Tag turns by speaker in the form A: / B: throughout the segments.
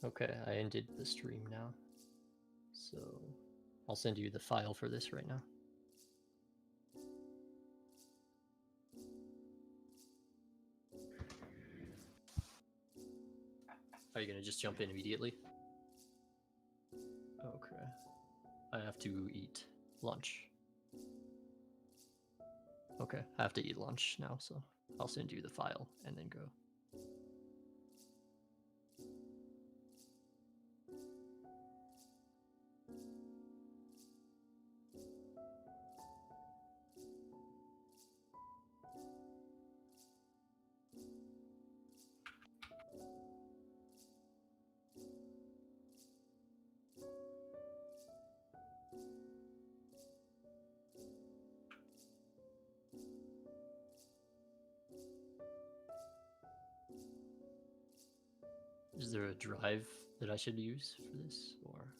A: Okay, I ended the stream now. So I'll send you the file for this right now. Are you gonna just jump in immediately? Okay. I have to eat lunch. Okay, I have to eat lunch now, so I'll send you the file and then go. Is there a drive that I should use for this, or?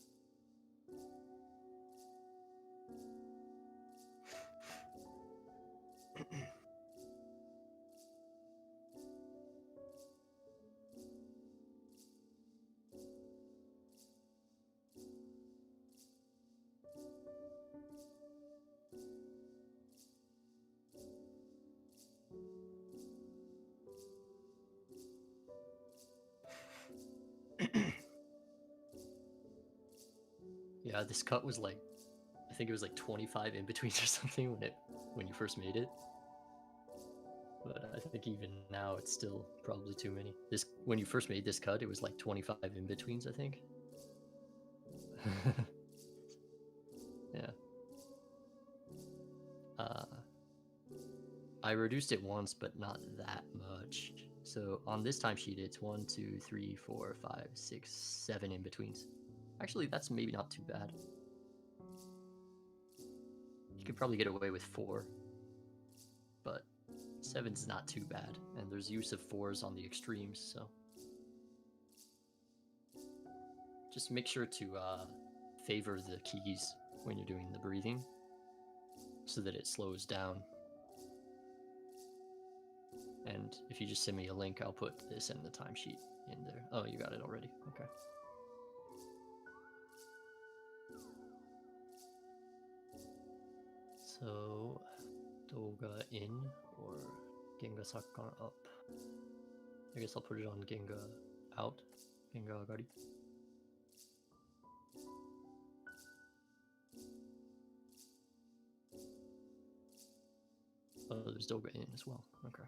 A: Yeah, this cut was like, I think it was like 25 in betweens or something when you first made it. But I think even now it's still probably too many. This when you first made this cut, it was like 25 in betweens, I think. Yeah. I reduced it once, but not that much. So on this timesheet, it's 1, 2, 3, 4, 5, 6, 7 in betweens. Actually, that's maybe not too bad. You could probably get away with 4, but 7's not too bad. And there's use of 4s on the extremes, so just make sure to favor the keys when you're doing the breathing so that it slows down. And if you just send me a link, I'll put this and the timesheet in there. Oh, you got it already. Okay. So, Douga in or Genga Sakkan up? I guess I'll put it on Genga out. Genga agari. Oh, there's Douga in as well. Okay.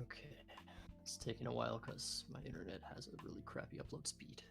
A: Okay. It's taking a while because my internet has a really crappy upload speed.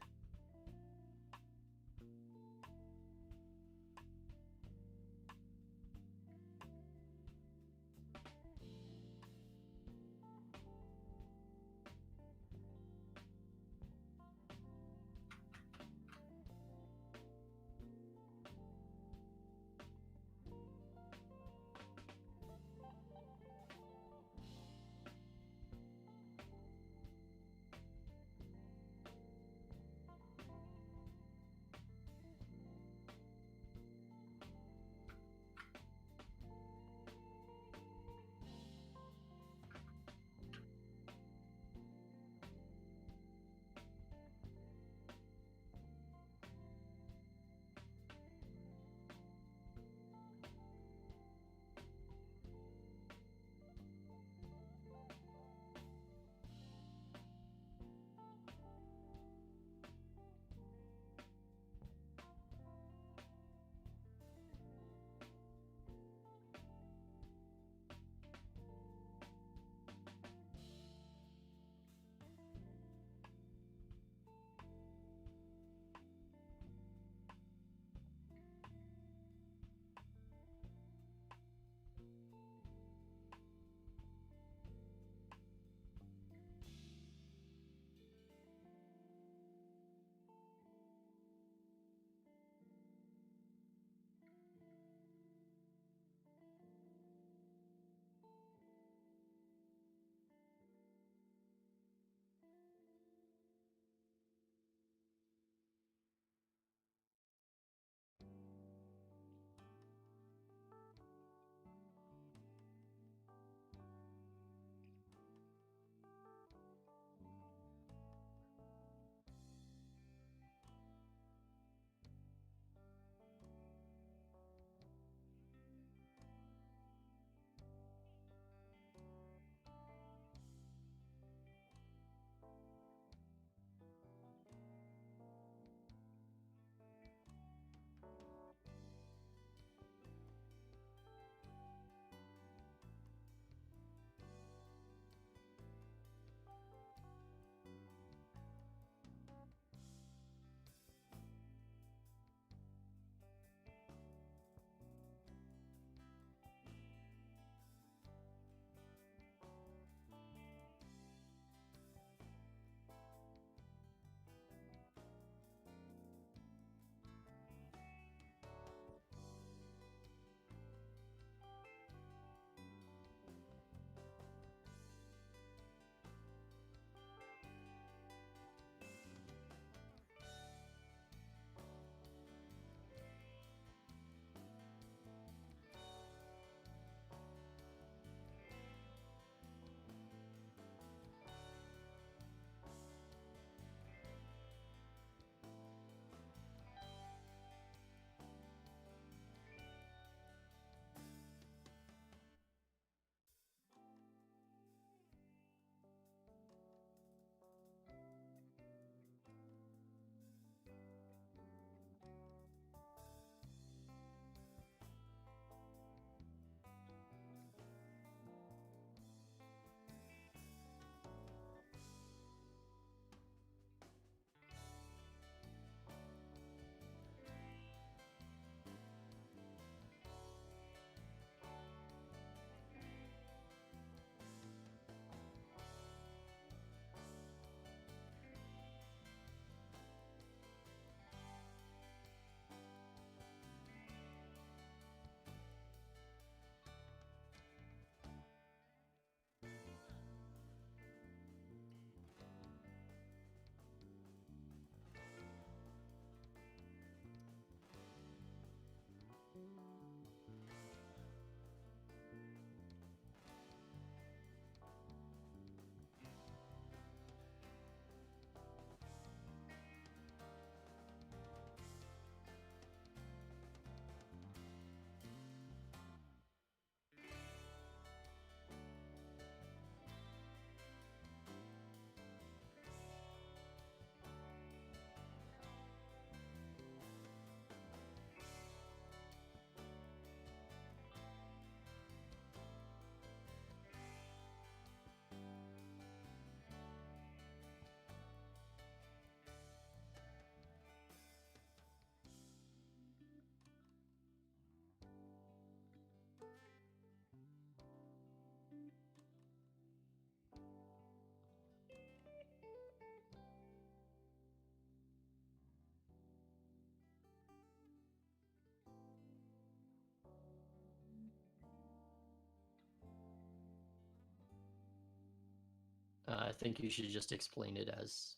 A: I think you should just explain it as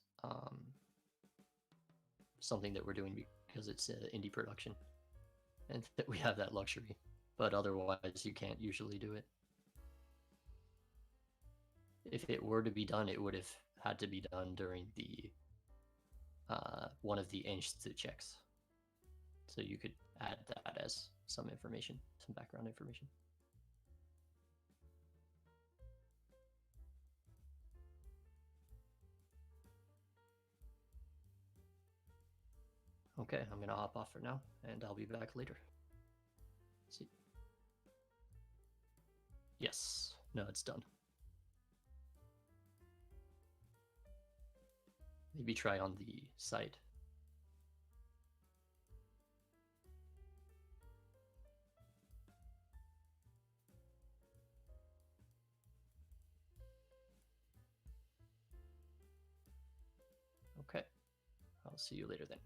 A: something that we're doing because it's an indie production, and that we have that luxury. But otherwise, you can't usually do it. If it were to be done, it would have had to be done during the one of the institute checks. So you could add that as some information, some background information. Okay, I'm gonna hop off for now, and I'll be back later. See. Yes. No, it's done. Maybe try on the site. Okay. I'll see you later then.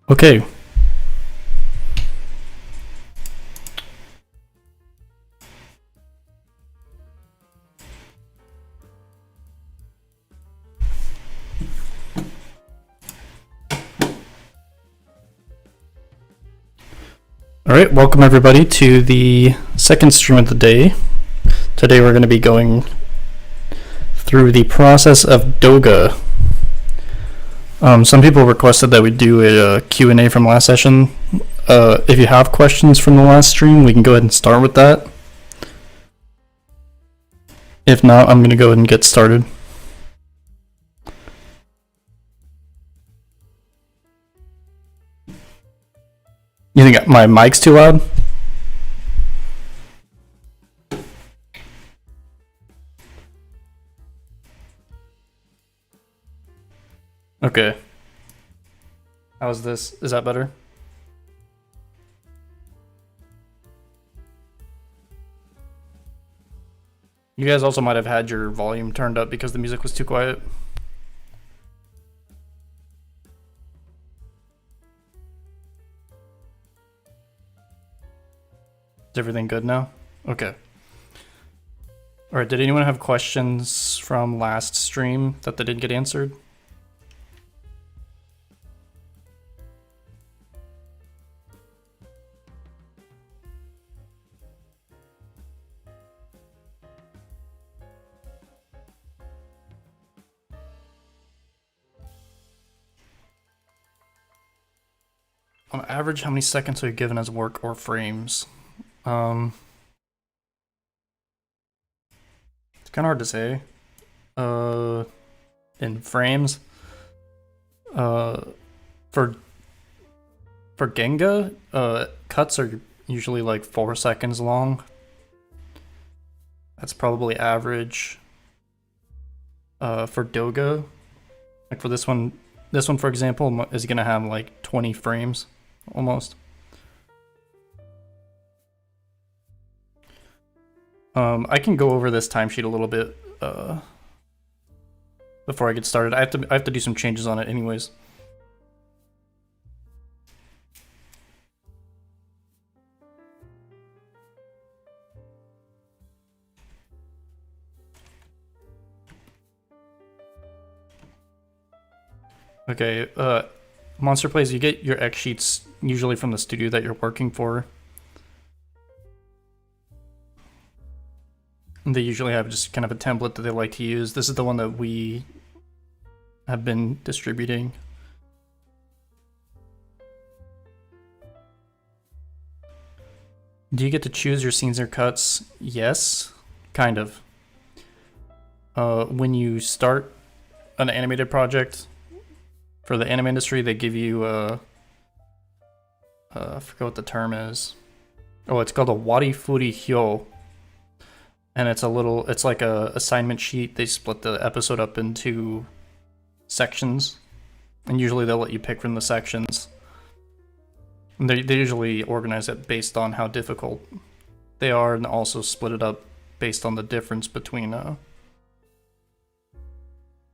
B: Okay. All right, welcome everybody to the second stream of the day. Today we're going to be going through the process of Douga. Some people requested that we do a Q&A from last session. If you have questions from the last stream, we can go ahead and start with that. If not, I'm going to go ahead and get started. You think my mic's too loud? Okay. How's this? Is that better? You guys also might have had your volume turned up because the music was too quiet. Is everything good now? Okay. All right, did anyone have questions from last stream that they didn't get answered? On average, how many seconds are you given as work or frames? It's kind of hard to say. In frames, for Genga, cuts are usually like 4 seconds long. That's probably average. For Douga, like for this one for example is gonna have like 20 frames almost. I can go over this timesheet a little bit before I get started. I have to do some changes on it anyways. Okay, Monster Plays, you get your X sheets usually from the studio that you're working for. They usually have just kind of a template that they like to use. This is the one that we have been distributing. Do you get to choose your scenes or cuts? Yes, kind of. When you start an animated project, for the anime industry, they give you I forget what the term is. Oh, it's called a wari furi hyo. And it's like a assignment sheet. They split the episode up into sections. And usually they'll let you pick from the sections. And they usually organize it based on how difficult they are, and also split it up based on the difference between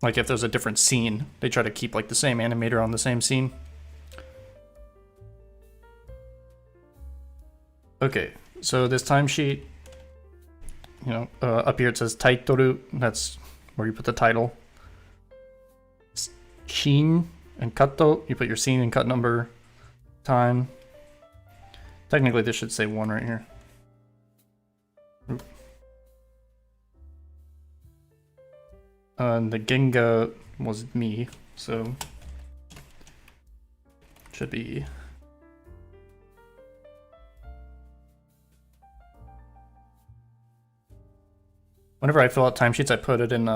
B: like if there's a different scene, they try to keep like the same animator on the same scene. Okay, so this timesheet, you know, up here it says taitoru, that's where you put the title. Shin and kato, you put your scene and cut number, time. Technically this should say 1 right here. And the Genga was me, so should be whenever I fill out timesheets, I put it in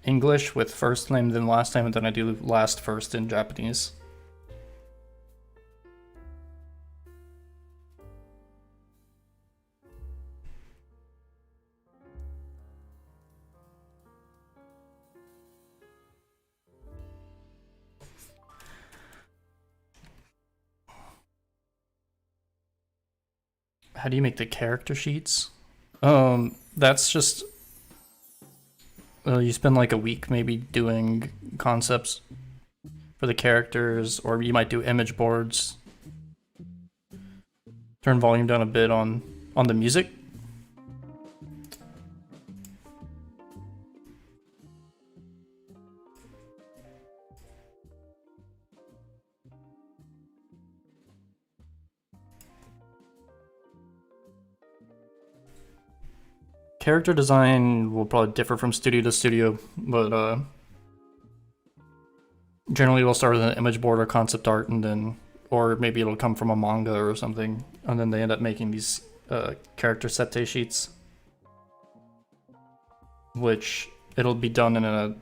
B: English with first name, then last name, and then I do last first in Japanese. How do you make the character sheets? That's just you spend like a week maybe doing concepts for the characters, or you might do image boards. Turn volume down a bit on the music. Character design will probably differ from studio to studio, but generally we'll start with an image board or concept art, and then, or maybe it'll come from a manga or something, and then they end up making these character sette sheets, which it'll be done in a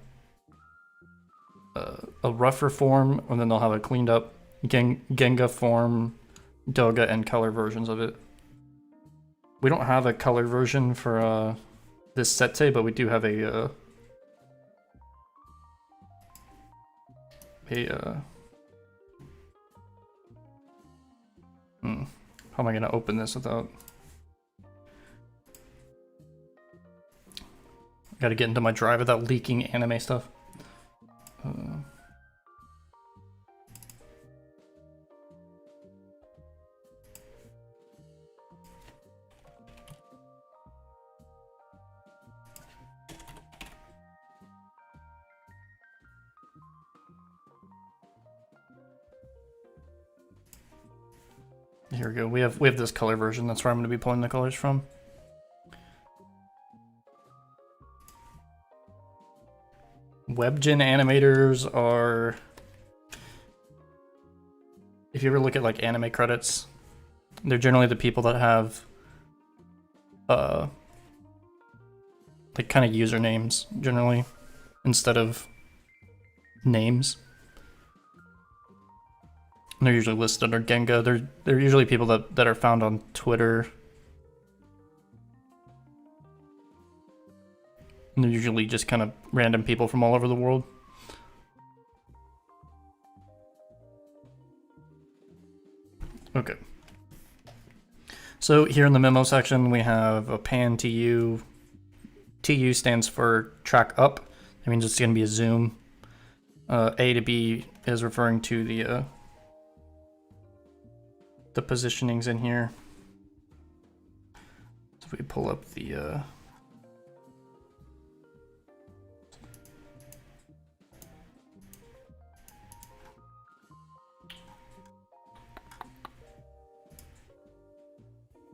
B: rougher form, and then they'll have a cleaned up Genga form, Douga, and color versions of it. We don't have a color version for this sette, but we do have how am I gonna open this without? Gotta get into my drive without leaking anime stuff. Here we go. We have this color version. That's where I'm going to be pulling the colors from. Webgen animators are, if you ever look at like anime credits, they're generally the people that have like kind of usernames generally instead of names. And they're usually listed under Genga. They're usually people that are found on Twitter. And they're usually just kind of random people from all over the world. Okay. So here in the memo section, we have a pan TU. TU stands for track up. That means it's going to be a zoom. A to B is referring to the positionings in here. So if we pull up the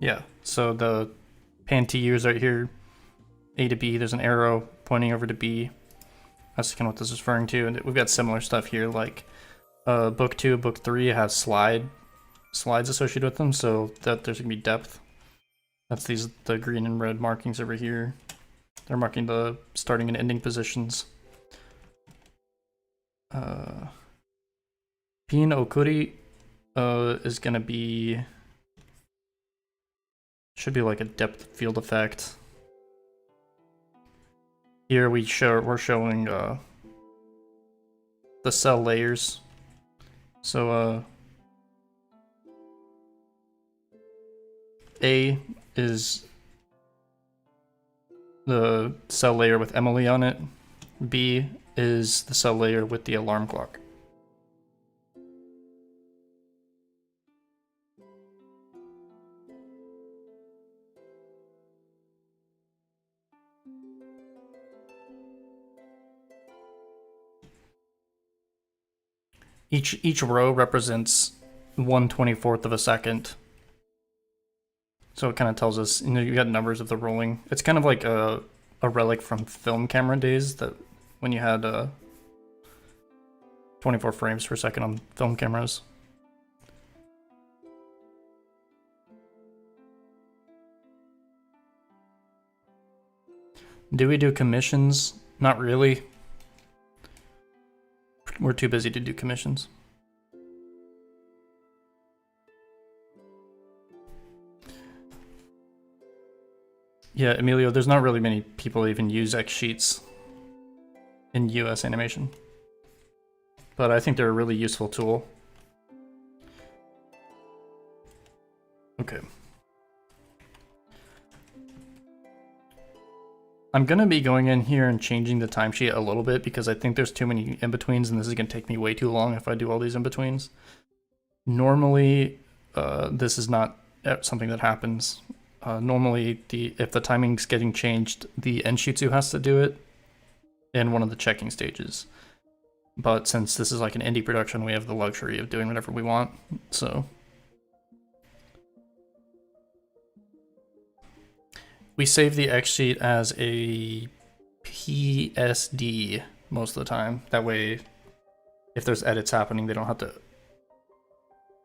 B: yeah, so the pan TU is right here. A to B, there's an arrow pointing over to B. That's kind of what this is referring to. And we've got similar stuff here, like book 2, book 3 has slides associated with them, so that there's gonna be depth. That's the green and red markings over here. They're marking the starting and ending positions. Pin Okuri is gonna be, should be like a depth field effect. Here we're showing the cell layers. So A is the cell layer with Emily on it. B is the cell layer with the alarm clock. Each row represents 1/24th of a second. So it kind of tells us, you know, you got numbers of the rolling. It's kind of like a relic from film camera days, that when you had 24 frames per second on film cameras. Do we do commissions? Not really. We're too busy to do commissions. Yeah, Emilio, there's not really many people that even use X sheets in US animation, but I think they're a really useful tool. Okay. I'm gonna be going in here and changing the timesheet a little bit because I think there's too many in-betweens and this is gonna take me way too long if I do all these in-betweens. Normally, this is not something that happens. Normally, if the timing's getting changed, the Enshitsu has to do it in one of the checking stages. But since this is like an indie production, we have the luxury of doing whatever we want, so. We save the X sheet as a PSD most of the time. That way, if there's edits happening, they don't have to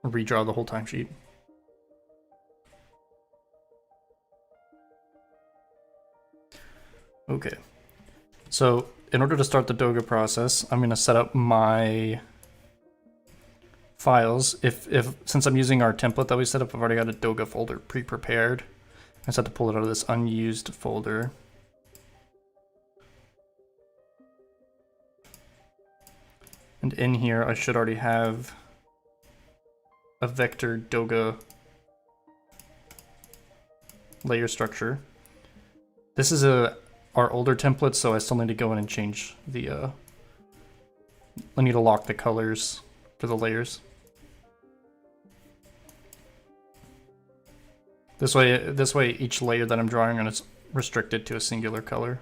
B: redraw the whole timesheet. Okay, so in order to start the Douga process, I'm gonna set up my files. Since I'm using our template that we set up, I've already got a Douga folder pre-prepared. I just have to pull it out of this unused folder. And in here, I should already have a vector Douga layer structure. This is our older template, so I still need to go in and change the, I need to lock the colors for the layers. This way each layer that I'm drawing on is restricted to a singular color.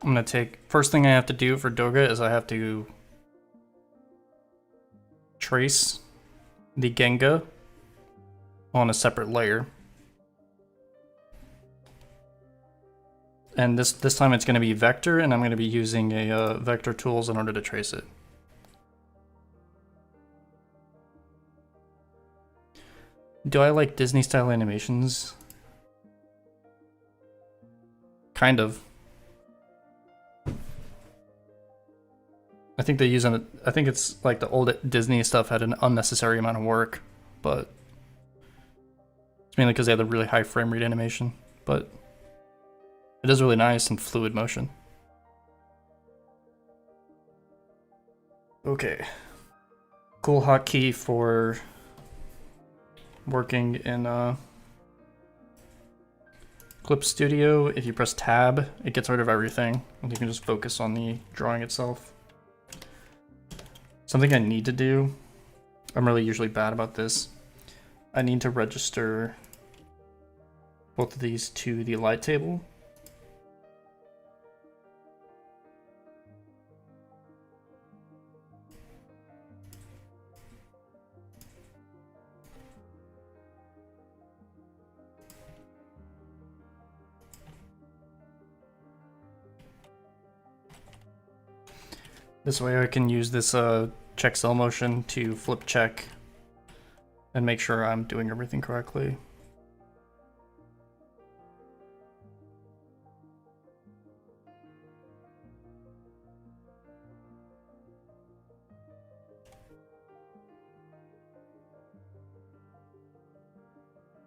B: I'm gonna take, first thing I have to do for Douga is I have to trace the Genga on a separate layer. And this time it's gonna be vector, and I'm gonna be using a vector tools in order to trace it. Do I like Disney style animations? Kind of. I think they use I think it's like the old Disney stuff had an unnecessary amount of work, but it's mainly because they had a really high frame rate animation, but it is really nice and fluid motion. Okay. Cool hotkey for working in Clip Studio. If you press tab, it gets rid of everything, and you can just focus on the drawing itself. Something I need to do, I'm really usually bad about this, I need to register both of these to the light table. This way I can use this check cell motion to flip check and make sure I'm doing everything correctly.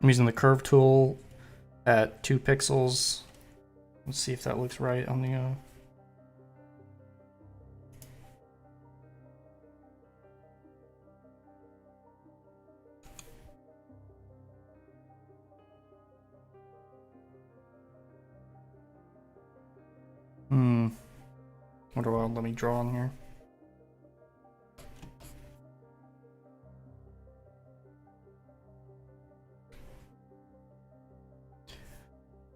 B: I'm using the curve tool at 2 pixels. Let's see if that looks right on the what do I let me draw on here?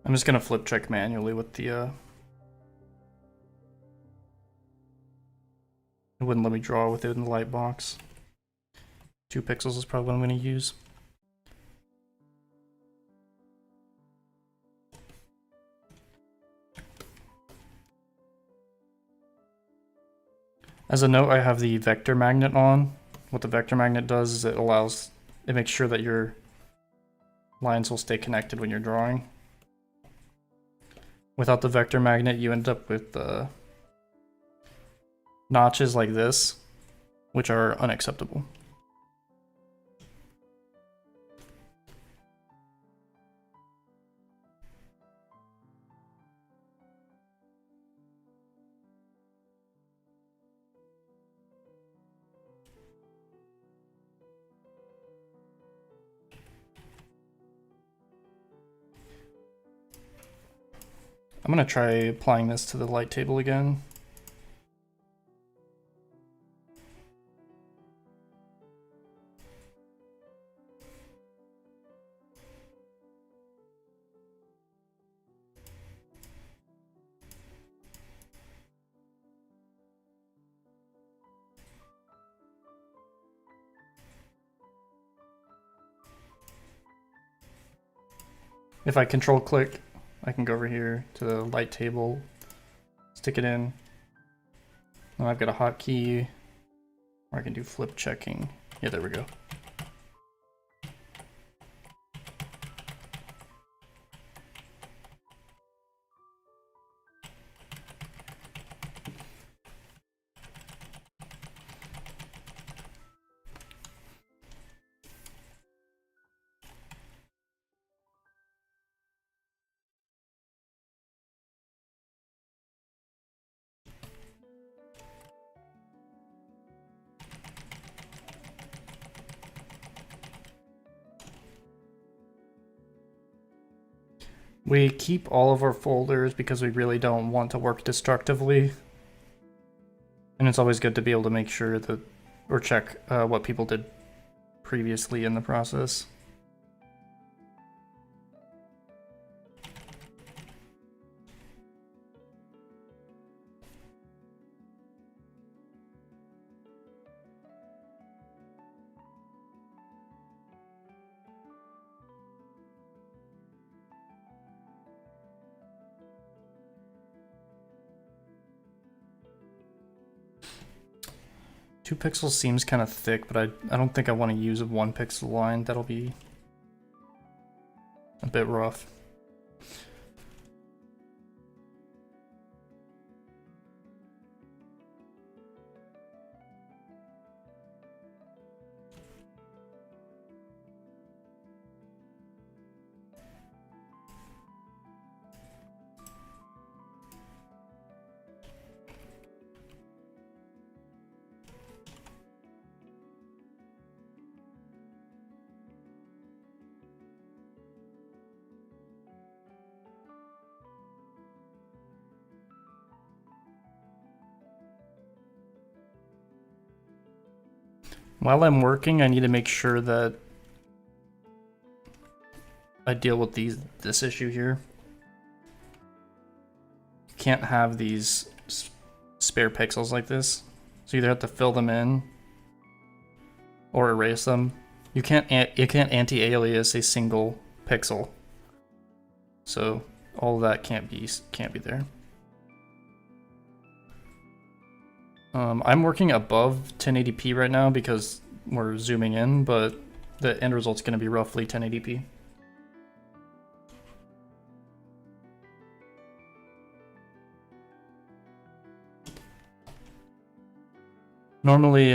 B: I'm just gonna flip check manually with the it wouldn't let me draw with it in the light box. 2 pixels is probably what I'm gonna use. As a note, I have the vector magnet on. What the vector magnet does is it makes sure that your lines will stay connected when you're drawing. Without the vector magnet, you end up with notches like this, which are unacceptable. I'm gonna try applying this to the light table again. If I control click, I can go over here to the light table, stick it in. Now I've got a hotkey, or I can do flip checking. Yeah, there we go. We keep all of our folders because we really don't want to work destructively. And it's always good to be able to make sure that, or check what people did previously in the process. Two pixels seems kind of thick, but I don't think I want to use a 1 pixel line. That'll be a bit rough. While I'm working, I need to make sure that I deal with this issue here. You can't have these spare pixels like this. So you either have to fill them in or erase them. You can't anti-alias a single pixel. So all of that can't be there. I'm working above 1080p right now because we're zooming in, but the end result's going to be roughly 1080p. Normally,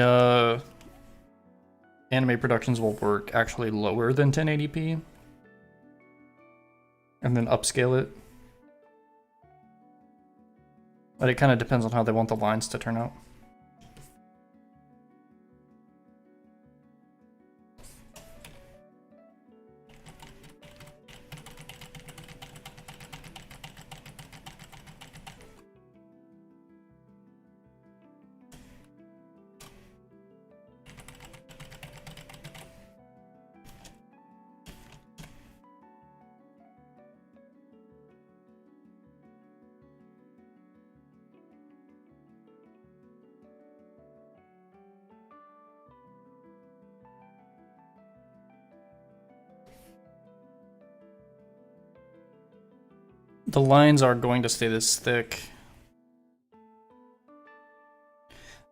B: anime productions will work actually lower than 1080p, and then upscale it. But it kind of depends on how they want the lines to turn out. The lines are going to stay this thick.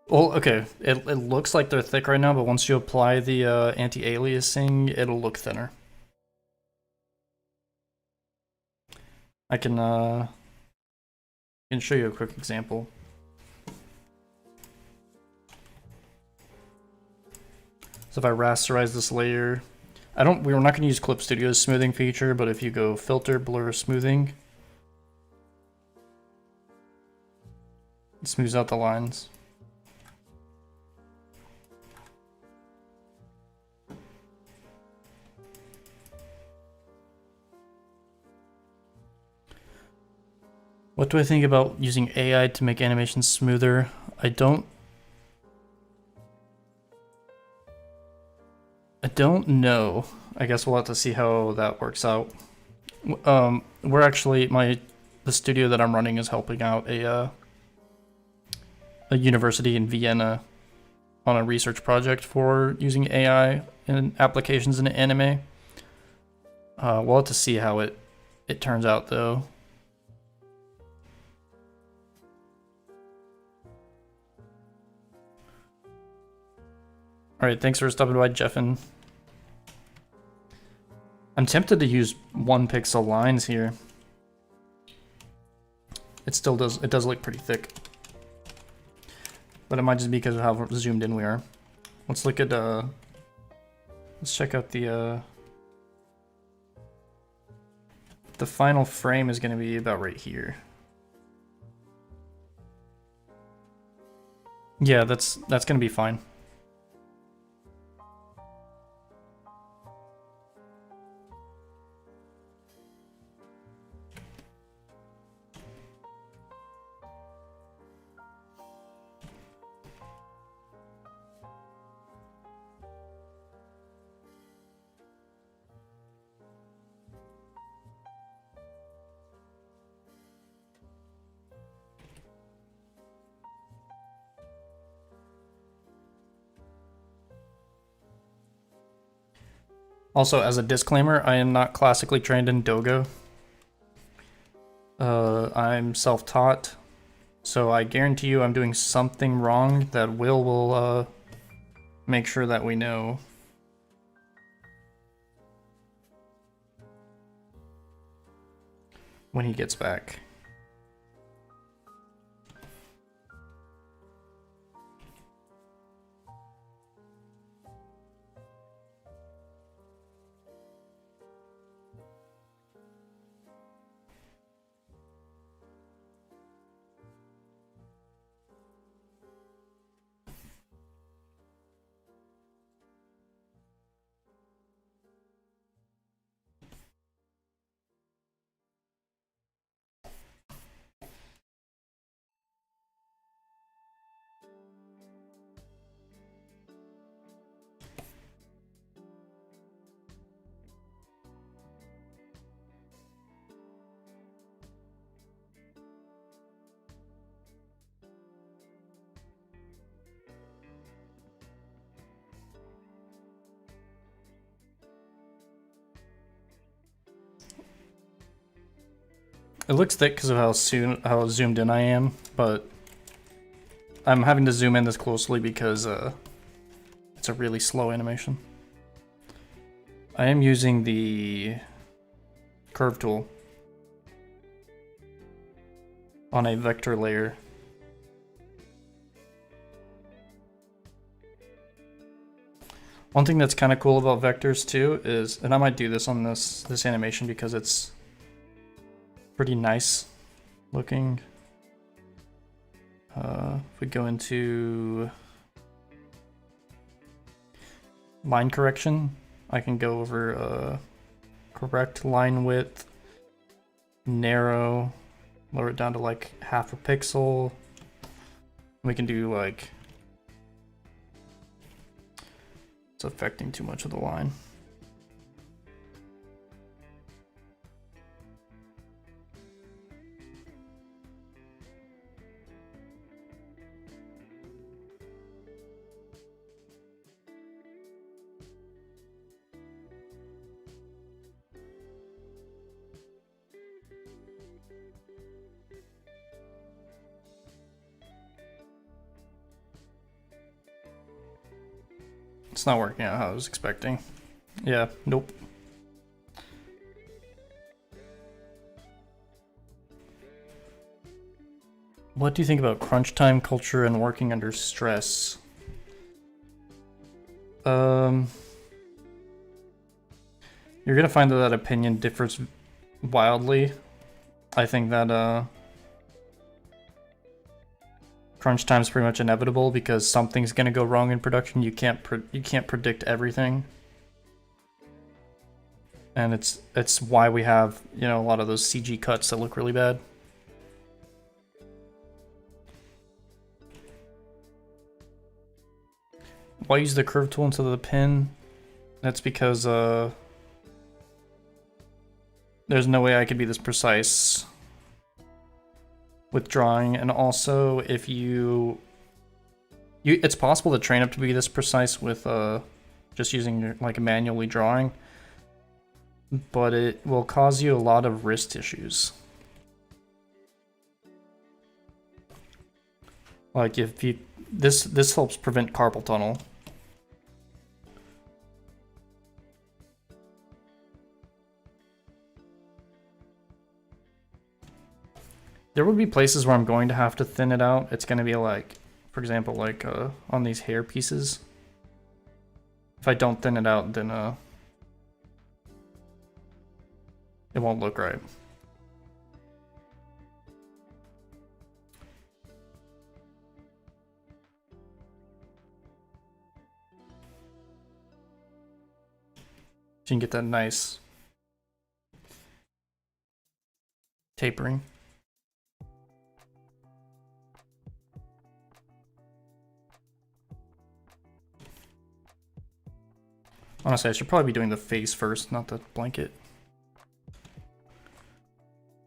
B: Well, okay, it looks like they're thick right now, but once you apply the anti-aliasing, it'll look thinner. I can show you a quick example. So if I rasterize this layer, we're not going to use Clip Studio's smoothing feature, but if you go Filter, Blur, Smoothing, it smooths out the lines. What do I think about using AI to make animations smoother? I don't know. I guess we'll have to see how that works out. We're actually, the studio that I'm running is helping out a university in Vienna on a research project for using AI in applications in anime. We'll have to see how it turns out though. Alright, thanks for stopping by, Jeffin. I'm tempted to use 1 pixel lines here. It still does look pretty thick. But it might just be because of how zoomed in we are. Let's look at, let's check out the final frame is going to be about right here. Yeah, that's going to be fine. Also, as a disclaimer, I am not classically trained in Douga. I'm self-taught, so I guarantee you I'm doing something wrong that will make sure that we know. When he gets back. It looks thick because of how zoomed in I am, but I'm having to zoom in this closely because it's a really slow animation. I am using the curve tool on a vector layer. One thing that's kind of cool about vectors too is, and I might do this on this animation because it's pretty nice looking. If we go into line correction, I can go over correct line width, narrow, lower it down to like half a pixel. We can do like, it's affecting too much of the line. It's not working out how I was expecting. Yeah, nope. What do you think about crunch time culture and working under stress? You're gonna find that opinion differs wildly. I think that crunch time is pretty much inevitable because something's gonna go wrong in production. You can't predict everything, and it's why we have, you know, a lot of those CG cuts that look really bad. Why use the curve tool instead of the pin? That's because there's no way I could be this precise with drawing, and also if it's possible to train up to be this precise with just using like manually drawing, but it will cause you a lot of wrist issues. Like if you this helps prevent carpal tunnel. There will be places where I'm going to have to thin it out. It's going to be like, for example, like on these hair pieces. If I don't thin it out, then it won't look right. So you can get that nice tapering. Honestly, I should probably be doing the face first, not the blanket.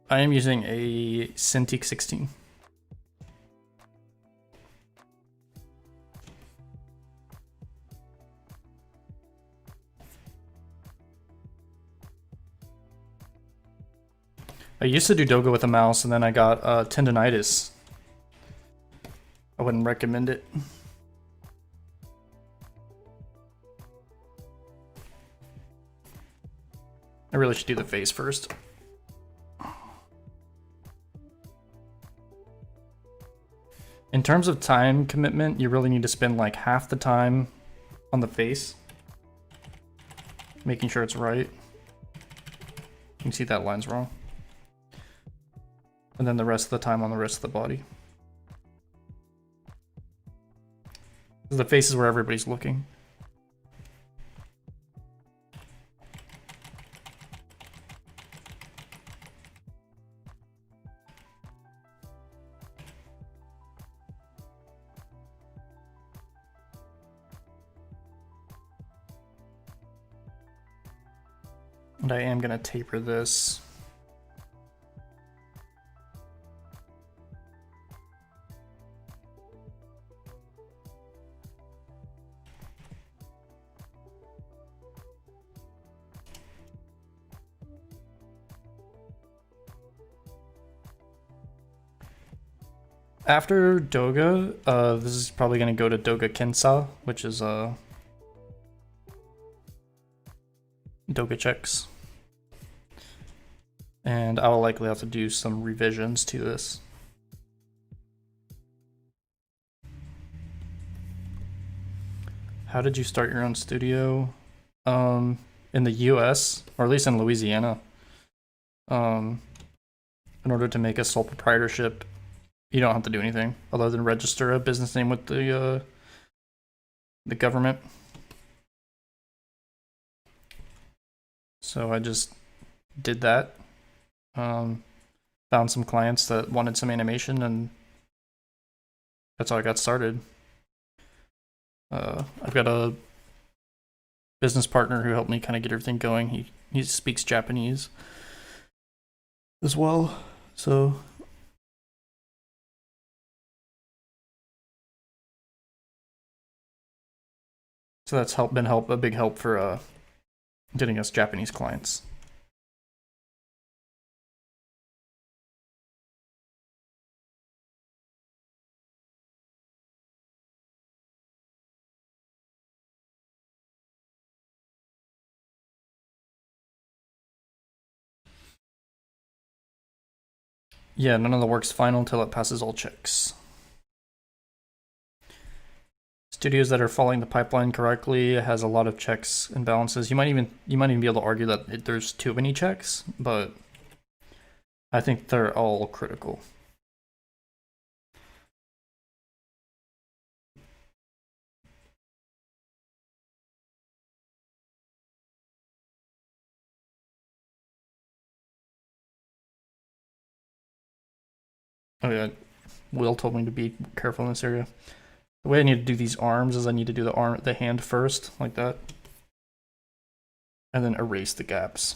B: I am using a Cintiq 16. I used to do Douga with a mouse, and then I got tendonitis. I wouldn't recommend it. I really should do the face first. In terms of time commitment, you really need to spend like half the time on the face, making sure it's right. You can see that line's wrong. And then the rest of the time on the rest of the body. The face is where everybody's looking. And I am gonna taper this. After Douga, this is probably going to go to Douga Kensa, which is Douga checks. And I will likely have to do some revisions to this. How did you start your own studio? In the US, or at least in Louisiana. In order to make a sole proprietorship, you don't have to do anything other than register a business name with the government. So I just did that. Found some clients that wanted some animation, and that's how I got started. I've got a business partner who helped me kind of get everything going. He speaks Japanese as well, so that's been a big help for getting us Japanese clients. Yeah, none of the work's final until it passes all checks. Studios that are following the pipeline correctly has a lot of checks and balances. You might even be able to argue that there's too many checks, but I think they're all critical. Oh yeah, Will told me to be careful in this area. The way I need to do these arms is I need to do the hand first, like that, and then erase the gaps.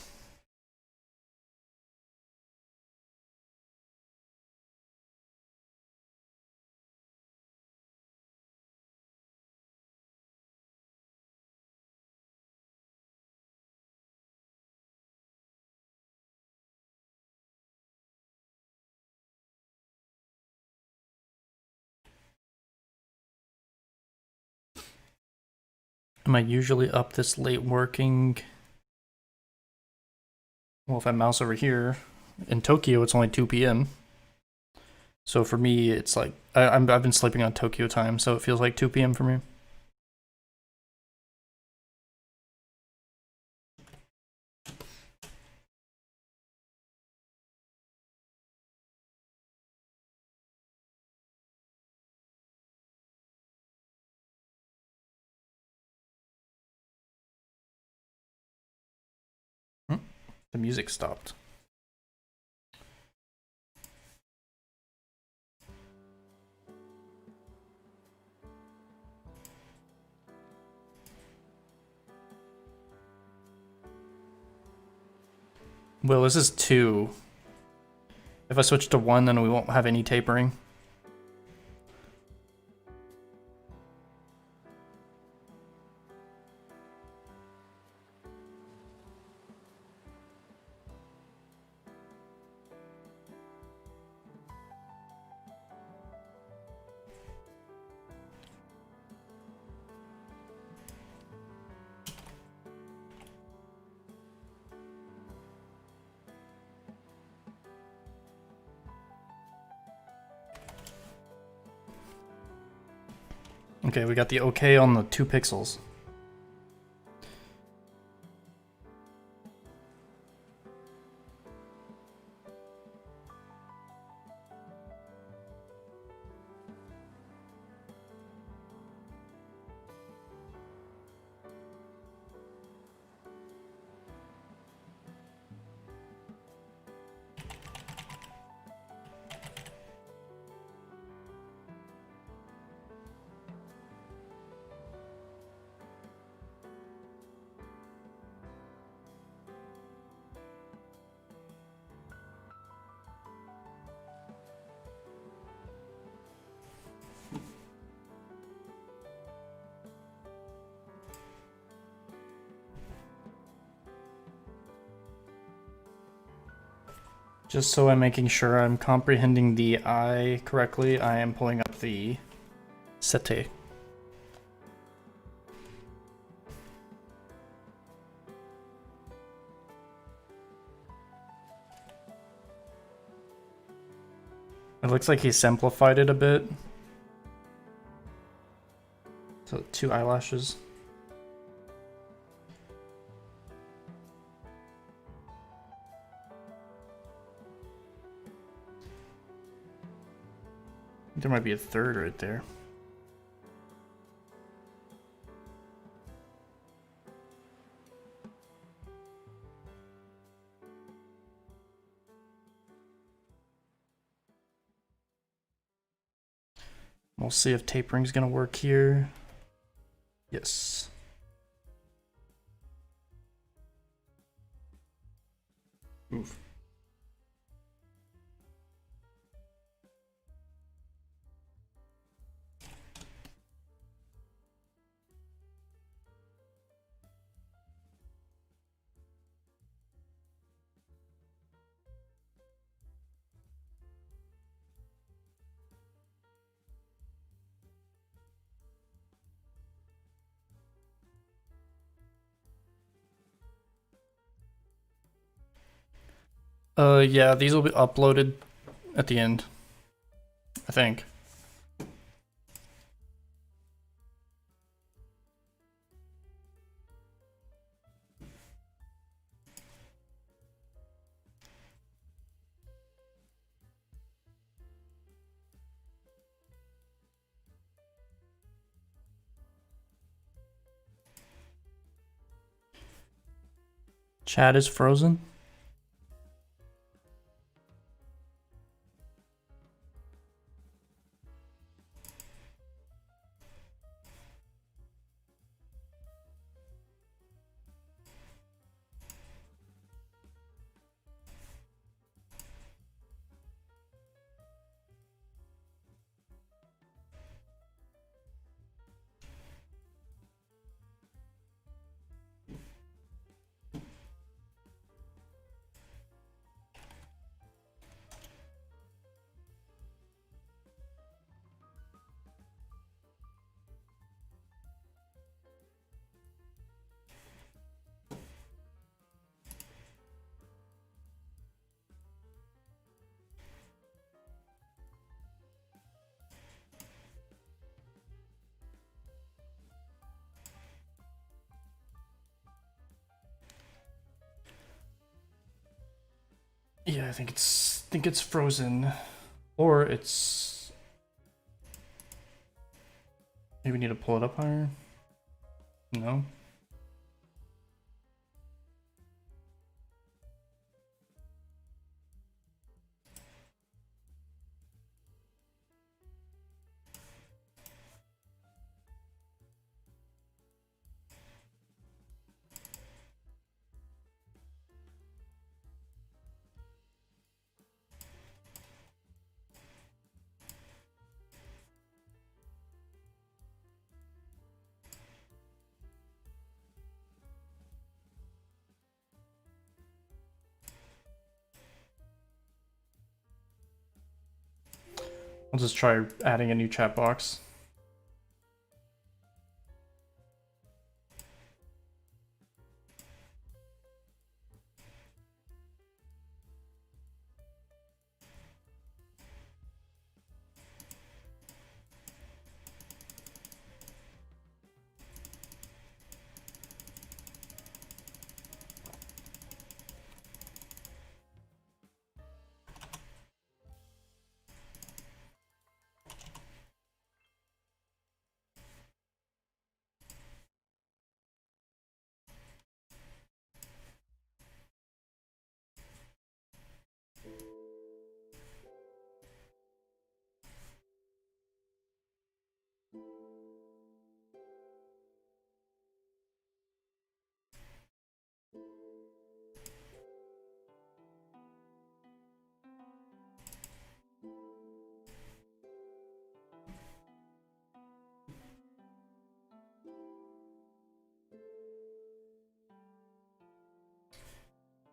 B: Am I usually up this late working? Well, if I mouse over here, in Tokyo it's only 2 p.m. So for me, it's like I've been sleeping on Tokyo time, so it feels like 2 p.m. for me. The music stopped. Well, this is 2. If I switch to 1, then we won't have any tapering. Okay, we got the okay on the 2 pixels. Just so I'm making sure I'm comprehending the eye correctly, I am pulling up the sete. It looks like he simplified it a bit. So 2 eyelashes. There might be a third right there. We'll see if tapering's gonna work here. Yes. Oof. Yeah, these will be uploaded at the end, I think. Chat is frozen. Yeah, I think it's frozen, or it's. Maybe we need to pull it up higher. No. I'll just try adding a new chat box.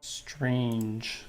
B: Strange.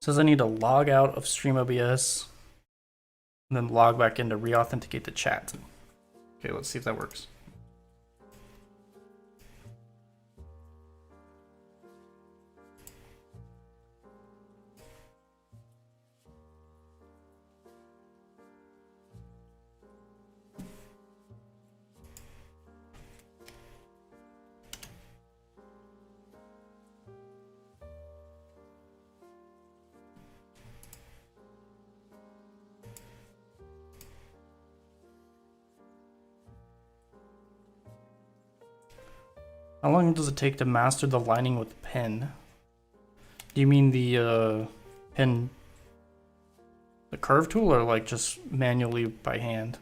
B: says I need to log out of Stream OBS and then log back in to re-authenticate the chat. Okay, let's see if that works. How long does it take to master the lining with pen? Do you mean the pen, the curve tool, or like just manually by hand?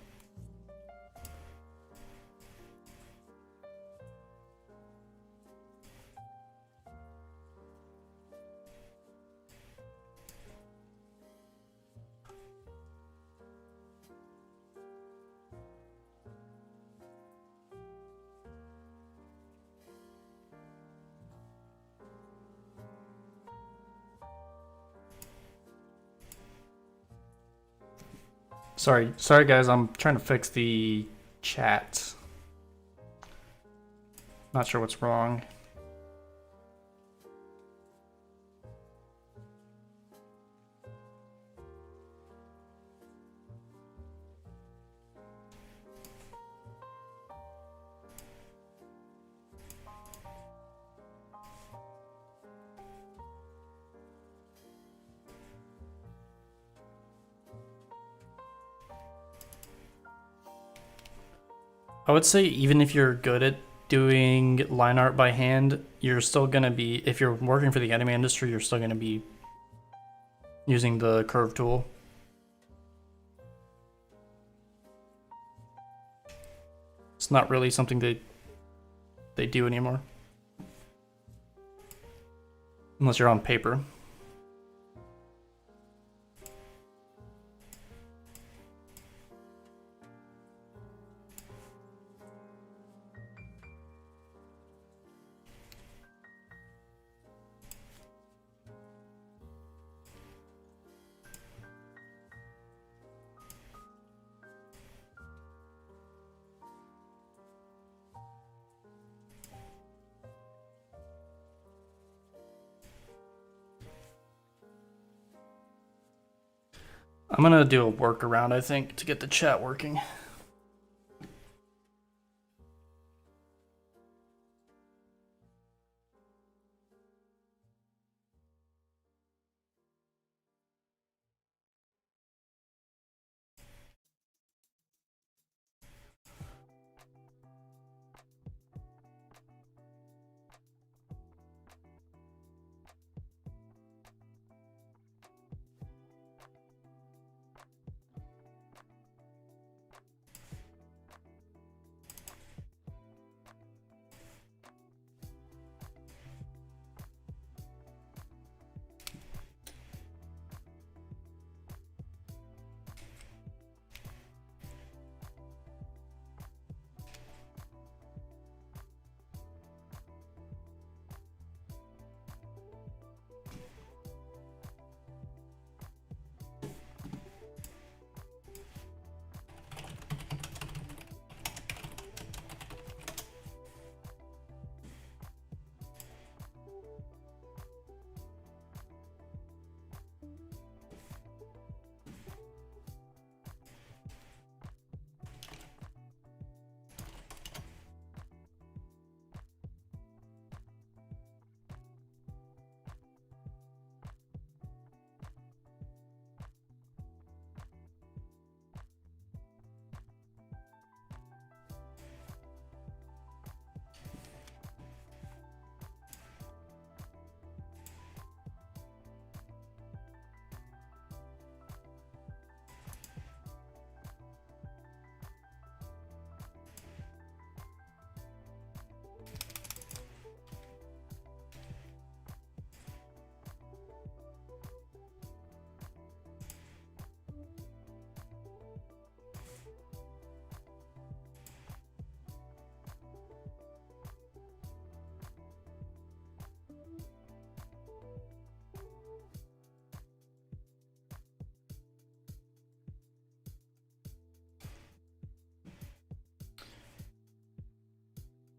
B: Sorry guys, I'm trying to fix the chat. Not sure what's wrong. I would say even if you're good at doing line art by hand, you're still gonna be, if you're working for the anime industry, you're still gonna be using the curve tool. It's not really something they do anymore. Unless you're on paper. I'm gonna do a workaround, I think, to get the chat working.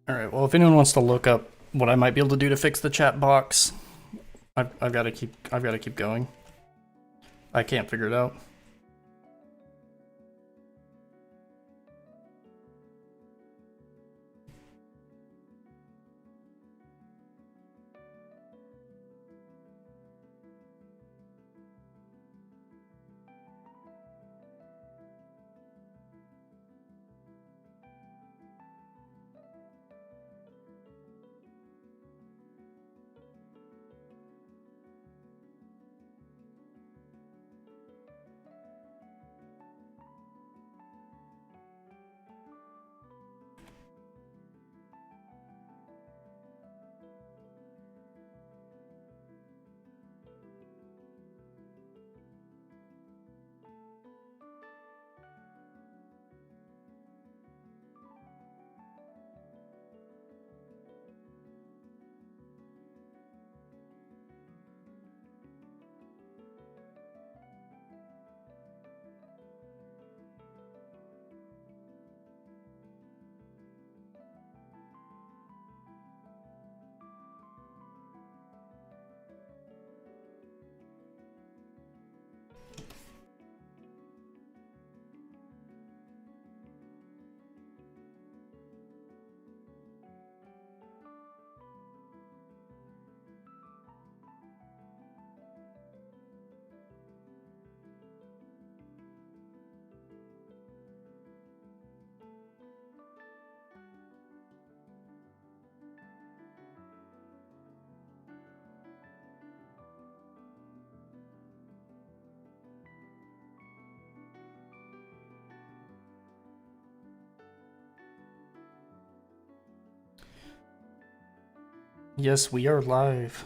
B: All right. Well, if anyone wants to look up what I might be able to do to fix the chat box, I've got to keep going. I can't figure it out. Yes, we are live.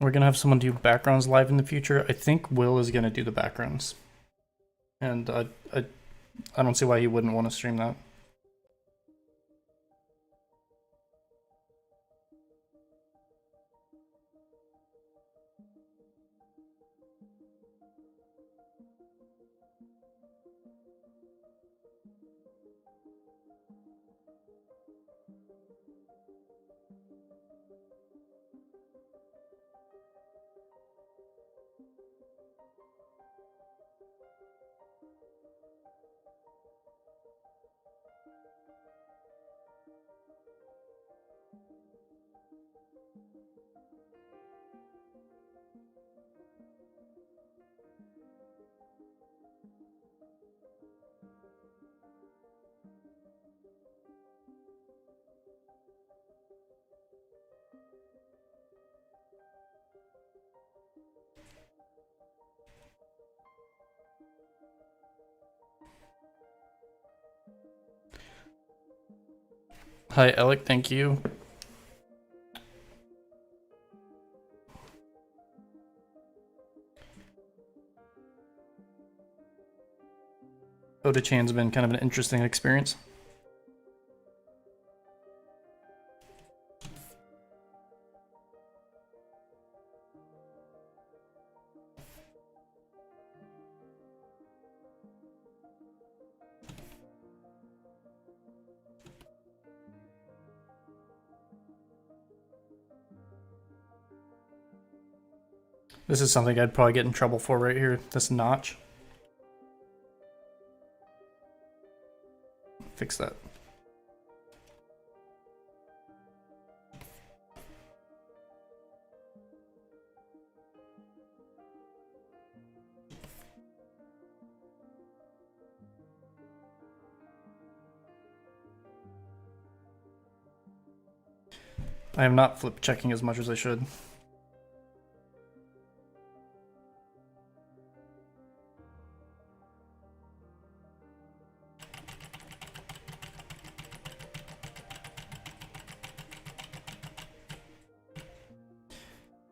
B: We're gonna have someone do backgrounds live in the future. I think Will is gonna do the backgrounds, and I don't see why he wouldn't want to stream that. Hi, Alec. Thank you. Oda-chan's been kind of an interesting experience. This is something I'd probably get in trouble for right here, this notch. Fix that. I am not flip checking as much as I should.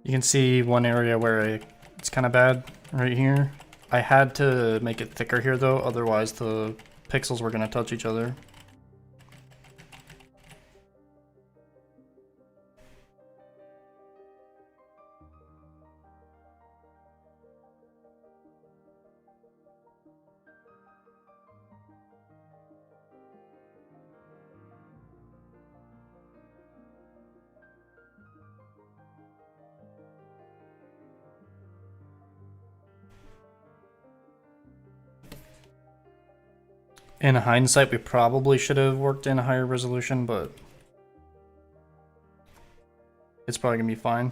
B: You can see one area where it's kind of bad right here. I had to make it thicker here though, otherwise the pixels were going to touch each other. In hindsight, we probably should have worked in a higher resolution, but it's probably gonna be fine.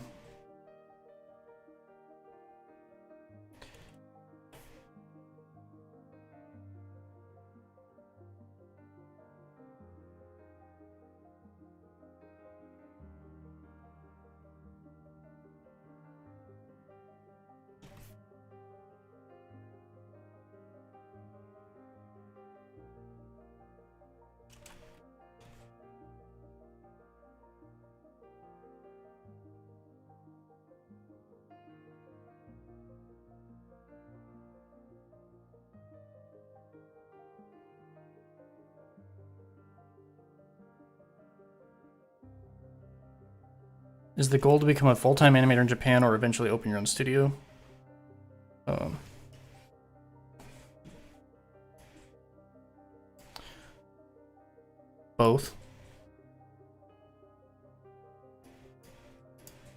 B: Is the goal to become a full-time animator in Japan or eventually open your own studio? Both.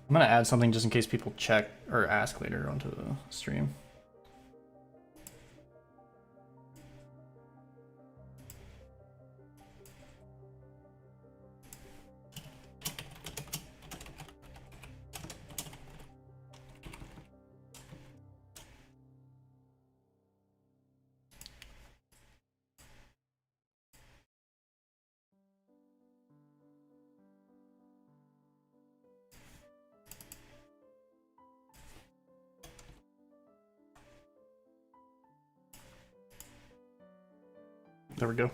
B: I'm gonna add something just in case people check or ask later onto the stream. There we go.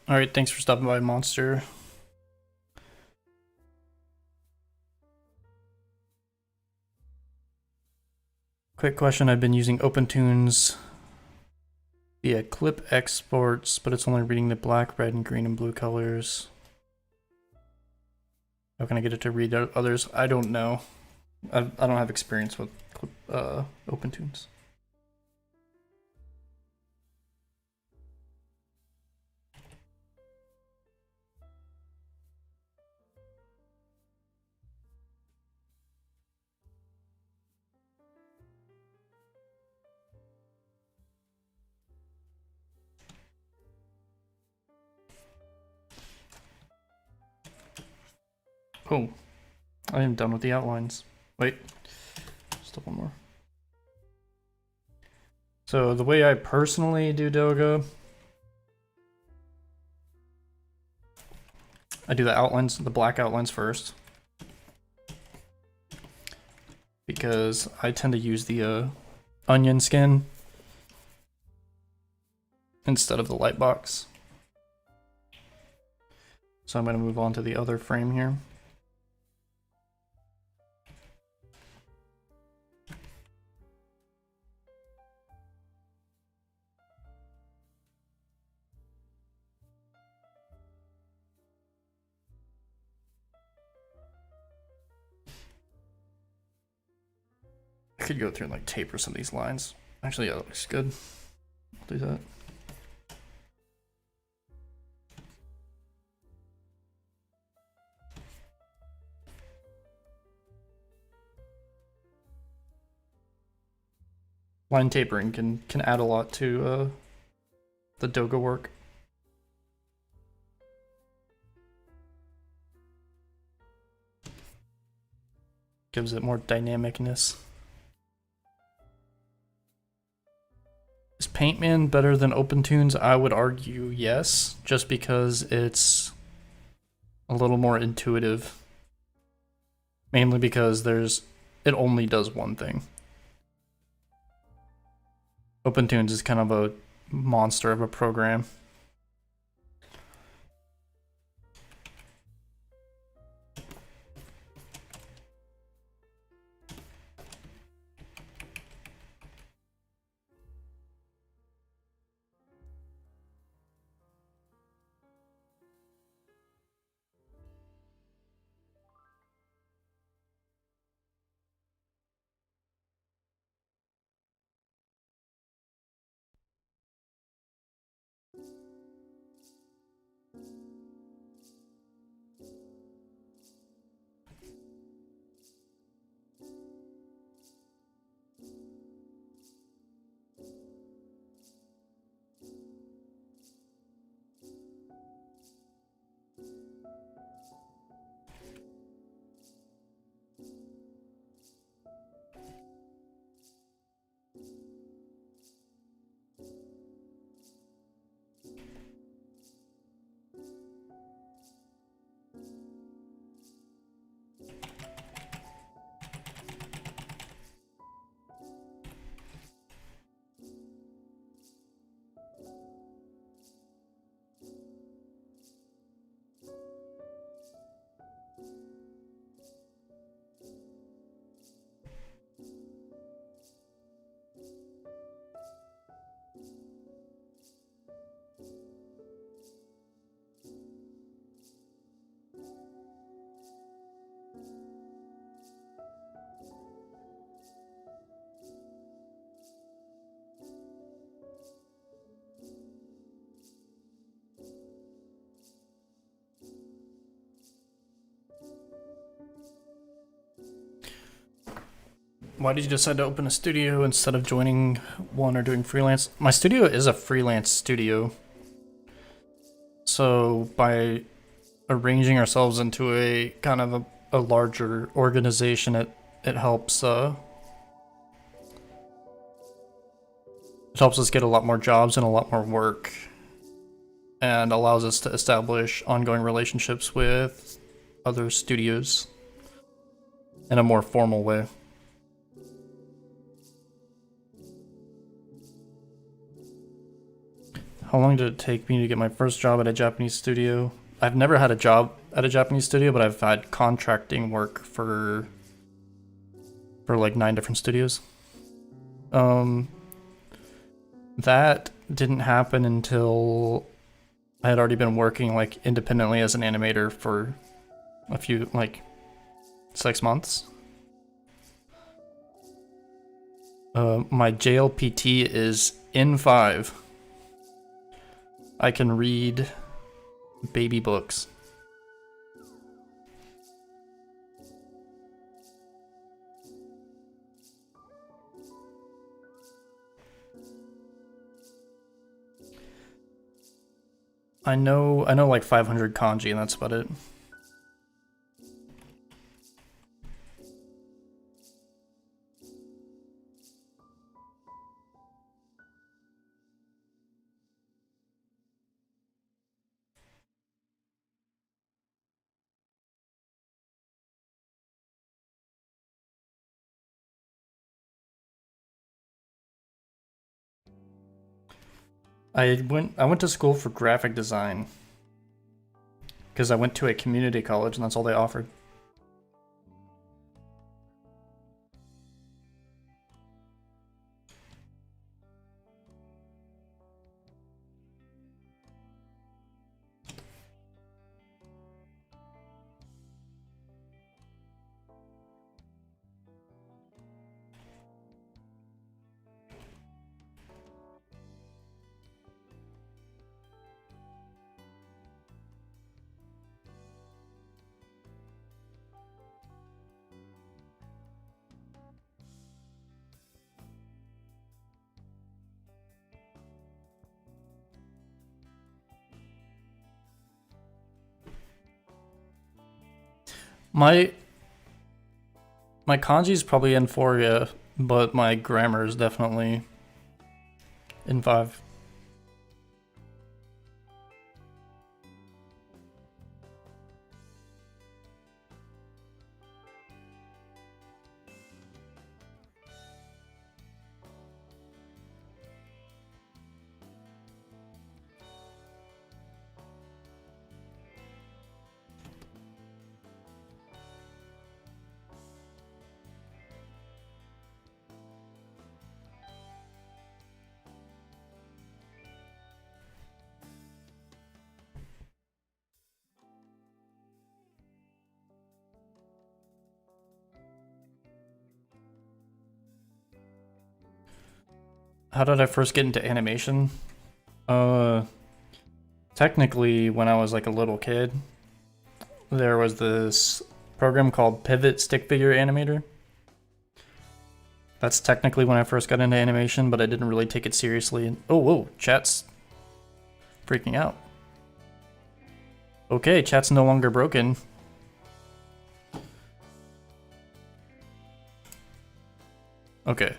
B: All right, thanks for stopping by, Monster. Quick question, I've been using OpenTunes, the yeah, clip exports, but it's only reading the black, red, and green and blue colors. How can I get it to read others? I don't know. I don't have experience with OpenTunes. Oh, I am done with the outlines. Wait, still one more. So the way I personally do Douga, I do the outlines, the black outlines first, because I tend to use the onion skin instead of the light box. So I'm going to move on to the other frame here. I could go through and like taper some of these lines. Actually, yeah, that looks good. I'll do that. Line tapering can add a lot to the Douga work. Gives it more dynamicness. Is Paintman better than OpenTunes? I would argue yes, just because it's a little more intuitive. Mainly because it only does one thing. OpenTunes is kind of a monster of a program. Why did you decide to open a studio instead of joining one or doing freelance? My studio is a freelance studio. So by arranging ourselves into a kind of a larger organization, it helps it helps us get a lot more jobs and a lot more work, and allows us to establish ongoing relationships with other studios in a more formal way. How long did it take me to get my first job at a Japanese studio? I've never had a job at a Japanese studio, but I've had contracting work for like 9 different studios. That didn't happen until I had already been working like independently as an animator for a few, like 6 months. My JLPT is N5. I can read baby books. I know like 500 kanji and that's about it. I went to school for graphic design because I went to a community college and that's all they offered. My kanji is probably N4, yeah, but my grammar is definitely N5. How did I first get into animation? Technically, when I was like a little kid, there was this program called Pivot Stick Figure Animator. That's technically when I first got into animation, but I didn't really take it seriously. Oh, whoa, chat's freaking out. Okay, chat's no longer broken. Okay.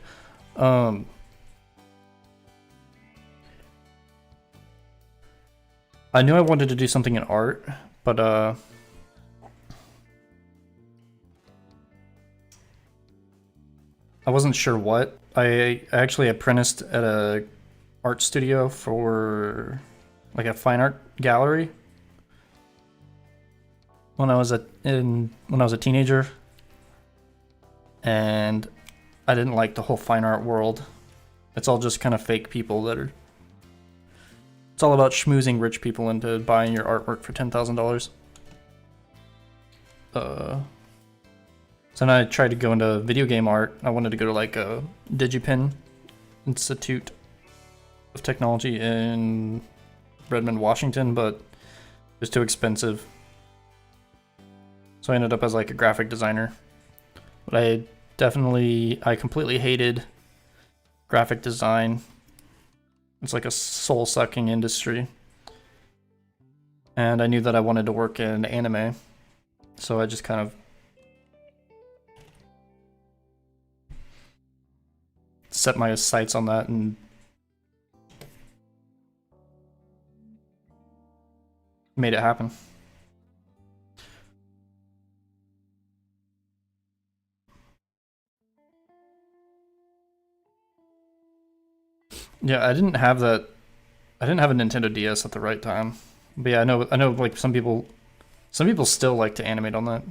B: I knew I wanted to do something in art, but I wasn't sure what. I actually apprenticed at a art studio for like a fine art gallery when I was a teenager, and I didn't like the whole fine art world. It's all just kind of fake people that are. It's all about schmoozing rich people into buying your artwork for $10,000. So then I tried to go into video game art. I wanted to go to like a DigiPen Institute of Technology in Redmond, Washington, but it was too expensive. So I ended up as like a graphic designer. But I completely hated graphic design. It's like a soul-sucking industry. And I knew that I wanted to work in anime. So I just kind of set my sights on that and made it happen. Yeah, I didn't have a Nintendo DS at the right time. But yeah, I know like some people still like to animate on that.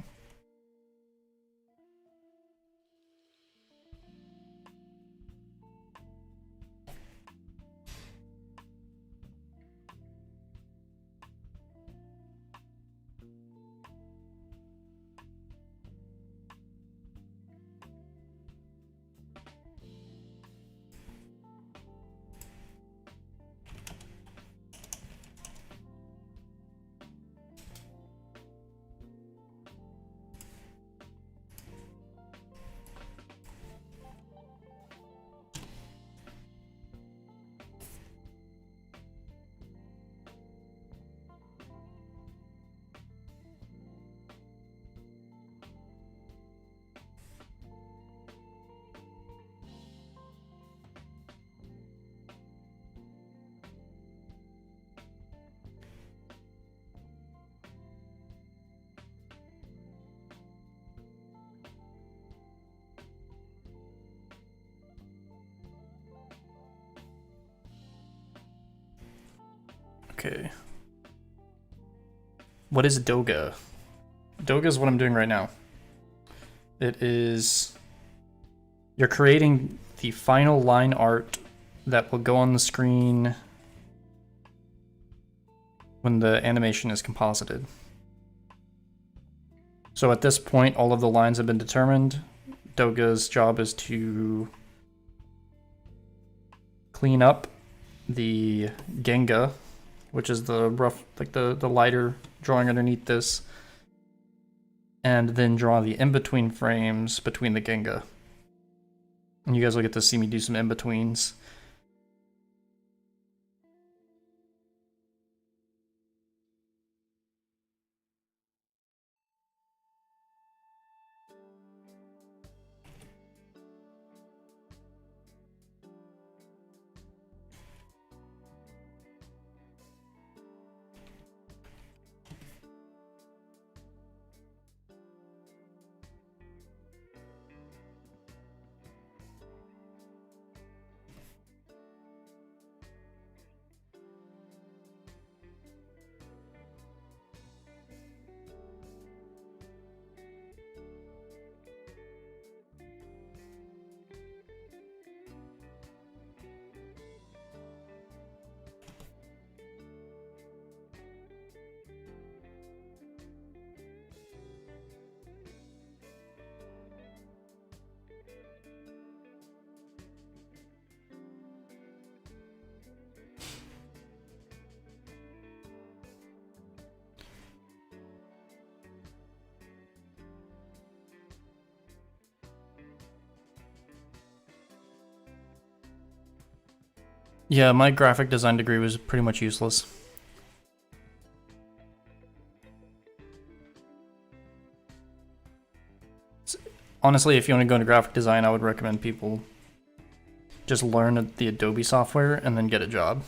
B: Okay. What is Douga? Douga is what I'm doing right now. It is... You're creating the final line art that will go on the screen when the animation is composited. So at this point, all of the lines have been determined. Douga's job is to clean up the Genga, which is the rough, like the lighter drawing underneath this, and then draw the in-between frames between the Genga. And you guys will get to see me do some in-betweens. Yeah, my graphic design degree was pretty much useless. Honestly, if you want to go into graphic design, I would recommend people just learn the Adobe software and then get a job.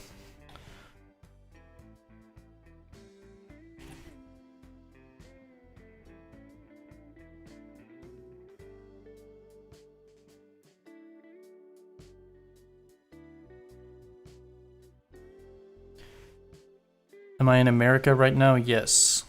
B: Am I in America right now? Yes.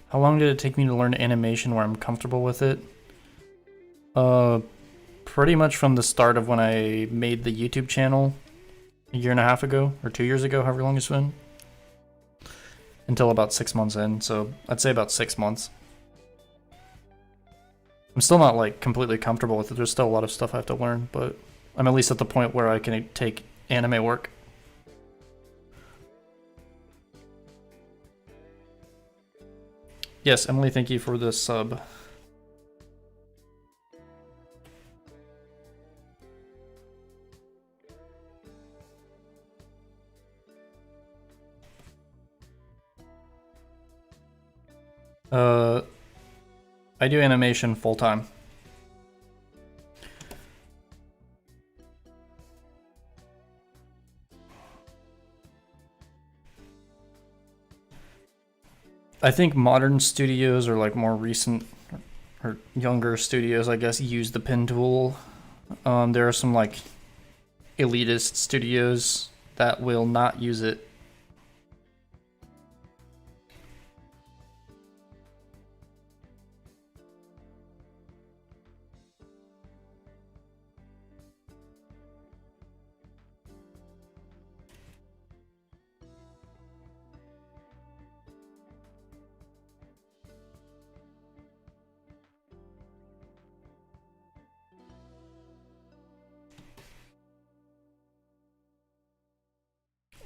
B: How long did it take me to learn animation where I'm comfortable with it? Pretty much from the start of when I made the YouTube channel a year and a half ago, or 2 years ago, however long it's been. Until about 6 months in, so I'd say about 6 months. I'm still not like completely comfortable with it, there's still a lot of stuff I have to learn, but I'm at least at the point where I can take anime work. Yes, Emily, thank you for the sub. I do animation full-time. I think modern studios, or like more recent or younger studios, I guess, use the pen tool. There are some like elitist studios that will not use it.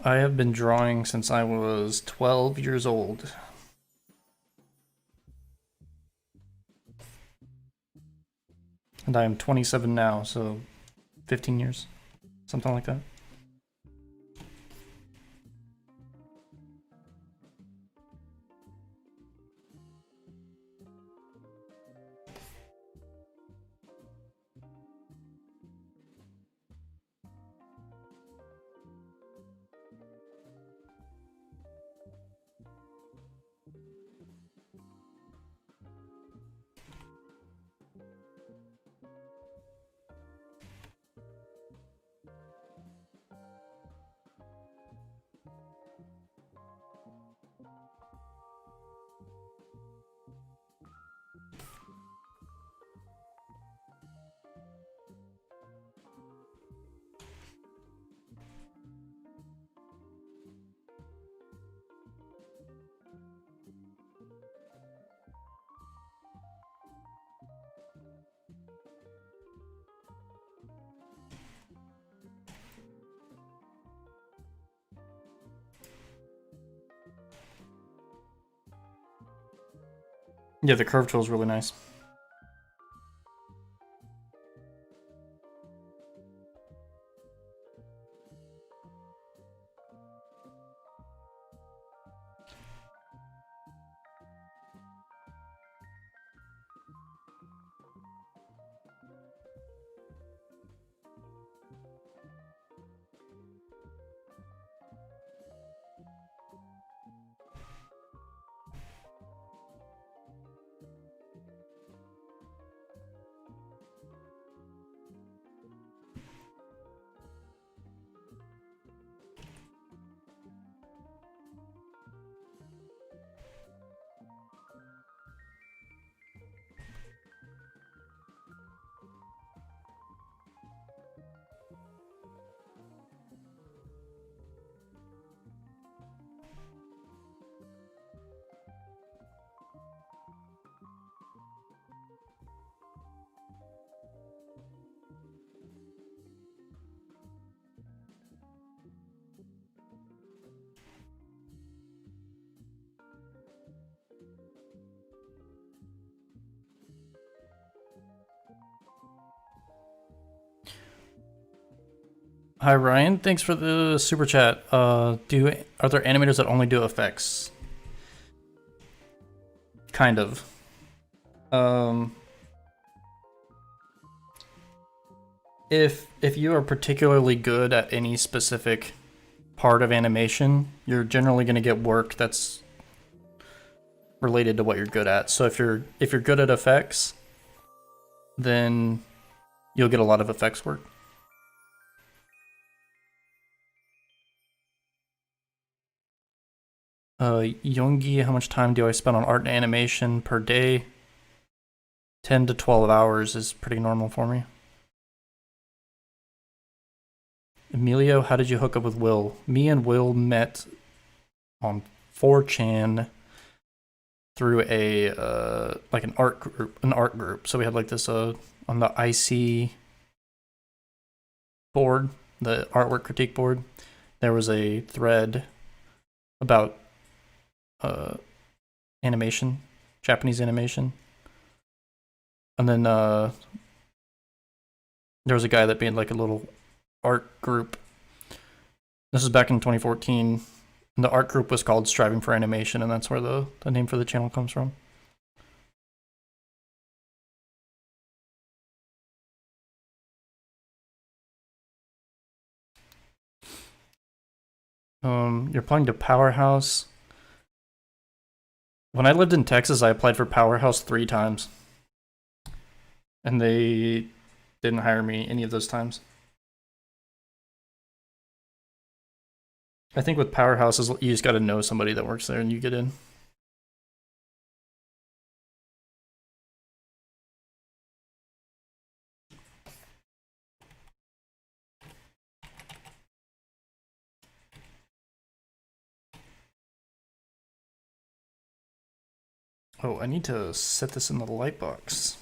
B: I have been drawing since I was 12 years old. And I am 27 now, so 15 years, something like that. Yeah, the curve tool is really nice. Hi Ryan, thanks for the super chat. Are there animators that only do effects? Kind of. If you are particularly good at any specific part of animation, you're generally going to get work that's related to what you're good at. So if you're good at effects, then you'll get a lot of effects work. Yongi, how much time do I spend on art and animation per day? 10 to 12 hours is pretty normal for me. Emilio, how did you hook up with Will? Me and Will met on 4chan through a like an art group. So we had like this on the IC board, the artwork critique board. There was a thread about animation, Japanese animation. And then there was a guy that made like a little art group. This is back in 2014. And the art group was called Striving for Animation, and that's where the name for the channel comes from. You're applying to Powerhouse. When I lived in Texas, I applied for Powerhouse 3 times. And they didn't hire me any of those times. I think with Powerhouse, you just got to know somebody that works there and you get in. Oh, I need to set this in the light box.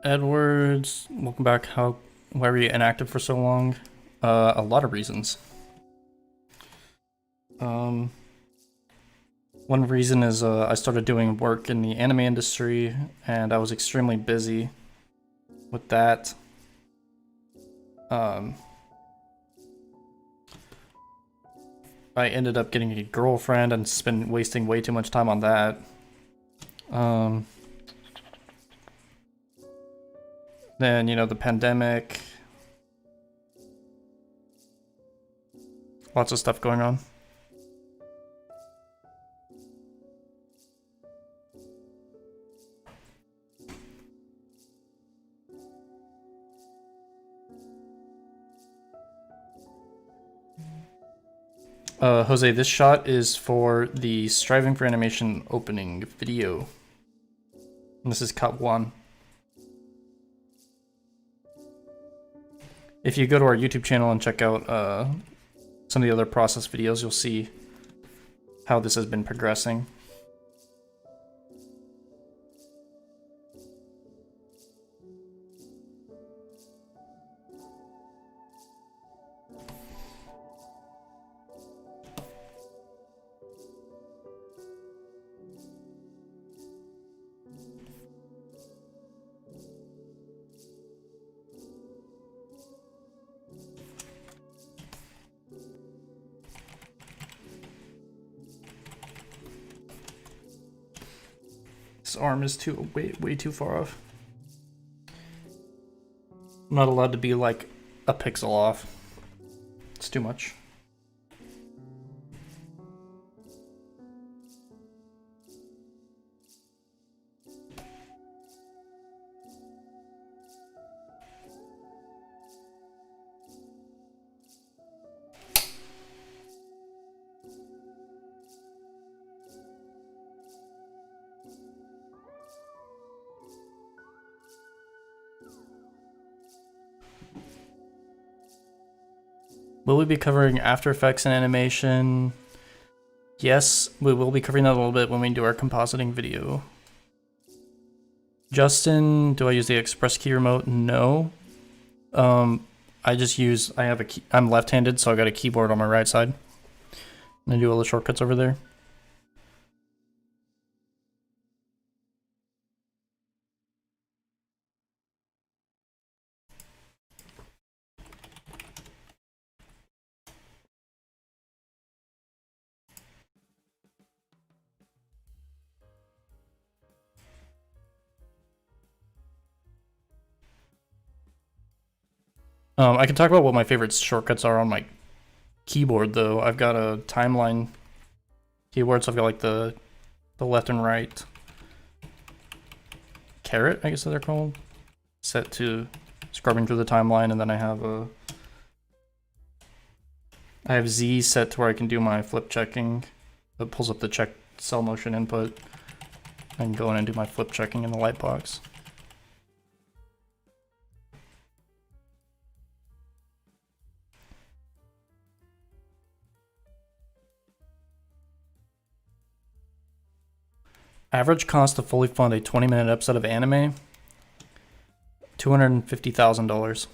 B: Edwards, welcome back. Why were you inactive for so long? A lot of reasons. One reason is I started doing work in the anime industry, and I was extremely busy with that. I ended up getting a girlfriend and wasting way too much time on that. Then, you know, the pandemic. Lots of stuff going on. Jose, this shot is for the Striving for Animation opening video. And this is cut 1. If you go to our YouTube channel and check out some of the other process videos, you'll see how this has been progressing. This arm is way too far off. I'm not allowed to be like a pixel off. It's too much. Will we be covering After Effects and animation? Yes, we will be covering that a little bit when we do our compositing video. Justin, do I use the Express key remote? No. I just use, I'm left-handed, so I got a keyboard on my right side. And I do all the shortcuts over there. I can talk about what my favorite shortcuts are on my keyboard, though. I've got a timeline keyboard, so I've got like the left and right caret, I guess that they're called, set to scrubbing through the timeline, and then I have Z set to where I can do my flip checking. That pulls up the check cell motion input. I can go in and do my flip checking in the lightbox. Average cost to fully fund a 20-minute episode of anime? $250,000.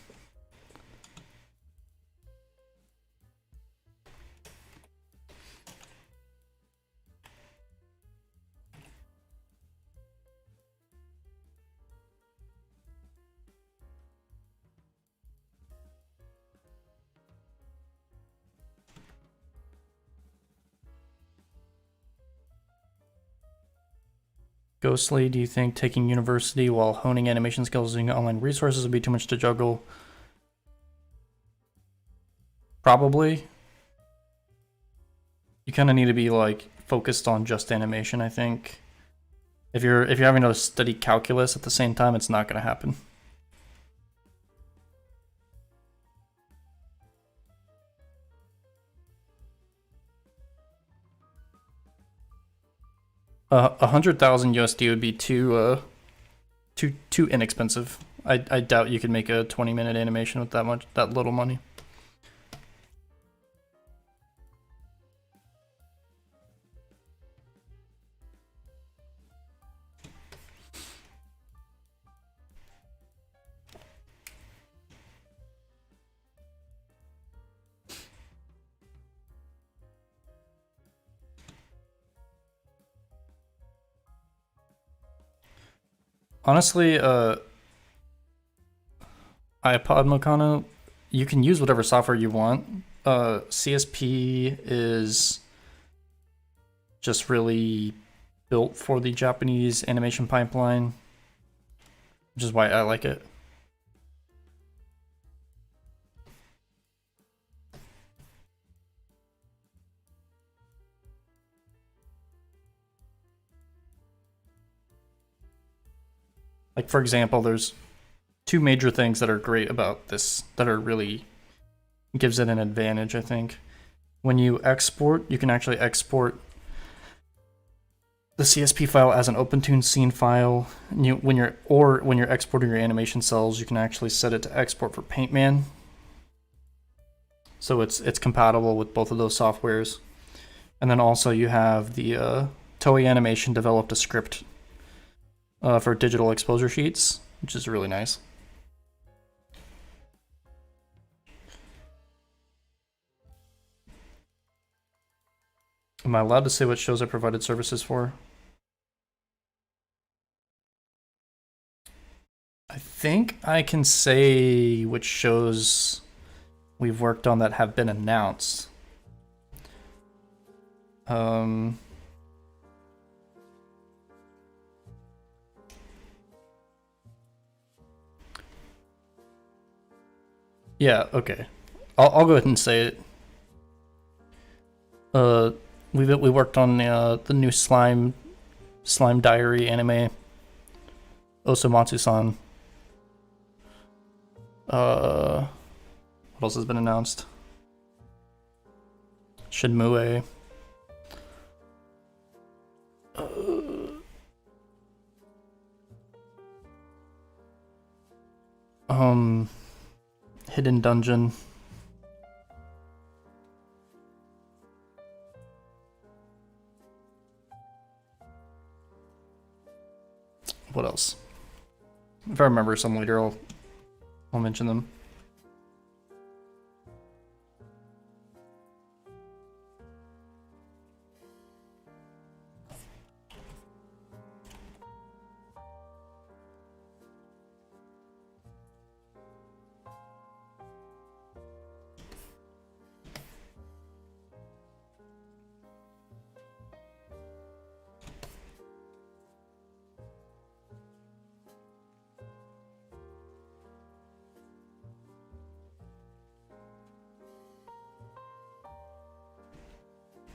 B: Ghostly, do you think taking university while honing animation skills using online resources would be too much to juggle? Probably. You kind of need to be like focused on just animation, I think. If you're having to study calculus at the same time, it's not going to happen. $100,000 USD would be too inexpensive. I doubt you could make a 20-minute animation with that little money. Honestly, iPod Mokano, you can use whatever software you want. CSP is just really built for the Japanese animation pipeline, which is why I like it. Like, for example, there's two major things that are great about this that are really gives it an advantage, I think. When you export, you can actually export the CSP file as an OpenTune scene file. When you're exporting your animation cells, you can actually set it to export for PaintMan. So it's compatible with both of those softwares. And then also you have the Toei Animation developed a script for digital exposure sheets, which is really nice. Am I allowed to say what shows I provided services for? I think I can say which shows we've worked on that have been announced. Yeah, okay. I'll go ahead and say it. We worked on the new Slime Diary anime, Osomatsu-san. What else has been announced? Shenmue. Hidden Dungeon. What else? If I remember some later, I'll mention them.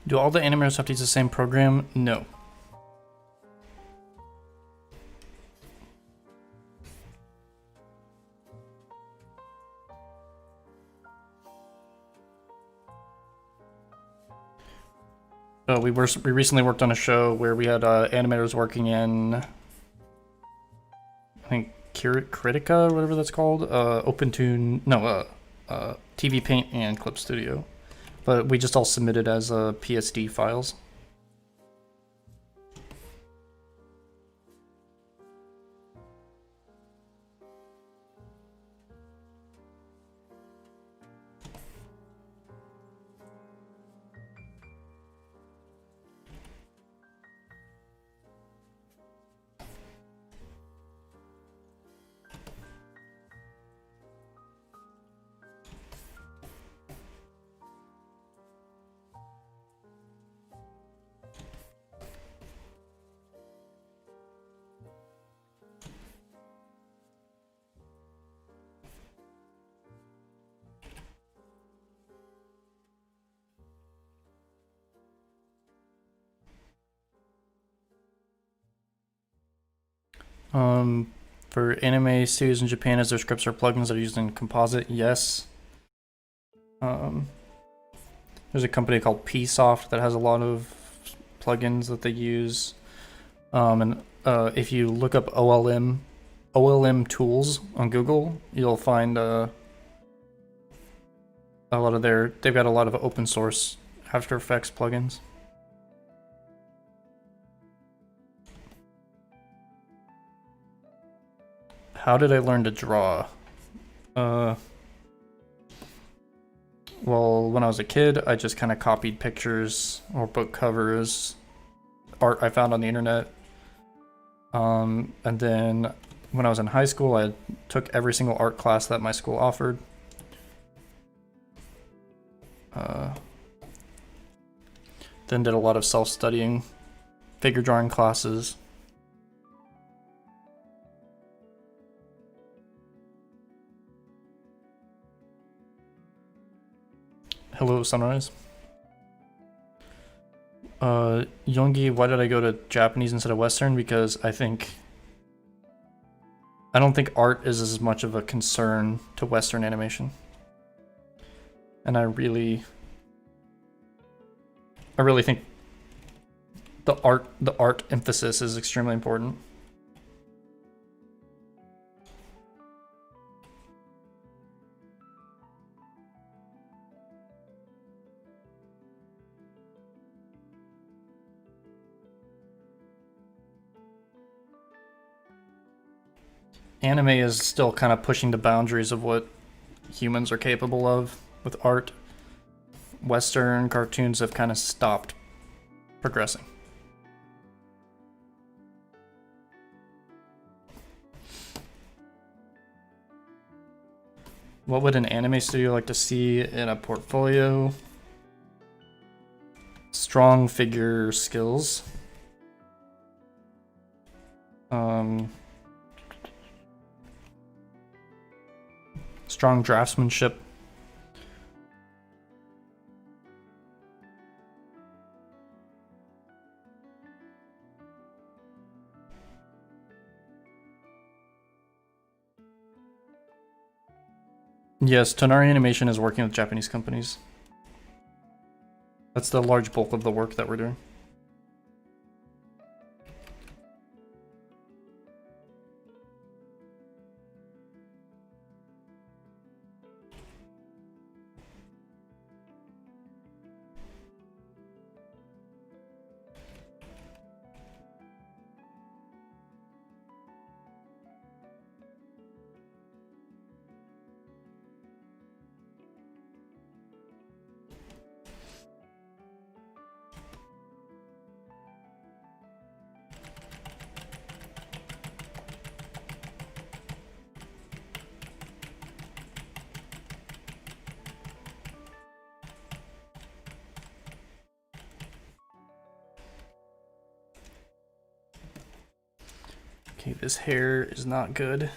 B: Do all the animators have to use the same program? No. We recently worked on a show where we had animators working in, I think, Critica or whatever that's called, OpenTune, no, TV Paint and Clip Studio. But we just all submitted as PSD files. For anime studios in Japan, as their scripts or plugins that are used in composite, yes. There's a company called Psoft that has a lot of plugins that they use. And if you look up OLM tools on Google, you'll find a lot of they've got a lot of open source After Effects plugins. How did I learn to draw? Well, when I was a kid, I just kind of copied pictures or book covers, art I found on the internet. And then when I was in high school, I took every single art class that my school offered. Then did a lot of self-studying, figure drawing classes. Hello, Sunrise. Yongi, why did I go to Japanese instead of Western? Because I don't think art is as much of a concern to Western animation. And I really think the art emphasis is extremely important. Anime is still kind of pushing the boundaries of what humans are capable of with art. Western cartoons have kind of stopped progressing. What would an anime studio like to see in a portfolio? Strong figure skills. Strong draftsmanship. Yes, Tonari Animation is working with Japanese companies. That's the large bulk of the work that we're doing. Okay, this hair is not good.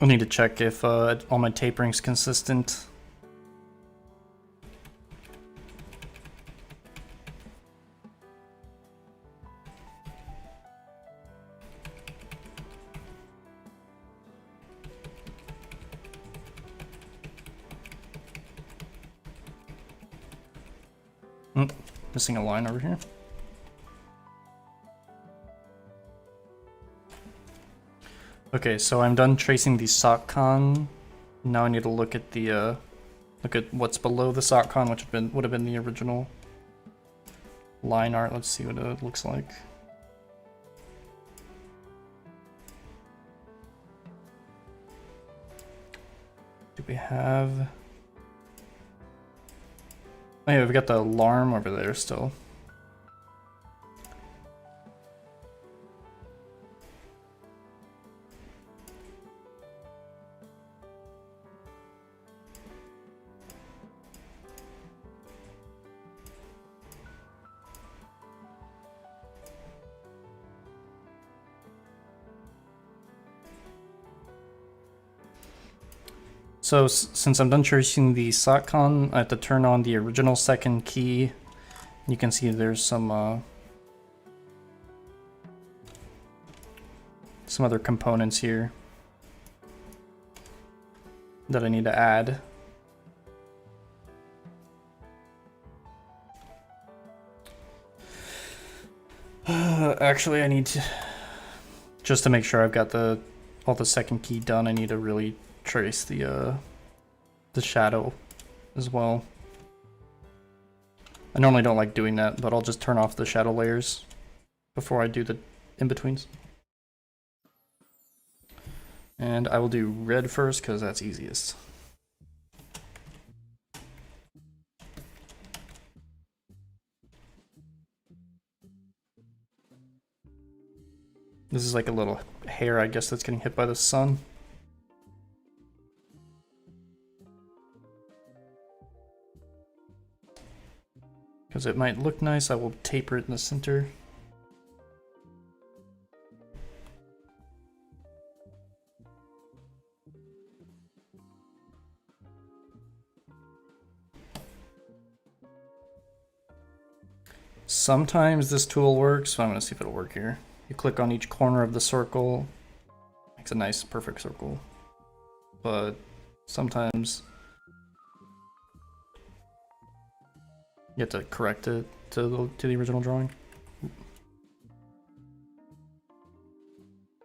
B: I need to check if all my tapering's consistent. Missing a line over here. Okay, so I'm done tracing the sock con. Now I need to look at the look at what's below the sock con, which would have been the original line art. Let's see what it looks like. Do we have? Oh yeah, we've got the alarm over there still. So since I'm done tracing the SOTCON, I have to turn on the original second key. You can see there's some other components here that I need to add. Actually, I need to, just to make sure I've got all the second key done, I need to really trace the shadow as well. I normally don't like doing that, but I'll just turn off the shadow layers before I do the in-betweens. And I will do red first because that's easiest. This is like a little hair, I guess, that's getting hit by the sun. Because it might look nice, I will taper it in the center. Sometimes this tool works, so I'm going to see if it'll work here. You click on each corner of the circle, makes a nice perfect circle. But sometimes you have to correct it to the original drawing.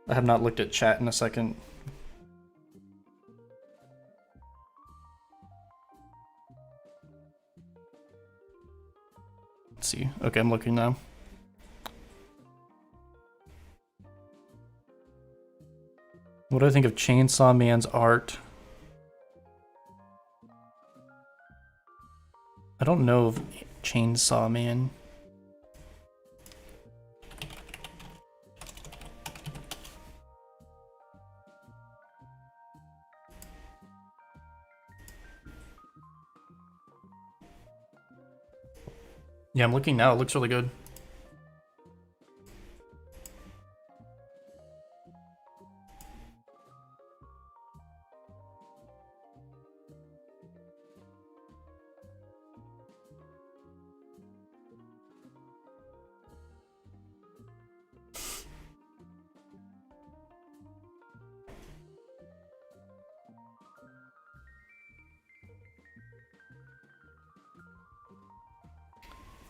B: I have not looked at chat in a second. Let's see. Okay, I'm looking now. What do I think of Chainsaw Man's art? I don't know of Chainsaw Man. Yeah, I'm looking now. It looks really good.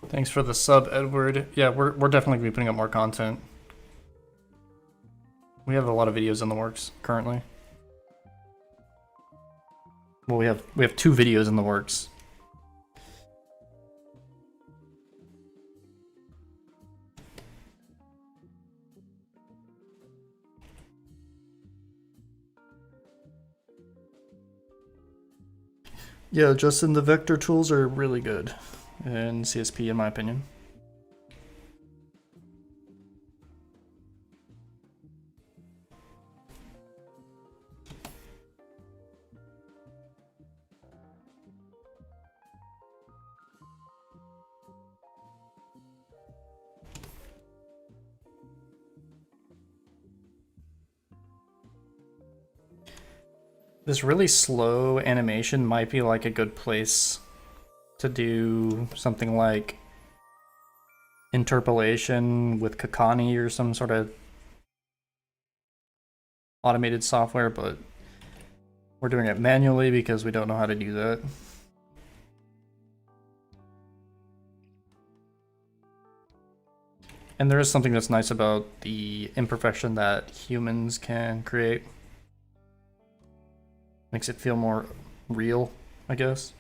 B: Thanks for the sub, Edward. Yeah, we're definitely gonna be putting up more content. We have a lot of videos in the works currently. Well, we have 2 videos in the works. Yeah, Justin, the vector tools are really good in CSP in my opinion. This really slow animation might be like a good place to do something like interpolation with Kakani or some sort of automated software, but we're doing it manually because we don't know how to do that. And there is something that's nice about the imperfection that humans can create. Makes it feel more real, I guess.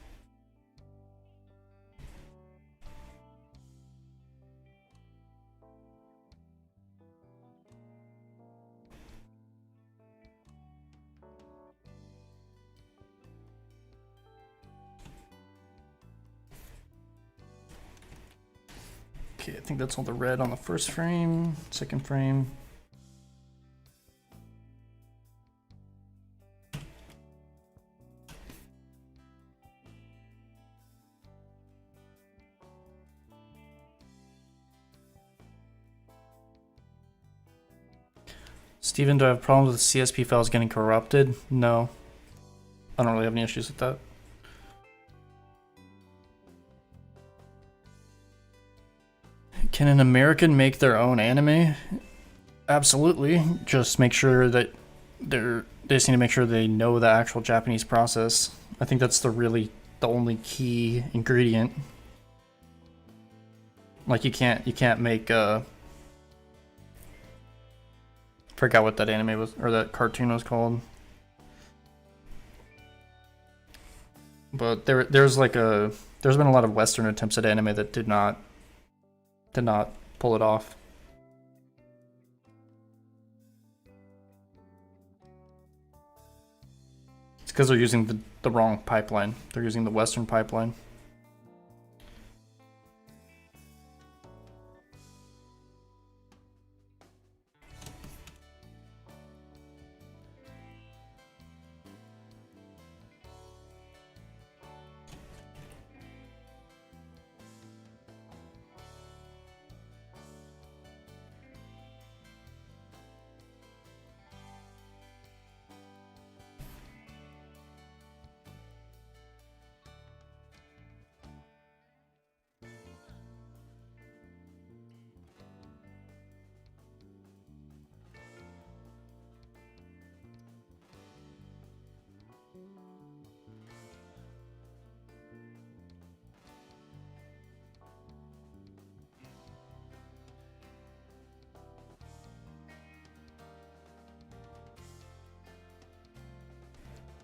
B: Okay, I think that's all the red on the first frame, second frame. Steven, do I have problems with CSP files getting corrupted? No. I don't really have any issues with that. Can an American make their own anime? Absolutely. Just make sure that they just need to make sure they know the actual Japanese process. I think that's the only key ingredient. Like you can't make Forgot what that anime was, or that cartoon was called. But there's been a lot of Western attempts at anime that did not pull it off. It's because they're using the wrong pipeline. They're using the Western pipeline.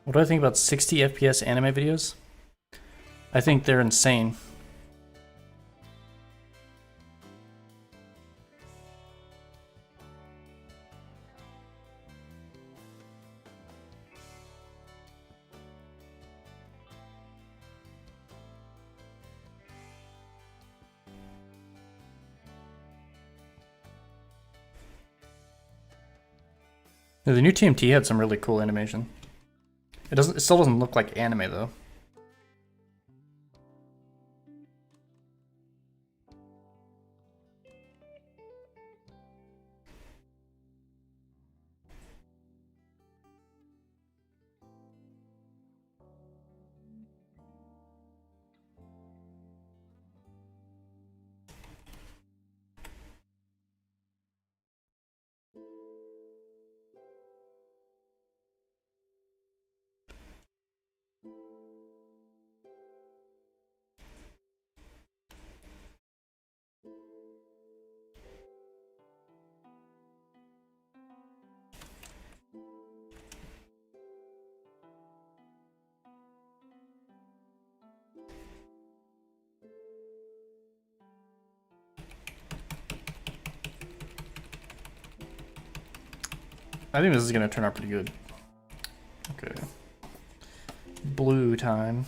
B: What do I think about 60 FPS anime videos? I think they're insane. The new TMT had some really cool animation. It still doesn't look like anime though. I think this is gonna turn out pretty good. Okay. Blue time.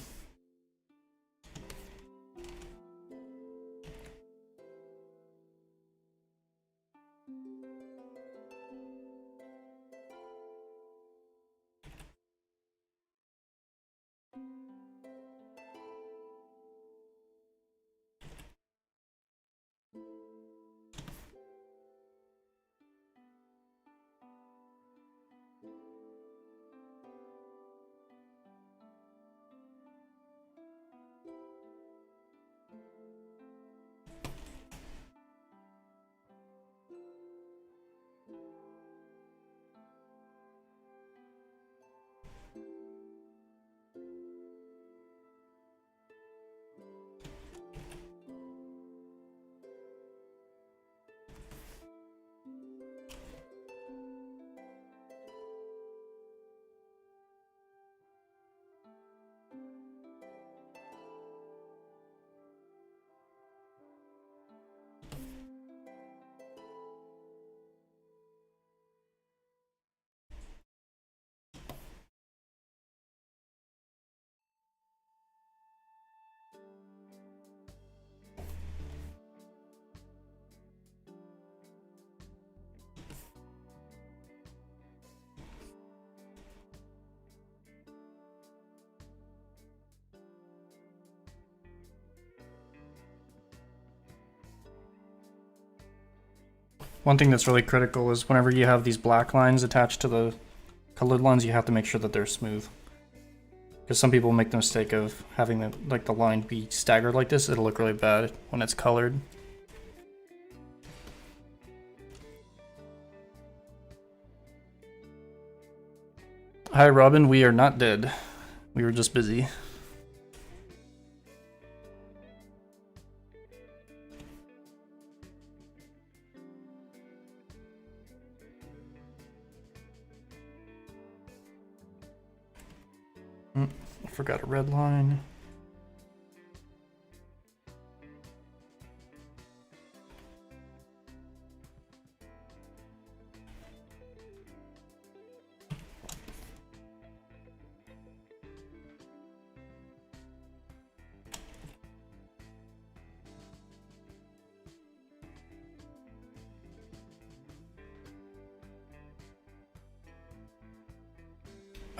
B: One thing that's really critical is whenever you have these black lines attached to the colored lines, you have to make sure that they're smooth. Because some people make the mistake of having the line be staggered like this. It'll look really bad when it's colored. Hi Robin, we are not dead. We were just busy. I forgot a red line.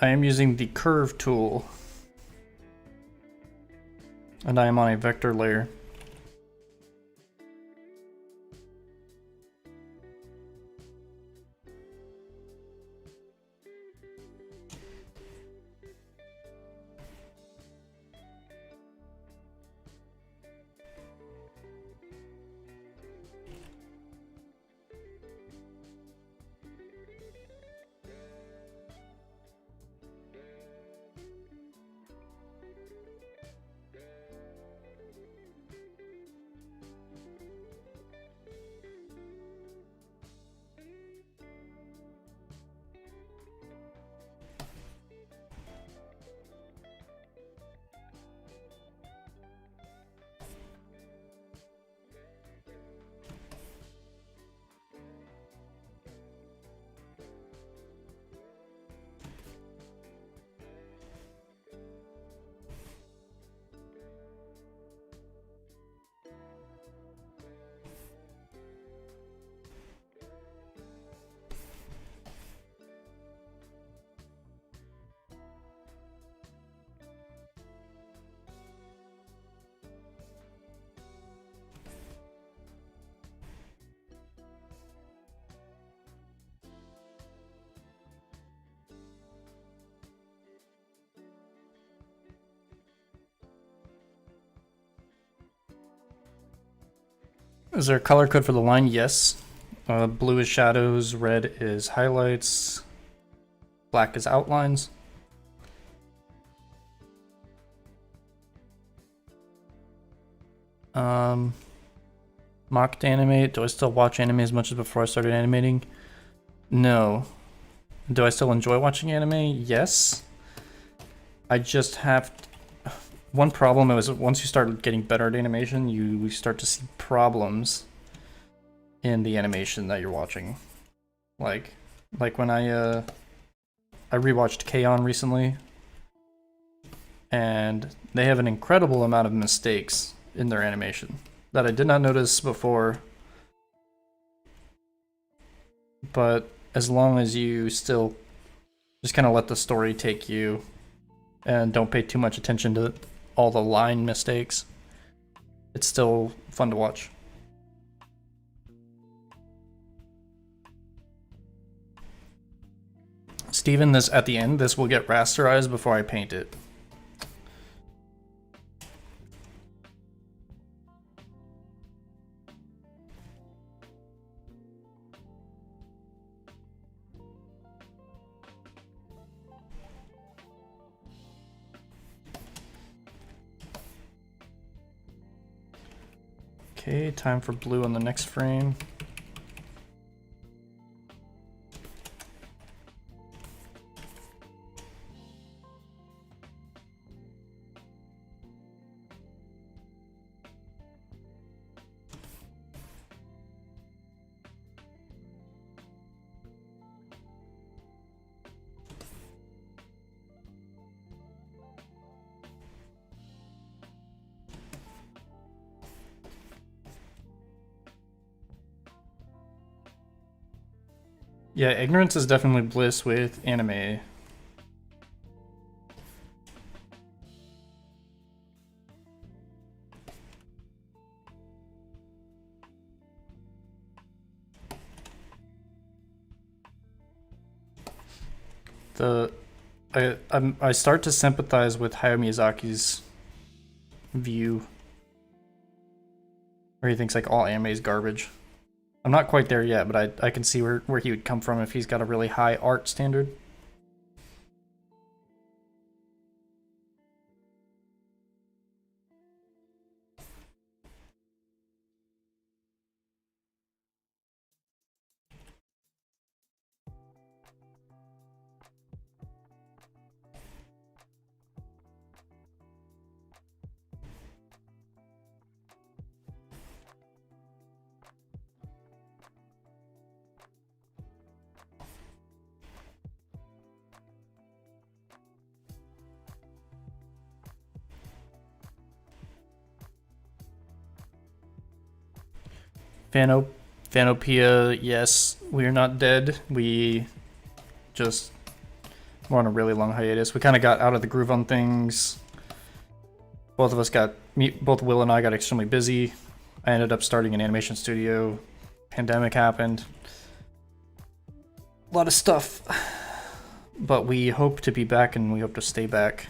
B: I am using the curve tool, and I am on a vector layer. Is there a color code for the line? Yes. Blue is shadows, red is highlights, black is outlines. Mocked animate. Do I still watch anime as much as before I started animating? No. Do I still enjoy watching anime? Yes. I just have one problem is once you start getting better at animation, you start to see problems in the animation that you're watching. Like when I rewatched K-On! Recently, and they have an incredible amount of mistakes in their animation that I did not notice before. But as long as you still just kind of let the story take you and don't pay too much attention to all the line mistakes, it's still fun to watch. Steven, this at the end, this will get rasterized before I paint it. Okay, time for blue on the next frame. Yeah, ignorance is definitely bliss with anime. I start to sympathize with Hayao Miyazaki's view, where he thinks like all anime is garbage. I'm not quite there yet, but I can see where he would come from if he's got a really high art standard. Fanopia, yes, we are not dead. We just were on a really long hiatus. We kind of got out of the groove on things. Both Will and I got extremely busy. I ended up starting an animation studio. Pandemic happened. A lot of stuff. But we hope to be back and we hope to stay back.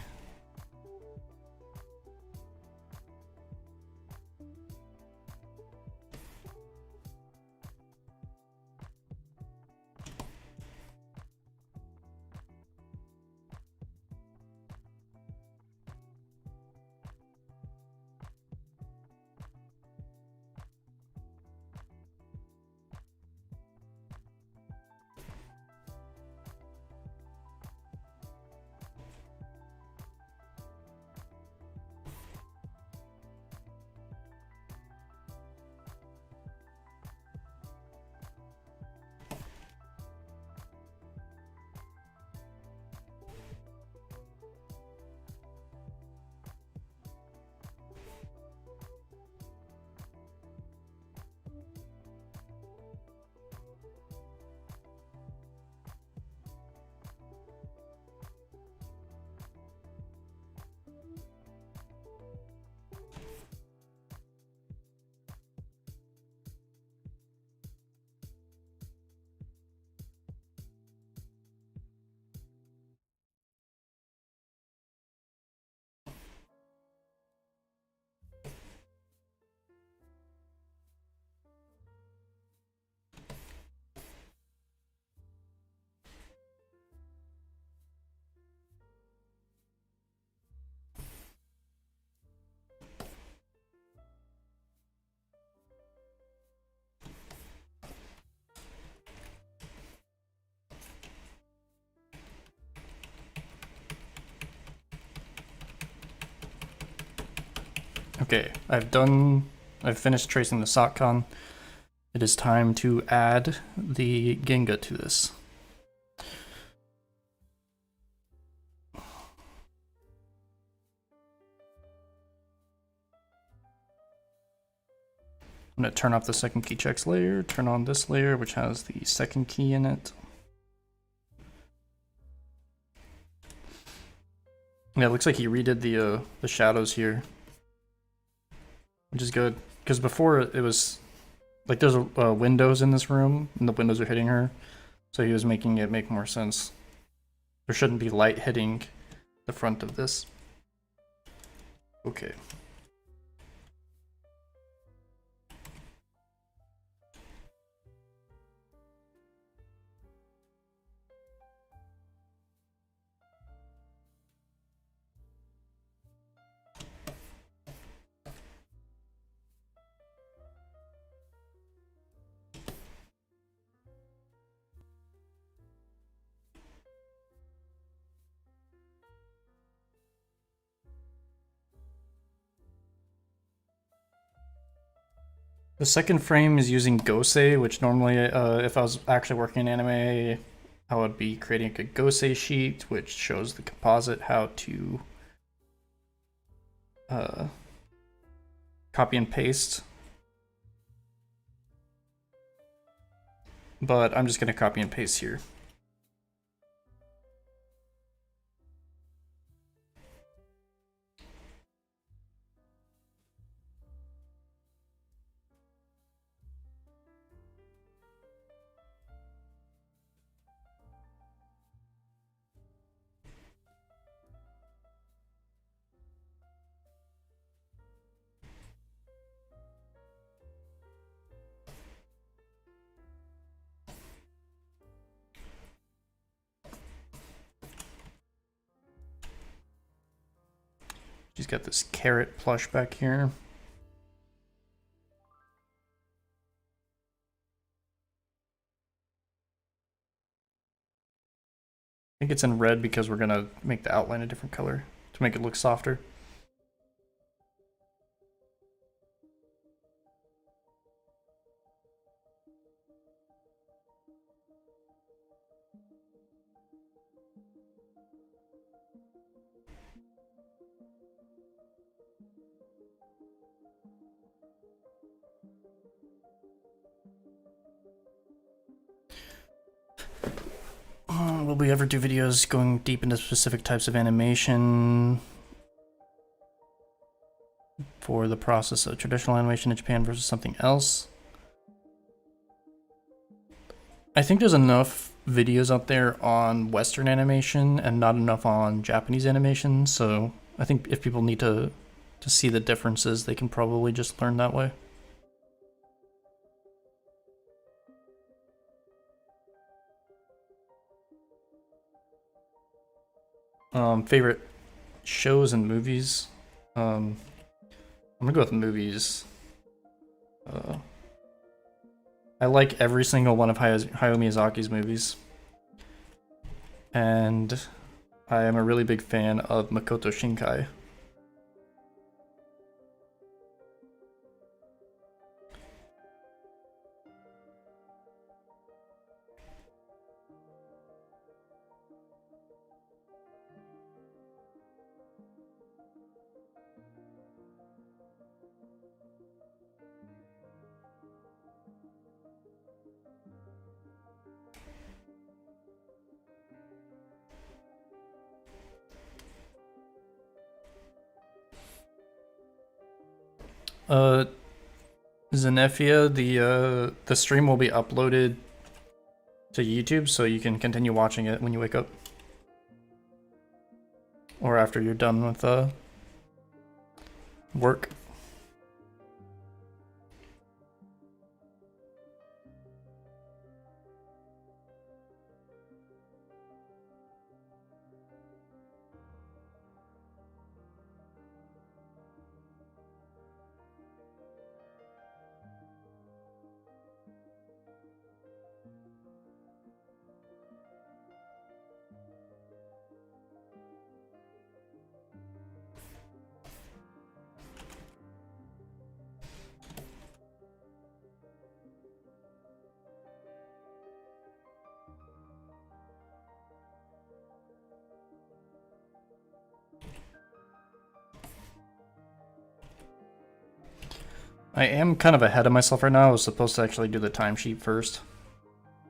B: Okay, I've finished tracing the SOCCON. It is time to add the Ginga to this. I'm going to turn off the second key checks layer, turn on this layer, which has the second key in it. Yeah, it looks like he redid the shadows here, which is good. Because before it was like there's windows in this room, and the windows are hitting her, so he was making it make more sense. There shouldn't be light hitting the front of this. Okay. The second frame is using Gosei, which normally, if I was actually working in anime, I would be creating a Gosei sheet, which shows the composite how to copy and paste. But I'm just going to copy and paste here. She's got this carrot plush back here. I think it's in red because we're gonna make the outline a different color to make it look softer. Will we ever do videos going deep into specific types of animation for the process of traditional animation in Japan versus something else? I think there's enough videos out there on Western animation and not enough on Japanese animation, so I think if people need to see the differences, they can probably just learn that way. Favorite shows and movies? I'm gonna go with movies. I like every single one of Hayao Miyazaki's movies. And I am a really big fan of Makoto Shinkai. Zenefia, the stream will be uploaded to YouTube, so you can continue watching it when you wake up. Or after you're done with work. I am kind of ahead of myself right now. I was supposed to actually do the timesheet first.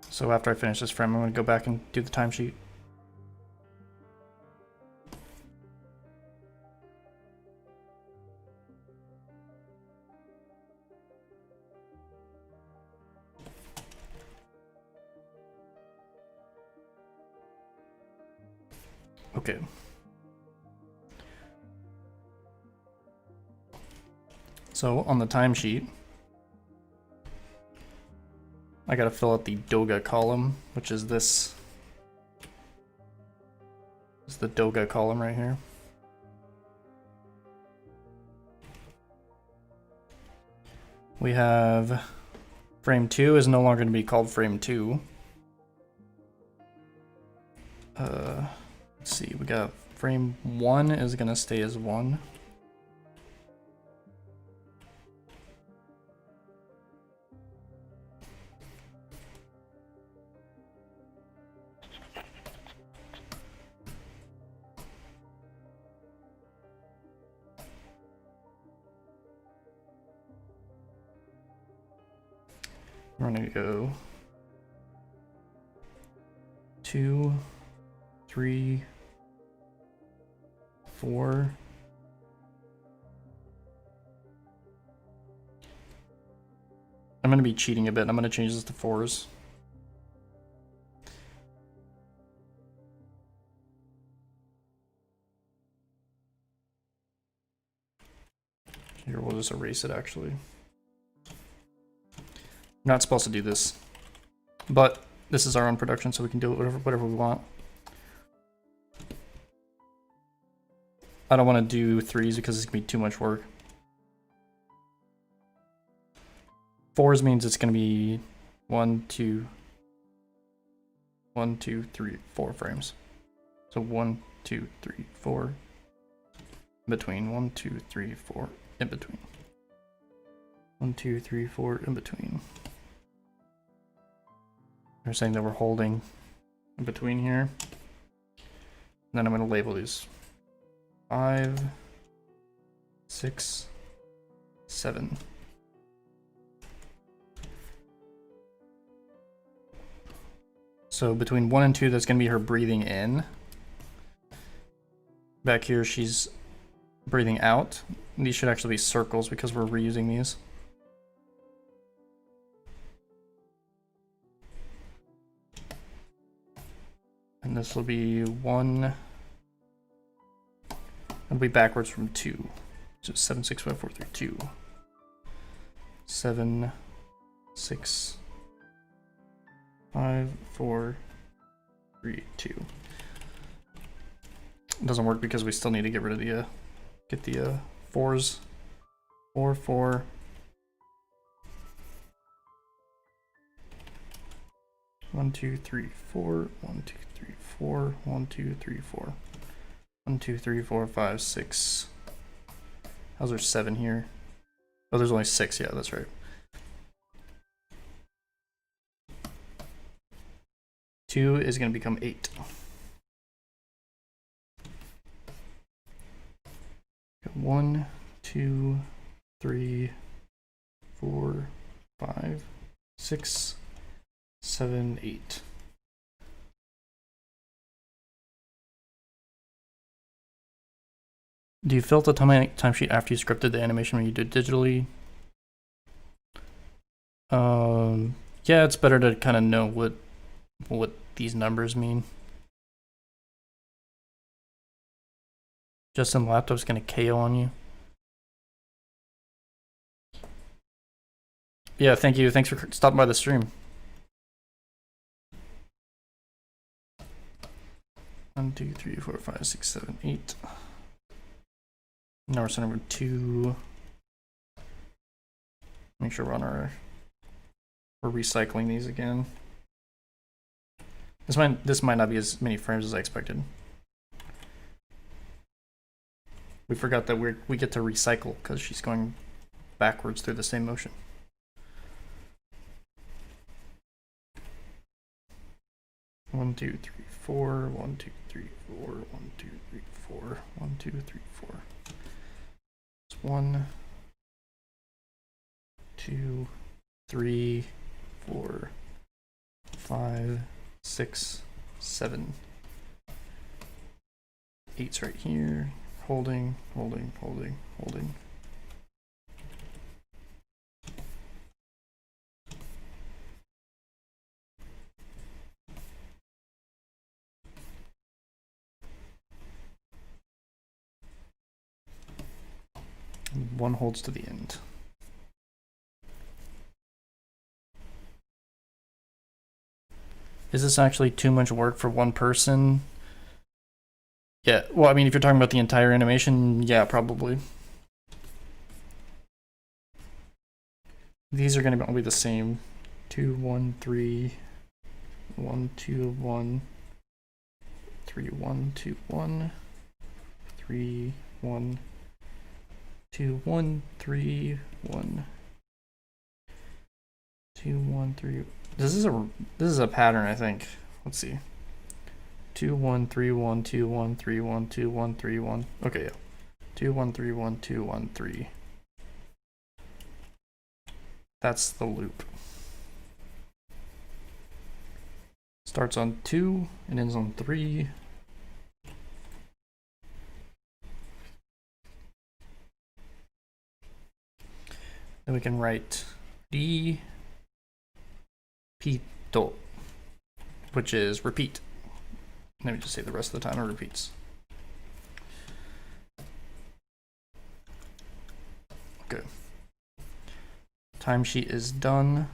B: So after I finish this frame, I'm going to go back and do the timesheet. Okay. So on the timesheet, I gotta fill out the Douga column, which is this. This is the Douga column right here. We have frame 2 is no longer going to be called frame 2. Let's see, we got frame 1 is going to stay as 1. We're gonna go 2, 3, 4. I'm gonna be cheating a bit. I'm gonna change this to 4s. Here, we'll just erase it actually. We're not supposed to do this, but this is our own production, so we can do it whatever we want. I don't want to do 3s because it's gonna be too much work. 4s means it's gonna be 1, 2, 3, 4 frames. So 1, 2, 3, 4 in between. 1, 2, 3, 4 in between. 1, 2, 3, 4 in between. They're saying that we're holding in between here. And then I'm going to label these 5, 6, 7. So between 1 and 2, that's going to be her breathing in. Back here, she's breathing out. These should actually be circles because we're reusing these. And this will be 1. It'll be backwards from 2. So 7, 6, 5, 4, 3, 2. 7, 6, 5, 4, 3, 2. It doesn't work because we still need to get rid of the get the 4s. 4, 4. 1, 2, 3, 4. 1, 2, 3, 4. 1, 2, 3, 4. 1, 2, 3, 4, 5, 6. How's there 7 here? Oh, there's only 6. Yeah, that's right. 2 is going to become 8. 1, 2, 3, 4, 5, 6, 7, 8. Do you fill out the timesheet after you scripted the animation when you do it digitally? Yeah, it's better to kind of know what these numbers mean. Justin, laptop's gonna KO on you. Yeah, thank you. Thanks for stopping by the stream. 1, 2, 3, 4, 5, 6, 7, 8. Now we're set number 2. Make sure we're on our. We're recycling these again. This might not be as many frames as I expected. We forgot that we get to recycle because she's going backwards through the same motion. One, 2, 3, 4. 1, 2, 3, 4. 1, 2, 3, 4. 1, 2, 3, 4. It's 1, 2, 3, 4, 5, 6, 7. 8's right here. Holding, holding, holding, holding. And 1 holds to the end. Is this actually too much work for one person? Yeah, well, I mean, if you're talking about the entire animation, yeah, probably. These are going to all be the same. 2, 1, 3, 1, 2, 1, 3, 1, 2, 1, 3, 1, 2, 1, 3, 1, 2, 1, 3. This is a pattern, I think. Let's see. 2, 1, 3, 1, 2, 1, 3, 1, 2, 1, 3, 1. Okay, yeah. 2, 1, 3, 1, 2, 1, 3. That's the loop. Starts on 2 and ends on 3. Then we can write repeat, which is repeat. Let me just say the rest of the time it repeats. Okay. Timesheet is done.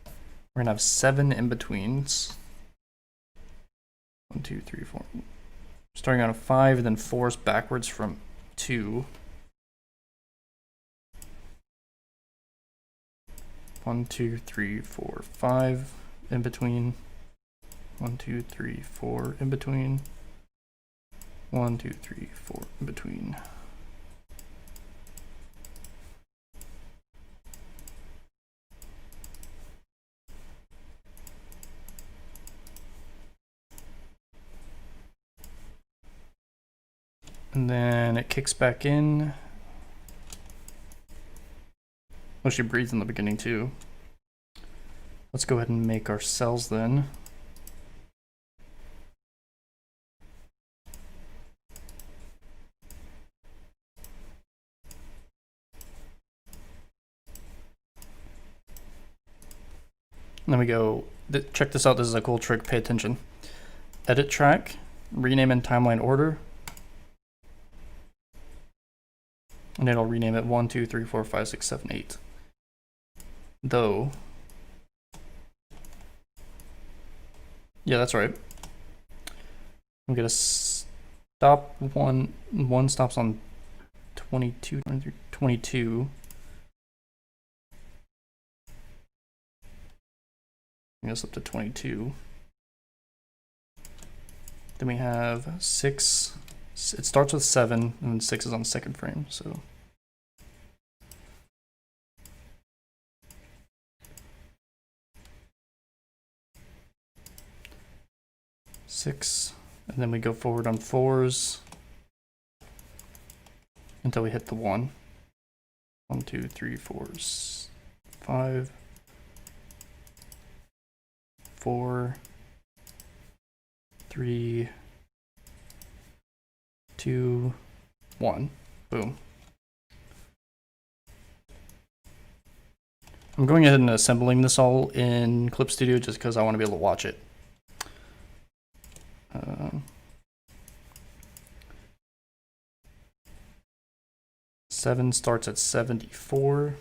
B: We're gonna have 7 in-betweens. 1, 2, 3, 4. Starting on a 5 and then 4's backwards from 2. 1, 2, 3, 4, 5 in between. 1, 2, 3, 4 in between. 1, 2, 3, 4 in between. And then it kicks back in. Well, she breathes in the beginning too. Let's go ahead and make our cells then. And then we go, check this out, this is a cool trick, pay attention. Edit track, rename in timeline order, and it'll rename it 1, 2, 3, 4, 5, 6, 7, 8. Though, yeah, that's right. I'm gonna stop one stops on 22, 23, 22. Bring us up to 22. Then we have 6. It starts with 7, and then 6 is on the second frame, so. Six, and then we go forward on 4s until we hit the 1. 1, 2, 3, 4, 5, 4, 3, 2, 1. Boom. I'm going ahead and assembling this all in Clip Studio just because I want to be able to watch it. 7 starts at 74.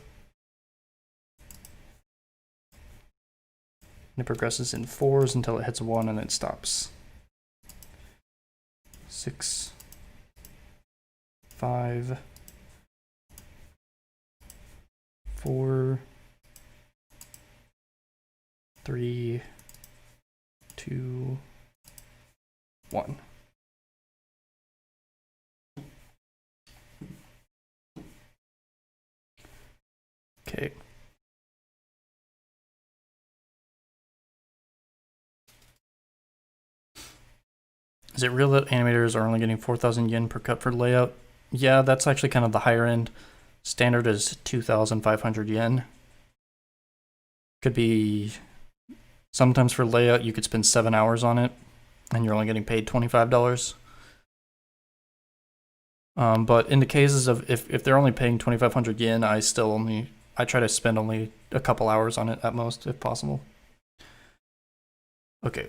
B: And it progresses in 4s until it hits 1 and then it stops. 6, 5, 4, 3, 2, 1. Okay. Is it real that animators are only getting 4,000 yen per cut for layout? Yeah, that's actually kind of the higher end. Standard is 2,500 yen. Could be, sometimes for layout you could spend 7 hours on it and you're only getting paid $25. But in the cases of if they're only paying 2,500 yen, I try to spend only a couple hours on it at most, if possible. Okay.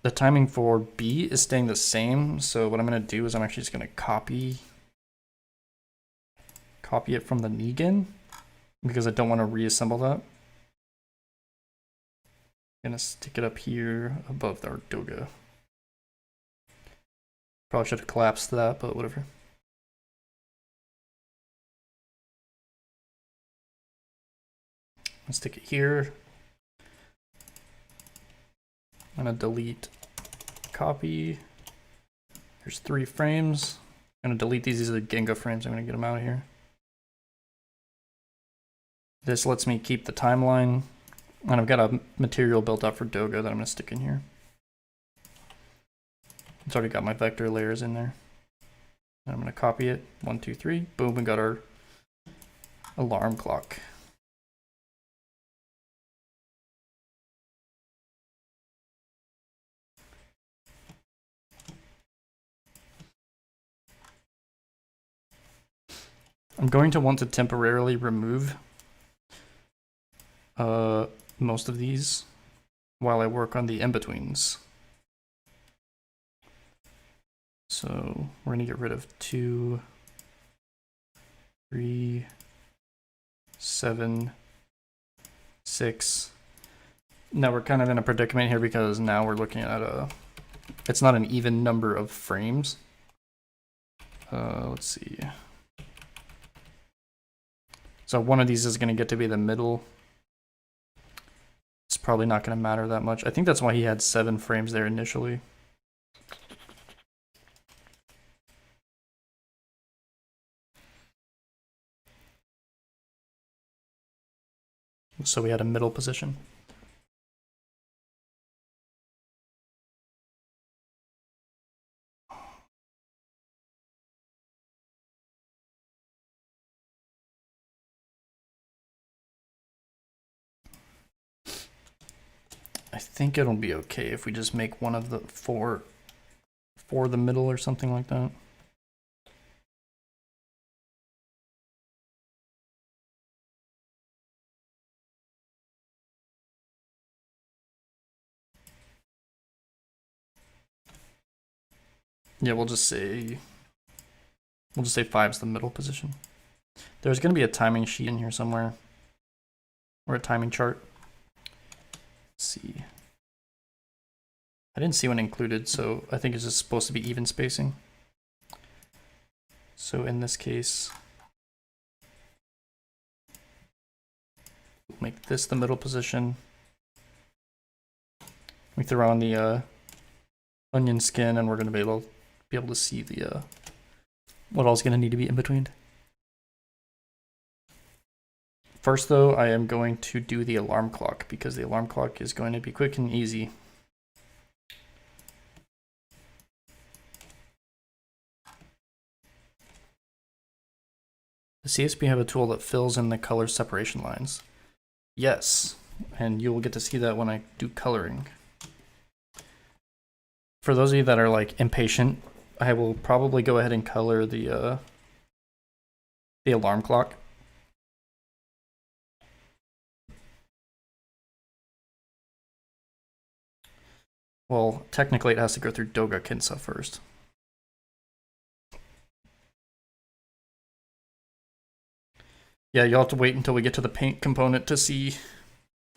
B: The timing for B is staying the same, so what I'm going to do is I'm actually just going to copy it from the Negan, because I don't want to reassemble that. I'm going to stick it up here above our Douga. Probably should have collapsed that, but whatever. I'll stick it here. I'm going to delete copy. There's 3 frames. I'm going to delete these. These are the Genga frames. I'm going to get them out of here. This lets me keep the timeline. And I've got a material built up for Douga that I'm going to stick in here. It's already got my vector layers in there. I'm going to copy it. 1, 2, 3. Boom, we got our alarm clock. I'm going to want to temporarily remove most of these while I work on the in-betweens. So we're going to get rid of 2, 3, 7, 6. Now we're kind of in a predicament here because now we're looking at it's not an even number of frames. Let's see. So one of these is going to get to be the middle. It's probably not going to matter that much. I think that's why he had 7 frames there initially. So we had a middle position. I think it'll be okay if we just make one of the 4 for the middle or something like that. Yeah, we'll just say 5 is the middle position. There's going to be a timing sheet in here somewhere, or a timing chart. Let's see. I didn't see one included, so I think it's just supposed to be even spacing. So in this case, we'll make this the middle position. We throw on the onion skin, and we're going to be able to see the what all's going to need to be in between. First, though, I am going to do the alarm clock because the alarm clock is going to be quick and easy. Does CSP have a tool that fills in the color separation lines? Yes, and you will get to see that when I do coloring. For those of you that are like impatient, I will probably go ahead and color the alarm clock. Well, technically it has to go through Douga Kinsa first. Yeah, you'll have to wait until we get to the paint component to see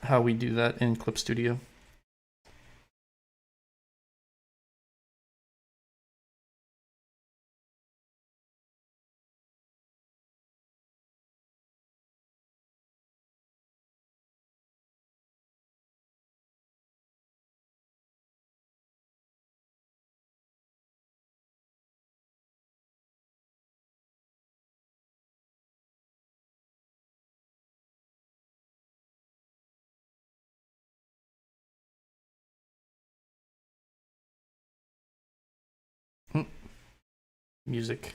B: how we do that in Clip Studio. Music.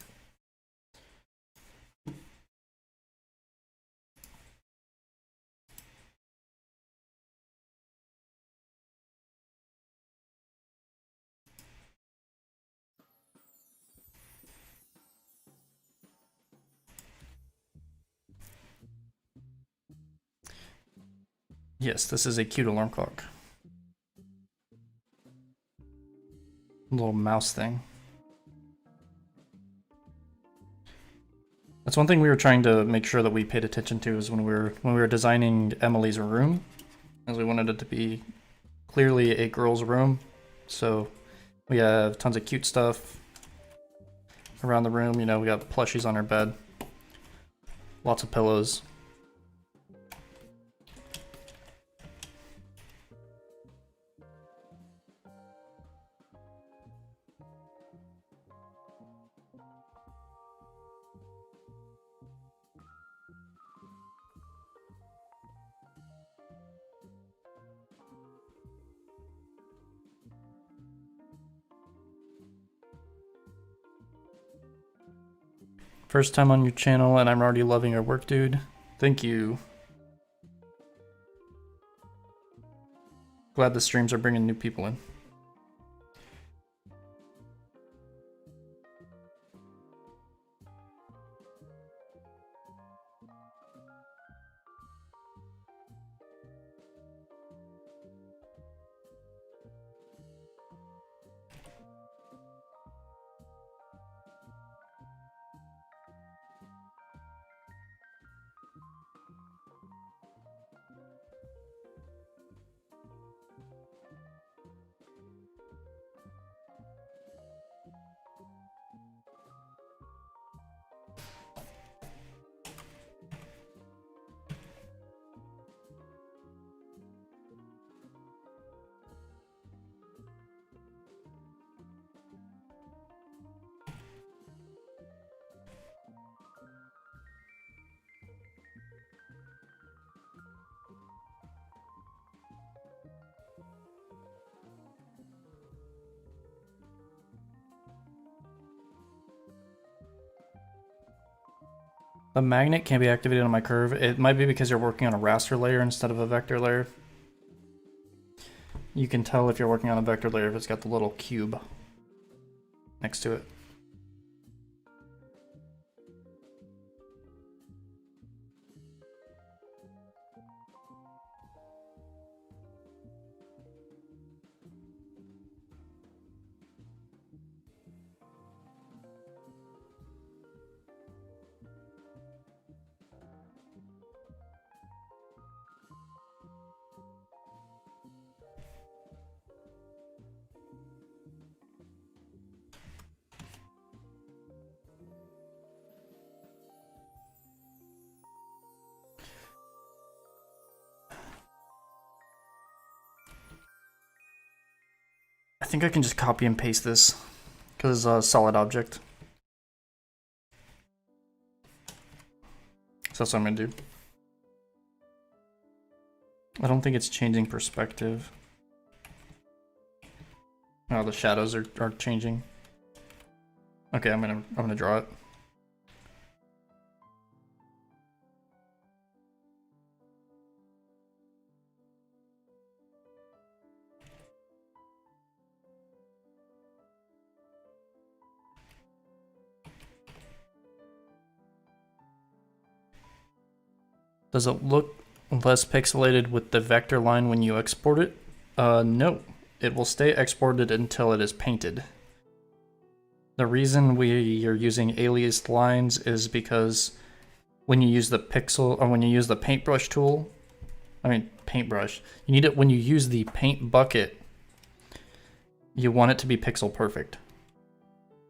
B: Yes, this is a cute alarm clock. Little mouse thing. That's one thing we were trying to make sure that we paid attention to is when we were designing Emily's room, as we wanted it to be clearly a girl's room. So we have tons of cute stuff around the room. You know, we got plushies on her bed, lots of pillows. First time on your channel and I'm already loving your work, dude. Thank you. Glad the streams are bringing new people in. The magnet can't be activated on my curve. It might be because you're working on a raster layer instead of a vector layer. You can tell if you're working on a vector layer if it's got the little cube next to it. think I can just copy and paste this because it's a solid object. So that's what I'm gonna do. I don't think it's changing perspective. Oh, the shadows are changing. Okay, I'm gonna draw it. Does it look less pixelated with the vector line when you export it? No. It will stay exported until it is painted. The reason we are using aliased lines is because when you use the paintbrush tool, paintbrush, you need it when you use the paint bucket, you want it to be pixel perfect.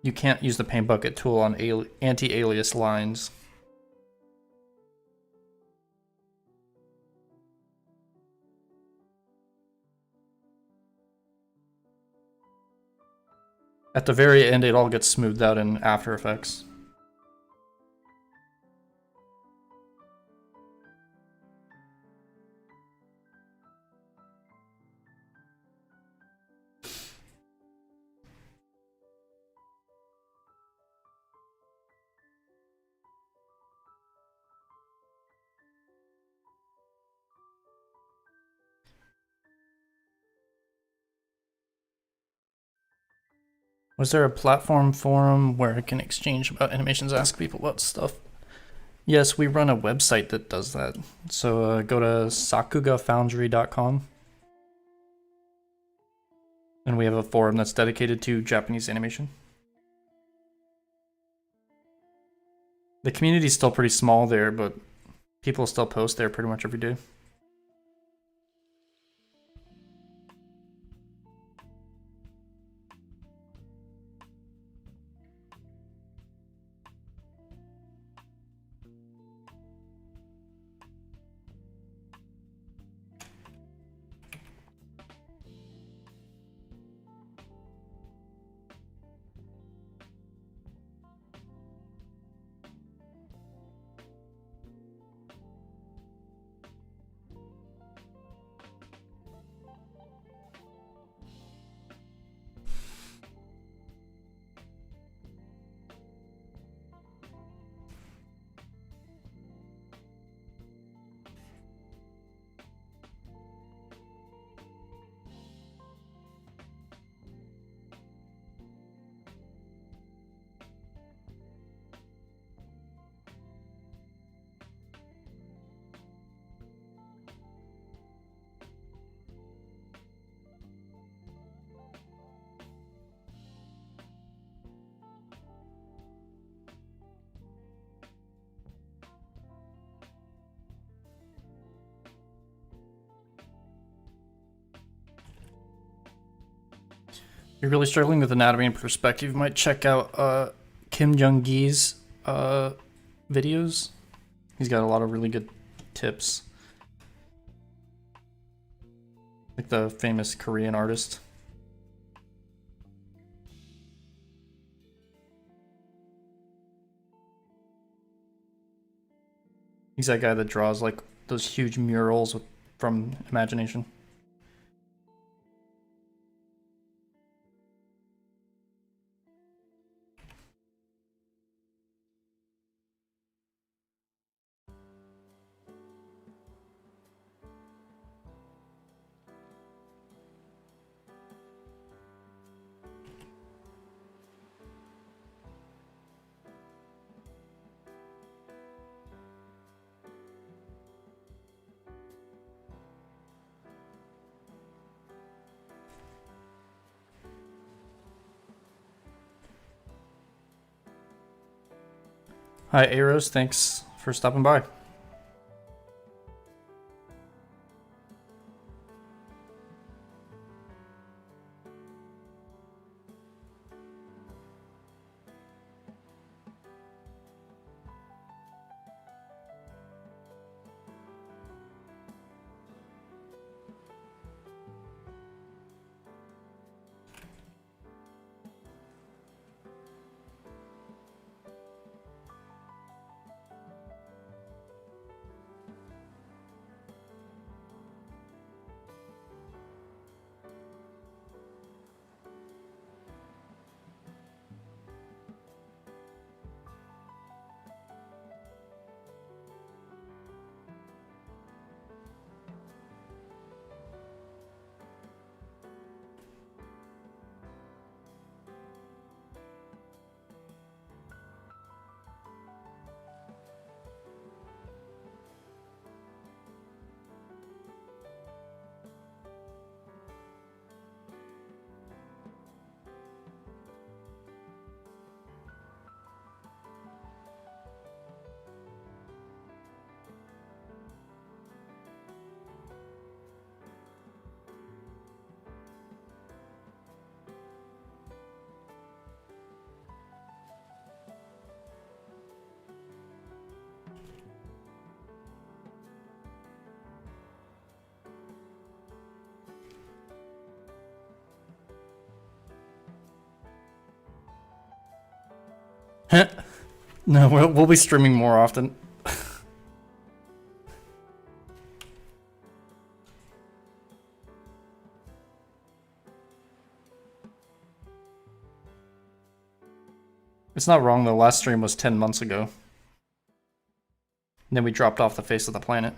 B: You can't use the paint bucket tool on anti-alias lines. At the very end, it all gets smoothed out in After Effects. Was there a platform forum where I can exchange about animations, ask people about stuff? Yes, we run a website that does that. So go to sakugafoundry.com. And we have a forum that's dedicated to Japanese animation. The community's still pretty small there, but people still post there pretty much every day. You're really struggling with anatomy and perspective, you might check out Kim Jung-gi's videos. He's got a lot of really good tips. Like the famous Korean artist. He's that guy that draws like those huge murals from imagination. Hi, Aros. Thanks for stopping by. No, we'll be streaming more often. It's not wrong, the last stream was 10 months ago. And then we dropped off the face of the planet.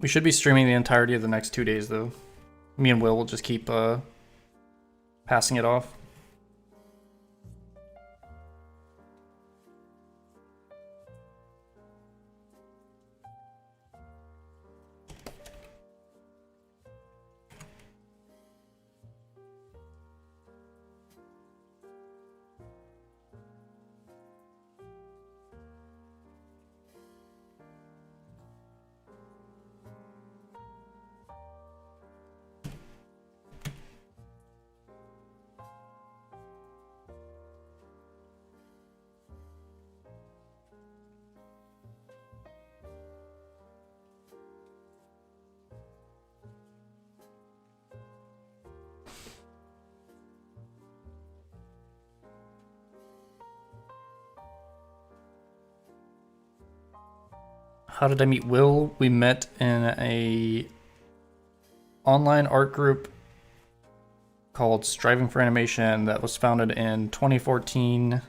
B: We should be streaming the entirety of the next 2 days, though. Me and Will just keep passing it off. How did I meet Will? We met in a online art group called Striving for Animation that was founded in 2014.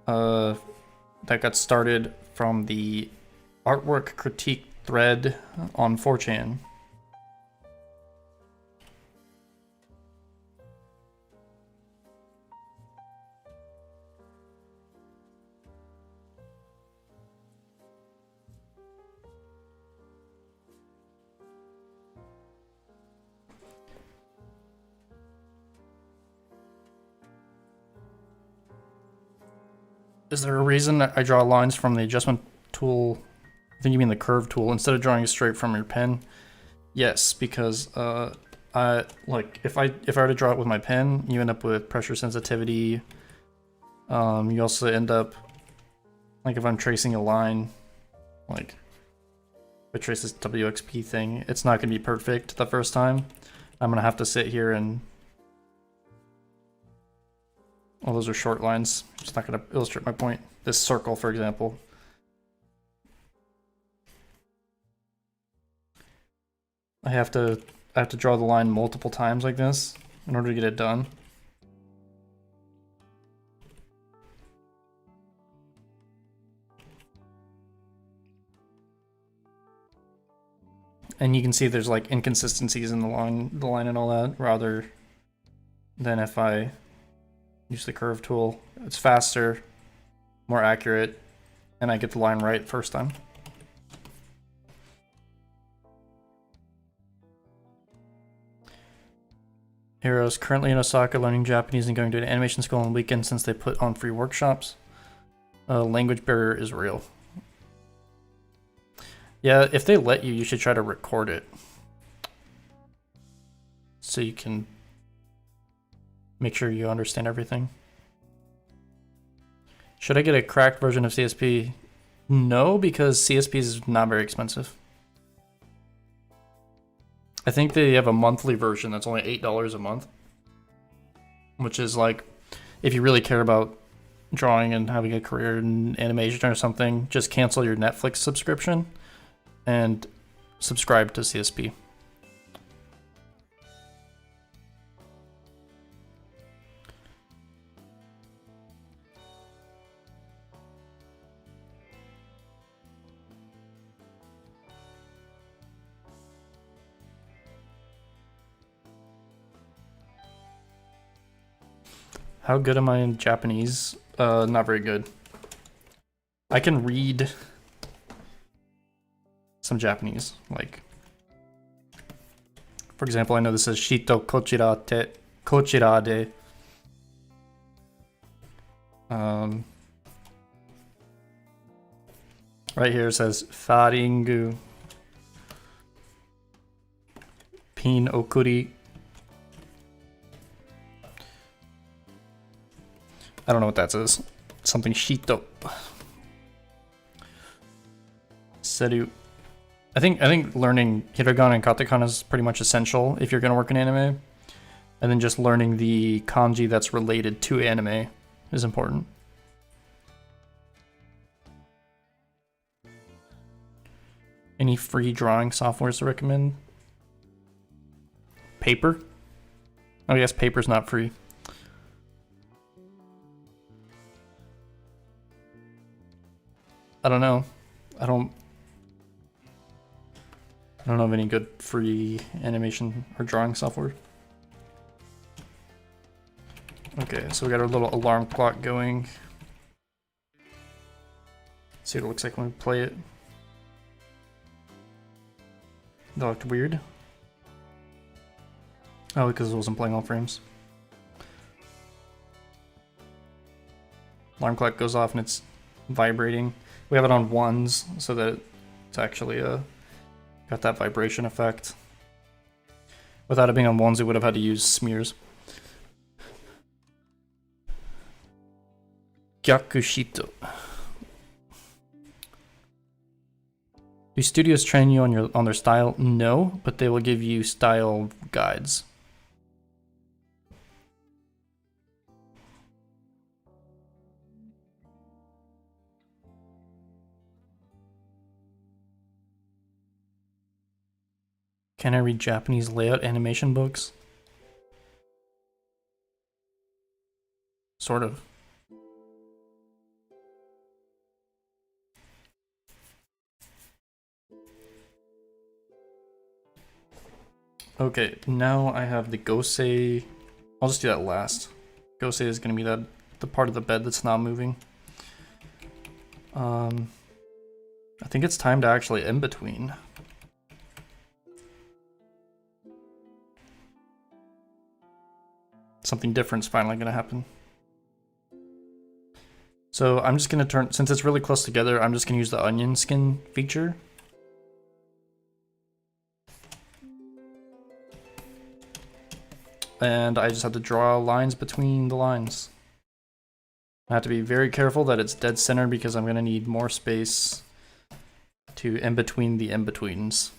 B: That got started from the artwork critique thread on 4chan. Is there a reason I draw lines from the adjustment tool? I think you mean the curve tool instead of drawing straight from your pen. Yes, because I like if I were to draw it with my pen, you end up with pressure sensitivity. You also end up like if I'm tracing a line, like if I trace this WXP thing, it's not gonna be perfect the first time. I'm gonna have to sit here and well, those are short lines. It's not going to illustrate my point. This circle, for example. I have to draw the line multiple times like this in order to get it done. And you can see there's like inconsistencies in the line and all that, rather than if I use the curve tool. It's faster, more accurate, and I get the line right first time. Heroes currently in Osaka learning Japanese and going to an animation school on the weekend since they put on free workshops. Language barrier is real. Yeah, if they let you, you should try to record it. So you can make sure you understand everything. Should I get a cracked version of CSP? No, because CSP is not very expensive. I think they have a monthly version that's only $8 a month. Which is like, if you really care about drawing and having a career in animation or something, just cancel your Netflix subscription and subscribe to CSP. How good am I in Japanese? Not very good. I can read some Japanese, like For example, I know this says Shito Kochirade. Right here it says Faringu Pin Okuri. I don't know what that says. Something Shito. Seru. I think learning hiragana and katakana is pretty much essential if you're going to work in anime. And then just learning the kanji that's related to anime is important. Any free drawing softwares to recommend? Paper? Oh yes, Paper's not free. I don't know. I don't know of any good free animation or drawing software. Okay, so we got our little alarm clock going. Let's see what it looks like when we play it. That looked weird. Oh, because it wasn't playing all frames. Alarm clock goes off and it's vibrating. We have it on ones so that it's actually got that vibration effect. Without it being on ones, we would have had to use smears. Gyakushito. Do studios train you on their style? No, but they will give you style guides. Can I read Japanese layout animation books? Sort of. Okay, now I have the Gosei. I'll just do that last. Gosei is going to be the part of the bed that's not moving. I think it's time to actually in between. Something different's finally going to happen. So I'm just going to turn, since it's really close together, I'm just going to use the onion skin feature. And I just have to draw lines between the lines. I have to be very careful that it's dead center because I'm going to need more space to in between the in-betweens.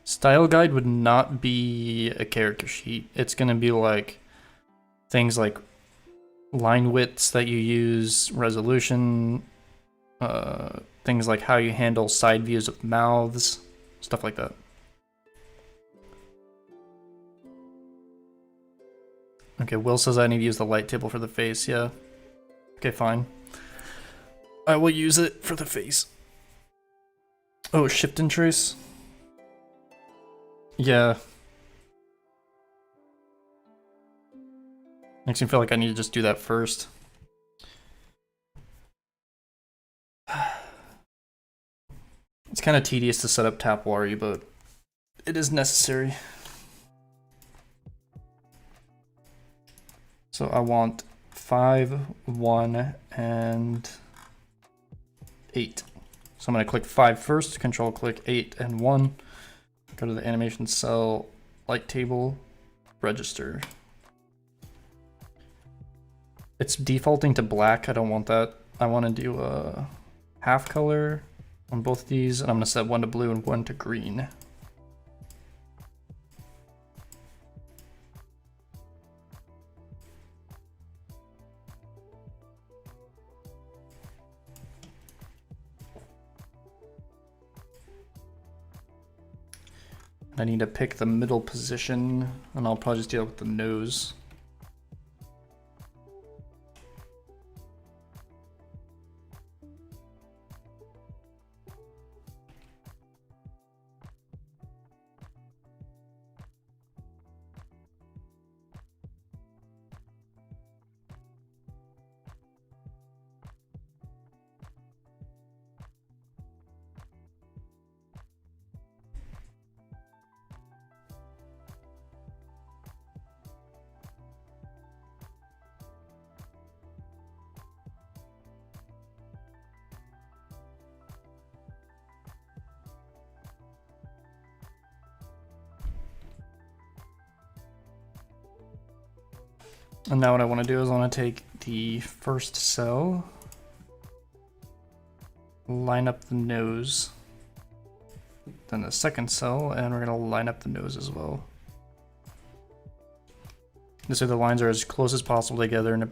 B: Style guide would not be a character sheet. It's going to be like things like line widths that you use, resolution, things like how you handle side views of mouths, stuff like that. Okay, Will says I need to use the light table for the face, yeah. Okay, fine. I will use it for the face. Oh, shift and trace? Yeah. Makes me feel like I need to just do that first. It's kind of tedious to set up Tapwari, but it is necessary. So I want 5, 1, and 8. So I'm going to click 5 first, control click 8 and 1. Go to the animation cell, light table, register. It's defaulting to black. I don't want that. I want to do a half color on both of these, and I'm going to set one to blue and one to green. I need to pick the middle position, and I'll probably just deal with the nose. And now what I want to do is I want to take the first cell, line up the nose, then the second cell, and we're going to line up the nose as well. This way the lines are as close as possible together, and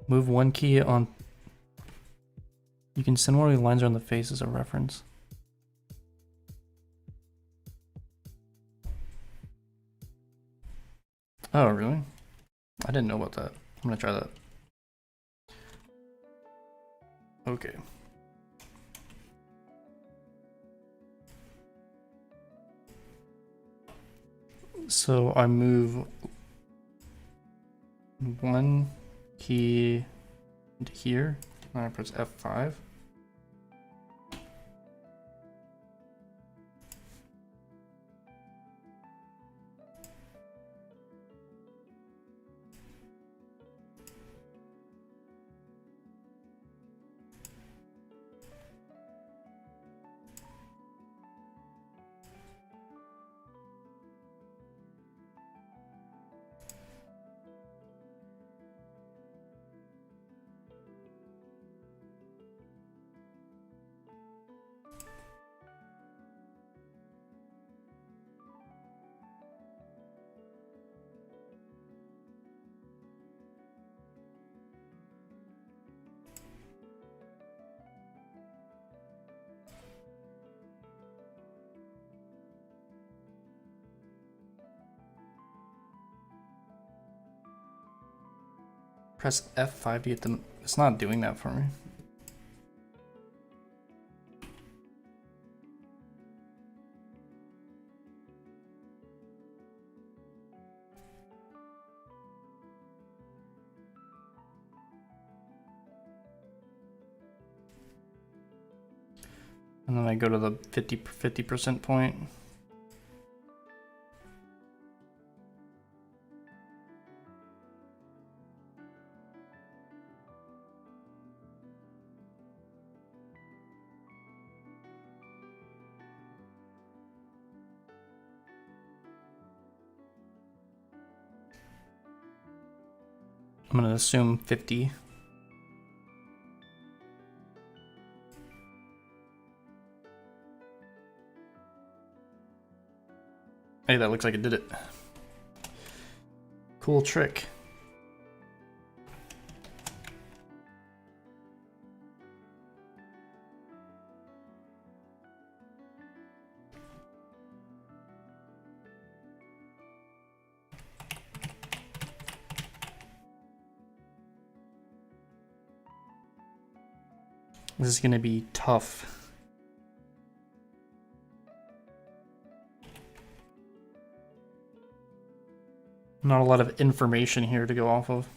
B: move one key on. You can send one of the lines around the face as a reference. Oh, really? I didn't know about that. I'm gonna try that. Okay. So I move one key into here, and I press F5. Press F5 to get them. It's not doing that for me. And then I go to the 50% point. I'm gonna assume 50. Hey, that looks like it did it. Cool trick. This is gonna be tough. Not a lot of information here to go off of.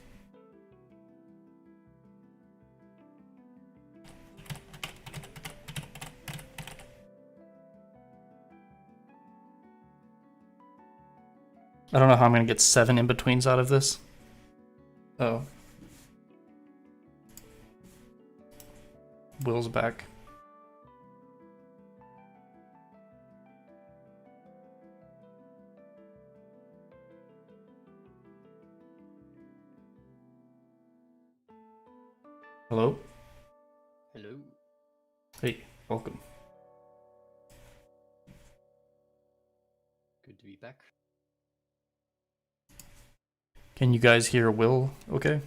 B: I don't know how I'm gonna get 7 in-betweens out of this. Oh. Will's back. Hello?
A: Hello.
B: Hey, welcome.
A: Good to be back.
B: Can you guys hear Will okay?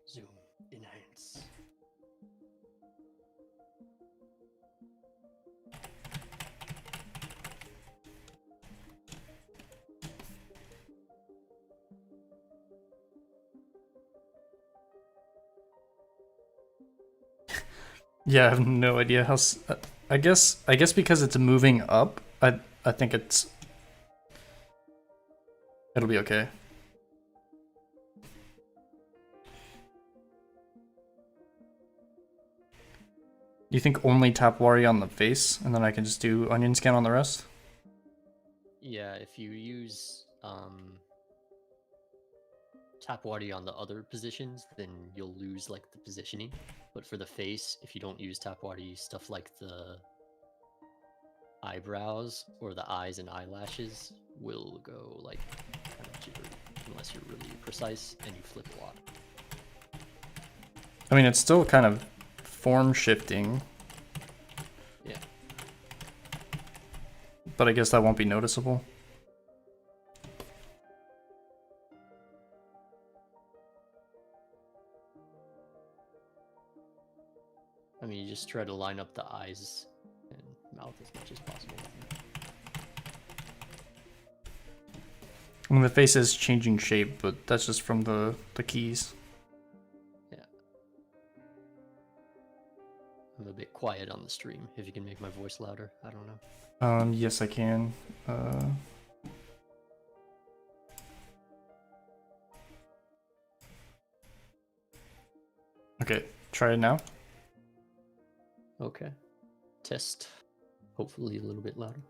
A: Zoom enhance.
B: Yeah, I have no idea how. I guess because it's moving up, I think it'll be okay. Do you think only tap Wari on the face, and then I can just do onion scan on the rest?
A: Yeah, if you use tap water on the other positions, then you'll lose like the positioning. But for the face, if you don't use tap water, stuff like the eyebrows or the eyes and eyelashes will go like kind of jittery unless you're really precise and you flip a lot.
B: I mean, it's still kind of form shifting.
A: Yeah.
B: But I guess that won't be noticeable.
A: I mean, you just try to line up the eyes and mouth as much as possible.
B: I mean, the face is changing shape, but that's just from the keys.
A: Yeah. I'm a bit quiet on the stream. If you can make my voice louder, I don't know.
B: Yes, I can. Okay, try it now.
A: Okay. Test. Hopefully a little bit louder.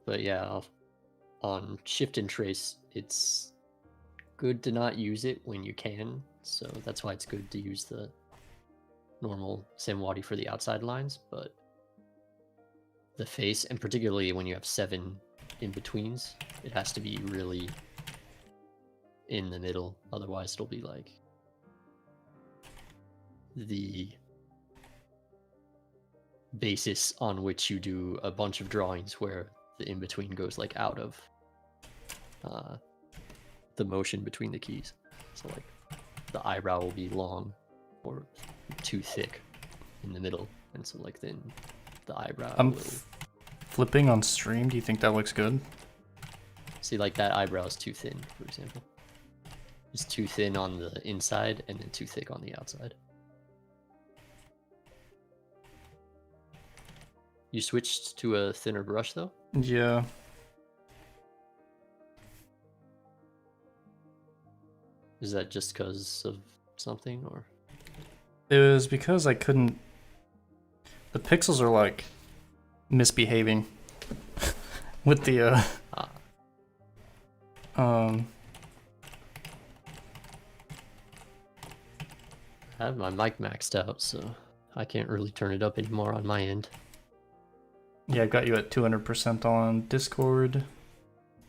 A: But yeah, on shift and trace, it's good to not use it when you can. So that's why it's good to use the normal Samwadi for the outside lines. But the face, and particularly when you have 7 in-betweens, it has to be really in the middle. Otherwise, it'll be like the basis on which you do a bunch of drawings where the in-between goes like out of the motion between the keys. So like the eyebrow will be long or too thick in the middle, and so like then the eyebrow
B: I'm
A: will...
B: flipping on stream. Do you think that looks good?
A: See, like that eyebrow is too thin, for example. It's too thin on the inside and then too thick on the outside. You switched to a thinner brush though?
B: Yeah.
A: Is that just because of something, or?
B: It was because I couldn't... The pixels are like misbehaving with the
A: I have my mic maxed out, so I can't really turn it up anymore on my end.
B: Yeah, I've got you at 200% on Discord.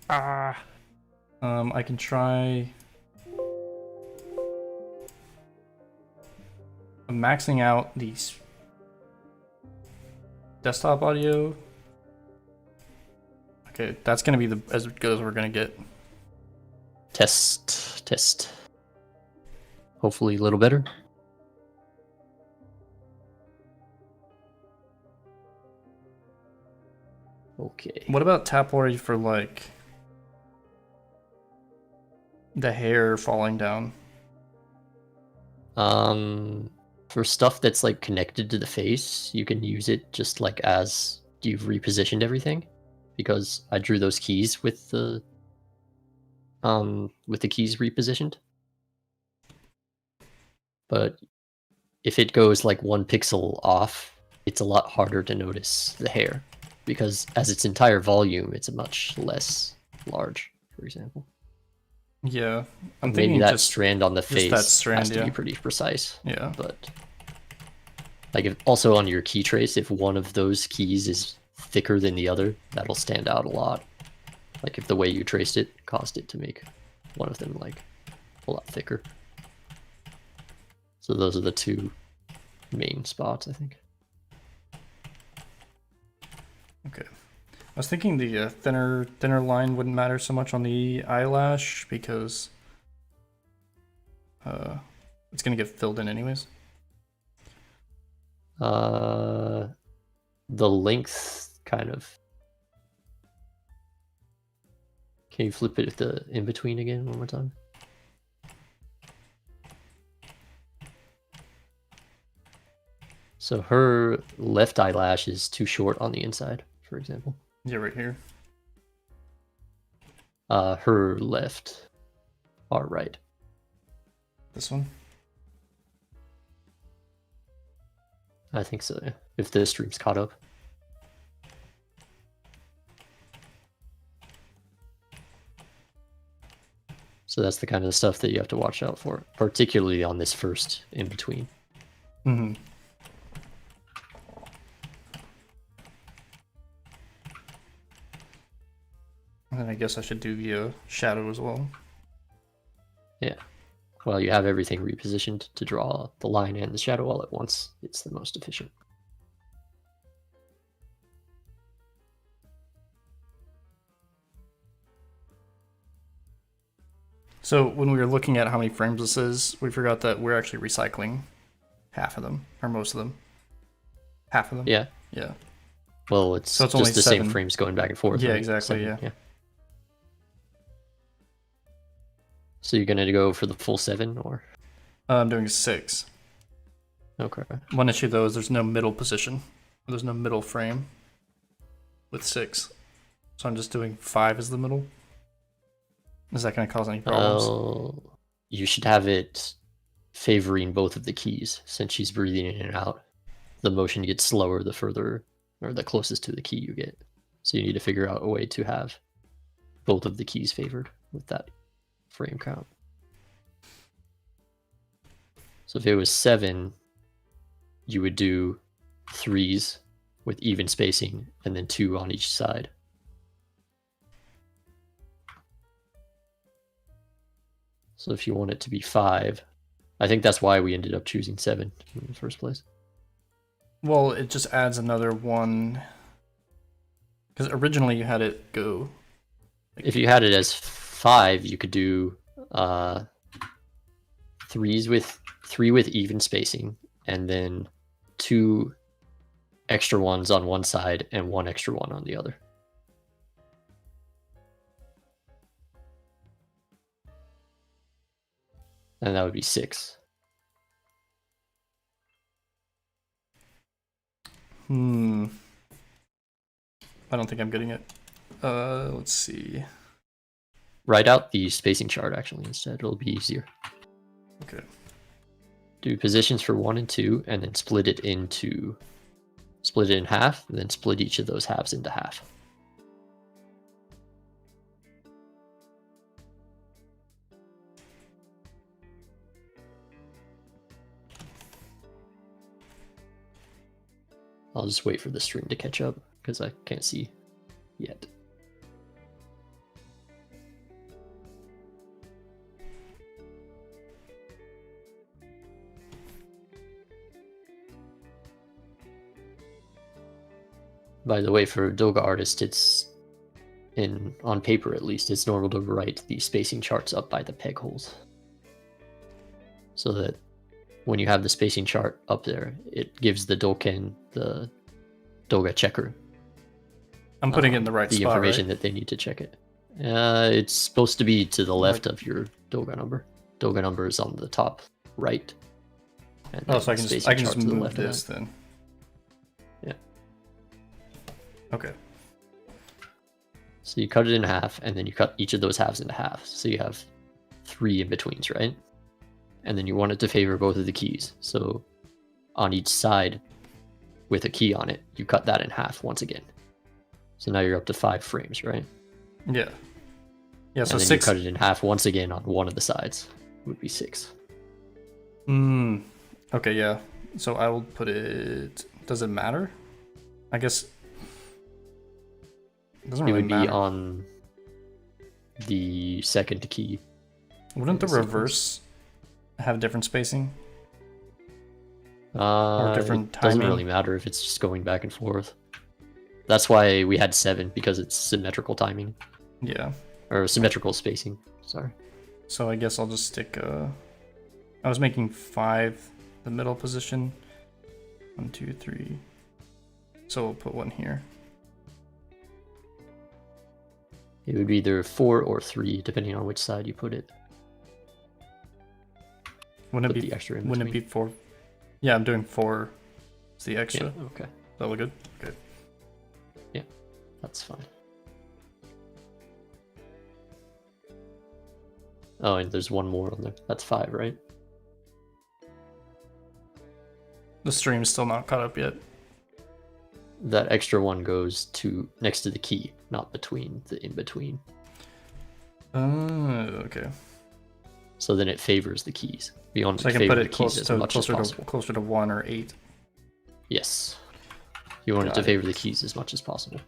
B: I can try... I'm maxing out these desktop audio. Okay, that's gonna be as good as we're gonna get.
A: Test. Hopefully a little better. Okay.
B: What about tap water for like the hair falling down?
A: For stuff that's like connected to the face, you can use it just like as you've repositioned everything, because I drew those keys with the keys repositioned. But if it goes like 1 pixel off, it's a lot harder to notice the hair, because as its entire volume, it's much less large, for example.
B: Yeah, I'm
A: maybe
B: thinking
A: that
B: just
A: strand on the face
B: that strand,
A: has to
B: yeah.
A: be pretty precise.
B: Yeah.
A: But like also on your key trace, if one of those keys is thicker than the other, that'll stand out a lot. Like if the way you traced it caused it to make one of them like a lot thicker. So those are the 2 main spots, I think.
B: Okay. I was thinking the thinner line wouldn't matter so much on the eyelash because it's gonna get filled in anyways.
A: The length kind of. Can you flip it at the in between again one more time? So her left eyelash is too short on the inside, for example.
B: Yeah, right here.
A: Her left, our right.
B: This one?
A: I think so, yeah. If the stream's caught up. So that's the kind of stuff that you have to watch out for, particularly on this first in between.
B: Mm-hmm. And then I guess I should do the shadow as well.
A: Yeah. Well, you have everything repositioned to draw the line and the shadow all at once. It's the most efficient.
B: So when we were looking at how many frames this is, we forgot that we're actually recycling half of them, or most of them. Half of them?
A: Yeah.
B: Yeah.
A: Well, it's
B: So it's
A: just
B: only
A: the
B: 7.
A: same frames going back and forth.
B: Yeah,
A: right?
B: exactly,
A: 7,
B: yeah.
A: So you're gonna go for the full 7, or?
B: I'm doing 6.
A: Okay.
B: One issue though is there's no middle position. There's no middle frame with 6. So I'm just doing 5 as the middle. Is that going to cause any problems?
A: You should have it favoring both of the keys, since she's breathing in and out. The motion gets slower the further, or the closest to the key you get. So you need to figure out a way to have both of the keys favored with that frame count. So if it was 7, you would do 3s with even spacing, and then 2 on each side. So if you want it to be 5, I think that's why we ended up choosing 7 in the first place.
B: Well, it just adds another one. Because originally you had it go.
A: If you had it as 5, you could do 3 with even spacing, and then 2 extra ones on one side and 1 extra one on the other. And that would be 6.
B: I don't think I'm getting it. Let's see.
A: Write out the spacing chart actually instead. It'll be easier.
B: Okay.
A: Do positions for 1 and 2, and then split it in half, and then split each of those halves into half. I'll just wait for the stream to catch up, because I can't see yet. By the way, for a Douga artist, it's on paper at least, it's normal to write the spacing charts up by the peg holes. So that when you have the spacing chart up there, it gives the Douga checker.
B: I'm putting it in the right
A: spot, the information that they need to check it. It's supposed to be to the left of your Douga number. Douga number is on the top right.
B: And so I can just move this then.
A: Yeah.
B: Okay.
A: So you cut it in half, and then you cut each of those halves into half. So you have 3 in-betweens, right? And then you want it to favor both of the keys. So on each side with a key on it, you cut that in half once again. So now you're up to 5 frames, right?
B: Yeah. Yeah, so
A: and then
B: 6.
A: You cut it in half once again on one of the sides. It would be 6.
B: Okay, yeah. So I will put it... Does it matter? I guess... It doesn't really matter.
A: It would be on the second key.
B: Wouldn't the reverse have different spacing?
A: Or different timing? It doesn't really matter if it's just going back and forth. That's why we had 7, because it's symmetrical timing.
B: Yeah.
A: Or symmetrical spacing, sorry.
B: So I guess I'll just stick... I was making 5 the middle position. 1, 2, 3. So we'll put 1 here.
A: It would be either 4 or 3, depending on which side you put it.
B: Wouldn't it be 4? Yeah, I'm doing 4. It's the extra.
A: Yeah, okay.
B: That look good? Good.
A: Yeah, that's fine. Oh, and there's 1 more on there. That's 5, right?
B: The stream's still not caught up yet.
A: That extra 1 goes to next to the key, not between the in-between.
B: Okay.
A: So then it favors the keys. We want
B: So I
A: to
B: can put
A: favor
B: it
A: the keys as much as possible.
B: closer to 1 or 8.
A: Yes. You want it to favor the keys as much as possible.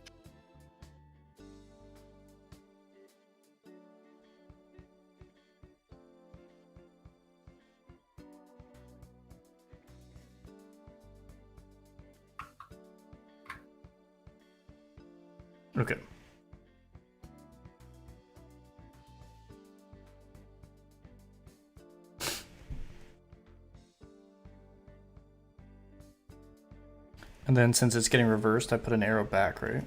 B: Okay. And then since it's getting reversed, I put an arrow back, right?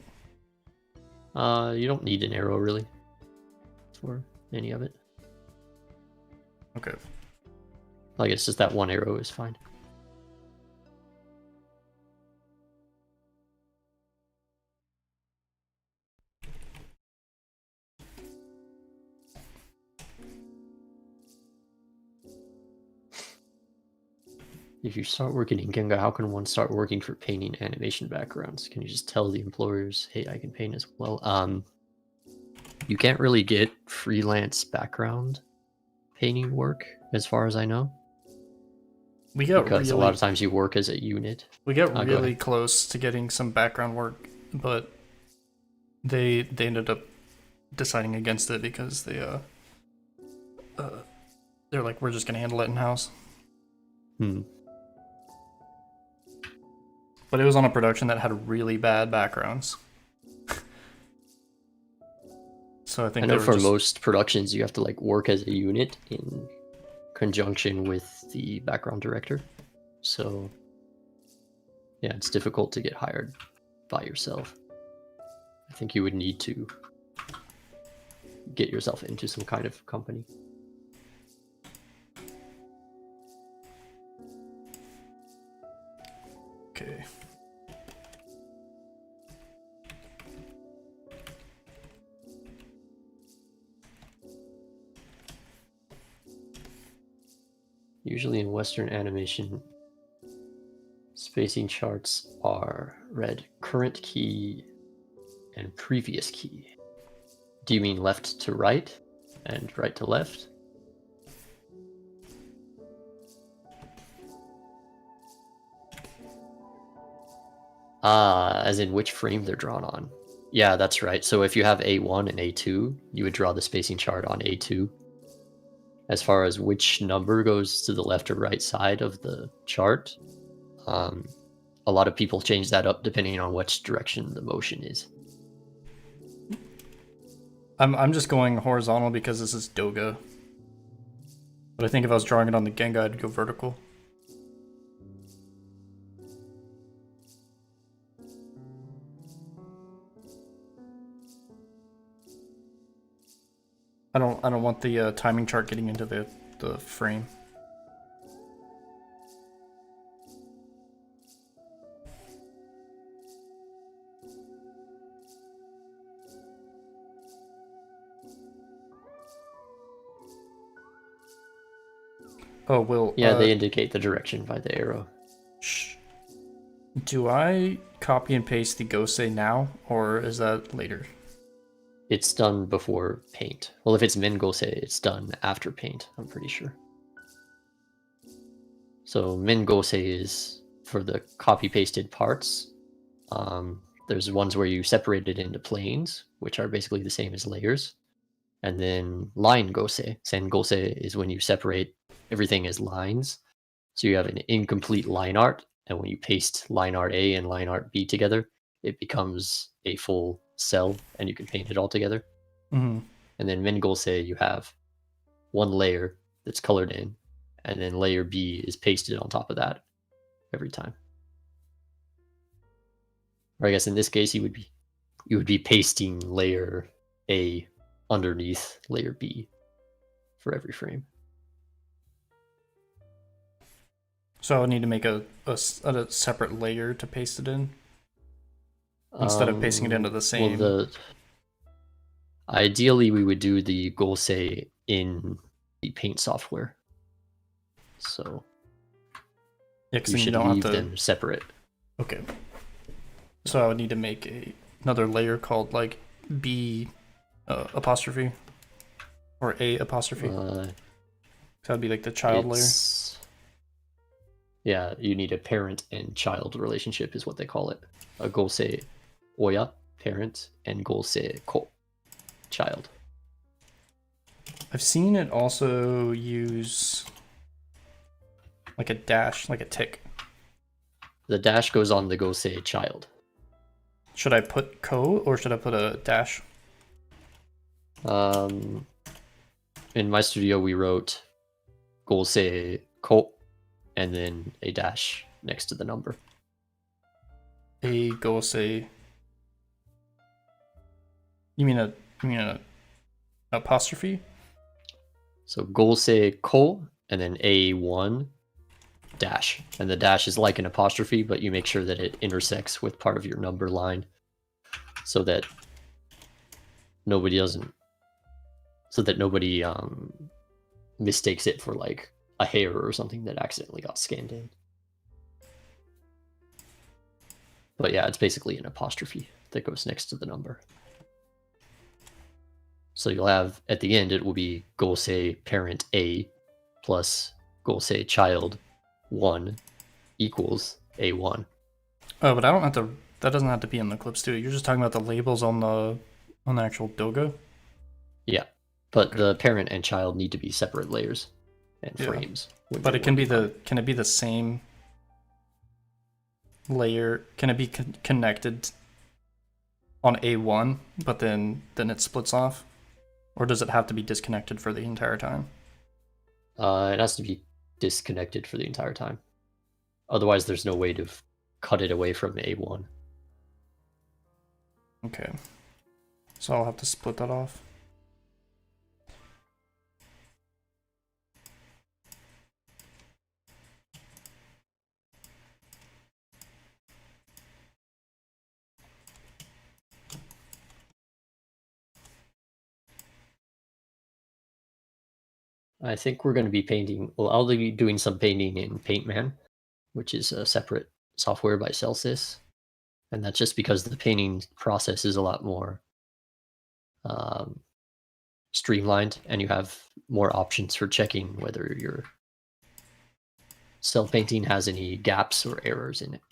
A: You don't need an arrow really for any of it.
B: Okay.
A: I guess just that one arrow is fine. If you start working in Genga, how can one start working for painting animation backgrounds? Can you just tell the employers, hey, I can paint as well? You can't really get freelance background painting work, as far as I know. Because a lot of times you work as a unit.
B: We get really close to getting some background work, but they ended up deciding against it because they're like, we're just gonna handle it in house. But it was on a production that had really bad backgrounds. So I think
A: I know for most productions you have to like work as a unit in conjunction with the background director. So yeah, it's difficult to get hired by yourself. I think you would need to get yourself into some kind of company.
B: Okay.
A: Usually in Western animation, spacing charts are read current key and previous key. Do you mean left to right and right to left? As in which frame they're drawn on. Yeah, that's right. So if you have A1 and A2, you would draw the spacing chart on A2. As far as which number goes to the left or right side of the chart, a lot of people change that up depending on which direction the motion is.
B: I'm just going horizontal because this is Douga. But I think if I was drawing it on the Genga, I'd go vertical. I don't want the timing chart getting into the frame. Oh, Will.
A: Yeah, they indicate the direction by the arrow.
B: Do I copy and paste the Gosei now, or is that later?
A: It's done before paint. Well, if it's Min Gosei, it's done after paint, I'm pretty sure. So Min Gosei is for the copy-pasted parts. There's ones where you separate it into planes, which are basically the same as layers. And then line Gosei. Sen Gosei is when you separate everything as lines. So you have an incomplete line art, and when you paste line art A and line art B together, it becomes a full cell, and you can paint it all together.
B: Mm-hmm.
A: And then Min Gosei, you have one layer that's colored in, and then layer B is pasted on top of that every time. Or I guess in this case, you would be pasting layer A underneath layer B for every frame.
B: So I would need to make a separate layer to paste it in instead of pasting it into the same.
A: Well, ideally, we would do the Gosei in the paint software. So
B: yeah,
A: you should leave them separate.
B: Okay. So I would need to make another layer called like B apostrophe or A apostrophe. that'd be like the child layer.
A: Yeah, you need a parent and child relationship is what they call it. A gose oya, parent, and gose ko, child.
B: I've seen it also use like a dash, like a tick.
A: The dash goes on the gose child.
B: Should I put ko or should I put a dash?
A: In my studio, we wrote gose ko and then a dash next to the number.
B: A gose. You mean a apostrophe?
A: So gose ko and then A1 dash. And the dash is like an apostrophe, but you make sure that it intersects with part of your number line so that nobody mistakes it for like a hair or something that accidentally got scanned in. But yeah, it's basically an apostrophe that goes next to the number. So you'll have, at the end, it will be gose parent A plus gose child 1 equals A1.
B: Oh, but I don't have to, that doesn't have to be in the Clip Studio. You're just talking about the labels on the actual Douga?
A: Yeah, but the parent and child need to be separate layers and
B: Yeah.
A: frames.
B: But it can be can it be the same layer? Can it be connected on A1, but then it splits off? Or does it have to be disconnected for the entire time?
A: It has to be disconnected for the entire time. Otherwise, there's no way to cut it away from A1.
B: Okay. So I'll have to split that off.
A: I think we're going to be painting, well, I'll be doing some painting in PaintMan, which is a separate software by Celsius. And that's just because the painting process is a lot more streamlined and you have more options for checking whether your cell painting has any gaps or errors in it.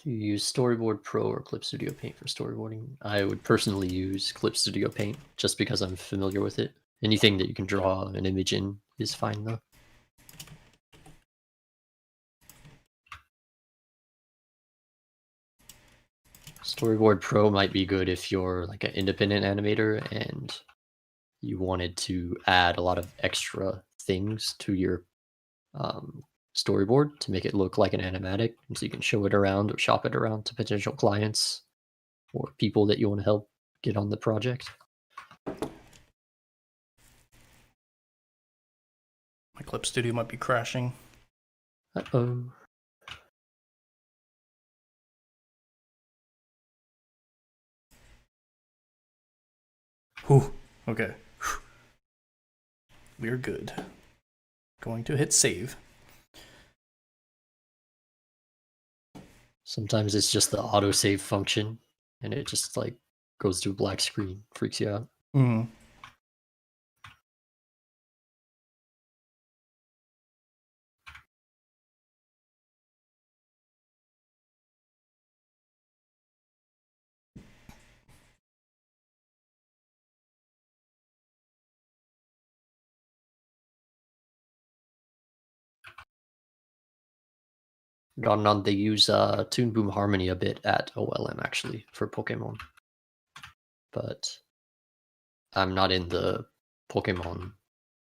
A: Do you use Storyboard Pro or Clip Studio Paint for storyboarding? I would personally use Clip Studio Paint just because I'm familiar with it. Anything that you can draw an image in is fine though. Storyboard Pro might be good if you're like an independent animator and you wanted to add a lot of extra things to your storyboard to make it look like an animatic, and so you can show it around or shop it around to potential clients or people that you want to help get on the project.
B: My Clip Studio might be crashing.
A: Uh-oh.
B: Whew. Okay. we're good. Going to hit save.
A: Sometimes it's just the autosave function, and it just like goes to a black screen, freaks you out.
B: Mm.
A: They use Toon Boom Harmony a bit at OLM actually for Pokemon, but I'm not in the Pokemon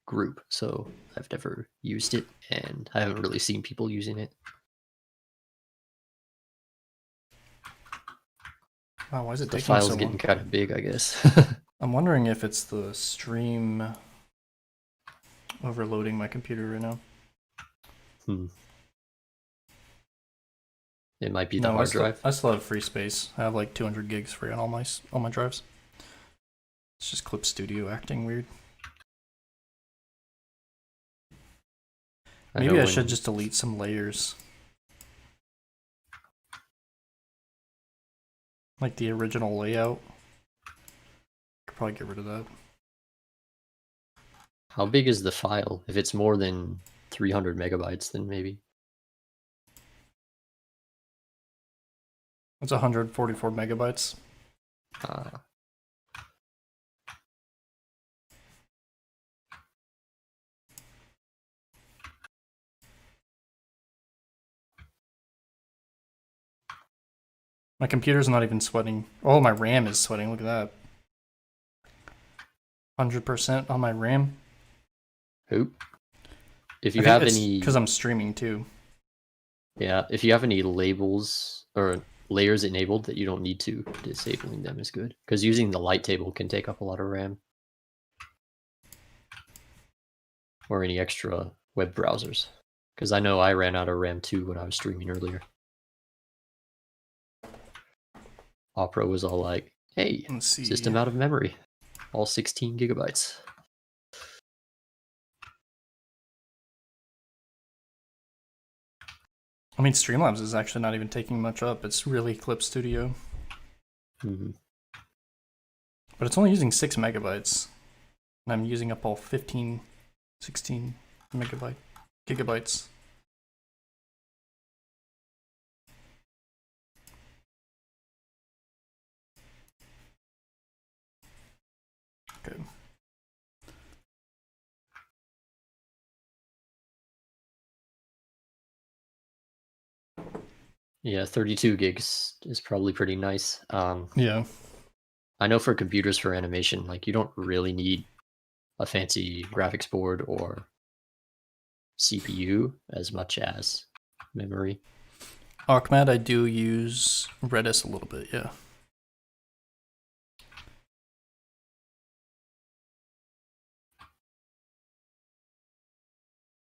A: group, so I've never used it, and I haven't really seen people using it.
B: Wow, why is it
A: The
B: taking
A: file's
B: so long?
A: getting kind of big, I guess.
B: I'm wondering if it's the stream overloading my computer right now.
A: It might be the hard drive.
B: I still have free space. I have like 200 gigs free on all my drives. It's just Clip Studio acting weird. Maybe I should just delete some layers. Like the original layout. Could probably get rid of that.
A: How big is the file? If it's more than 300 megabytes, then maybe.
B: It's 144 megabytes. My computer's not even sweating. Oh, my RAM is sweating. Look at that. 100% on my RAM.
A: Oop. If you have any...
B: Because I'm streaming too.
A: Yeah, if you have any labels or layers enabled that you don't need to, disabling them is good. Because using the light table can take up a lot of RAM. Or any extra web browsers. Because I know I ran out of RAM too when I was streaming earlier. Opera was all like, hey, system out of memory. All 16 gigabytes.
B: I mean, Streamlabs is actually not even taking much up. It's really Clip Studio.
A: Mm-hmm.
B: But it's only using 6 megabytes. And I'm using up all 15, 16 gigabytes. Okay.
A: Yeah, 32 gigs is probably pretty nice.
B: Yeah.
A: I know for computers for animation, like you don't really need a fancy graphics board or CPU as much as memory.
B: Ahmed, I do use Redis a little bit, yeah.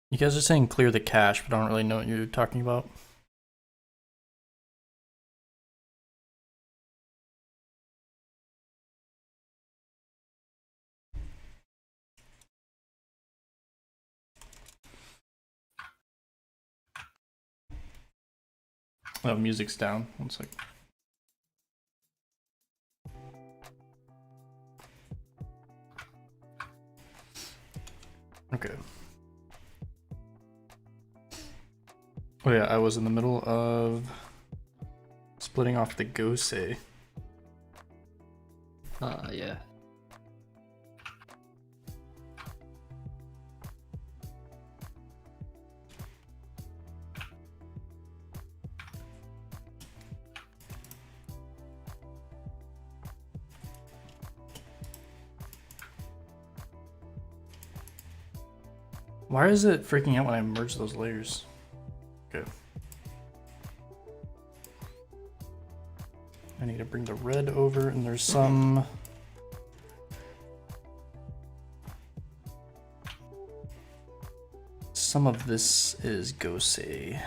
B: You guys are saying clear the cache, but I don't really know what you're talking about. Oh, music's down. One sec. Okay. Oh yeah, I was in the middle of splitting off the Gosei.
A: Yeah.
B: Why is it freaking out when I merge those layers? Okay. I need to bring the red over, and there's some... Some of this is Gosei.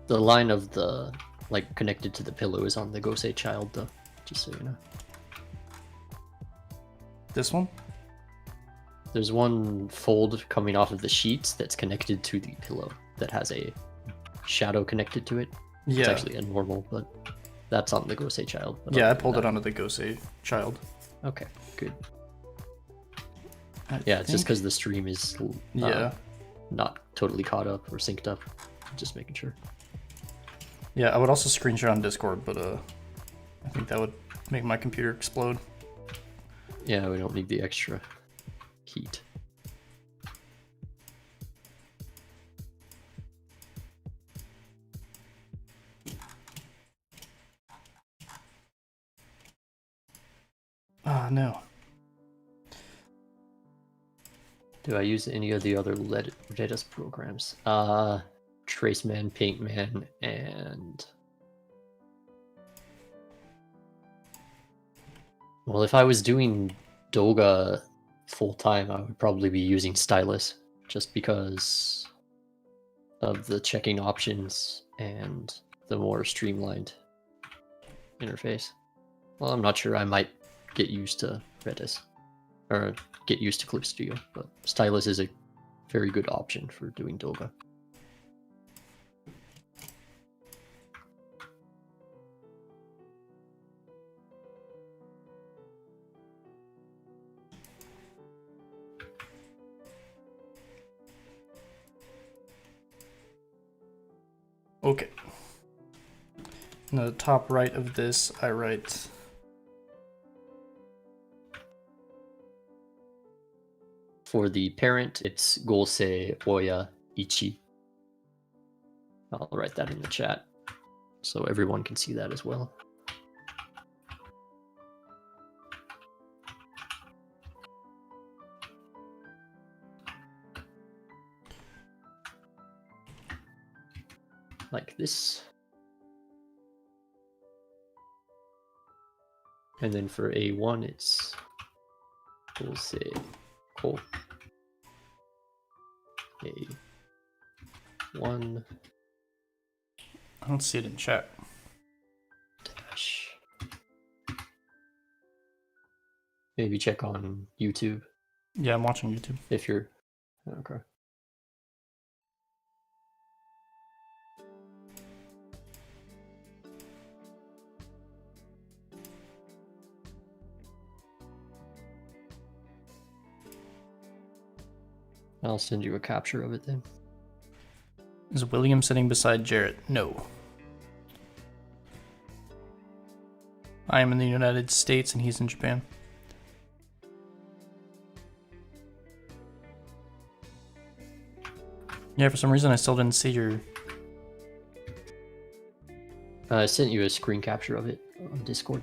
A: The line of the like connected to the pillow is on the Gosei child though, just so you know.
B: This one?
A: There's one fold coming off of the sheets that's connected to the pillow that has a shadow connected to it.
B: Yeah.
A: It's actually a normal, but that's on the Gosei child.
B: Yeah, I pulled it onto the Gosei child.
A: Okay, good.
B: Yeah,
A: it's just because the stream is not totally caught up or synced up. Just making sure.
B: Yeah, I would also screenshot on Discord, but I think that would make my computer explode.
A: Yeah, we don't need the extra heat.
B: Ah, no.
A: Do I use any of the other Redis programs? Traceman, Paintman, and... Well, if I was doing Douga full-time, I would probably be using Stylus, just because of the checking options and the more streamlined interface. Well, I'm not sure. I might get used to Redis, or get used to Clip Studio, but Stylus is a very good option for doing Douga.
B: Okay. In the top right of this, I write...
A: For the parent, it's Gosei Oya Ichi. I'll write that in the chat so everyone can see that as well. Like this. And then for A1, it's Gosei Ko A1
B: I don't see it in chat.
A: dash. Maybe check on YouTube.
B: Yeah, I'm watching YouTube.
A: If you're okay. I'll send you a capture of it then.
B: Is William sitting beside Jarrett? No. I am in the United States and he's in Japan. Yeah, for some reason I still didn't see your...
A: I sent you a screen capture of it on Discord.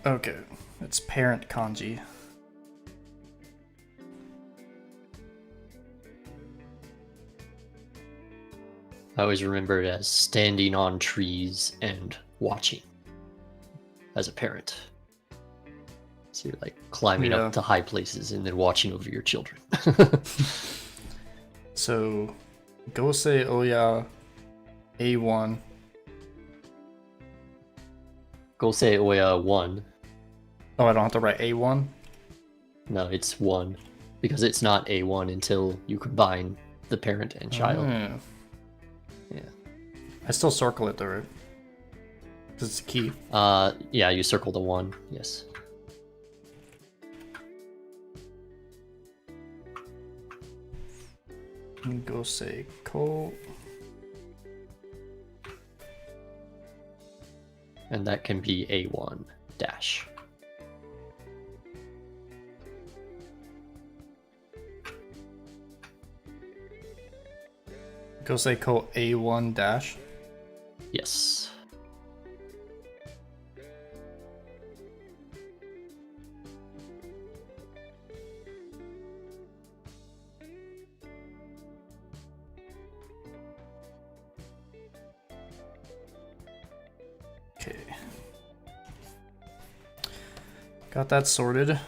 B: Okay, it's parent kanji.
A: I always remember it as standing on trees and watching as a parent. So you're like climbing up to high places and then watching over your children.
B: So, Gosei Oya A1.
A: Gosei Oya 1.
B: Oh, I don't have to write A1?
A: No, it's 1. Because it's not A1 until you combine the parent and child.
B: Oh.
A: Yeah.
B: I still circle it though, right? Because it's a key.
A: Yeah, you circle the 1, yes.
B: Gosei Ko.
A: And that can be A1 dash.
B: Gosei Ko A1 dash?
A: Yes.
B: Okay. Got that sorted.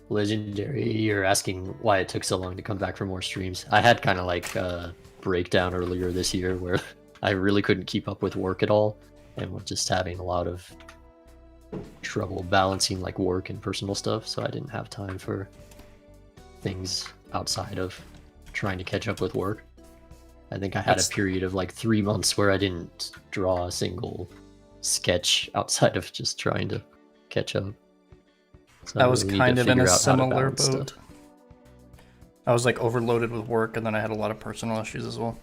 A: Legendary, you're asking why it took so long to come back for more streams. I had kind of like a breakdown earlier this year where I really couldn't keep up with work at all, and was just having a lot of trouble balancing like work and personal stuff, so I didn't have time for things outside of trying to catch up with work. I think I had a period of like 3 months where I didn't draw a single sketch outside of just trying to catch up. So
B: I was kind of in a similar boat. I was like overloaded with work, and then I had a lot of personal issues as well.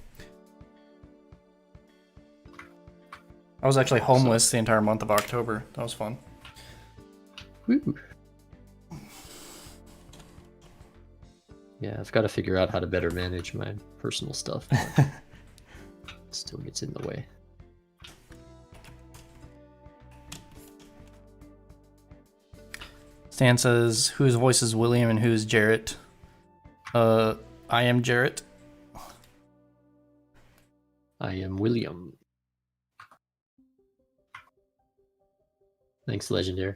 B: I was actually homeless the entire month of October. That was fun.
A: Woo. Yeah, I've got to figure out how to better manage my personal stuff. But it still gets in the way.
B: Stan says, whose voice is William and who's Jarrett? I am Jarrett.
A: I am William. Thanks, Legendary.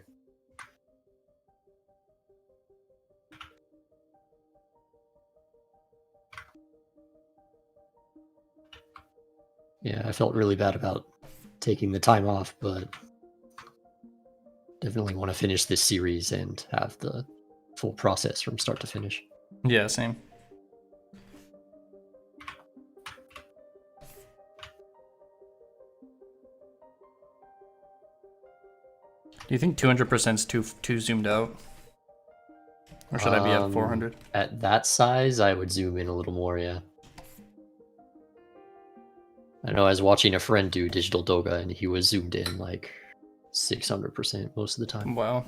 A: Yeah, I felt really bad about taking the time off, but definitely want to finish this series and have the full process from start to finish.
B: Yeah, same. Do you think 200% is too zoomed out? Or should I be at 400?
A: At that size, I would zoom in a little more, yeah. I know I was watching a friend do digital Douga, and he was zoomed in like 600% most of the time.
B: Wow.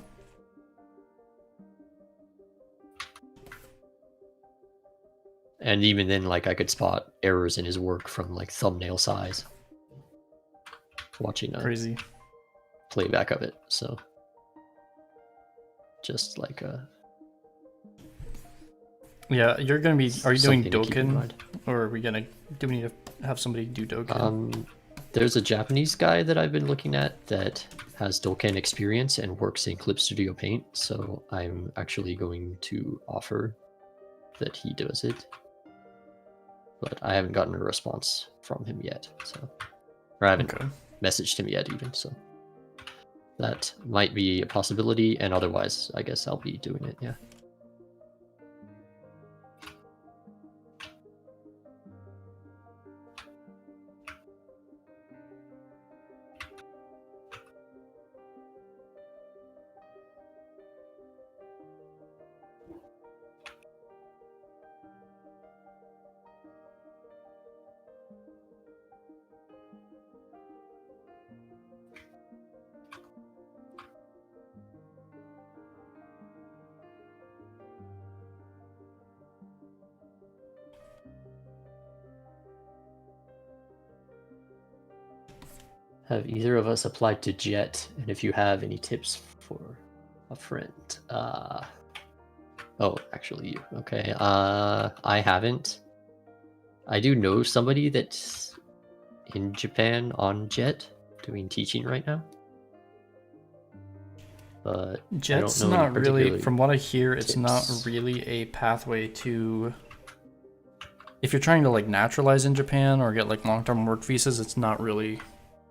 A: And even then, like, I could spot errors in his work from like thumbnail size. Watching a
B: crazy
A: playback of it, so just like a.
B: Yeah, you're gonna be. Are you doing Doken, or are we gonna? Do we need to have somebody do Doken?
A: There's a Japanese guy that I've been looking at that has Doken experience and works in Clip Studio Paint, so I'm actually going to offer that he does it. But I haven't gotten a response from him yet, so or I haven't messaged him yet even, so that might be a possibility, and otherwise I guess I'll be doing it, yeah. Have either of us applied to JET? And if you have any tips for a friend? Oh, actually you. Okay. I haven't. I do know somebody that's in Japan on JET doing teaching right now. But
B: JET's not really, from what I hear, it's not really a pathway to. If you're trying to like naturalize in Japan or get like long-term work visas, it's not really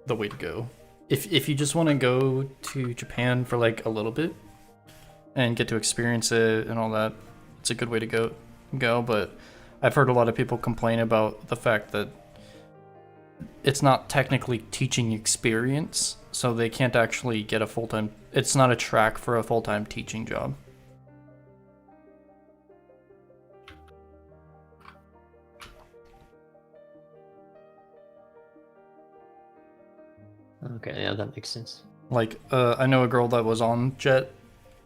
B: the way to go. If you just want to go to Japan for like a little bit and get to experience it and all that, it's a good way to go. But I've heard a lot of people complain about the fact that it's not technically teaching experience, so they can't actually get a full-time. It's not a track for a full-time teaching job.
A: Okay, yeah, that makes sense.
B: Like, I know a girl that was on JET,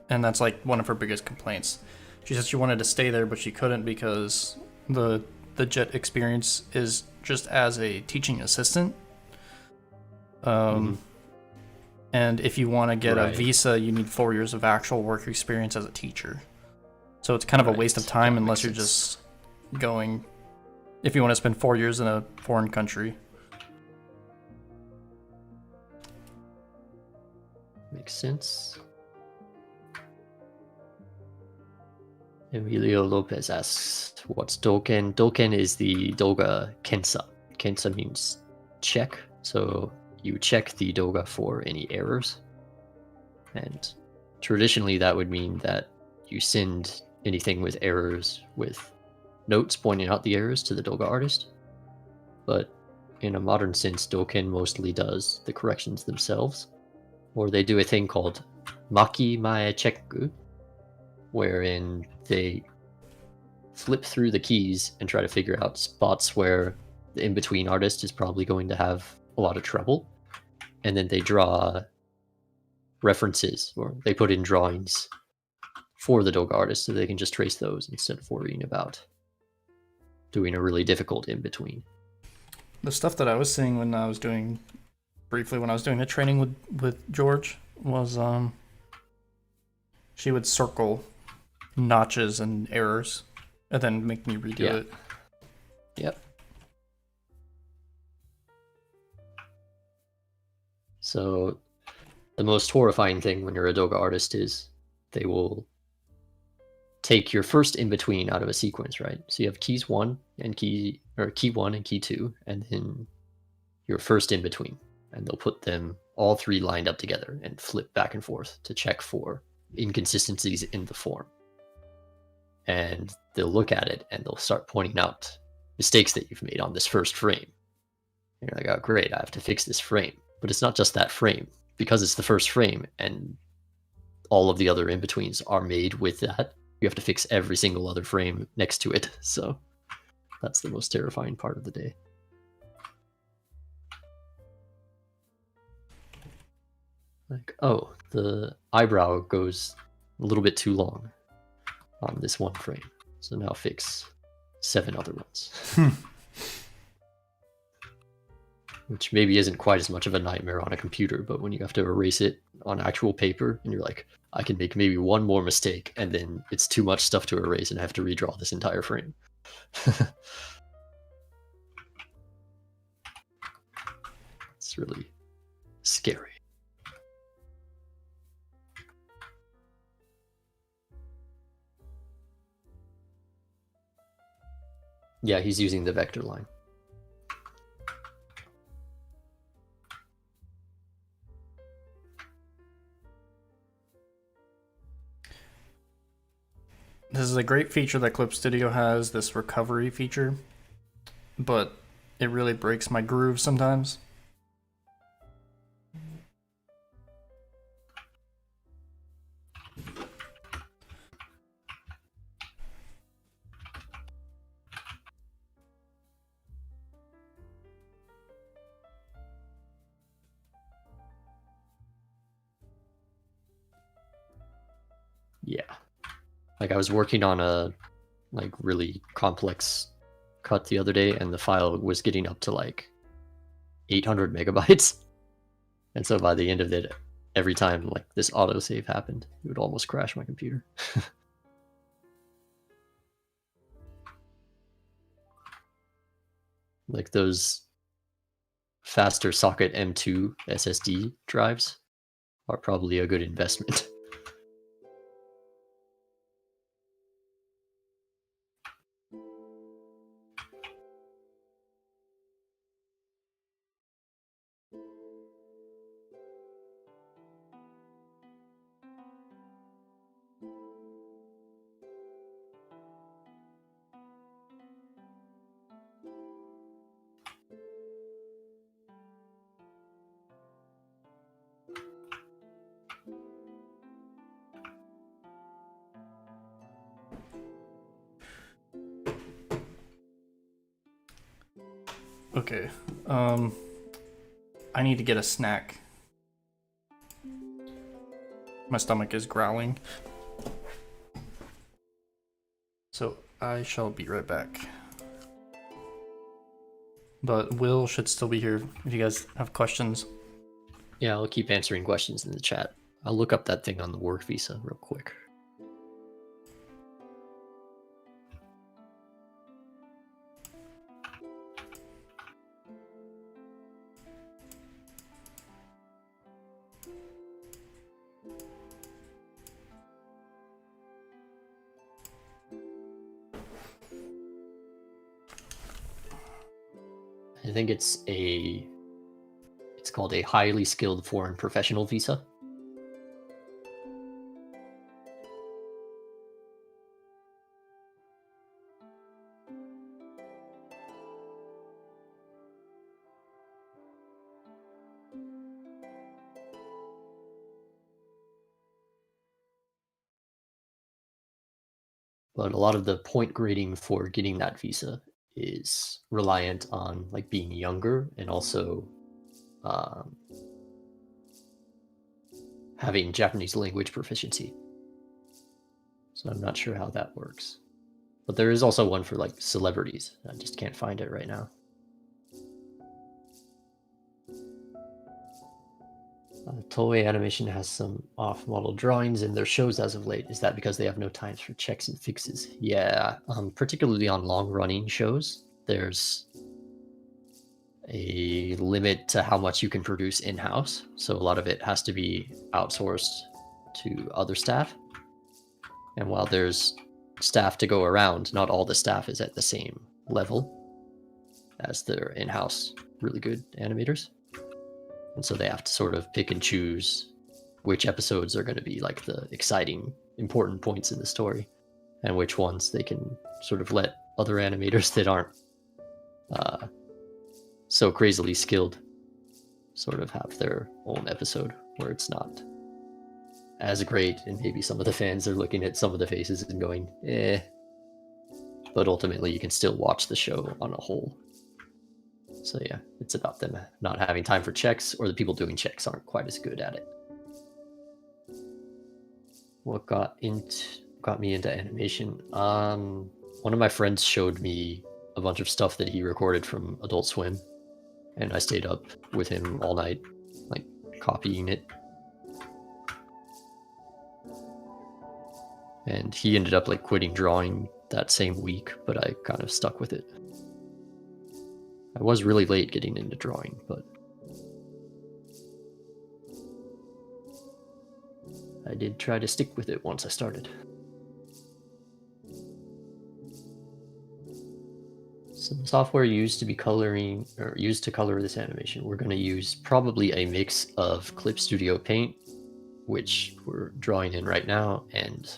B: and that's like one of her biggest complaints. She said she wanted to stay there, but she couldn't because the JET experience is just as a teaching assistant. And if you want to get a visa, you need 4 years of actual work experience as a teacher. So it's kind of a waste of
A: Right,
B: time
A: that
B: unless
A: makes
B: you're
A: sense.
B: just going, if you want to spend 4 years in a foreign country.
A: Makes sense. Emilio Lopez asks, what's Doken? Doken is the Douga Kensa. Kensa means check, so you check the Douga for any errors. And traditionally that would mean that you send anything with errors with notes pointing out the errors to the Douga artist. But in a modern sense, Doken mostly does the corrections themselves. Or they do a thing called Maki Mae Chekku, wherein they flip through the keys and try to figure out spots where the in-between artist is probably going to have a lot of trouble. And then they draw references, or they put in drawings for the Douga artist so they can just trace those instead of worrying about doing a really difficult in-between.
B: The stuff that I was seeing when I was doing, briefly when I was doing the training with George, was she would circle notches and errors and then make me redo it.
A: Yep. So the most horrifying thing when you're a Douga artist is they will take your first in-between out of a sequence, right? So you have keys 1 and key 1 and key 2, and then your first in-between. And they'll put them all 3 lined up together and flip back and forth to check for inconsistencies in the form. And they'll look at it and they'll start pointing out mistakes that you've made on this first frame. And you're like, oh great, I have to fix this frame. But it's not just that frame. Because it's the first frame and all of the other in-betweens are made with that, you have to fix every single other frame next to it. So that's the most terrifying part of the day. Like, oh, the eyebrow goes a little bit too long on this one frame. So now fix 7 other ones. Which maybe isn't quite as much of a nightmare on a computer, but when you have to erase it on actual paper and you're like, I can make maybe one more mistake and then it's too much stuff to erase and I have to redraw this entire frame. It's really scary. Yeah, he's using the vector line.
B: This is a great feature that Clip Studio has, this recovery feature, but it really breaks my groove sometimes.
A: Yeah. Like I was working on a really complex cut the other day and the file was getting up to like 800 megabytes. And so by the end of it, every time like this autosave happened, it would almost crash my computer. Like those faster socket M2 SSD drives are probably a good investment.
B: Okay, I need to get a snack. My stomach is growling. So I shall be right back. But Will should still be here if you guys have questions.
A: Yeah, I'll keep answering questions in the chat. I'll look up that thing on the work visa real quick. I think it's called a highly skilled foreign professional visa. But a lot of the point grading for getting that visa is reliant on like being younger and also having Japanese language proficiency. So I'm not sure how that works. But there is also one for like celebrities. I just can't find it right now. Toei Animation has some off-model drawings in their shows as of late. Is that because they have no time for checks and fixes? Yeah, particularly on long-running shows, there's a limit to how much you can produce in-house. So a lot of it has to be outsourced to other staff. And while there's staff to go around, not all the staff is at the same level as their in-house really good animators. And so they have to sort of pick and choose which episodes are going to be like the exciting, important points in the story, and which ones they can sort of let other animators that aren't so crazily skilled sort of have their own episode where it's not as great, and maybe some of the fans are looking at some of the faces and going, eh. But ultimately, you can still watch the show on a whole. So yeah, it's about them not having time for checks, or the people doing checks aren't quite as good at it. What got me into animation? One of my friends showed me a bunch of stuff that he recorded from Adult Swim, and I stayed up with him all night, like copying it. And he ended up like quitting drawing that same week, but I kind of stuck with it. I was really late getting into drawing, but I did try to stick with it once I started. Some software used to color this animation. We're going to use probably a mix of Clip Studio Paint, which we're drawing in right now, and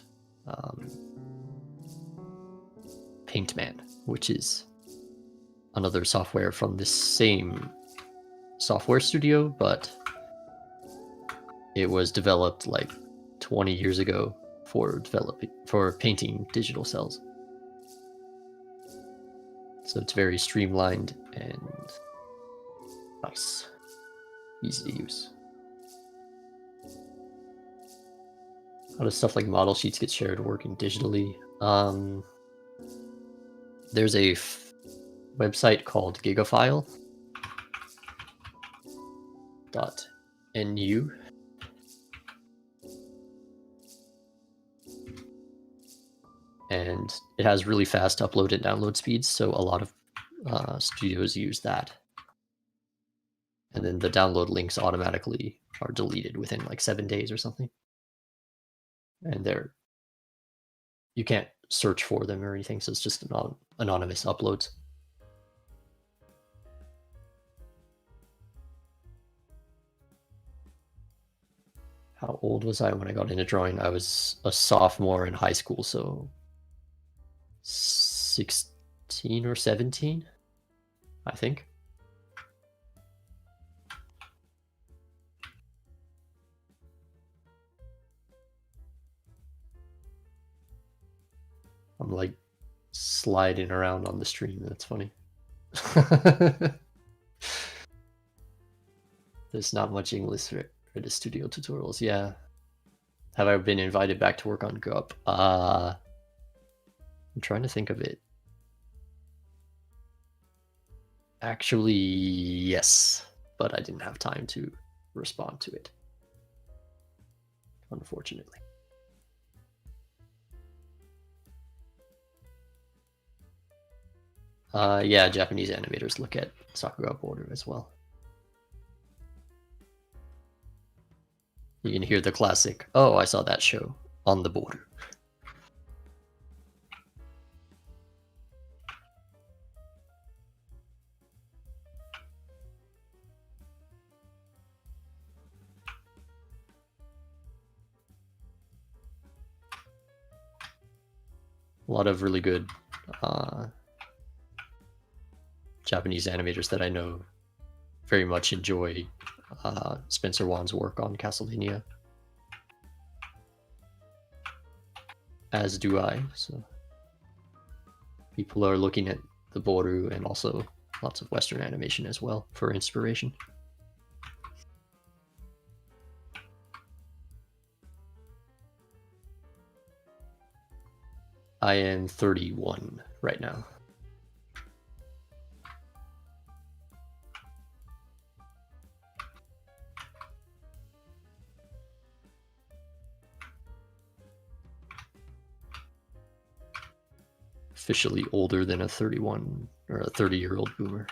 A: Paintman, which is another software from this same software studio, but it was developed like 20 years ago for painting digital cells. So it's very streamlined and nice, easy to use. How does stuff like model sheets get shared working digitally? There's a website called gigafile.nu. And it has really fast upload and download speeds, so a lot of studios use that. And then the download links automatically are deleted within like 7 days or something. And you can't search for them or anything, so it's just anonymous uploads. How old was I when I got into drawing? I was a sophomore in high school, so 16 or 17, I think. I'm like sliding around on the stream. That's funny. There's not much English for the studio tutorials. Yeah. Have I been invited back to work on GUP? I'm trying to think of it. Actually, yes, but I didn't have time to respond to it, unfortunately. Yeah, Japanese animators look at Sakura border as well. You can hear the classic, oh, I saw that show on the border. a lot of really good Japanese animators that I know very much enjoy Spencer Wan's work on Castlevania. As do I, so people are looking at the Boru and also lots of Western animation as well for inspiration. I am 31 right now. Officially older than a 31 or a 30-year-old boomer.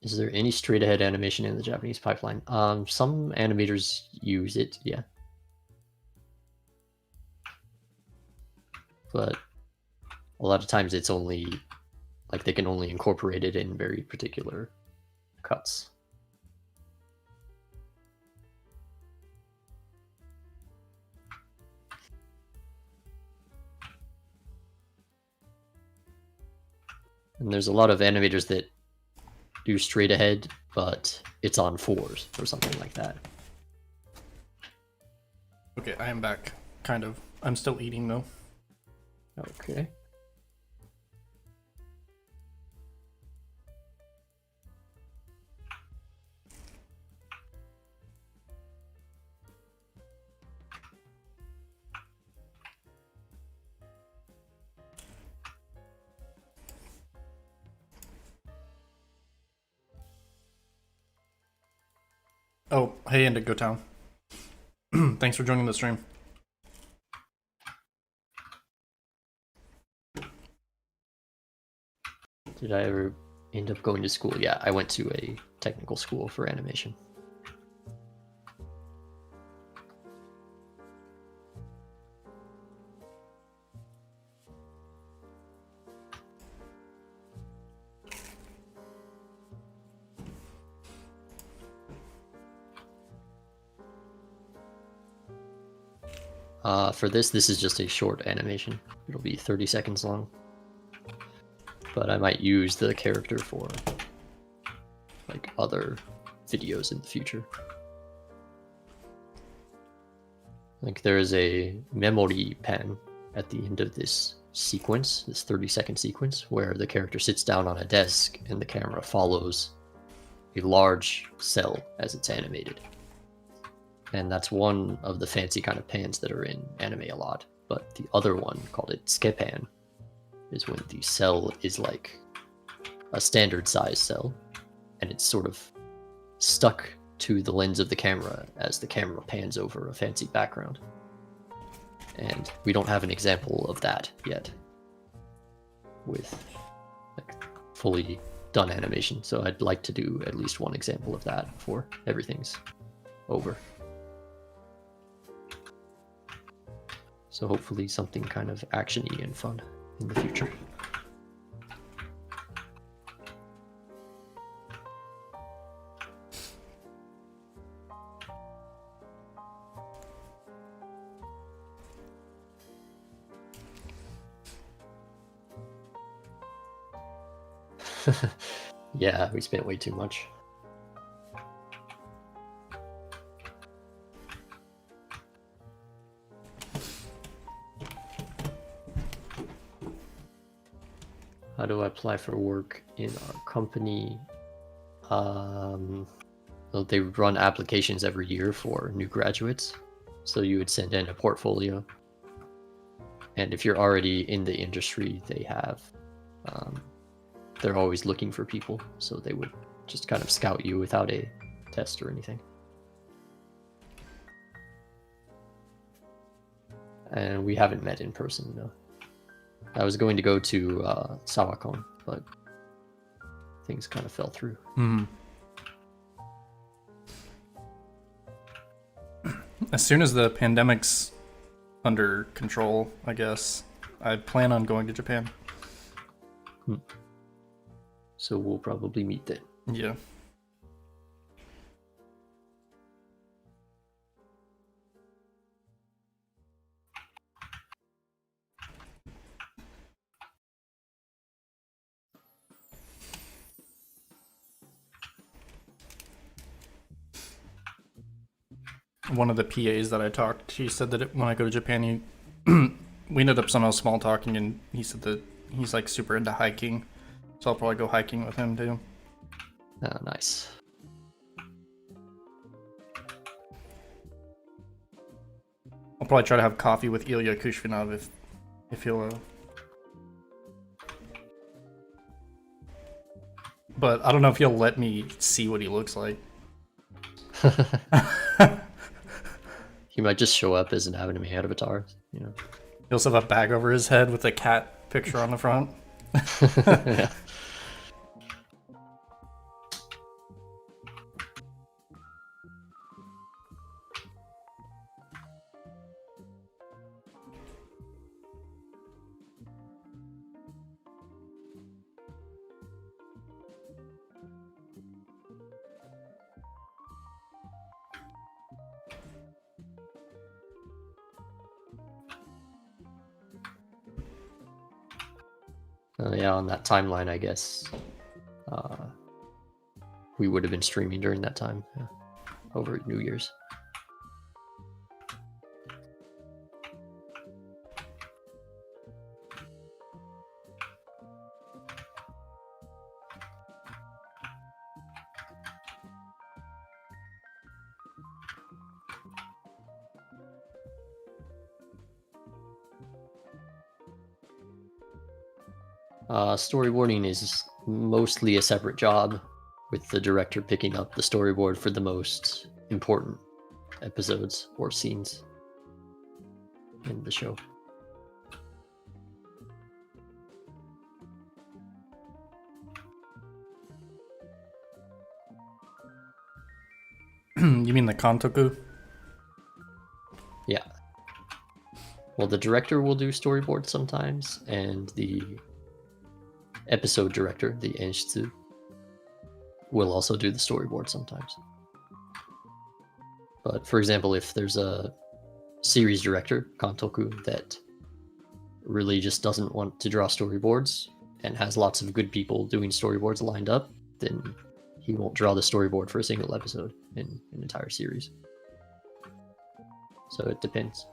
A: Is there any straight ahead animation in the Japanese pipeline? Some animators use it, yeah. But a lot of times it's only, like, they can only incorporate it in very particular cuts. And there's a lot of animators that do straight ahead, but it's on 4s or something like that.
B: Okay, I am back. Kind of. I'm still eating though.
A: Okay.
B: Oh, hey Indigo Town. Thanks for joining the stream.
A: Did I ever end up going to school? Yeah, I went to a technical school for animation. For this is just a short animation. It'll be 30 seconds long. But I might use the character for like other videos in the future. Like there is a memory pan at the end of this sequence, this 30-second sequence, where the character sits down on a desk and the camera follows a large cell as it's animated. And that's one of the fancy kind of pans that are in anime a lot. But the other one, called it skepan, is when the cell is like a standard size cell and it's sort of stuck to the lens of the camera as the camera pans over a fancy background. And we don't have an example of that yet with like fully done animation, so I'd like to do at least one example of that before everything's over. So hopefully something kind of action-y and fun in the future. Yeah, we spent way too much. How do I apply for work in our company? Well, they run applications every year for new graduates. So you would send in a portfolio. And if you're already in the industry, they have, they're always looking for people. So they would just kind of scout you without a test or anything. And we haven't met in person, though. I was going to go to Sawakon, but things kind of fell through.
B: As soon as the pandemic's under control, I guess, I plan on going to Japan.
A: So we'll probably meet then.
B: Yeah. one of the PAs that I talked, he said that when I go to Japan, we ended up somehow small talking, and he said that he's like super into hiking, so I'll probably go hiking with him too.
A: Oh, nice.
B: I'll probably try to have coffee with Ilya Kushvinov if he'll. But I don't know if he'll let me see what he looks like.
A: He might just show up as an anime avatar, you know.
B: He also have a bag over his head with a cat picture on the front.
A: Yeah. Yeah, on that timeline, I guess we would have been streaming during that time, yeah, over New Year's. Storyboarding is mostly a separate job, with the director picking up the storyboard for the most important episodes or scenes in the show.
B: You mean the Kantoku?
A: Yeah. Well, the director will do storyboards sometimes, and the episode director, the enshitsu, will also do the storyboard sometimes. But for example, if there's a series director, Kantoku, that really just doesn't want to draw storyboards and has lots of good people doing storyboards lined up, then he won't draw the storyboard for a single episode in an entire series. So it depends.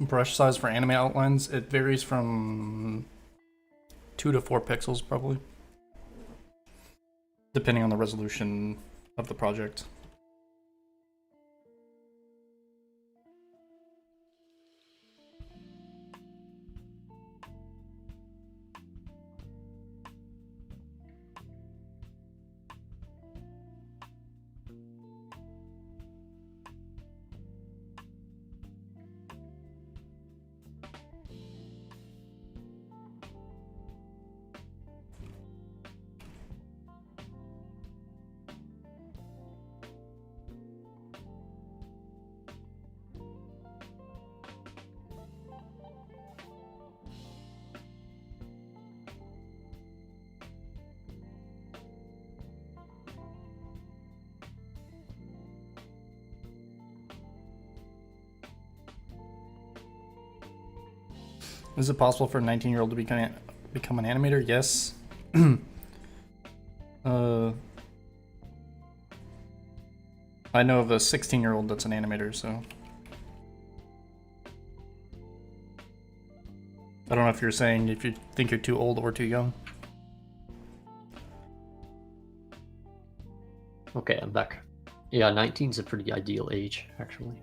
B: Brush size for anime outlines, it varies from 2 to 4 pixels probably, depending on the resolution of the project. Is it possible for a 19-year-old to become an animator? Yes. I know of a 16-year-old that's an animator, so I don't know if you're saying if you think you're too old or too young.
A: Okay, I'm back. Yeah, 19 is a pretty ideal age, actually.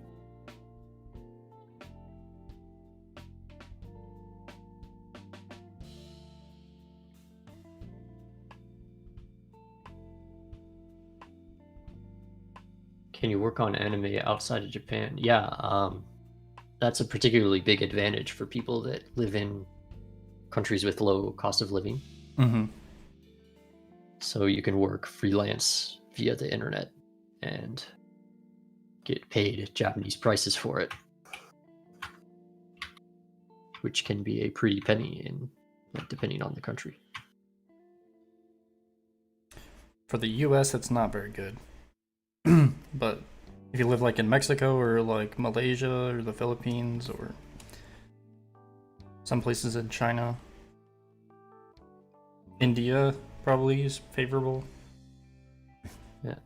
A: Can you work on anime outside of Japan? Yeah, that's a particularly big advantage for people that live in countries with low cost of living.
B: Mm-hmm.
A: So you can work freelance via the internet and get paid Japanese prices for it, which can be a pretty penny in, depending on the country.
B: For the US, it's not very good. But if you live like in Mexico or like Malaysia or the Philippines or some places in China, India probably is favorable.
A: Yeah.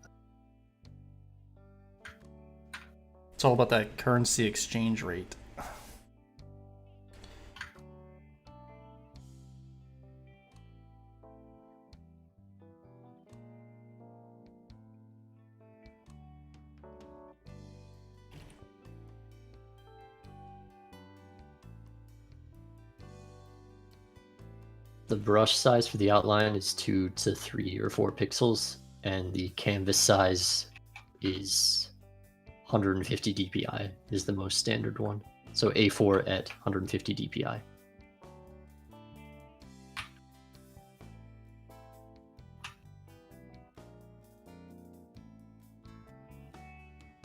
B: It's all about that currency exchange rate.
A: The brush size for the outline is 2 to 3 or 4 pixels, and the canvas size is 150 dpi is the most standard one. So A4 at 150 dpi.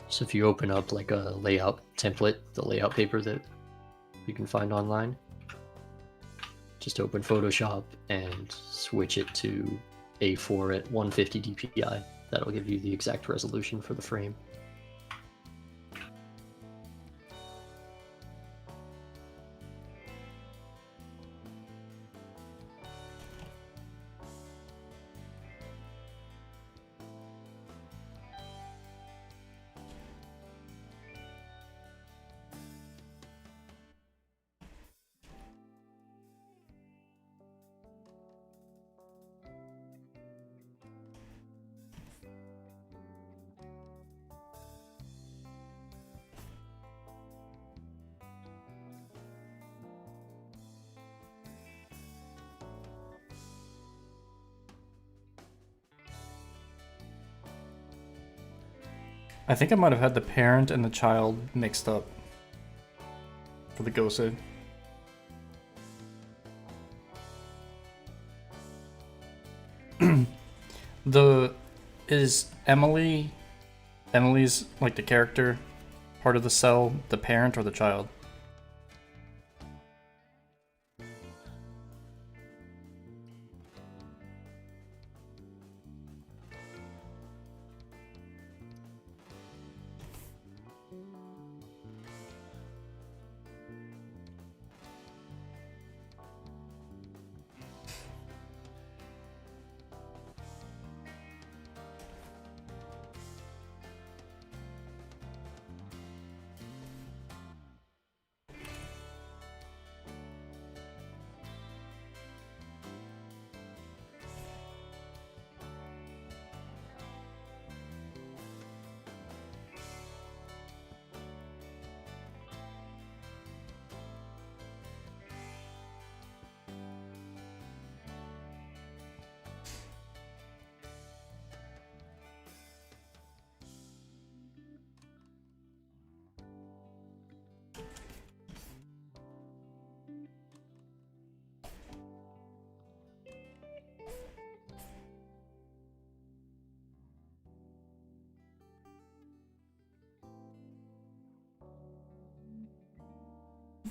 A: So if you open up like a layout template, the layout paper that you can find online, just open Photoshop and switch it to A4 at 150 dpi. That'll give you the exact resolution for the frame.
B: I think I might have had the parent and the child mixed up for the Gosei. Is Emily's like the character part of the cell, the parent or the child?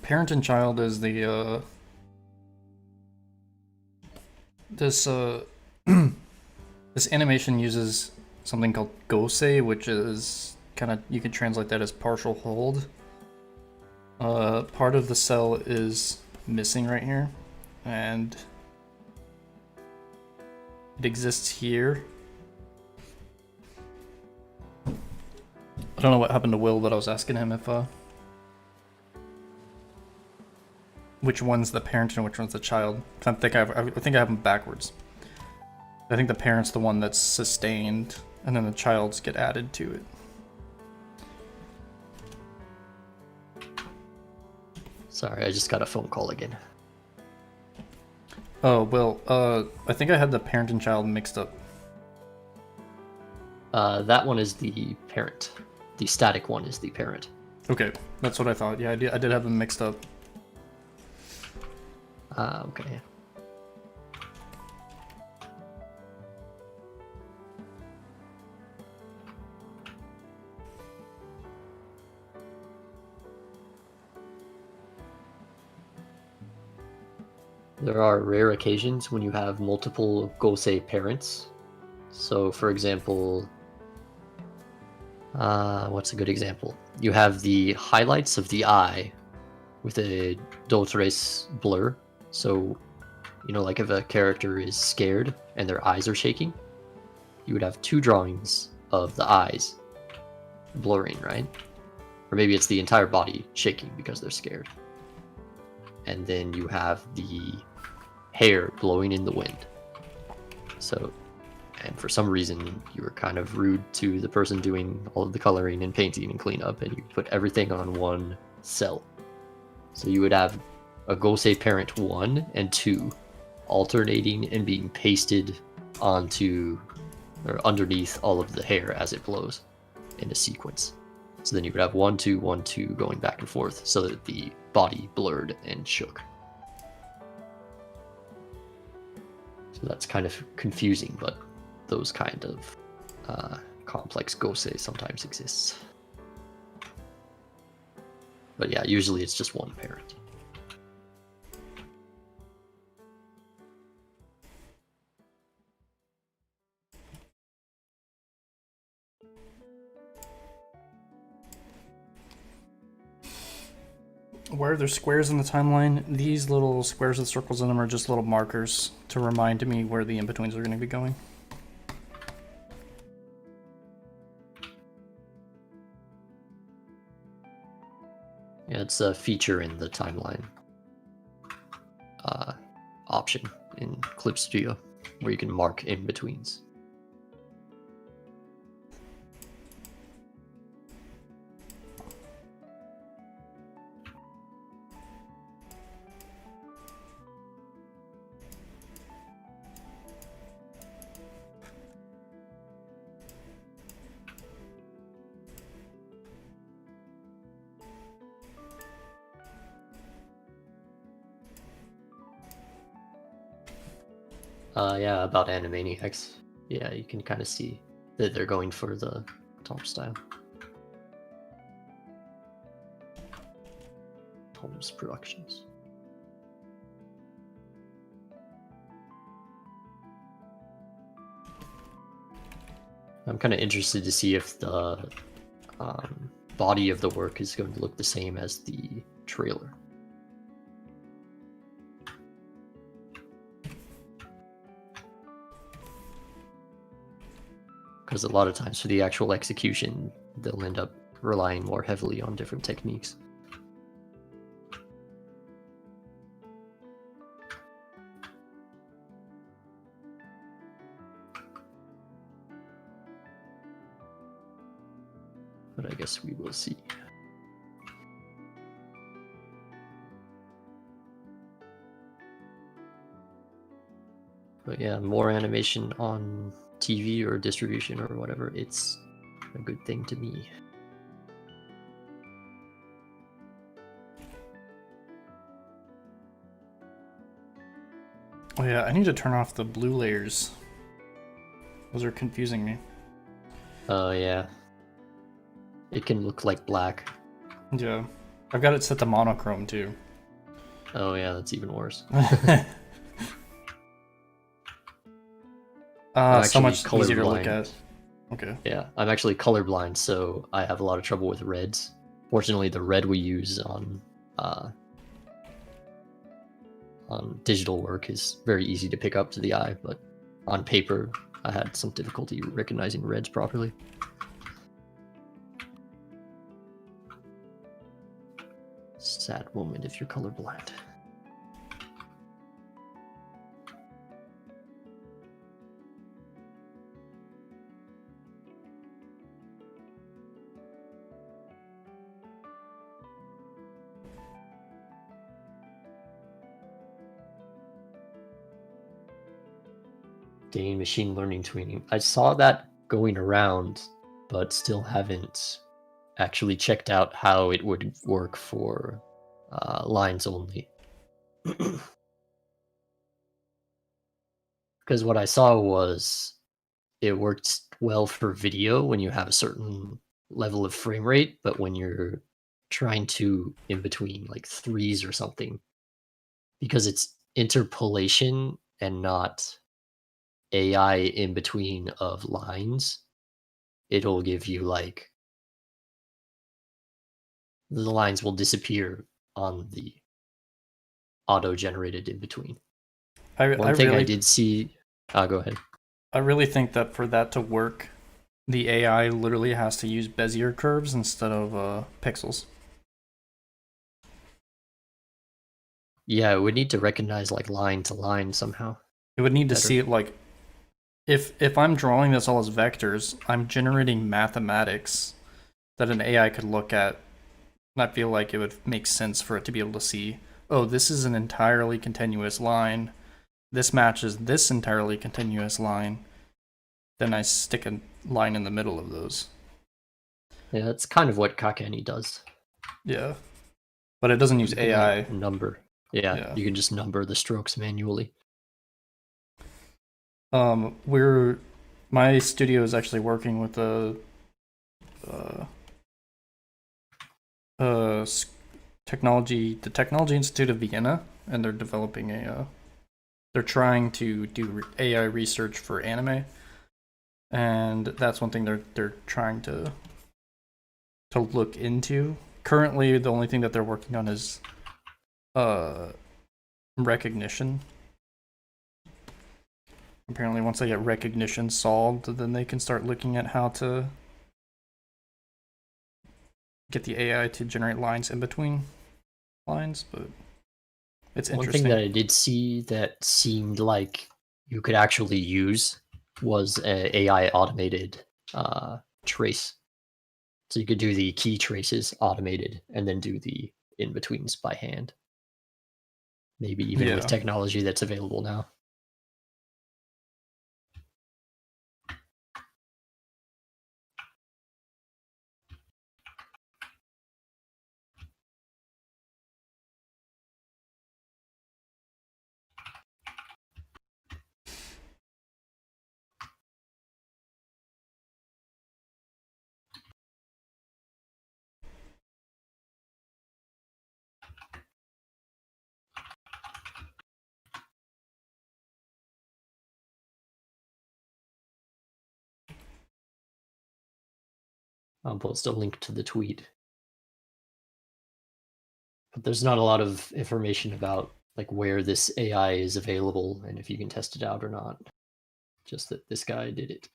B: Parent and child is the this this animation uses something called Gosei, which is kind of, you could translate that as partial hold. Part of the cell is missing right here, and it exists here. I don't know what happened to Will, but I was asking him if which one's the parent and which one's the child. I think I have them backwards. I think the parent's the one that's sustained, and then the childs get added to it.
A: Sorry, I just got a phone call again.
B: Oh, well, I think I had the parent and child mixed up.
A: That one is the parent. The static one is the parent.
B: Okay, that's what I thought. Yeah, I did have them mixed up.
A: Okay. There are rare occasions when you have multiple Gosei parents. So, for example, what's a good example? You have the highlights of the eye with a Dolores blur. So, you know, like if a character is scared and their eyes are shaking, you would have two drawings of the eyes blurring, right? Or maybe it's the entire body shaking because they're scared. And then you have the hair blowing in the wind. So, and for some reason, you were kind of rude to the person doing all of the coloring and painting and cleanup, and you put everything on one cell. So you would have a Gosei parent 1 and 2 alternating and being pasted onto or underneath all of the hair as it blows in a sequence. So then you would have 1, 2, 1, 2 going back and forth so that the body blurred and shook. So that's kind of confusing, but those kind of complex Gosei sometimes exists. But yeah, usually it's just one parent.
B: Where there's squares in the timeline, these little squares with circles in them are just little markers to remind me where the in-betweens are going to be going.
A: Yeah, it's a feature in the timeline option in Clip Studio where you can mark in-betweens. Yeah, about Animaniacs. Yeah, you can kind of see that they're going for the top style. Tom's Productions. I'm kind of interested to see if the body of the work is going to look the same as the trailer. Because a lot of times for the actual execution, they'll end up relying more heavily on different techniques. But I guess we will see. But yeah, more animation on TV or distribution or whatever, it's a good thing to me.
B: Oh yeah, I need to turn off the blue layers. Those are confusing me.
A: Oh yeah. It can look like black.
B: Yeah. I've got it set to monochrome too.
A: Oh yeah, that's even worse.
B: So much easier to look at. Okay.
A: Yeah, I'm actually colorblind, so I have a lot of trouble with reds. Fortunately, the red we use on digital work is very easy to pick up to the eye, but on paper, I had some difficulty recognizing reds properly. Sad moment if you're colorblind. Dane machine learning tweening. I saw that going around, but still haven't actually checked out how it would work for lines only. Because what I saw was it worked well for video when you have a certain level of frame rate, but when you're trying to in between like threes or something, because it's interpolation and not AI in between of lines, it'll give you like the lines will disappear on the auto-generated in between. One thing I did see. Go ahead.
B: I really think that for that to work, the AI literally has to use Bezier curves instead of pixels.
A: Yeah, it would need to recognize like line to line somehow.
B: It would need to see it like if I'm drawing this all as vectors, I'm generating mathematics that an AI could look at. And I feel like it would make sense for it to be able to see, oh, this is an entirely continuous line. This matches this entirely continuous line. Then I stick a line in the middle of those.
A: Yeah, that's kind of what Kakeni does.
B: Yeah. But it doesn't use AI.
A: Like, number. Yeah, you can just number the strokes manually.
B: My studio is actually working with the Technology Institute of Vienna, and they're developing they're trying to do AI research for anime, and that's one thing they're trying to look into. Currently, the only thing that they're working on is recognition. Apparently, once they get recognition solved, then they can start looking at how to get the AI to generate lines in between lines. But it's interesting.
A: One thing that I did see that seemed like you could actually use was a AI automated trace. So you could do the key traces automated and then do the in-betweens by hand. Maybe even with technology that's available now. I'll post a link to the tweet. But there's not a lot of information about like where this AI is available and if you can test it out or not. Just that this guy did it.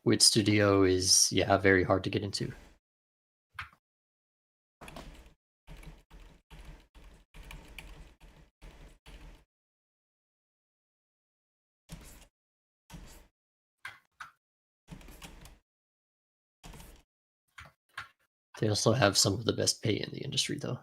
A: Wit Studio is, very hard to get into. They also have some of the best pay in the industry, though.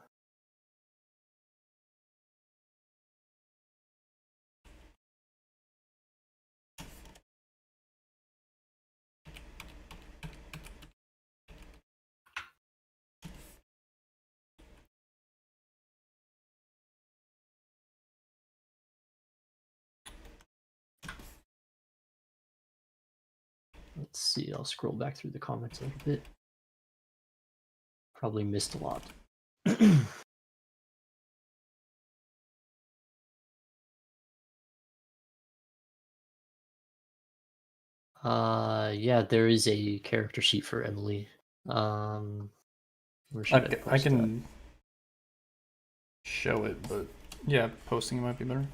A: Let's see, I'll scroll back through the comments a little bit. Probably missed a lot. Yeah, there is a character sheet for Emily. Where should I post
B: I can show it, but yeah, posting it might be better.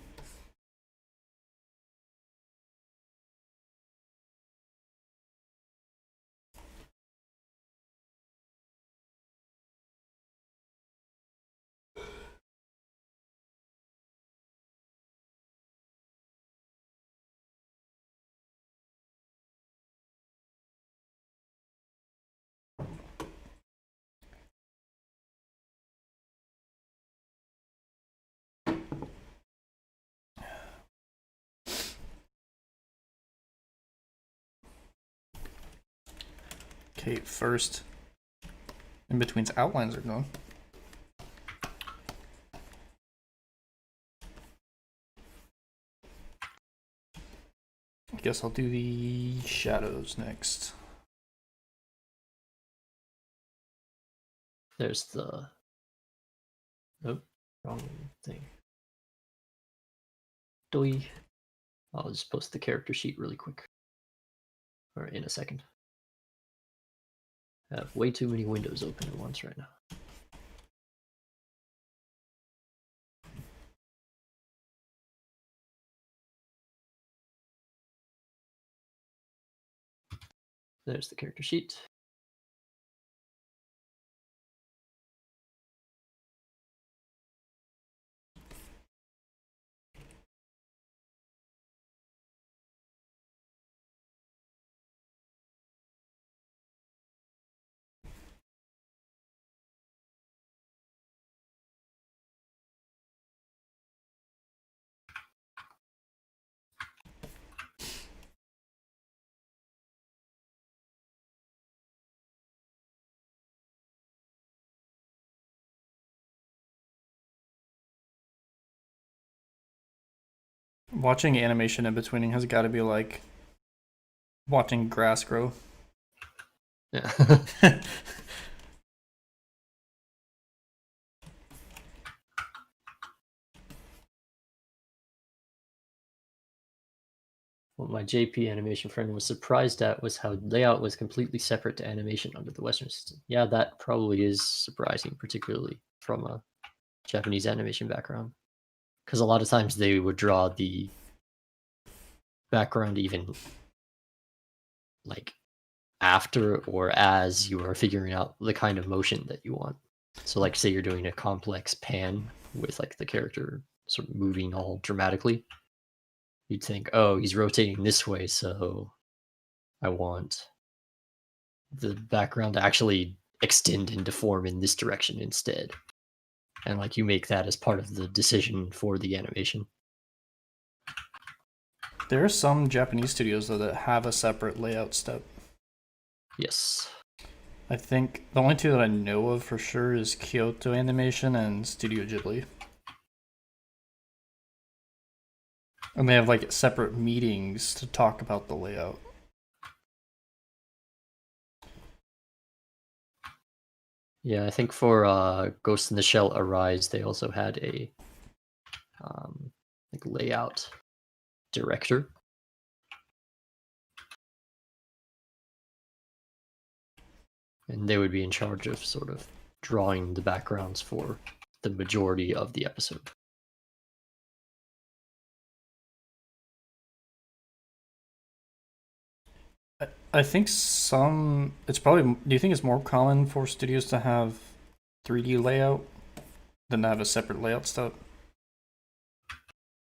B: Okay, first, in between's outlines are gone. I guess I'll do the shadows next.
A: There's the... Nope, wrong thing. Doi. I'll just post the character sheet really quick. Or in a second. I have way too many windows open at once right now. There's the character sheet.
B: Watching animation in betweening has got to be like watching grass grow.
A: Yeah. What my JP animation friend was surprised at was how layout was completely separate to animation under the Western system. Yeah, that probably is surprising, particularly from a Japanese animation background. Because a lot of times they would draw the background even like after or as you are figuring out the kind of motion that you want. So like say you're doing a complex pan with like the character sort of moving all dramatically. You'd think, oh, he's rotating this way, so I want the background to actually extend and deform in this direction instead. And like you make that as part of the decision for the animation.
B: There are some Japanese studios though that have a separate layout step.
A: Yes.
B: I think the only two that I know of for sure is Kyoto Animation and Studio Ghibli. And they have like separate meetings to talk about the layout.
A: Yeah, I think for Ghost in the Shell Arise, they also had a like layout director. And they would be in charge of sort of drawing the backgrounds for the majority of the episode.
B: I think it's probably, do you think it's more common for studios to have 3D layout than to have a separate layout step?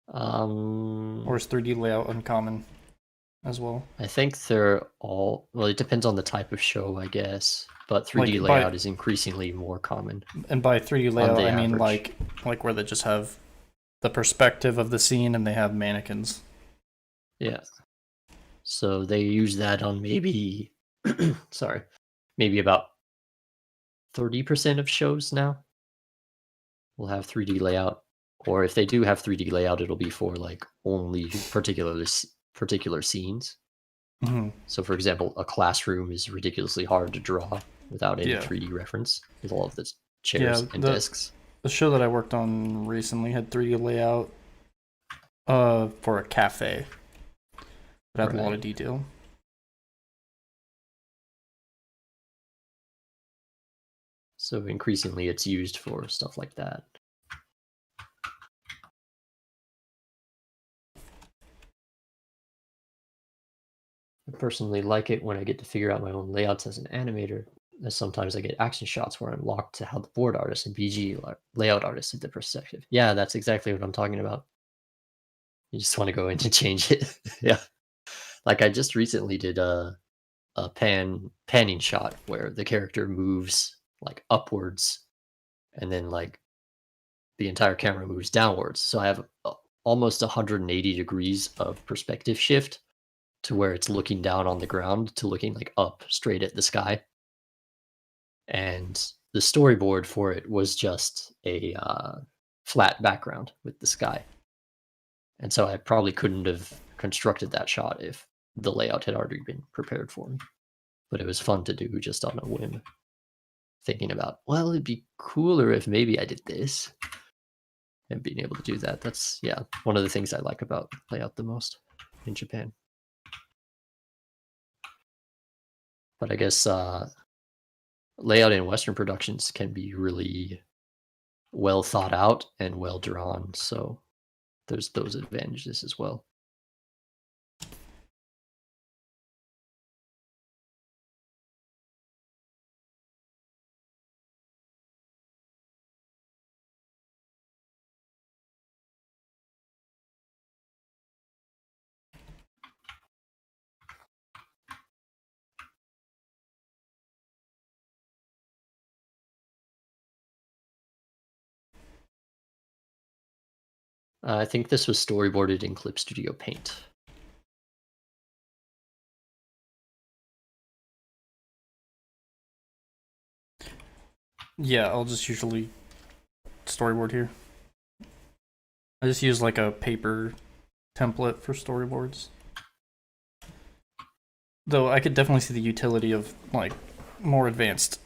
B: Or is 3D layout uncommon as well?
A: I think they're all, well, it depends on the type of show, I guess, but 3D layout is increasingly more common.
B: And by 3D layout, I mean like where they just have the perspective of the scene and they have mannequins.
A: Yeah. So they use that on maybe, sorry, maybe about 30% of shows now will have 3D layout. Or if they do have 3D layout, it'll be for like only particular scenes.
B: Mm-hmm.
A: So for example, a classroom is ridiculously hard to draw without any 3D reference with all of the chairs and desks.
B: The show that I worked on recently had 3D layout for a cafe. It had a lot of detail.
A: So increasingly it's used for stuff like that. I personally like it when I get to figure out my own layouts as an animator, as sometimes I get action shots where I'm locked to how the board artist and BG layout artist did the perspective. Yeah, that's exactly what I'm talking about. You just want to go in and change it. Yeah. Like I just recently did a panning shot where the character moves like upwards and then like the entire camera moves downwards. So I have almost 180 degrees of perspective shift to where it's looking down on the ground to looking like up straight at the sky. And the storyboard for it was just a flat background with the sky. And so I probably couldn't have constructed that shot if the layout had already been prepared for me. But it was fun to do just on a whim. Thinking about, well, it'd be cooler if maybe I did this. And being able to do that, that's, yeah, one of the things I like about layout the most in Japan. But I guess layout in Western productions can be really well thought out and well drawn. So there's those advantages as well. I think this was storyboarded in Clip Studio Paint.
B: Yeah, I'll just usually storyboard here. I just use like a paper template for storyboards. Though I could definitely see the utility of like more advanced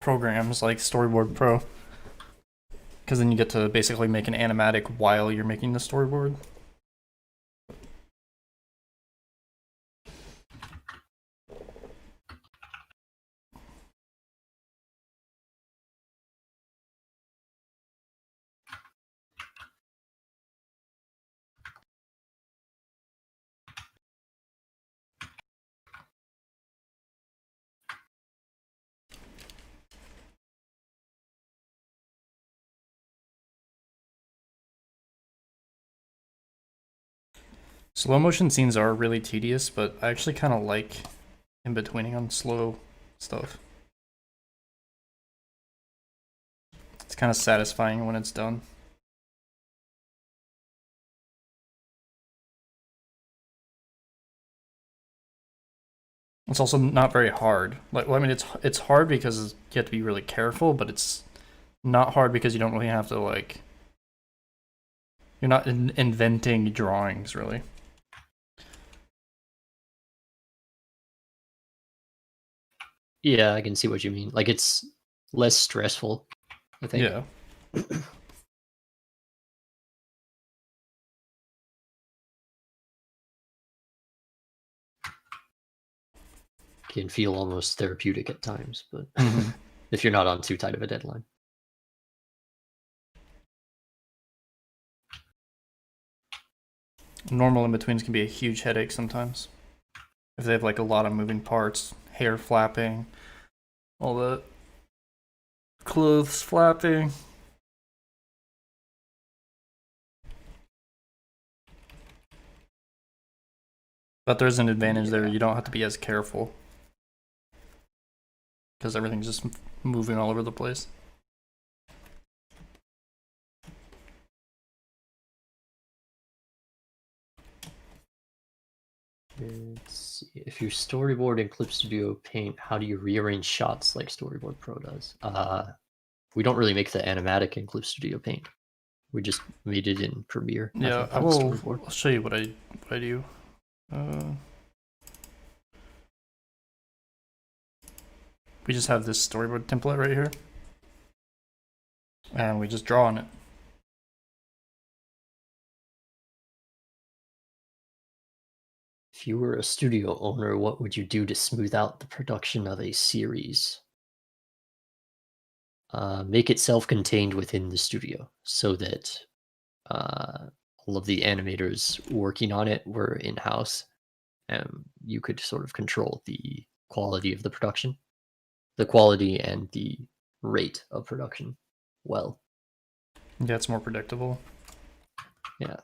B: programs like Storyboard Pro. Because then you get to basically make an animatic while you're making the storyboard. Slow motion scenes are really tedious, but I actually kind of like in-betweening on slow stuff. It's kind of satisfying when it's done. It's also not very hard. Like, well, I mean, it's hard because you have to be really careful, but it's not hard because you don't really have to like. You're not inventing drawings really.
A: Yeah, I can see what you mean. Like it's less stressful, I think.
B: Yeah.
A: Can feel almost therapeutic at times, but
B: Mm-hmm.
A: if you're not on too tight of a deadline.
B: Normal in-betweens can be a huge headache sometimes. If they have like a lot of moving parts, hair flapping, all the clothes flapping. But there's an advantage there. You don't have to be as careful. Because everything's just moving all over the place.
A: Let's see. If you storyboard in Clip Studio Paint, how do you rearrange shots like Storyboard Pro does? We don't really make the animatic in Clip Studio Paint. We just made it in Premiere.
B: Yeah, I'll show you what I do. We just have this storyboard template right here. And we just draw on it.
A: If you were a studio owner, what would you do to smooth out the production of a series? make it self-contained within the studio so that all of the animators working on it were in-house. You could sort of control the quality of the production, the quality and the rate of production well.
B: Yeah, it's more predictable.
A: Yeah.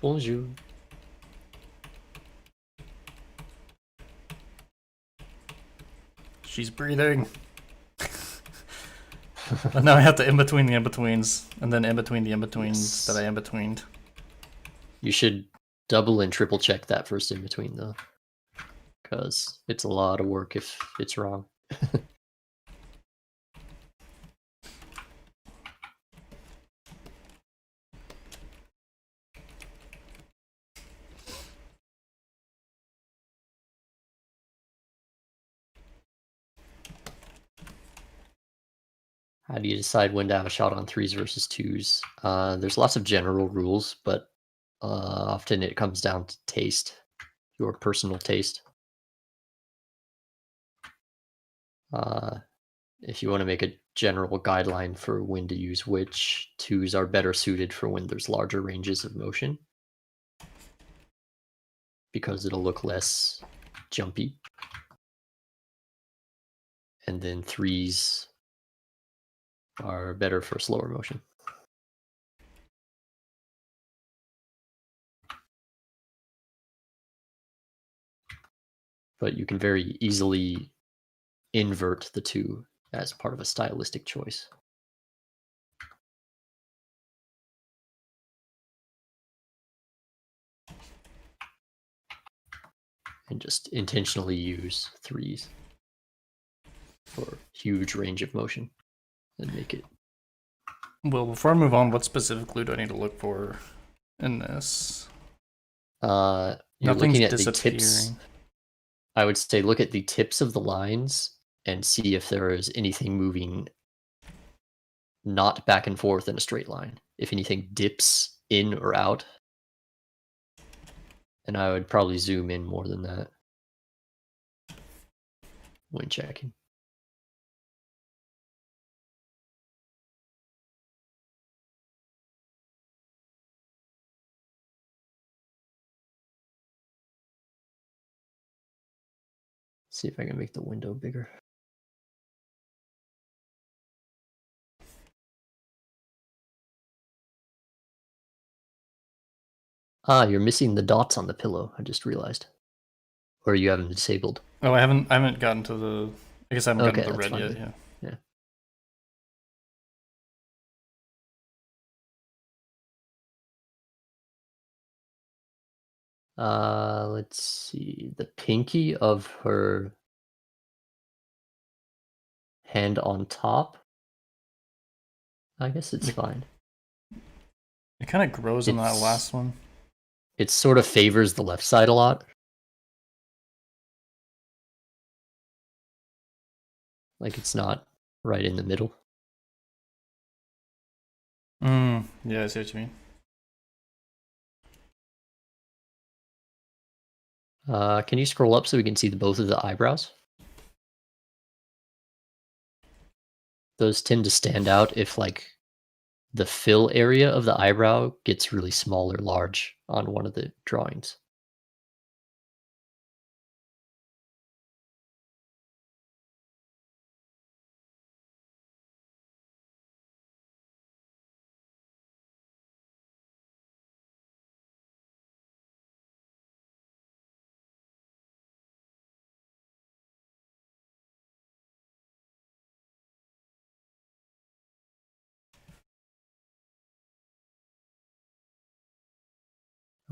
A: Bonjour.
B: She's breathing. And now I have to in-between the in-betweens, and then in-between the in-betweens that I in-betweened.
A: You should double and triple check that first in-between, though. Because it's a lot of work if it's wrong. How do you decide when to have a shot on 3s versus 2s? There's lots of general rules, but often it comes down to taste, your personal taste. If you want to make a general guideline for when to use which, 2s are better suited for when there's larger ranges of motion, because it'll look less jumpy. And then 3s are better for slower motion. But you can very easily invert the two as part of a stylistic choice. And just intentionally use 3s for huge range of motion and make it.
B: Well, before I move on, what specifically do I need to look for in this?
A: You're
B: Nothing's
A: looking at the
B: disappearing.
A: tips. I would say look at the tips of the lines and see if there is anything moving not back and forth in a straight line. If anything dips in or out. And I would probably zoom in more than that when checking. See if I can make the window bigger. Ah, you're missing the dots on the pillow, I just realized. Or you haven't disabled.
B: Oh, I haven't gotten to the. I guess I haven't gotten to the red
A: fine.
B: yet. Yeah.
A: Let's see. The pinky of her hand on top. I guess it's fine.
B: It kind of grows in that last one.
A: It sort of favors the left side a lot. Like it's not right in the middle.
B: Yeah, I see what you mean.
A: Can you scroll up so we can see both of the eyebrows? Those tend to stand out if like the fill area of the eyebrow gets really small or large on one of the drawings.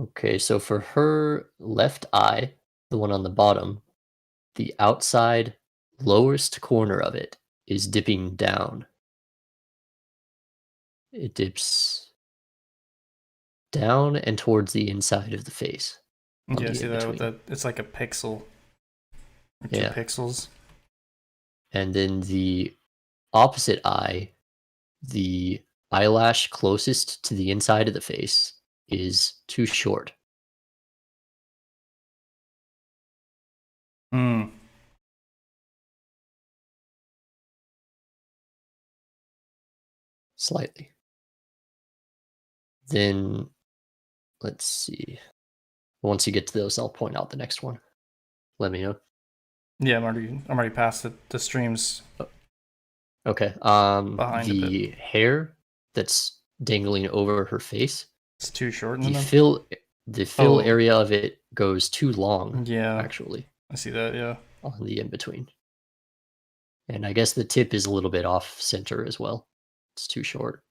A: Okay, so for her left eye, the one on the bottom, the outside lowest corner of it is dipping down. It dips down and towards the inside of the face.
B: Yeah, see that with that? It's like a pixel. Or 2 pixels.
A: And then the opposite eye, the eyelash closest to the inside of the face, is too short. Slightly. Then, let's see. Once you get to those, I'll point out the next one. Let me know.
B: Yeah, I'm already past it. The stream's
A: okay.
B: behind
A: the hair that's dangling over her face.
B: It's too short.
A: The fill area of it goes too long.
B: Yeah,
A: actually.
B: I see that. Yeah,
A: on the in between. And I guess the tip is a little bit off center as well. It's too short.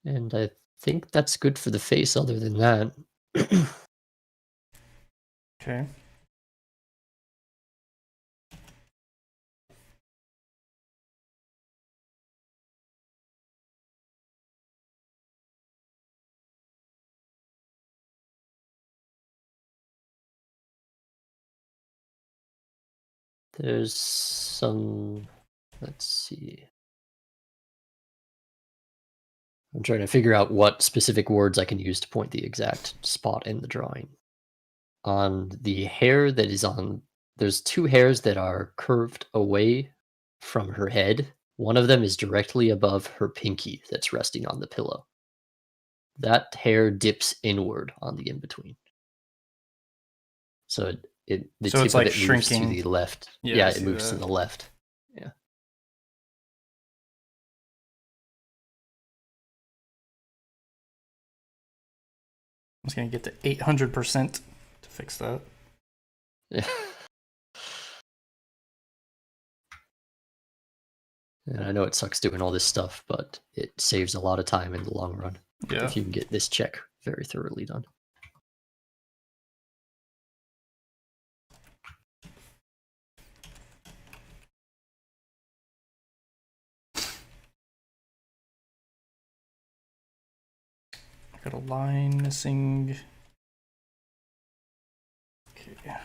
A: And I think that's good for the face other than that.
B: Okay.
A: There's some, let's see. I'm trying to figure out what specific words I can use to point the exact spot in the drawing. On the hair that is on, there's 2 hairs that are curved away from her head. One of them is directly above her pinky that's resting on the pillow. That hair dips inward on the in-between. So the
B: so
A: tip
B: it's like
A: of it
B: shrinking
A: moves to the left. Yeah, it moves to the left. Yeah.
B: I'm just gonna get to 800% to fix that.
A: Yeah. And I know it sucks doing all this stuff, but it saves a lot of time in the long run.
B: Yeah.
A: If you can get this check very thoroughly done.
B: I got a line missing. Okay.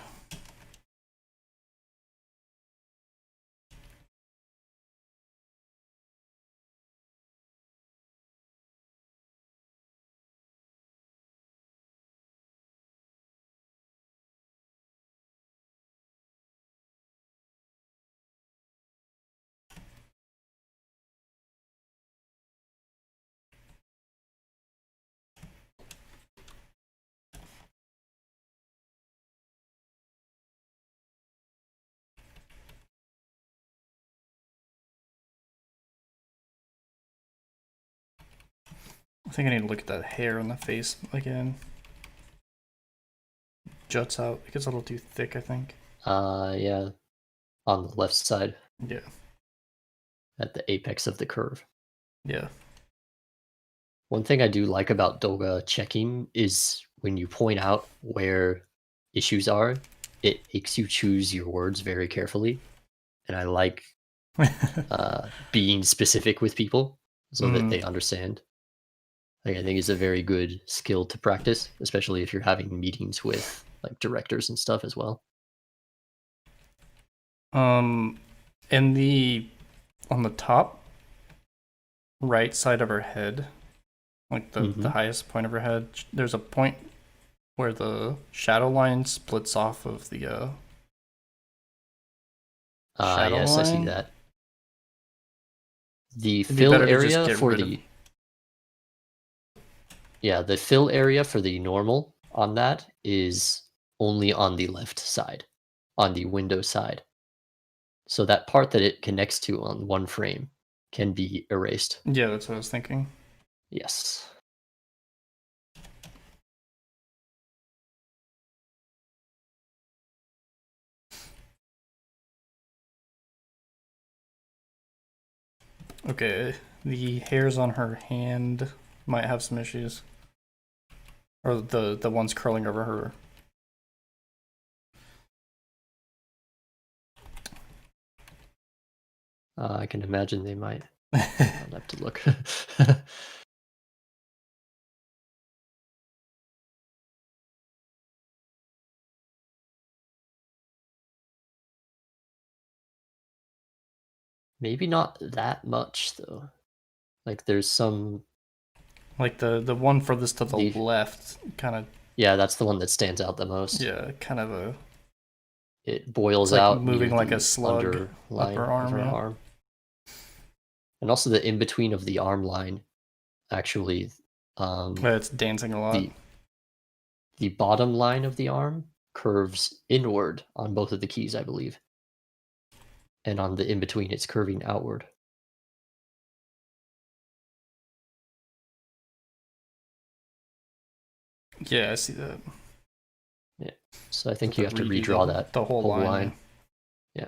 B: I think I need to look at that hair on the face again. Juts out. It gets a little too thick, I think.
A: Yeah. On the left side.
B: Yeah.
A: At the apex of the curve.
B: Yeah.
A: One thing I do like about Douga checking is when you point out where issues are, it makes you choose your words very carefully. And I like being specific with people so that they understand. I think it's a very good skill to practice, especially if you're having meetings with like directors and stuff as well.
B: On the top right side of her head, like the highest point of her head, there's a point where the shadow line splits off of the shadow
A: yes,
B: line.
A: I see that. The fill area for the the fill area for the normal on that is only on the left side, on the window side. So that part that it connects to on one frame can be erased.
B: Yeah, that's what I was thinking.
A: Yes.
B: Okay, the hairs on her hand might have some issues. Or the ones curling over her.
A: I can imagine they might. I'll have to look. Maybe not that much though. Like there's some.
B: Like the one furthest to the
A: The-
B: left, kind of.
A: Yeah, that's the one that stands out the most.
B: Yeah, kind of a.
A: It boils
B: It's like
A: out
B: moving
A: near
B: like
A: the
B: a slug
A: underline
B: up her arm.
A: of her
B: Yeah.
A: arm. And also the in between of the arm line, actually.
B: It's dancing a lot.
A: The bottom line of the arm curves inward on both of the keys, I believe. And on the in between, it's curving outward.
B: Yeah, I see that.
A: Yeah. So I think you have to redraw that
B: the whole line.
A: Yeah.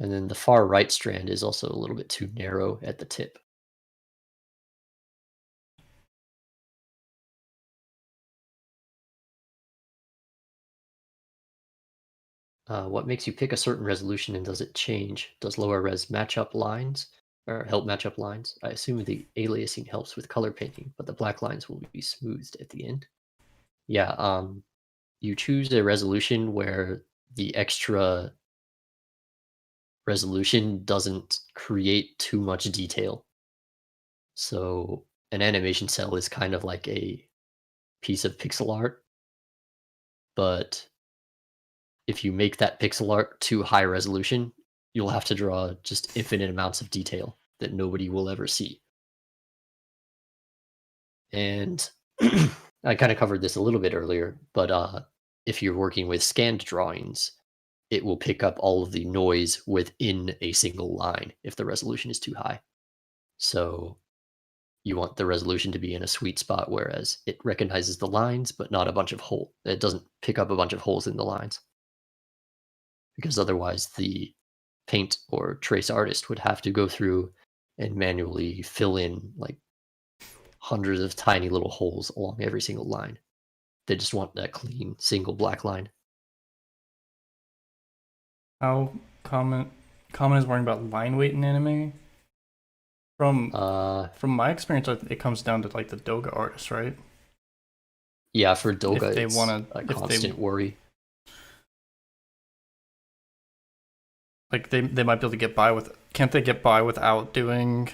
A: And then the far right strand is also a little bit too narrow at the tip. What makes you pick a certain resolution and does it change? Does lower res match up lines or help match up lines? I assume the aliasing helps with color painting, but the black lines will be smoothed at the end. Yeah, you choose a resolution where the extra resolution doesn't create too much detail. So an animation cell is kind of like a piece of pixel art, but if you make that pixel art too high resolution, you'll have to draw just infinite amounts of detail that nobody will ever see. And I kind of covered this a little bit earlier, but if you're working with scanned drawings, it will pick up all of the noise within a single line if the resolution is too high. So you want the resolution to be in a sweet spot, whereas it recognizes the lines, but not a bunch of holes. It doesn't pick up a bunch of holes in the lines. Because otherwise the paint or trace artist would have to go through and manually fill in like hundreds of tiny little holes along every single line. They just want that clean single black line.
B: How common is worrying about line weight in anime? From my experience, it comes down to like the Douga artist, right?
A: Yeah, for Douga,
B: if they
A: it's
B: want
A: a constant worry.
B: Like they might be able to get by with. Can't they get by without doing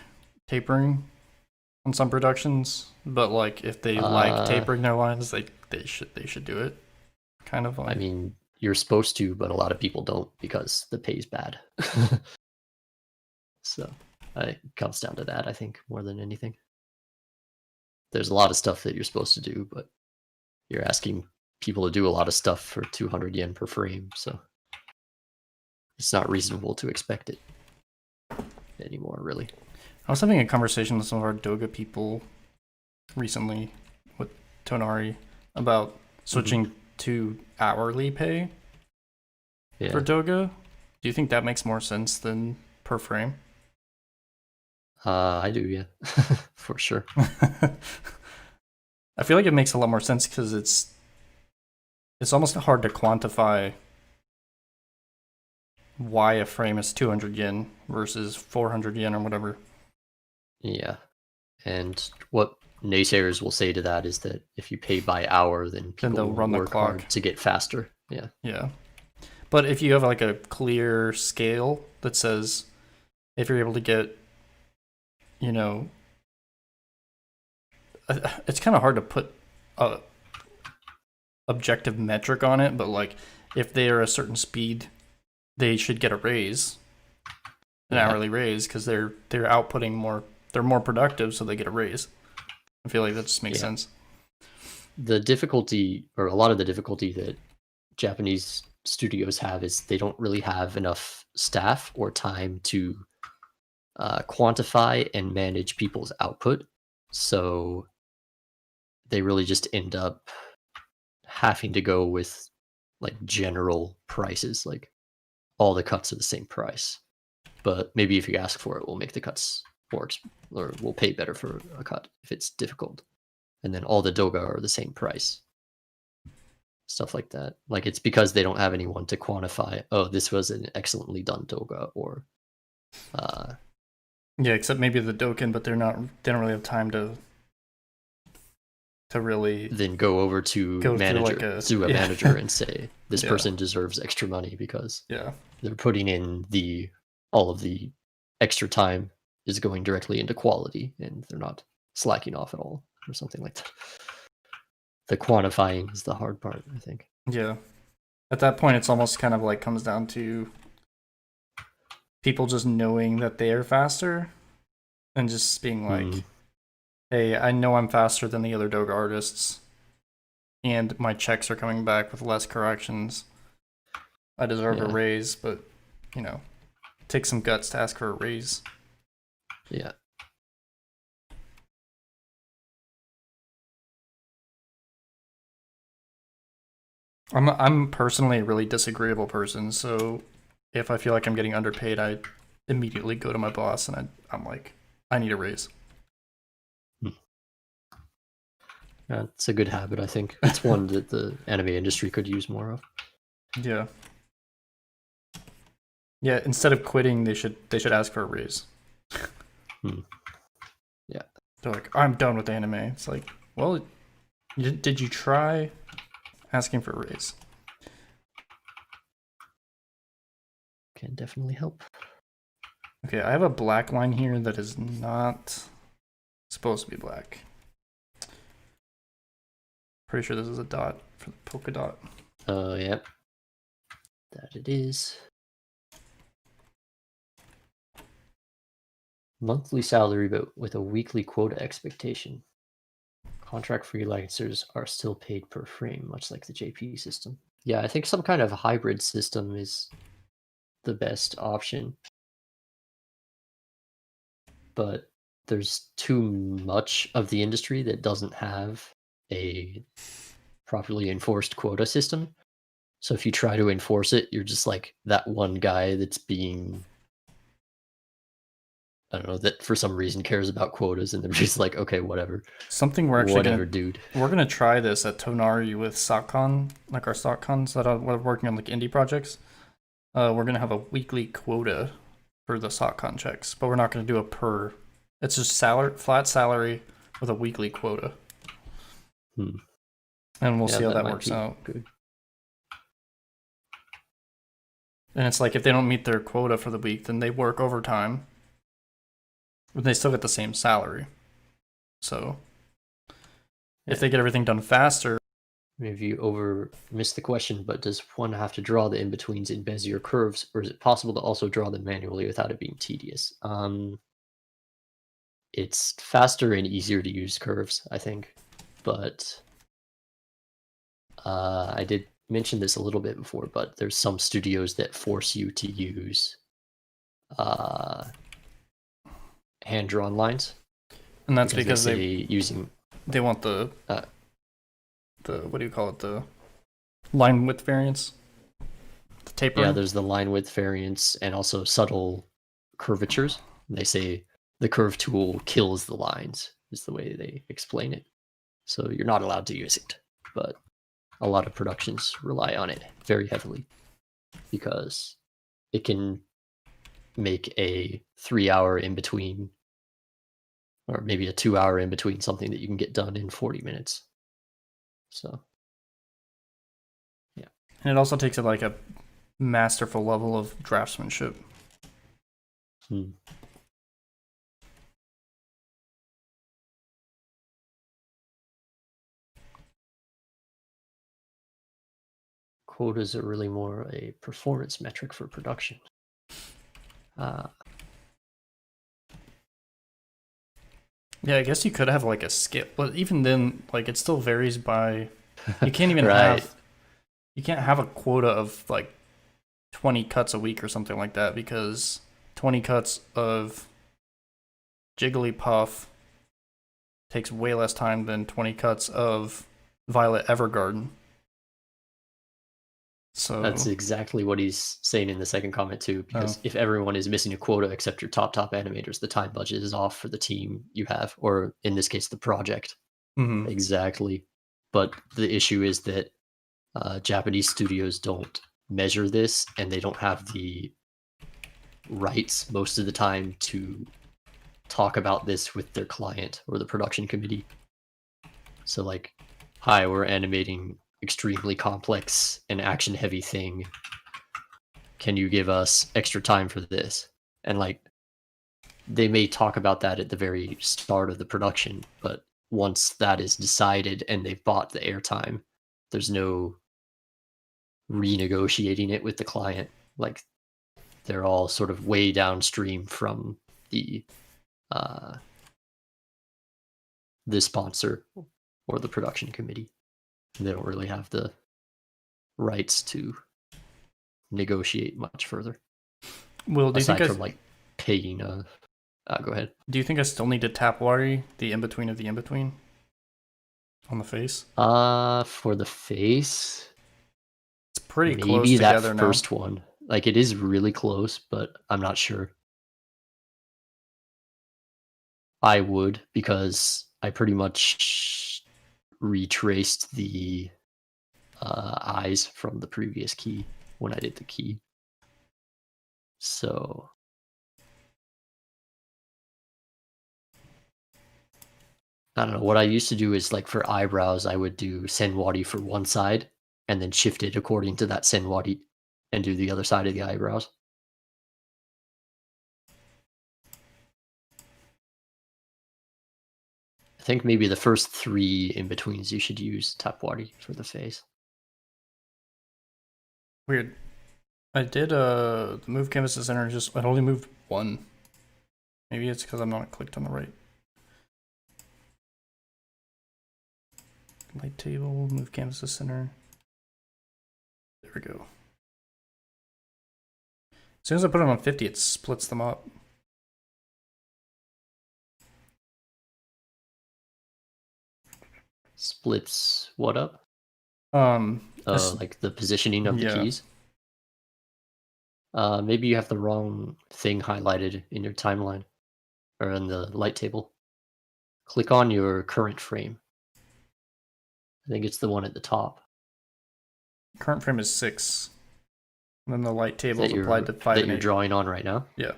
B: tapering on some productions? But like if they like tapering their lines, they should do it. Kind of like.
A: I mean, you're supposed to, but a lot of people don't because the pay's bad. So it comes down to that, I think, more than anything. There's a lot of stuff that you're supposed to do, but you're asking people to do a lot of stuff for 200 yen per frame, so it's not reasonable to expect it anymore, really.
B: I was having a conversation with some of our Douga people recently with Tonari about switching to hourly pay for Douga. Do you think that makes more sense than per frame?
A: I do, yeah, for sure.
B: I feel like it makes a lot more sense because it's almost hard to quantify why a frame is 200 yen versus 400 yen or whatever.
A: Yeah, and what naysayers will say to that is that if you pay by hour, then people
B: they'll run
A: work
B: the clock
A: hard to get faster. Yeah.
B: Yeah. But if you have like a clear scale that says if you're able to get, you know, it's kind of hard to put a objective metric on it, but like if they are a certain speed, they should get a raise, an hourly raise, because they're outputting more, they're more productive, so they get a raise. I feel like that just makes sense.
A: The difficulty, or a lot of the difficulty that Japanese studios have, is they don't really have enough staff or time to quantify and manage people's output. So they really just end up having to go with like general prices. Like all the cuts are the same price. But maybe if you ask for it, we'll make the cuts more, or we'll pay better for a cut if it's difficult. And then all the Douga are the same price. Stuff like that. Like, it's because they don't have anyone to quantify, oh, this was an excellently done Douga, or
B: yeah, except maybe the Dokkan, but they don't really have time to really
A: then go over to a manager and say this person deserves extra money because they're putting in all of the extra time is going directly into quality and they're not slacking off at all or something like that. The quantifying is the hard part, I think.
B: Yeah. At that point, it's almost kind of like comes down to people just knowing that they are faster and just being like, hey, I know I'm faster than the other Douga artists and my checks are coming back with less corrections. I deserve a raise, but, you know, it takes some guts to ask for a raise.
A: Yeah.
B: I'm personally a really disagreeable person, so if I feel like I'm getting underpaid, I immediately go to my boss and I'm like, I need a raise.
A: Yeah, it's a good habit, I think. It's one that the anime industry could use more of.
B: Yeah. Yeah, instead of quitting, they should ask for a raise.
A: Yeah.
B: They're like, I'm done with anime. It's like, well, did you try asking for a raise?
A: Can definitely help.
B: Okay, I have a black line here that is not supposed to be black. Pretty sure this is a dot for the polka dot.
A: Yep. That it is. Monthly salary, but with a weekly quota expectation. Contract freelancers are still paid per frame, much like the JP system. Yeah, I think some kind of hybrid system is the best option. But there's too much of the industry that doesn't have a properly enforced quota system. So if you try to enforce it, you're just like that one guy that's being, I don't know, that for some reason cares about quotas, and they're just like, okay, whatever.
B: Something we're actually
A: dude.
B: We're gonna try this at Tonari with SockCon, like our SockCons that we're working on, like indie projects. We're gonna have a weekly quota for the SockCon checks, but we're not gonna do a per. It's just flat salary with a weekly quota. And we'll see how that works out.
A: Good.
B: And it's like if they don't meet their quota for the week, then they work overtime. But they still get the same salary. So if they get everything done faster.
A: Maybe you missed the question, but does one have to draw the in-betweens in Bezier curves, or is it possible to also draw them manually without it being tedious? It's faster and easier to use curves, I think. But I did mention this a little bit before, but there's some studios that force you to use hand-drawn lines.
B: And that's because
A: they
B: want the what do you call it, the line width variance, the tapering.
A: Yeah, there's the line width variance and also subtle curvatures. They say the curve tool kills the lines is the way they explain it, so you're not allowed to use it, but a lot of productions rely on it very heavily because it can make a 3-hour in between, or maybe a 2-hour in between something that you can get done in 40 minutes. So, yeah.
B: And it also takes it like a masterful level of draftsmanship.
A: Quotas are really more a performance metric for production.
B: Yeah, I guess you could have like a skip, but even then, like it still varies by. You can't even have. You can't have a quota of like 20 cuts a week or something like that, because 20 cuts of Jigglypuff takes way less time than 20 cuts of Violet Evergarden. So
A: That's exactly what he's saying in the second comment too, because if everyone is missing a quota except your top animators, the time budget is off for the team you have, or in this case, the project.
B: mhm.
A: Exactly. But the issue is that Japanese studios don't measure this, and they don't have the rights most of the time to talk about this with their client or the production committee. So like, hi, we're animating extremely complex and action heavy thing. Can you give us extra time for this? And like, they may talk about that at the very start of the production, but once that is decided and they've bought the airtime, there's no renegotiating it with the client. Like, they're all sort of way downstream from the sponsor or the production committee. They don't really have the rights to negotiate much further.
B: Well, do you
A: aside
B: think
A: from like paying go ahead.
B: Do you think I still need to tap Wari, the in-between of the in-between? On the face?
A: For the face,
B: It's pretty
A: maybe
B: close
A: that
B: together now.
A: first one. Like, it is really close, but I'm not sure. I would, because I pretty much retraced the eyes from the previous key when I did the key. So I don't know. What I used to do is, like, for eyebrows, I would do senwadi for one side and then shift it according to that senwadi and do the other side of the eyebrows. I think maybe the first 3 in-betweens you should use tapwadi for the face.
B: Weird. I did the move canvas to center, just it only moved 1. Maybe it's because I'm not clicked on the right. Light table, move canvas to center. There we go. As soon as I put them on 50, it splits them up.
A: Splits what up?
B: Like
A: the positioning of the keys. Maybe you have the wrong thing highlighted in your timeline or in the light table. Click on your current frame. I think it's the one at the top.
B: Current frame is 6. And then the light table is applied to 5
A: that
B: and
A: you're
B: 8.
A: drawing on right now.
B: Yeah.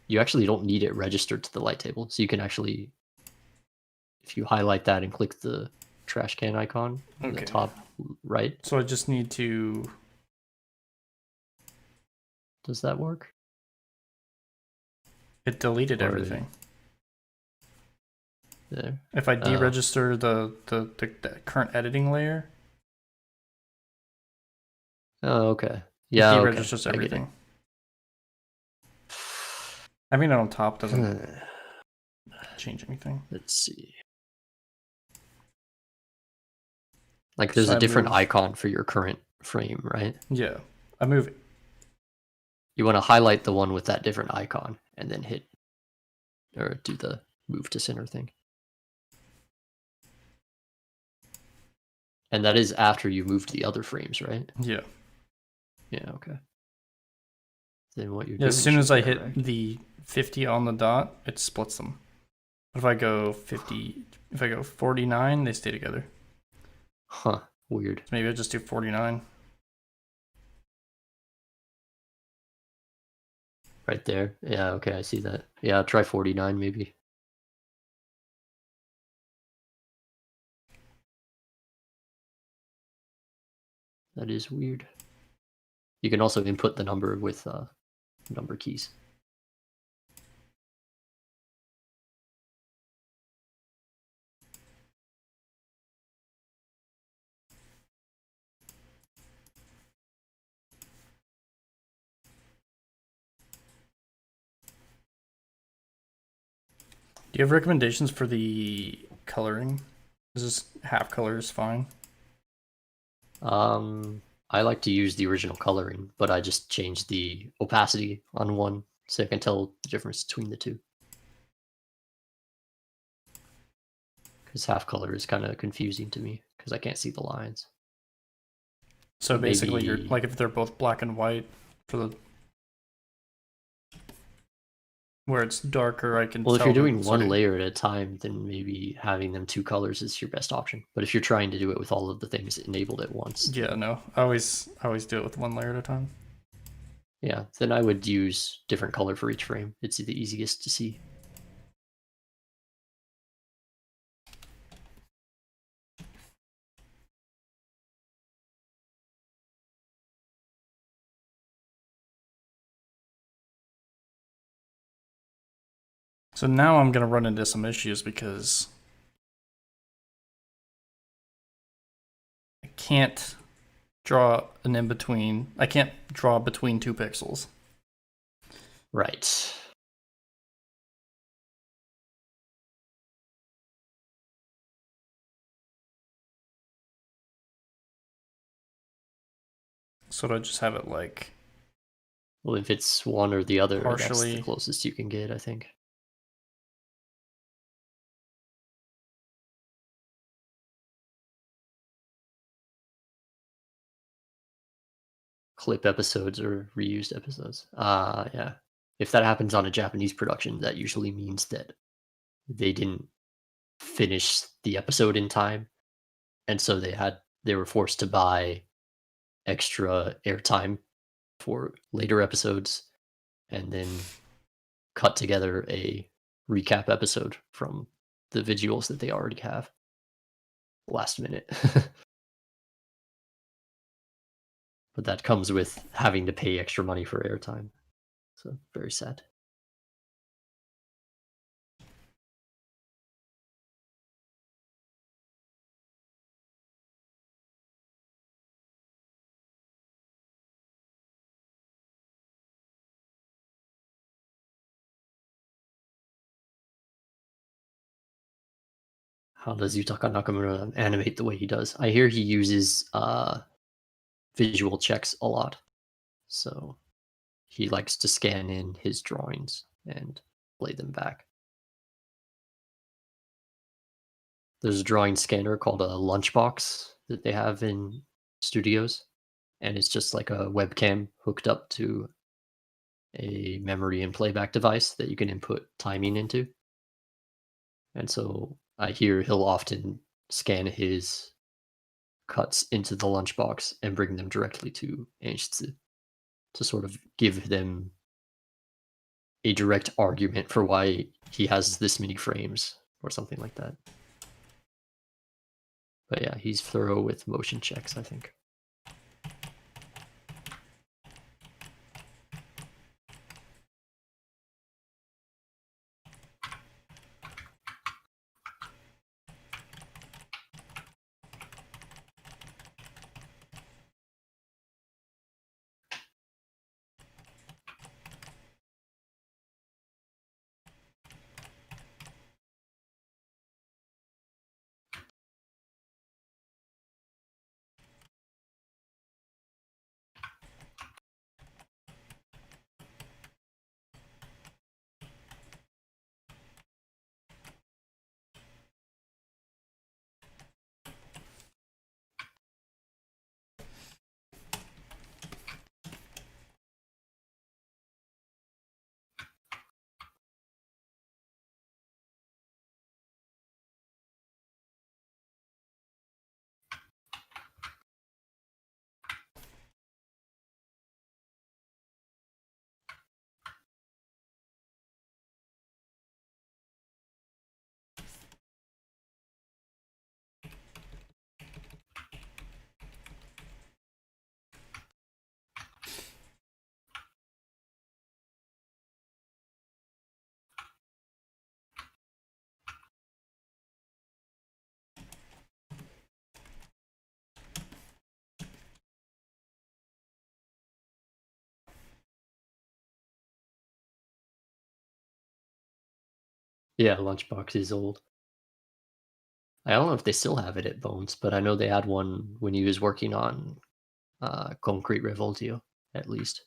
A: You actually don't need it registered to the light table, so you can actually, if you highlight that and click the trash can icon in the top right.
B: So I just need to.
A: Does that work?
B: It deleted everything.
A: There.
B: If I deregister the current editing layer.
A: Oh, okay. Yeah,
B: it deregisters everything. I mean, on top doesn't change anything.
A: Let's see. Like, there's a different icon for your current frame, right?
B: Yeah. I move it.
A: You want to highlight the one with that different icon and then hit or do the move to center thing. And that is after you moved the other frames, right?
B: Yeah.
A: Yeah, okay. Then what you're
B: doing, as soon as I hit the 50 on the dot, it splits them. But if I go 50, if I go 49, they stay together.
A: Huh, weird.
B: So maybe I just do 49.
A: Right there. Yeah, okay, I see that. Yeah, try 49 maybe. That is weird. You can also input the number with number keys.
B: Do you have recommendations for the coloring? Is this half color is fine?
A: I like to use the original coloring, but I just changed the opacity on one so I can tell the difference between the two. Because half color is kind of confusing to me because I can't see the lines.
B: So basically, you're
A: Maybe-
B: like if they're both black and white for the where it's darker, I can.
A: Well, if
B: tell
A: you're
B: that
A: doing
B: it's
A: one
B: already-
A: layer at a time, then maybe having them 2 colors is your best option. But if you're trying to do it with all of the things enabled at once,
B: Yeah, no, I always do it with one layer at a time.
A: yeah, then I would use different color for each frame. It's the easiest to see.
B: So now I'm gonna run into some issues because I can't draw an in between. I can't draw between 2 pixels.
A: Right.
B: So I just have it like
A: Well, if it's one or the other, that's
B: partially.
A: the closest you can get, I think. Clip episodes or reused episodes. Yeah. If that happens on a Japanese production, that usually means that they didn't finish the episode in time, and so they were forced to buy extra airtime for later episodes, and then cut together a recap episode from the visuals that they already have last minute. But that comes with having to pay extra money for airtime. So very sad. How does Yutaka Nakamura animate the way he does? I hear he uses visual checks a lot. So he likes to scan in his drawings and play them back. There's a drawing scanner called a Lunchbox that they have in studios, and it's just like a webcam hooked up to a memory and playback device that you can input timing into. And so I hear he'll often scan his cuts into the Lunchbox and bring them directly to Enshitsu to sort of give them a direct argument for why he has this many frames or something like that. But yeah, he's thorough with motion checks, I think. Yeah, Lunchbox is old. I don't know if they still have it at Bones, but I know they had one when he was working on Concrete Revoltio, at least.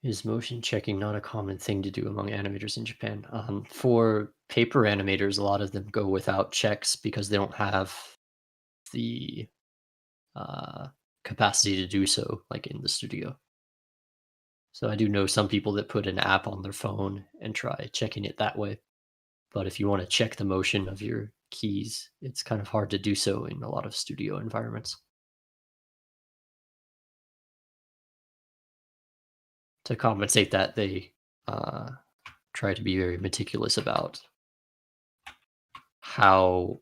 A: Is motion checking not a common thing to do among animators in Japan? For paper animators, a lot of them go without checks because they don't have the capacity to do so, like in the studio. So I do know some people that put an app on their phone and try checking it that way. But if you want to check the motion of your keys, it's kind of hard to do so in a lot of studio environments. To compensate that, they try to be very meticulous about how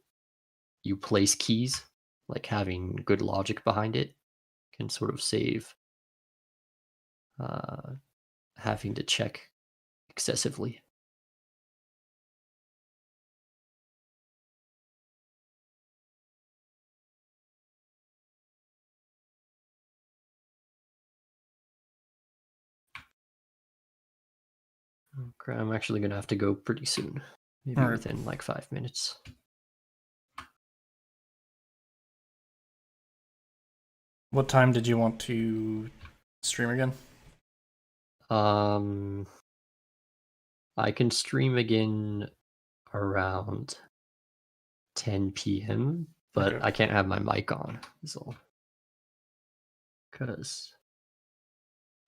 A: you place keys, like having good logic behind it can sort of save uh, having to check excessively. Okay, I'm actually going to have to go pretty soon, maybe
B: All right.
A: within like 5 minutes.
B: What time did you want to stream again?
A: I can stream again around 10 p.m., but
B: Okay.
A: I can't have my mic on, so because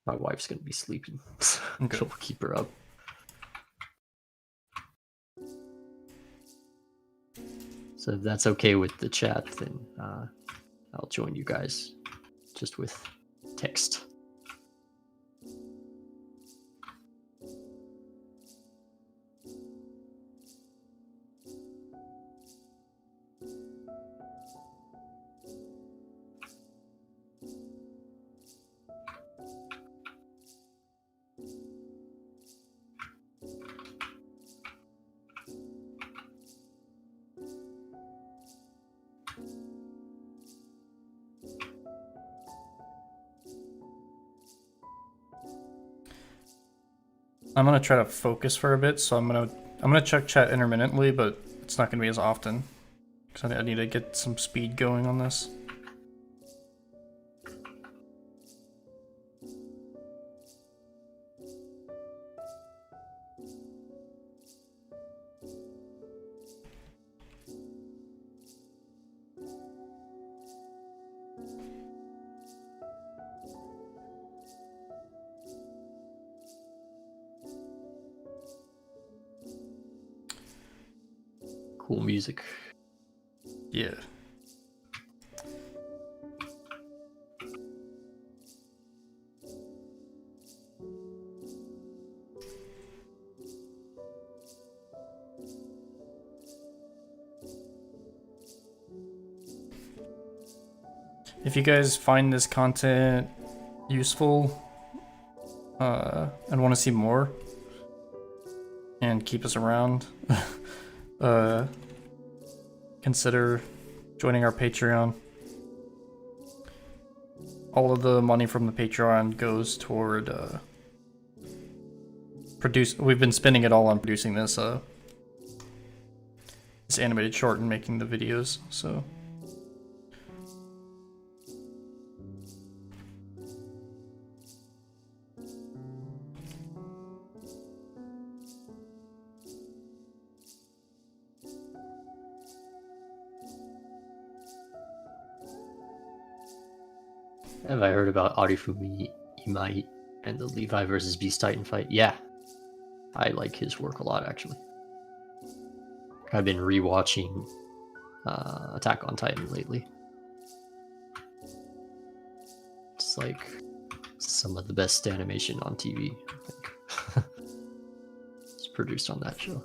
A: my wife's gonna be sleeping, so
B: Okay.
A: we'll keep her up. So if that's okay with the chat, then I'll join you guys just with text.
B: I'm gonna try to focus for a bit, so I'm gonna check chat intermittently, but it's not gonna be as often because I need to get some speed going on this.
A: Cool music.
B: Yeah. If you guys find this content useful and want to see more and keep us around, consider joining our Patreon. All of the money from the Patreon goes toward we've been spending it all on producing this this animated short and making the videos, so
A: Have I heard about Arifumi Imai and the Levi versus Beast Titan fight? Yeah, I like his work a lot, actually. I've been rewatching Attack on Titan lately. It's like some of the best animation on TV, I think. It's produced on that show.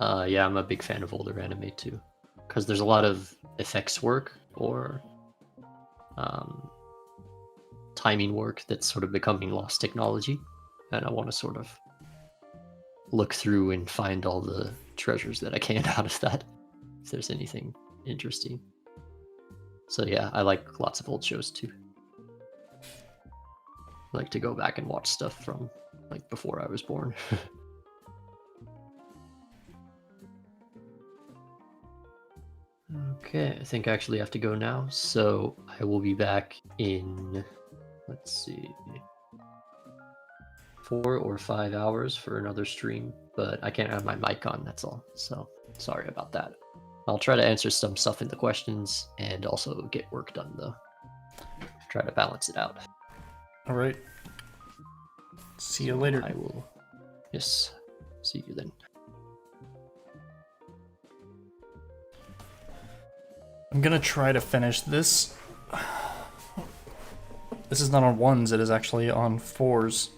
A: Yeah, I'm a big fan of older anime too, because there's a lot of effects work or timing work that's sort of becoming lost technology, and I want to sort of look through and find all the treasures that I can out of that, if there's anything interesting. So yeah, I like lots of old shows too. I like to go back and watch stuff from like before I was born. Okay, I think I actually have to go now, so I will be back in, let's see, 4 or 5 hours for another stream, but I can't have my mic on, that's all, so sorry about that. I'll try to answer some stuff in the questions and also get work done though. Try to balance it out.
B: All right. See you later.
A: I will, yes, see you then.
B: I'm gonna try to finish this. This is not on 1s, it is actually on 4s.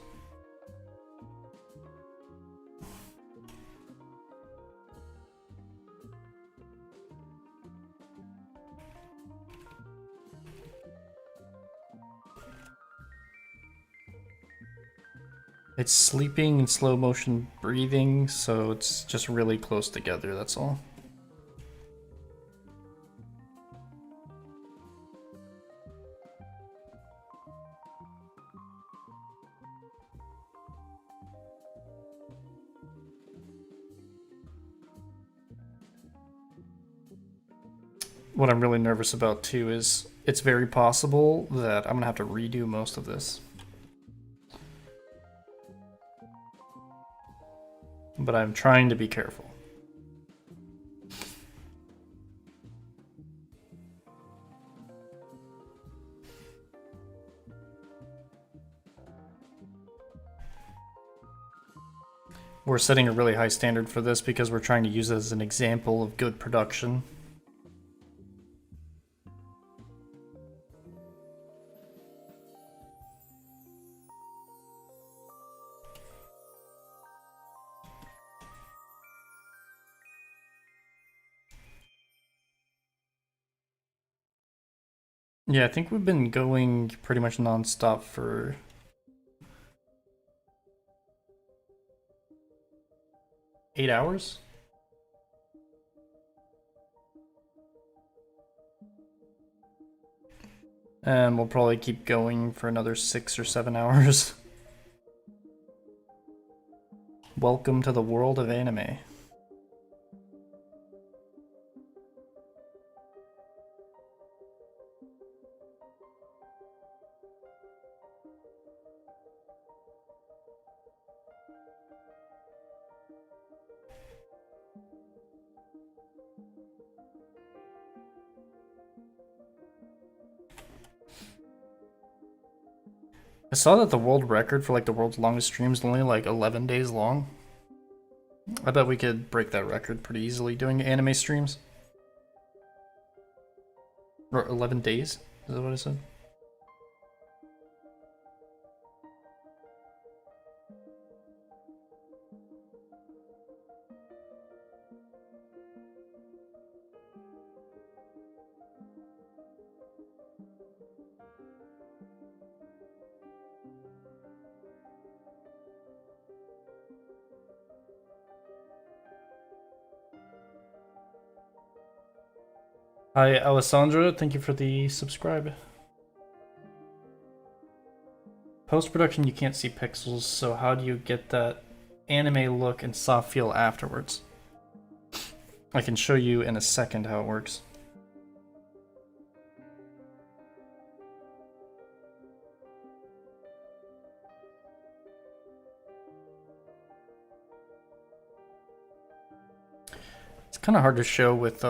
B: It's sleeping and slow motion breathing, so it's just really close together, that's all. What I'm really nervous about too is it's very possible that I'm gonna have to redo most of this. But I'm trying to be careful. We're setting a really high standard for this because we're trying to use it as an example of good production. Yeah, I think we've been going pretty much non-stop for 8 hours? And we'll probably keep going for another 6 or 7 hours. Welcome to the world of anime. I saw that the world record for like the world's longest stream is only like 11 days long. I bet we could break that record pretty easily doing anime streams. Or 11 days? Is that what I said? Hi, Alessandra. Thank you for the subscribe. Post-production, you can't see pixels, so how do you get that anime look and soft feel afterwards? I can show you in a second how it works. It's kind of hard to show with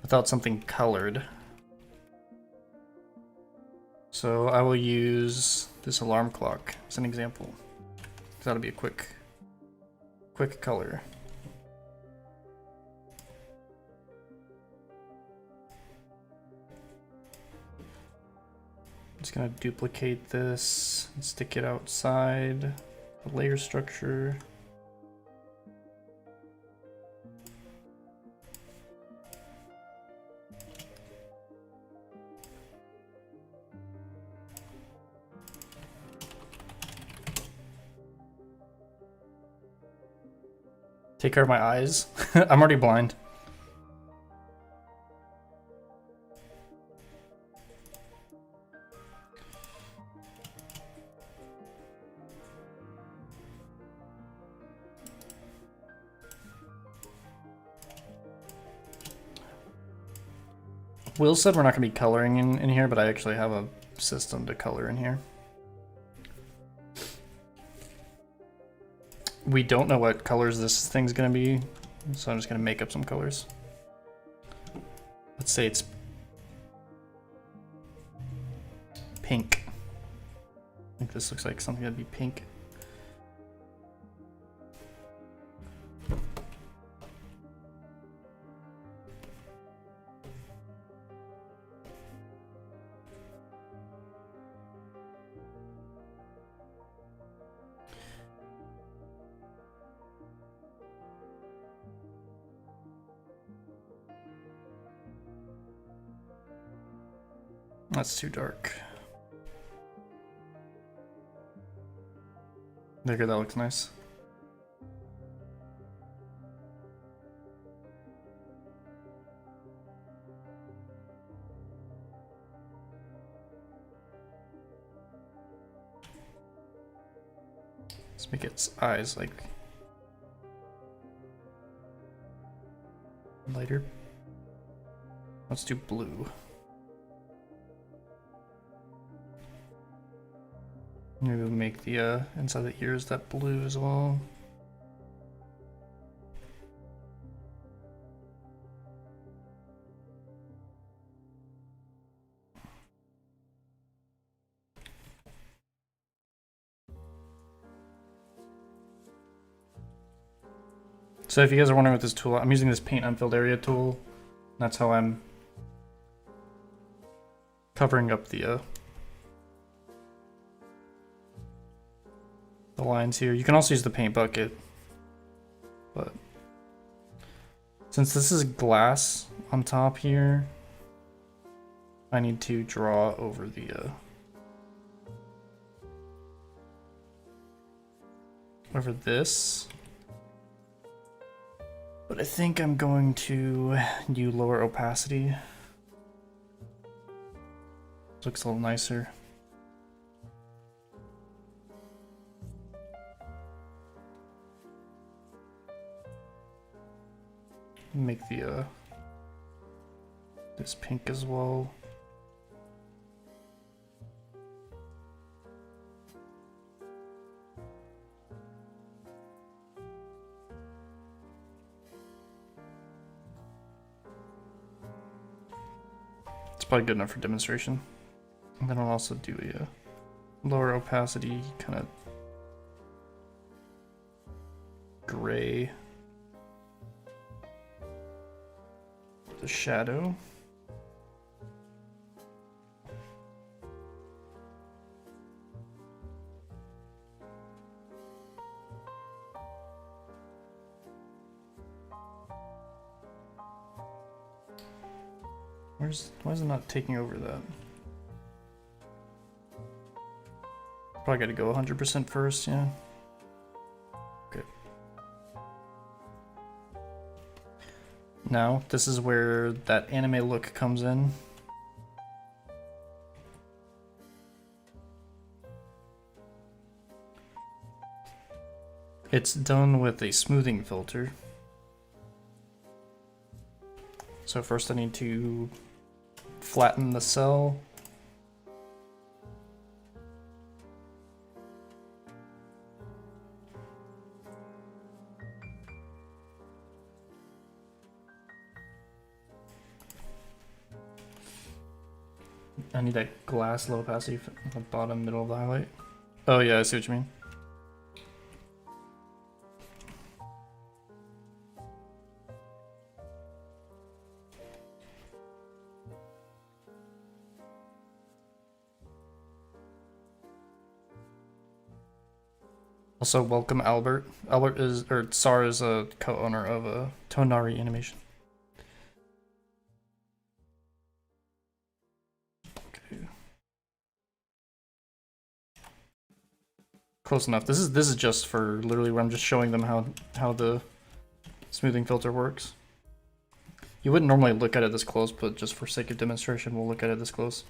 B: without something colored. So I will use this alarm clock as an example. That'll be a quick color. I'm just gonna duplicate this and stick it outside the layer structure. Take care of my eyes. I'm already blind. Will said we're not going to be coloring in here, but I actually have a system to color in here. We don't know what colors this thing's going to be, so I'm just going to make up some colors. Let's say it's pink. I think this looks like something that'd be pink. That's too dark. There you go, that looks nice. Let's make its eyes like lighter. Let's do blue. Maybe we'll make the inside the ears that blue as well. So if you guys are wondering what this tool, I'm using this paint unfilled area tool. That's how I'm covering up the lines here. You can also use the paint bucket, but since this is glass on top here, I need to draw over the over this. But I think I'm going to do lower opacity. Looks a little nicer. Make the this pink as well. It's probably good enough for demonstration. And then I'll also do a lower opacity kind of gray. The shadow. Why is it not taking over that? Probably got to go 100% first, yeah. Okay. Now, this is where that anime look comes in. It's done with a smoothing filter. So first I need to flatten the cell. I need that glass low opacity for the bottom middle of the highlight. Oh yeah, I see what you mean. Also, welcome Albert. Albert is, or Sar is a co-owner of Tonari Animation. Okay. Close enough. This is just for literally where I'm just showing them how the smoothing filter works. You wouldn't normally look at it this close, but just for sake of demonstration, we'll look at it this close.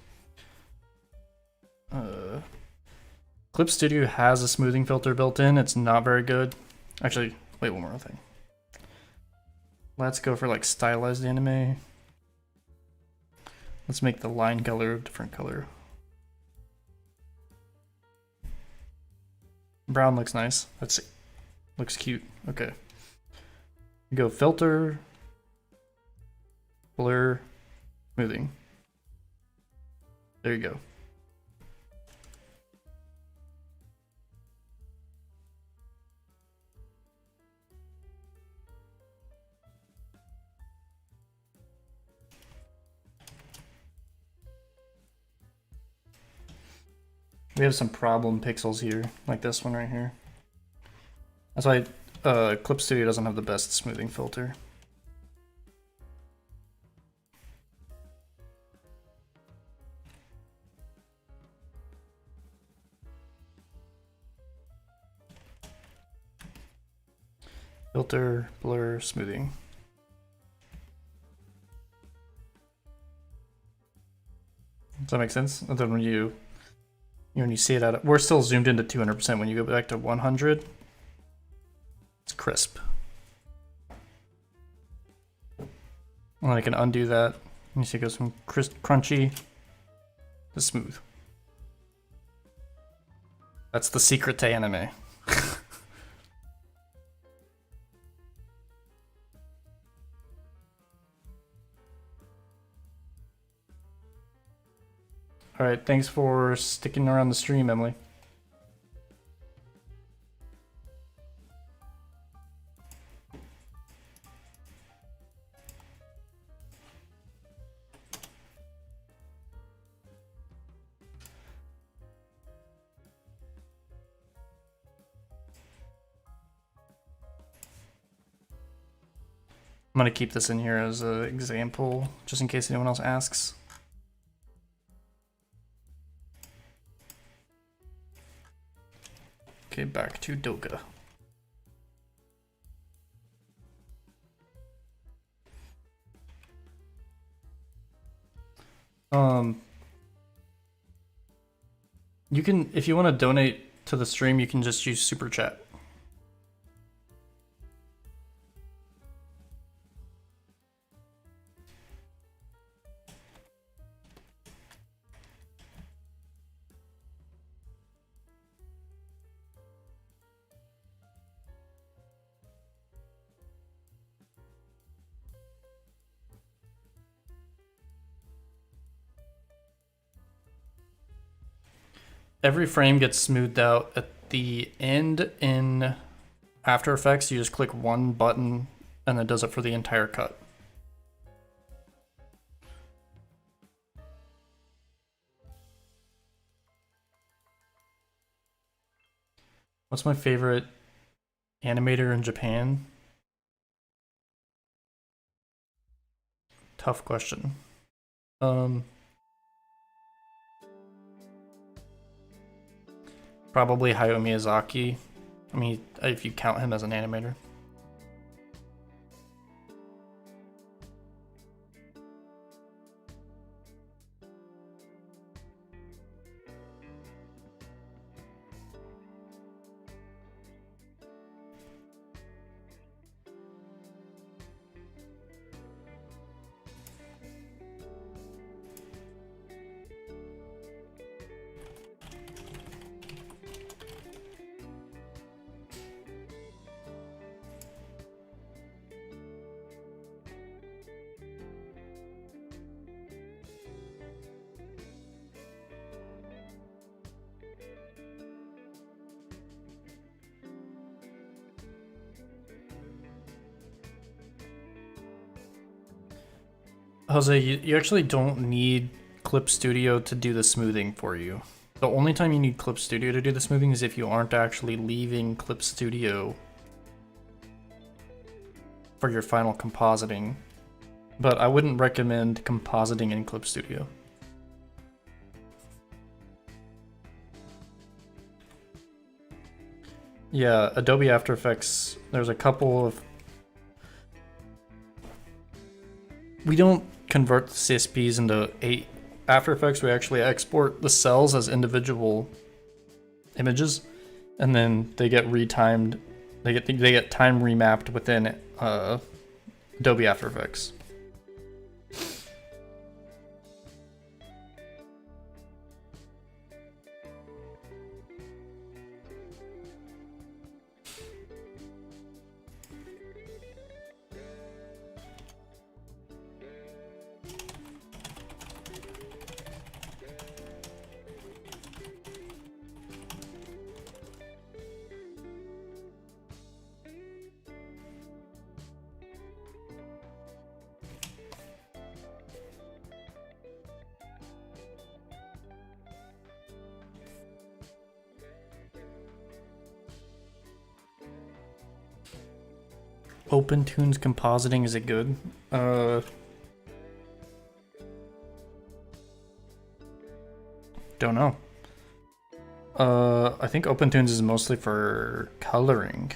B: Clip Studio has a smoothing filter built in. It's not very good. Actually, wait, one more thing. Let's go for like stylized anime. Let's make the line color a different color. Brown looks nice. Let's see. Looks cute. Okay. Go filter, blur, smoothing. There you go. We have some problem pixels here, like this one right here. That's why Clip Studio doesn't have the best smoothing filter. Filter, blur, smoothing. Does that make sense? And then when you see it at, we're still zoomed into 200%. When you go back to 100, it's crisp. And then I can undo that. And you see it goes from crisp, crunchy to smooth. That's the secret to anime. All right, thanks for sticking around the stream, Emily. I'm gonna keep this in here as an example, just in case anyone else asks. Okay, back to Douga. You can, if you want to donate to the stream, you can just use Super Chat. Every frame gets smoothed out at the end in After Effects. You just click one button and it does it for the entire cut. What's my favorite animator in Japan? Tough question. Probably Hayao Miyazaki. I mean, if you count him as an animator. Jose, you actually don't need Clip Studio to do the smoothing for you. The only time you need Clip Studio to do the smoothing is if you aren't actually leaving Clip Studio for your final compositing. But I wouldn't recommend compositing in Clip Studio. Yeah, Adobe After Effects, there's a couple of we don't convert the CSPs into After Effects. We actually export the cells as individual images, and then they get retimed. They get time remapped within Adobe After Effects. OpenTunes compositing, is it good? Don't know. I think OpenTunes is mostly for coloring.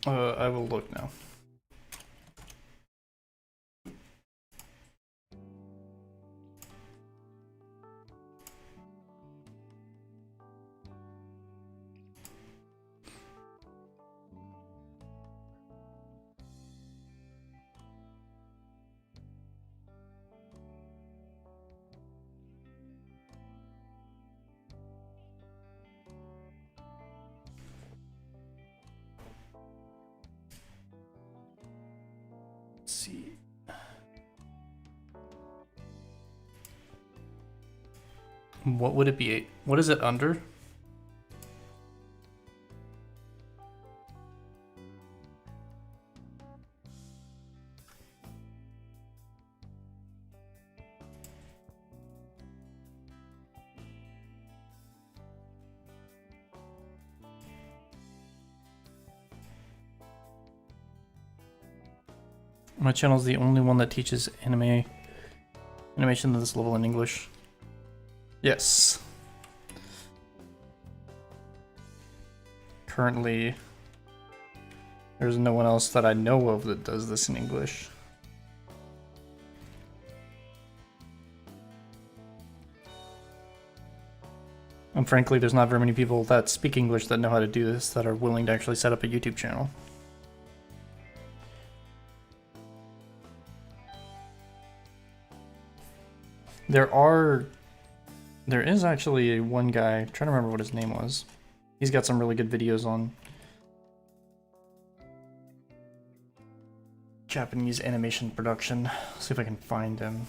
B: I will look now. Let's see. What would it be? What is it under? My channel is the only one that teaches animation to this level in English. Yes. Currently, there's no one else that I know of that does this in English. And frankly, there's not very many people that speak English that know how to do this that are willing to actually set up a YouTube channel. There is actually one guy, I'm trying to remember what his name was. He's got some really good videos on Japanese animation production. See if I can find him.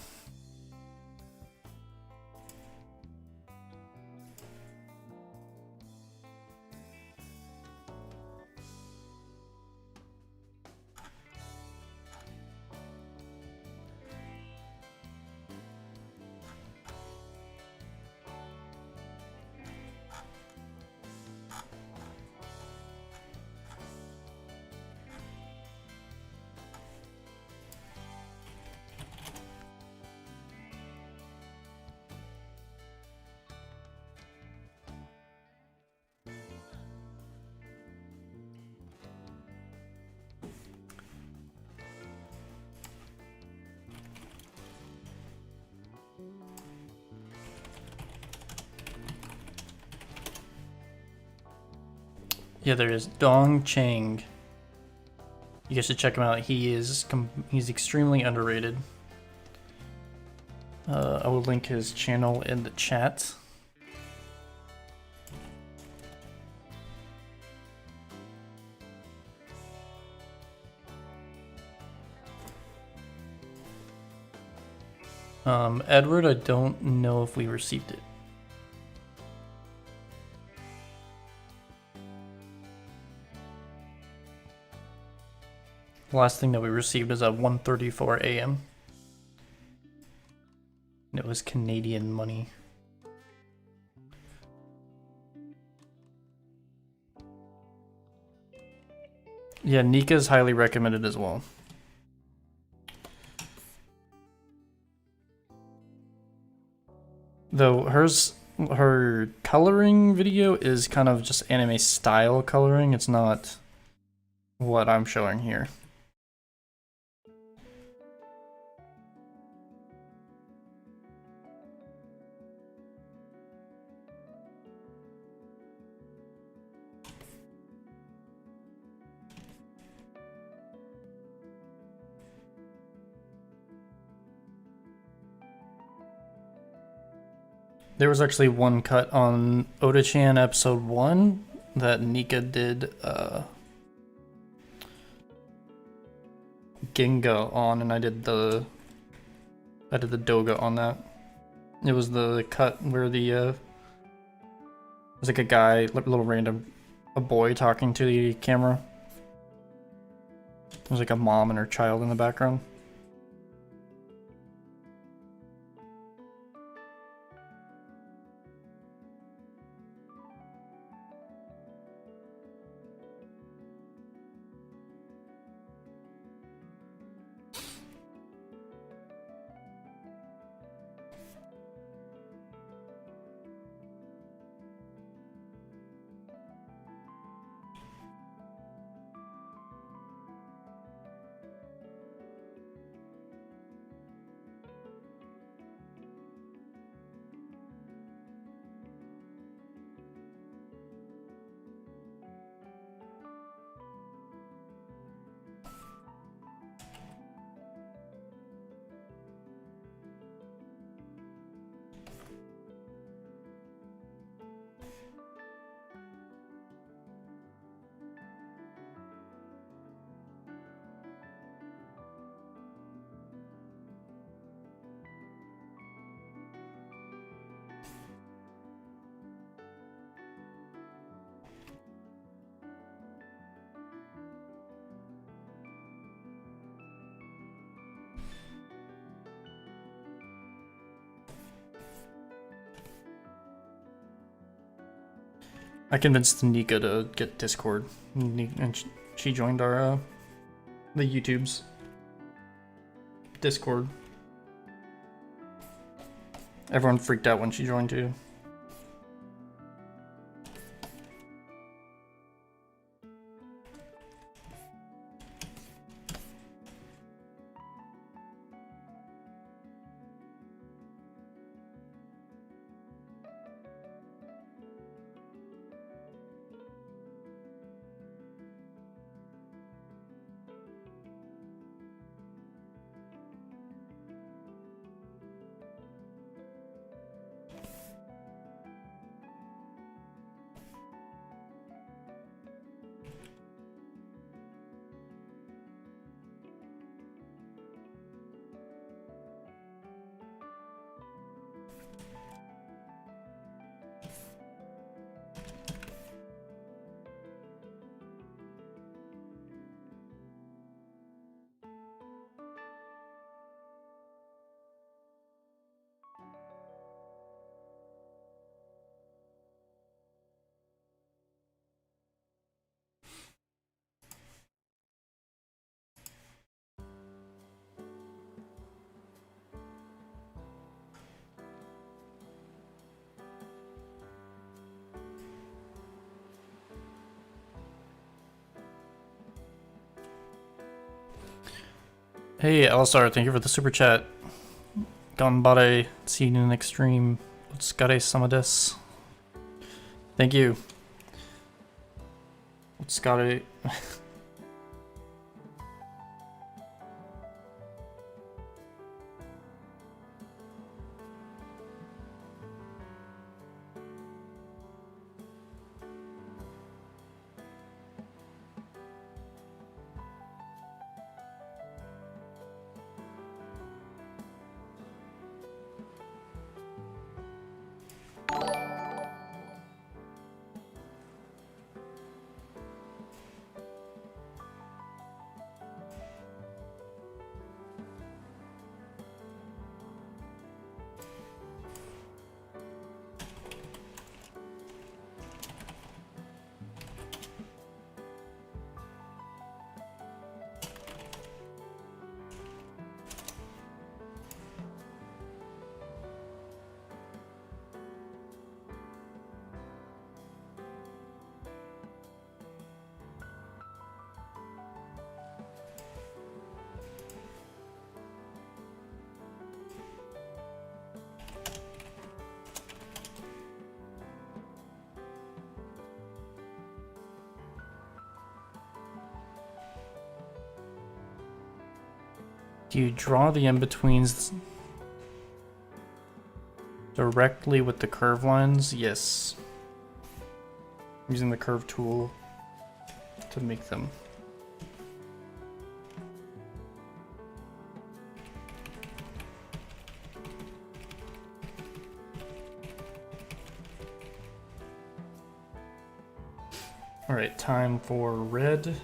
B: Yeah, there is Dong Chang. You guys should check him out. He's extremely underrated. I will link his channel in the chat. Edward, I don't know if we received it. The last thing that we received is at 1:34 a.m. And it was Canadian money. Yeah, Nika's highly recommended as well. Though her coloring video is kind of just anime style coloring, it's not what I'm showing here. There was actually one cut on Oda-chan episode 1 that Nika did Ginga on, and I did the Douga on that. It was the cut where the it was like a guy, little random, a boy talking to the camera. It was like a mom and her child in the background. I convinced Nika to get Discord, and she joined our the YouTubes. Discord. Everyone freaked out when she joined too. Hey, Alistar, thank you for the super chat. Ganbare, see you in the next stream. Otsukare sama desu. Thank you. Otsukare. Do you draw the in-betweens directly with the curve lines? Yes. I'm using the curve tool to make them. Alright, time for red.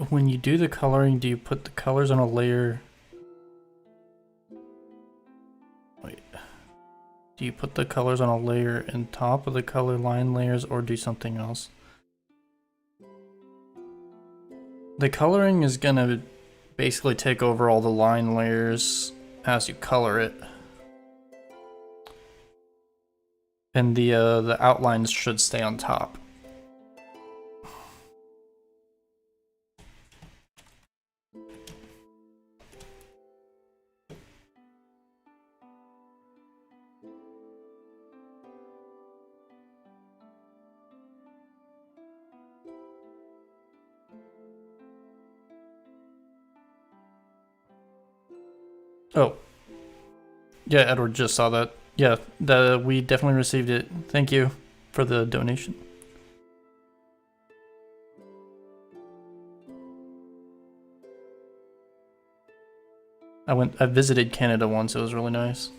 B: when you do the coloring, do you put the colors on a layer? Wait. Do you put the colors on a layer on top of the color line layers or do something else? The coloring is gonna basically take over all the line layers as you color it. And the outlines should stay on top. Oh. Yeah, Edward just saw that. Yeah, we definitely received it. Thank you for the donation. I visited Canada once, it was really nice.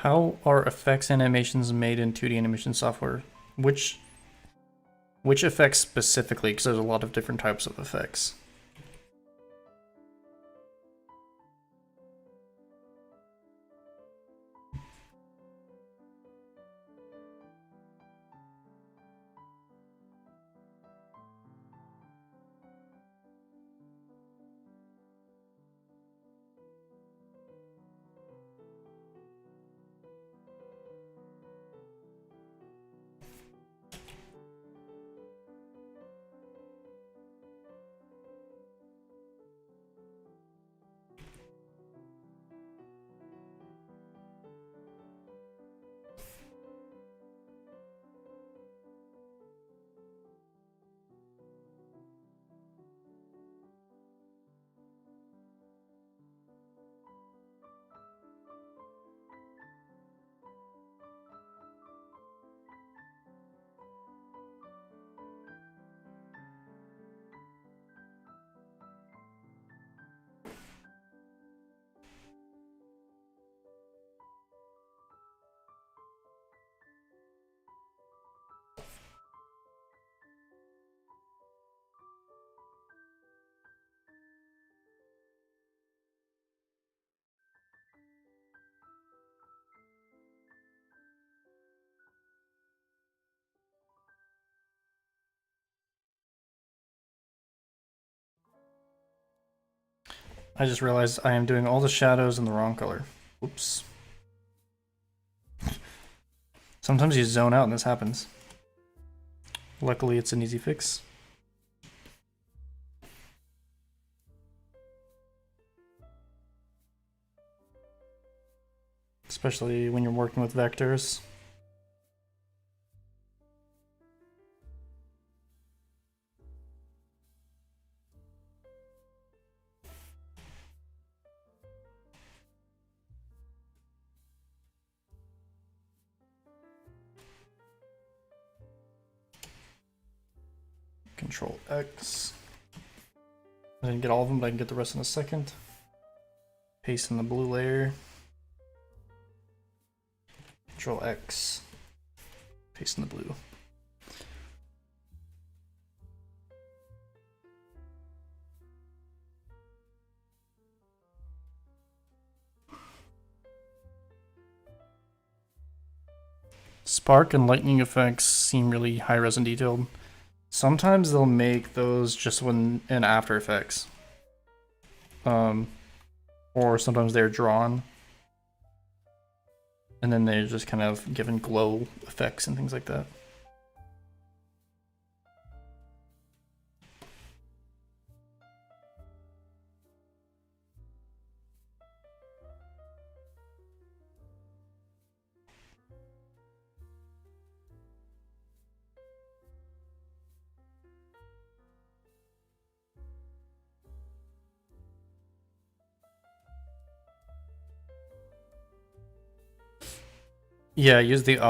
B: How are effects animations made in 2D animation software? Which effects specifically? Because there's a lot of different types of effects. I just realized I am doing all the shadows in the wrong color. Oops. Sometimes you zone out and this happens. Luckily, it's an easy fix. Especially when you're working with vectors. Control X. I didn't get all of them, but I can get the rest in a second. Paste in the blue layer. Control X. Paste in the blue. Spark and lightning effects seem really high res and detailed. Sometimes they'll make those just when in After Effects. Or sometimes they're drawn. And then they're just kind of given glow effects and things like that. Yeah, I use the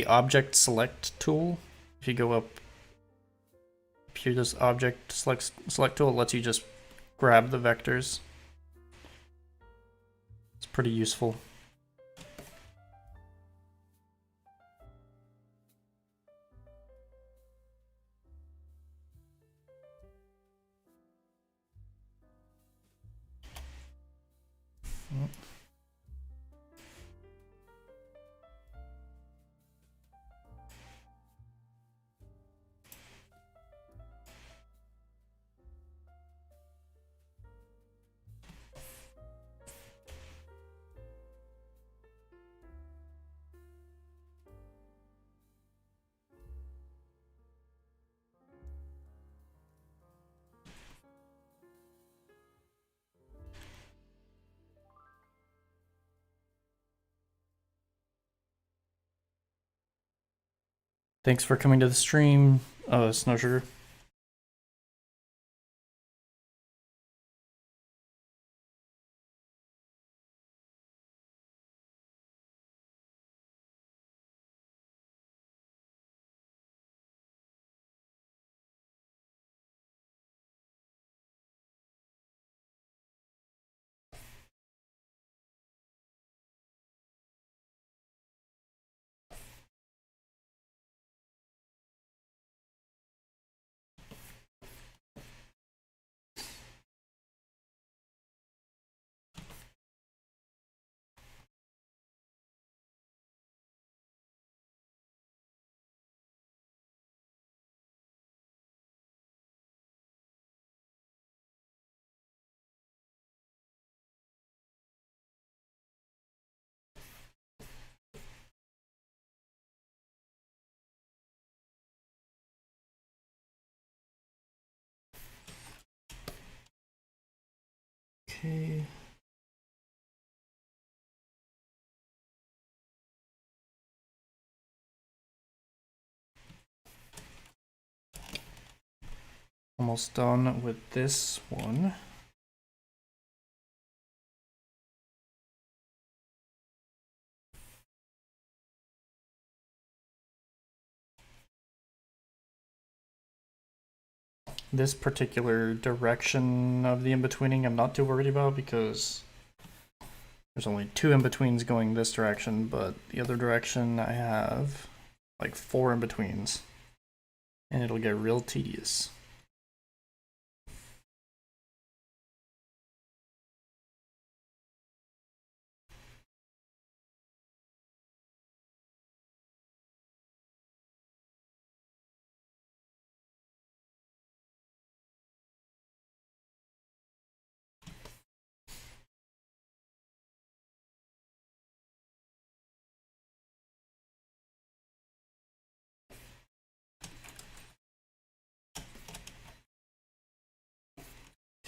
B: object select tool. If you go up here, this object select tool lets you just grab the vectors. It's pretty useful. Thanks for coming to the stream, Snow Sugar. Okay. Almost done with this one. This particular direction of the in-betweening I'm not too worried about because there's only 2 in-betweens going this direction, but the other direction I have like 4 in-betweens, and it'll get real tedious.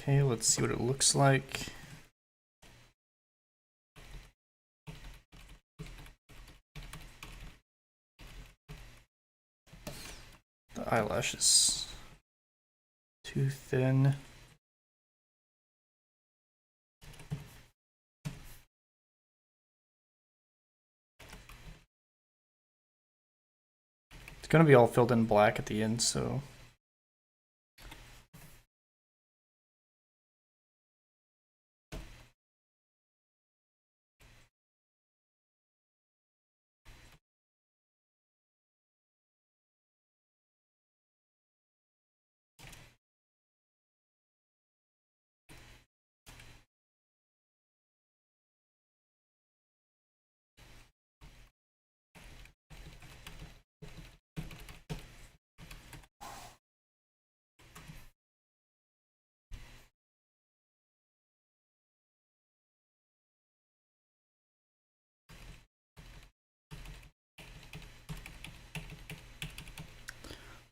B: Okay, let's see what it looks like. The eyelash is too thin. It's gonna be all filled in black at the end, so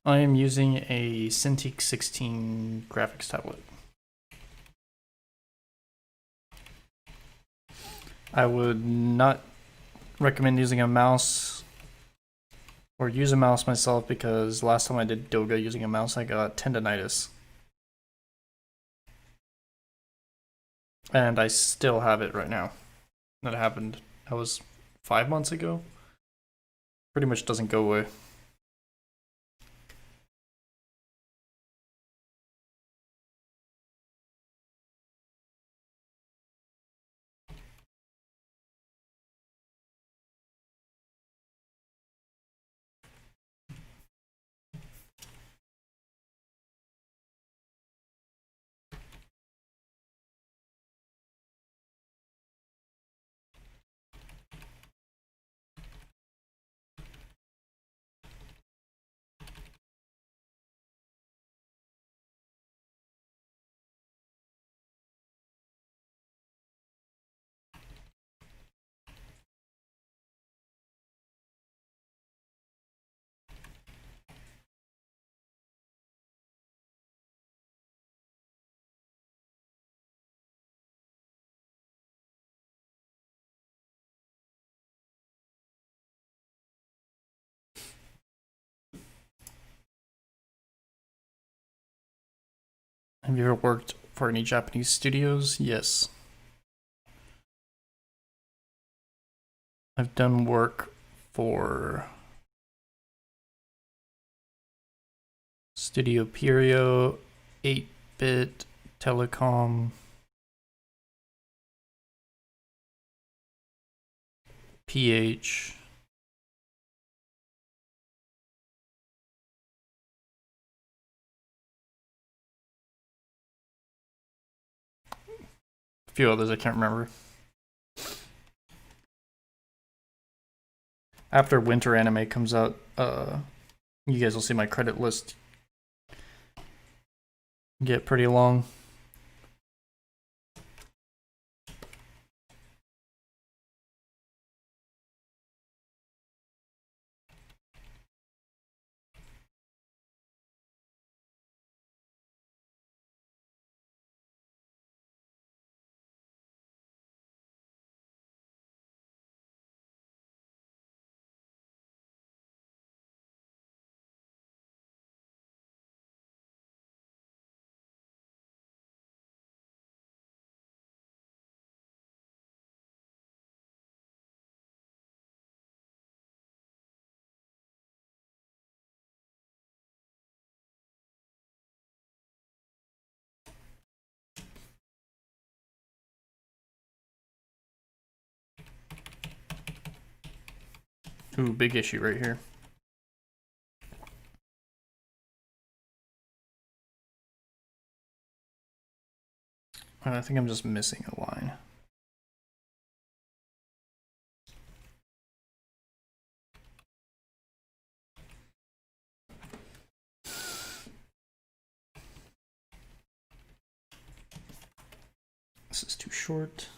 B: I am using a Cintiq 16 graphics tablet. I would not recommend using a mouse or use a mouse myself because last time I did Douga using a mouse I got tendonitis. And I still have it right now. That happened. I was 5 months ago. Pretty much doesn't go away. Have you ever worked for any Japanese studios? Yes. I've done work for Studio Pirio, 8-Bit, Telecom, PH. A few others I can't remember. After Winter Anime comes out, you guys will see my credit list get pretty long. Ooh, big issue right here. I think I'm just missing a line. This is too short.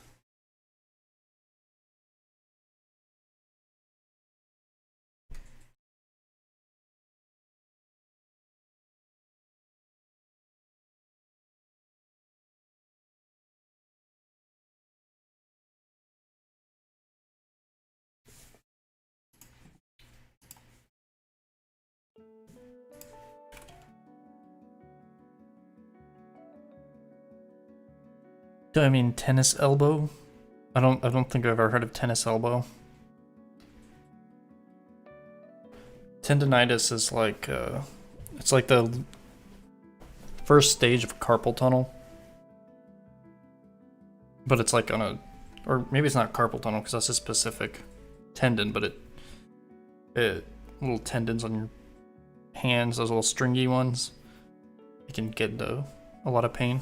B: Do I mean tennis elbow? I don't think I've ever heard of tennis elbow. Tendonitis is like it's like the first stage of carpal tunnel. But it's like on a, or maybe it's not carpal tunnel because that's a specific tendon, but it little tendons on your hands, those little stringy ones, you can get into a lot of pain.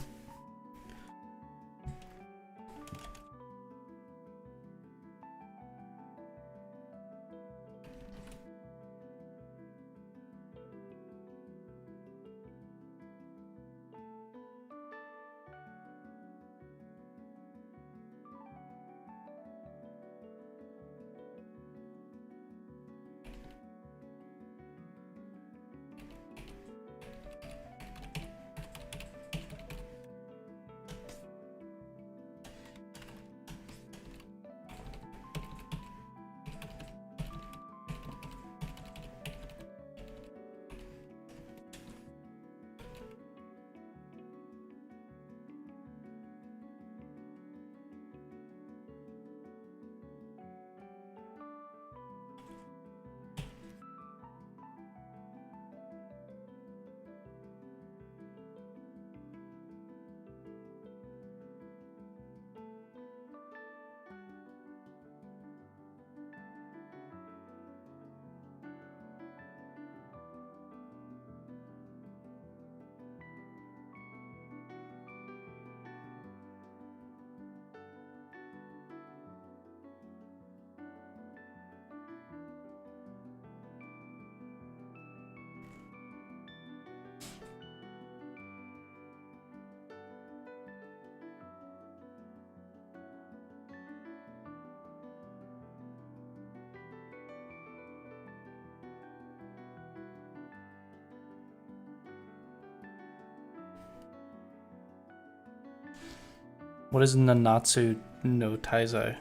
B: What is Nanatsu no Taizai?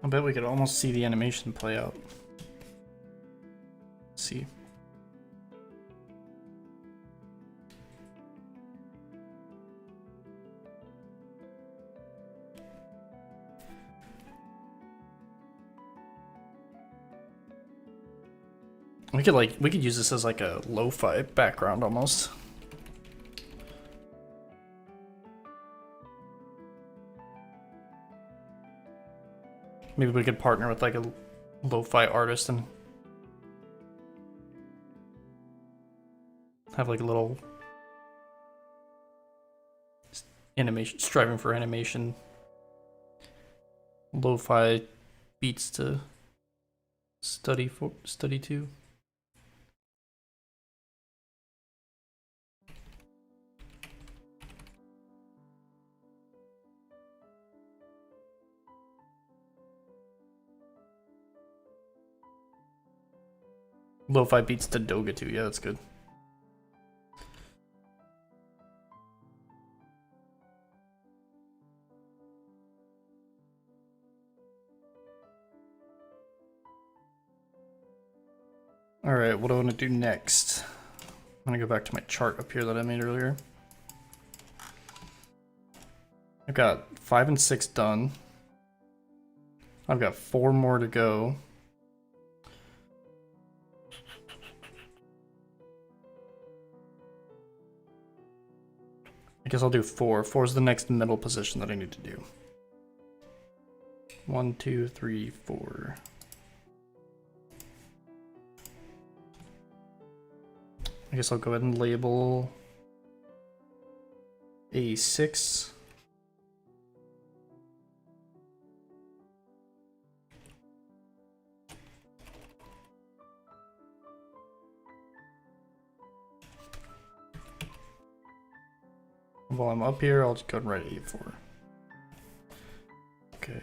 B: I bet we could almost see the animation play out. Let's see. We could use this as like a lo-fi background almost. Maybe we could partner with like a lo-fi artist and have like a little animation, striving for animation, lo-fi beats to study to. Lo-fi beats to Douga too. Yeah, that's good. All right, what do I want to do next? I'm gonna go back to my chart up here that I made earlier. I've got 5 and 6 done. I've got 4 more to go. I guess I'll do 4. 4 is the next middle position that I need to do. 1, 2, 3, 4. I guess I'll go ahead and label A6. While I'm up here, I'll just go and write A4. Okay.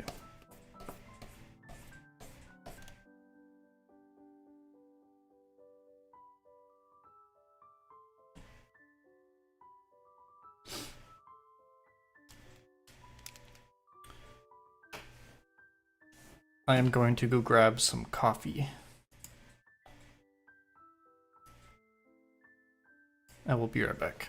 B: I am going to go grab some coffee. I will be right back.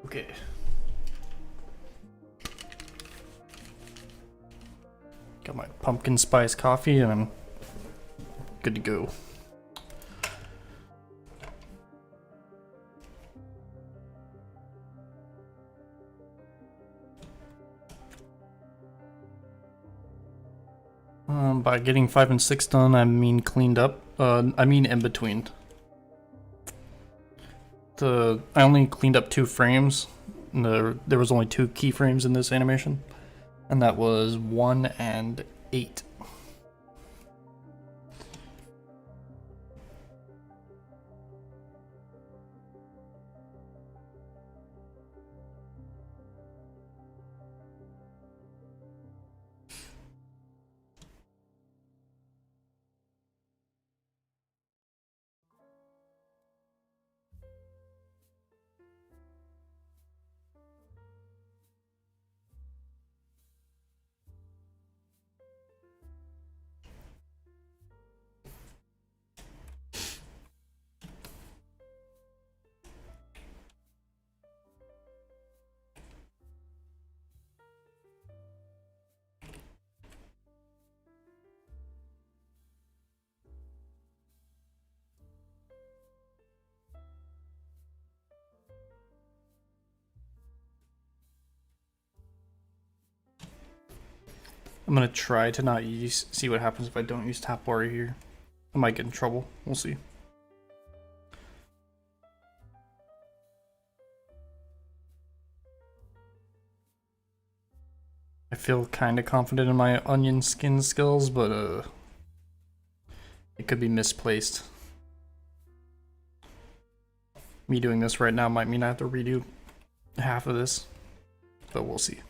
B: Okay. Got my pumpkin spice coffee and I'm good to go. By getting 5 and 6 done, I mean cleaned up. I mean in between. I only cleaned up 2 frames. There was only 2 keyframes in this animation, and that was 1 and 8. I'm gonna try to not see what happens if I don't use tap water here. I might get in trouble. We'll see. I feel kind of confident in my onion skin skills, but it could be misplaced. Me doing this right now might mean I have to redo half of this, but we'll see.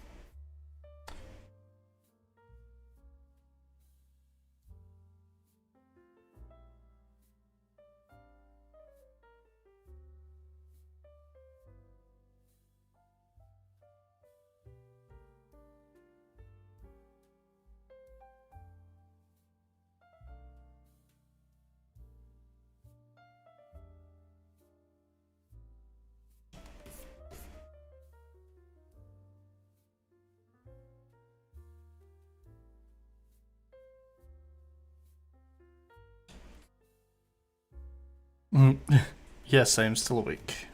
B: Yes, I am still awake.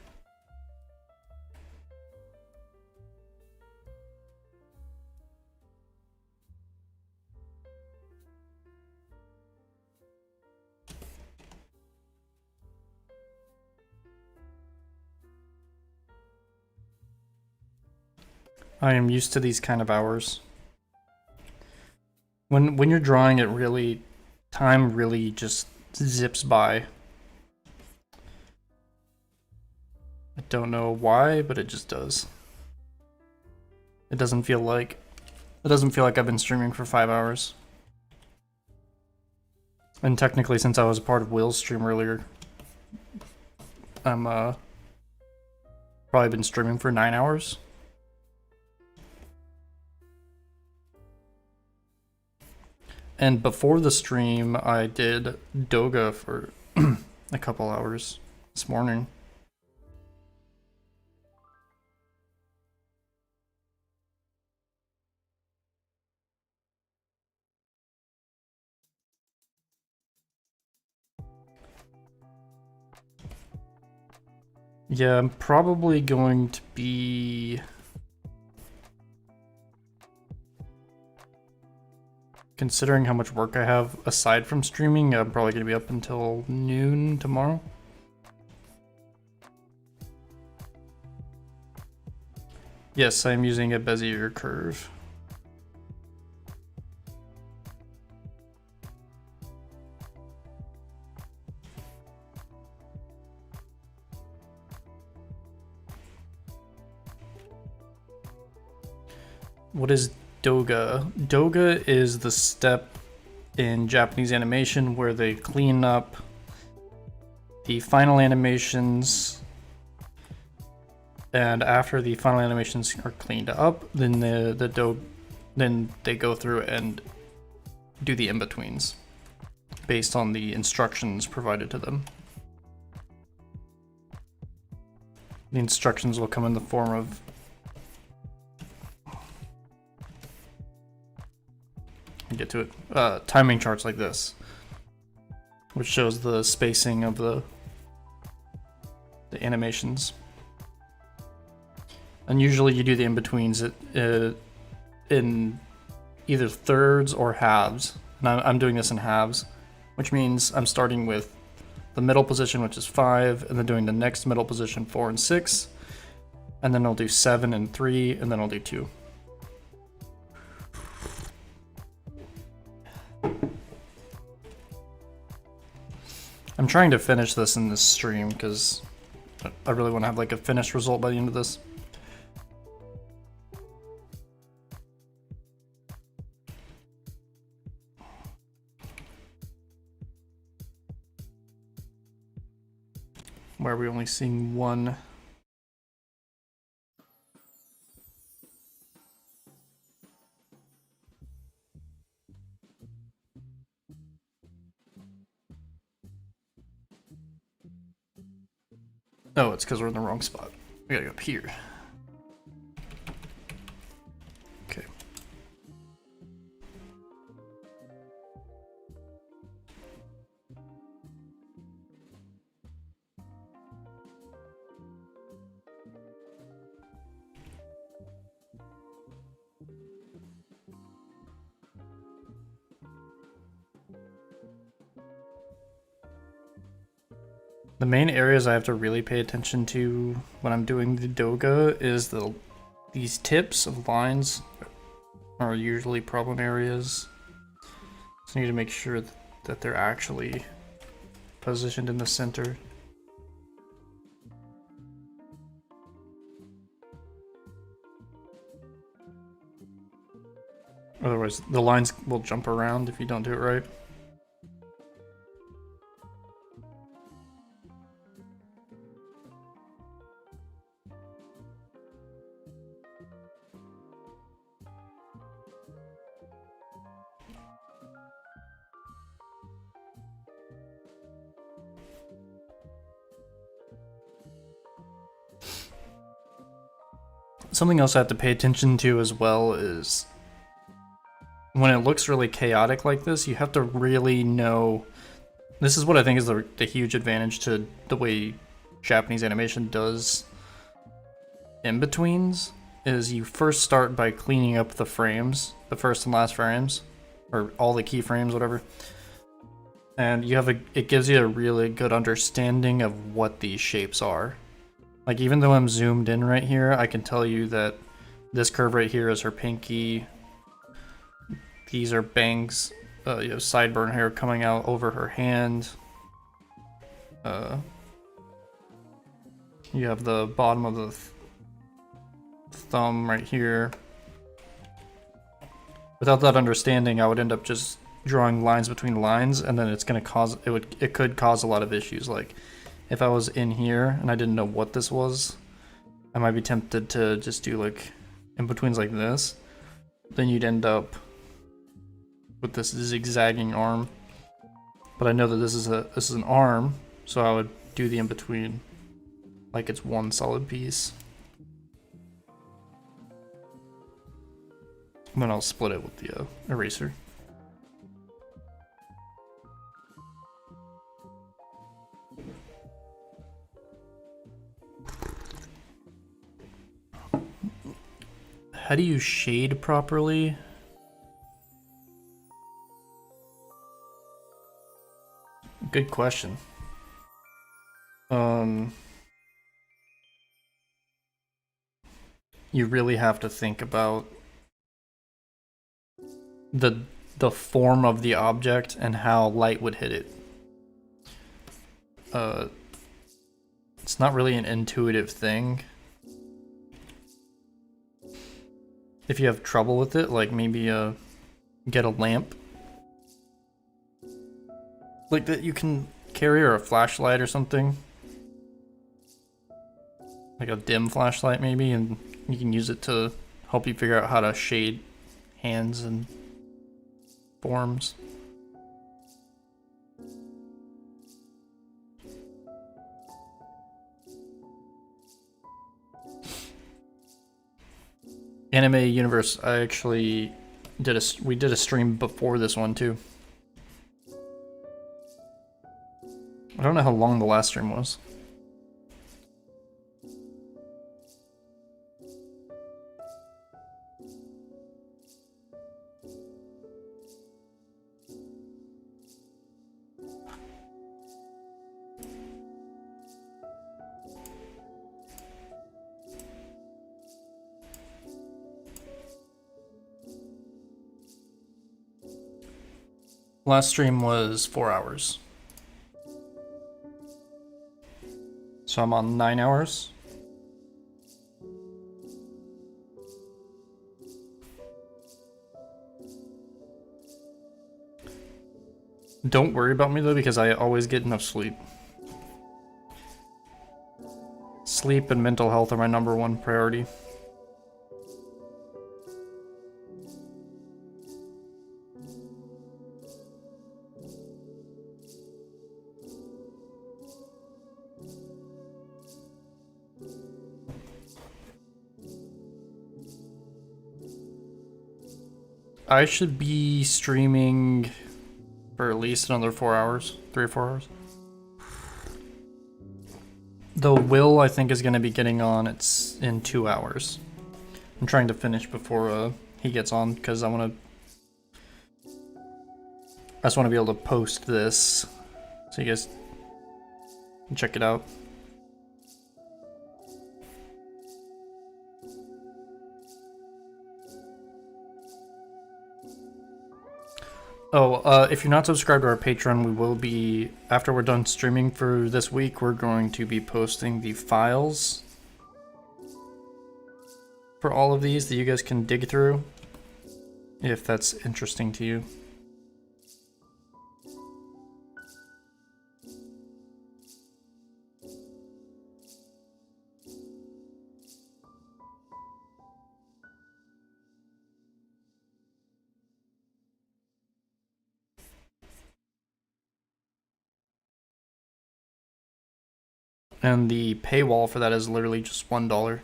B: I am used to these kind of hours. When you're drawing, time really just zips by. I don't know why, but it just does. It doesn't feel like I've been streaming for 5 hours. And technically, since I was a part of Will's stream earlier, I'm probably been streaming for 9 hours. And before the stream, I did Douga for a couple hours this morning. Yeah, I'm probably going to be... Considering how much work I have aside from streaming, I'm probably going to be up until noon tomorrow. Yes, I'm using a Bezier curve. What is Douga? Douga is the step in Japanese animation where they clean up the final animations, and after the final animations are cleaned up, then then they go through and do the in-betweens based on the instructions provided to them. The instructions will come in the form of get to it. Timing charts like this, which shows the spacing of the animations. And usually you do the in-betweens in either thirds or halves. And I'm doing this in halves, which means I'm starting with the middle position, which is 5, and then doing the next middle position 4 and 6, and then I'll do 7 and 3, and then I'll do 2. I'm trying to finish this in this stream because I really want to have like a finished result by the end of this. Why are we only seeing one? Oh, it's because we're in the wrong spot. We gotta go up here. Okay. The main areas I have to really pay attention to when I'm doing the Douga is these tips of lines are usually problem areas. So I need to make sure that they're actually positioned in the center. Otherwise, the lines will jump around if you don't do it right. Something else I have to pay attention to as well is when it looks really chaotic like this, you have to really know. This is what I think is the huge advantage to the way Japanese animation does in-betweens, is you first start by cleaning up the frames, the first and last frames, or all the keyframes, whatever. And you have it gives you a really good understanding of what these shapes are. Like, even though I'm zoomed in right here, I can tell you that this curve right here is her pinky. These are bangs, you have sideburn hair coming out over her hand. You have the bottom of the thumb right here. Without that understanding, I would end up just drawing lines between lines, and then it's gonna cause it could cause a lot of issues. Like, if I was in here and I didn't know what this was, I might be tempted to just do like in-betweens like this. Then you'd end up with this zigzagging arm. But I know that this is an arm, so I would do the in-between like it's one solid piece. And then I'll split it with the eraser. How do you shade properly? Good question. You really have to think about the form of the object and how light would hit it. It's not really an intuitive thing. If you have trouble with it, like maybe get a lamp like that you can carry, or a flashlight or something. Like a dim flashlight maybe, and you can use it to help you figure out how to shade hands and forms. Anime Universe, I actually we did a stream before this one too. I don't know how long the last stream was. Last stream was 4 hours. So I'm on 9 hours. Don't worry about me though, because I always get enough sleep. Sleep and mental health are my #1 priority. I should be streaming for at least another 4 hours, 3 or 4 hours. Though Will, I think, is going to be getting on. It's in 2 hours. I'm trying to finish before he gets on because I just want to be able to post this so you guys can check it out. Oh, if you're not subscribed to our Patreon, we will be, after we're done streaming for this week, we're going to be posting the files for all of these that you guys can dig through, if that's interesting to you. And the paywall for that is literally just $1.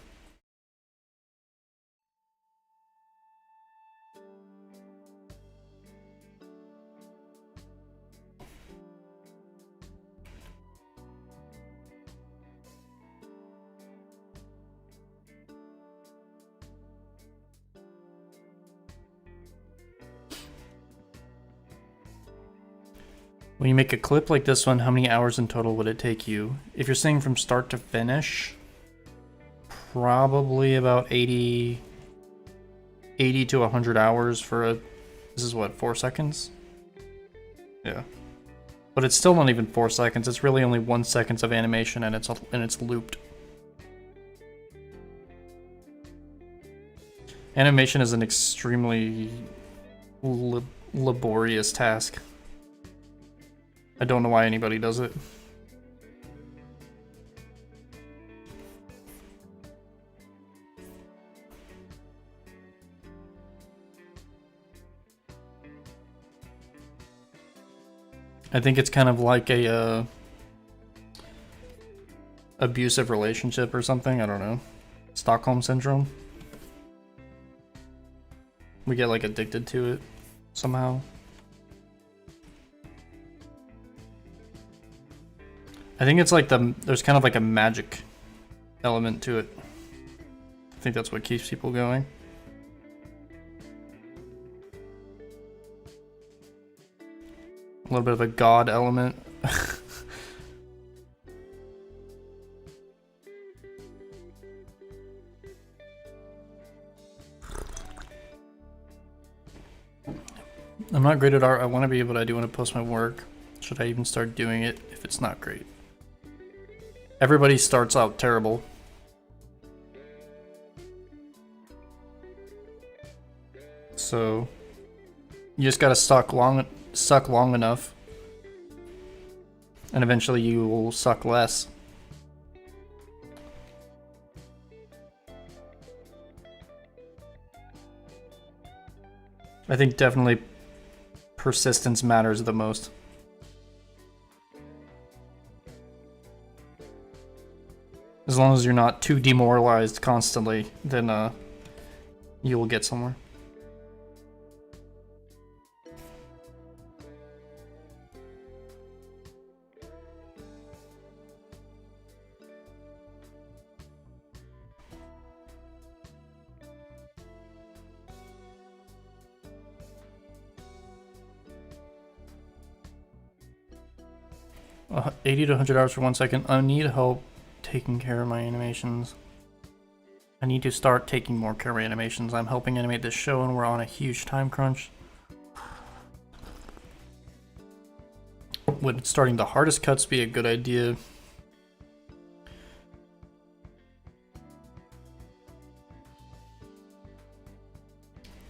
B: When you make a clip like this one, how many hours in total would it take you? If you're saying from start to finish, probably about 80 to 100 hours for a, this is what, 4 seconds? Yeah. But it's still not even 4 seconds, it's really only 1 second of animation and it's looped. Animation is an extremely laborious task. I don't know why anybody does it. I think it's kind of like a abusive relationship or something, I don't know. Stockholm syndrome. We get like addicted to it somehow. I think it's like there's kind of like a magic element to it. I think that's what keeps people going. A little bit of a god element. I'm not great at art. I want to be, but I do want to post my work. Should I even start doing it if it's not great? Everybody starts out terrible. So you just gotta suck long enough, and eventually you will suck less. I think definitely persistence matters the most. As long as you're not too demoralized constantly, then you will get somewhere. Uh, 80 to 100 hours for 1 second. I need help taking care of my animations. I need to start taking more care of my animations. I'm helping animate this show and we're on a huge time crunch. Would starting the hardest cuts be a good idea?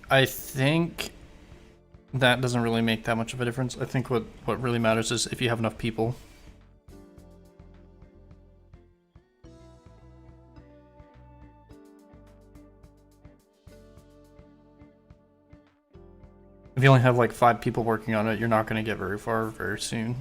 B: I think that doesn't really make that much of a difference. I think what really matters is if you have enough people. If you only have like 5 people working on it, you're not going to get very far very soon.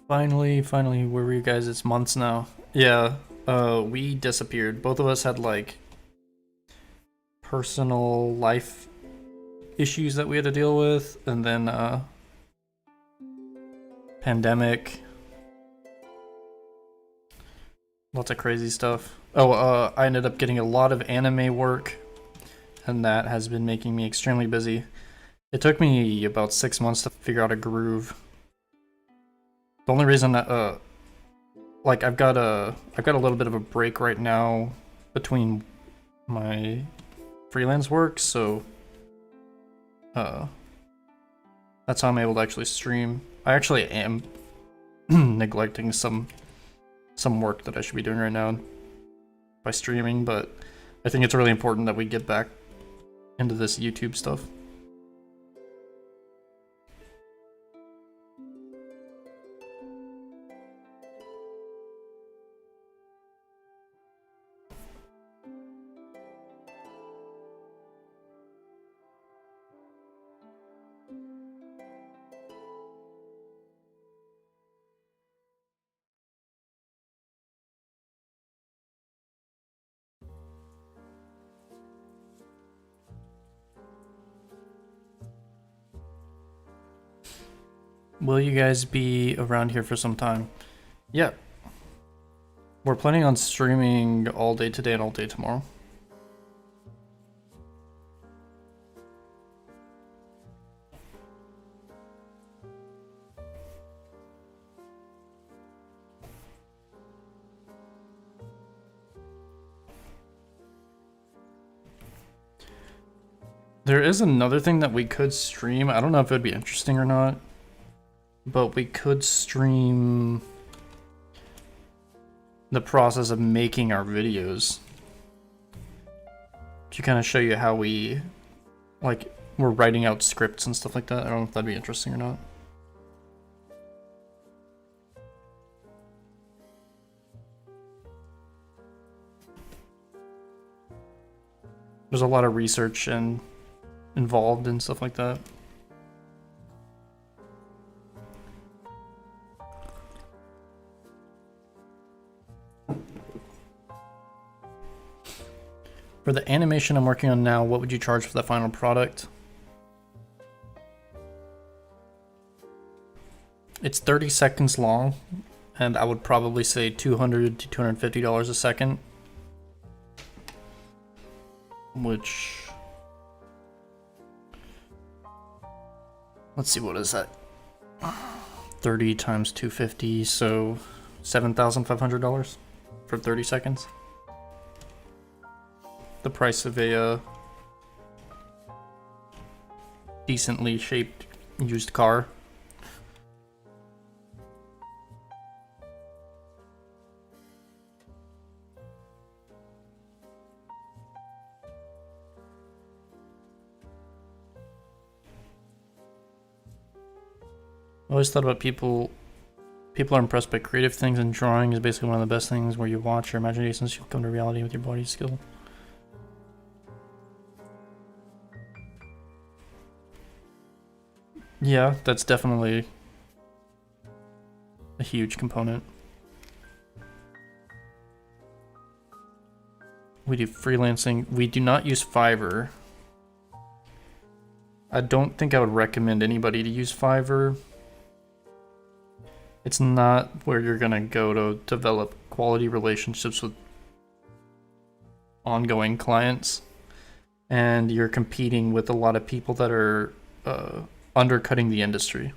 B: Finally, where were you guys? It's months now. Yeah, we disappeared. Both of us had like personal life issues that we had to deal with, and then pandemic. Lots of crazy stuff. Oh, I ended up getting a lot of anime work, and that has been making me extremely busy. It took me about 6 months to figure out a groove. The only reason that, like I've got a little bit of a break right now between my freelance work, so that's how I'm able to actually stream. I actually am neglecting some work that I should be doing right now by streaming, but I think it's really important that we get back into this YouTube stuff. Will you guys be around here for some time? Yeah. We're planning on streaming all day today and all day tomorrow. There is another thing that we could stream. I don't know if it would be interesting or not, but we could stream the process of making our videos to kind of show you how we, like, we're writing out scripts and stuff like that. I don't know if that'd be interesting or not. There's a lot of research and involved and stuff like that. For the animation I'm working on now, what would you charge for the final product? It's 30 seconds long, and I would probably say $200 to $250 a second. Which... let's see, what is that? 30 times 250, so $7,500 for 30 seconds. The price of a decently shaped used car. always thought about people are impressed by creative things, and drawing is basically one of the best things where you watch your imaginations, you'll come to reality with your body's skill. Yeah, that's definitely a huge component. We do freelancing. We do not use Fiverr. I don't think I would recommend anybody to use Fiverr. It's not where you're gonna go to develop quality relationships with ongoing clients, and you're competing with a lot of people that are undercutting the industry.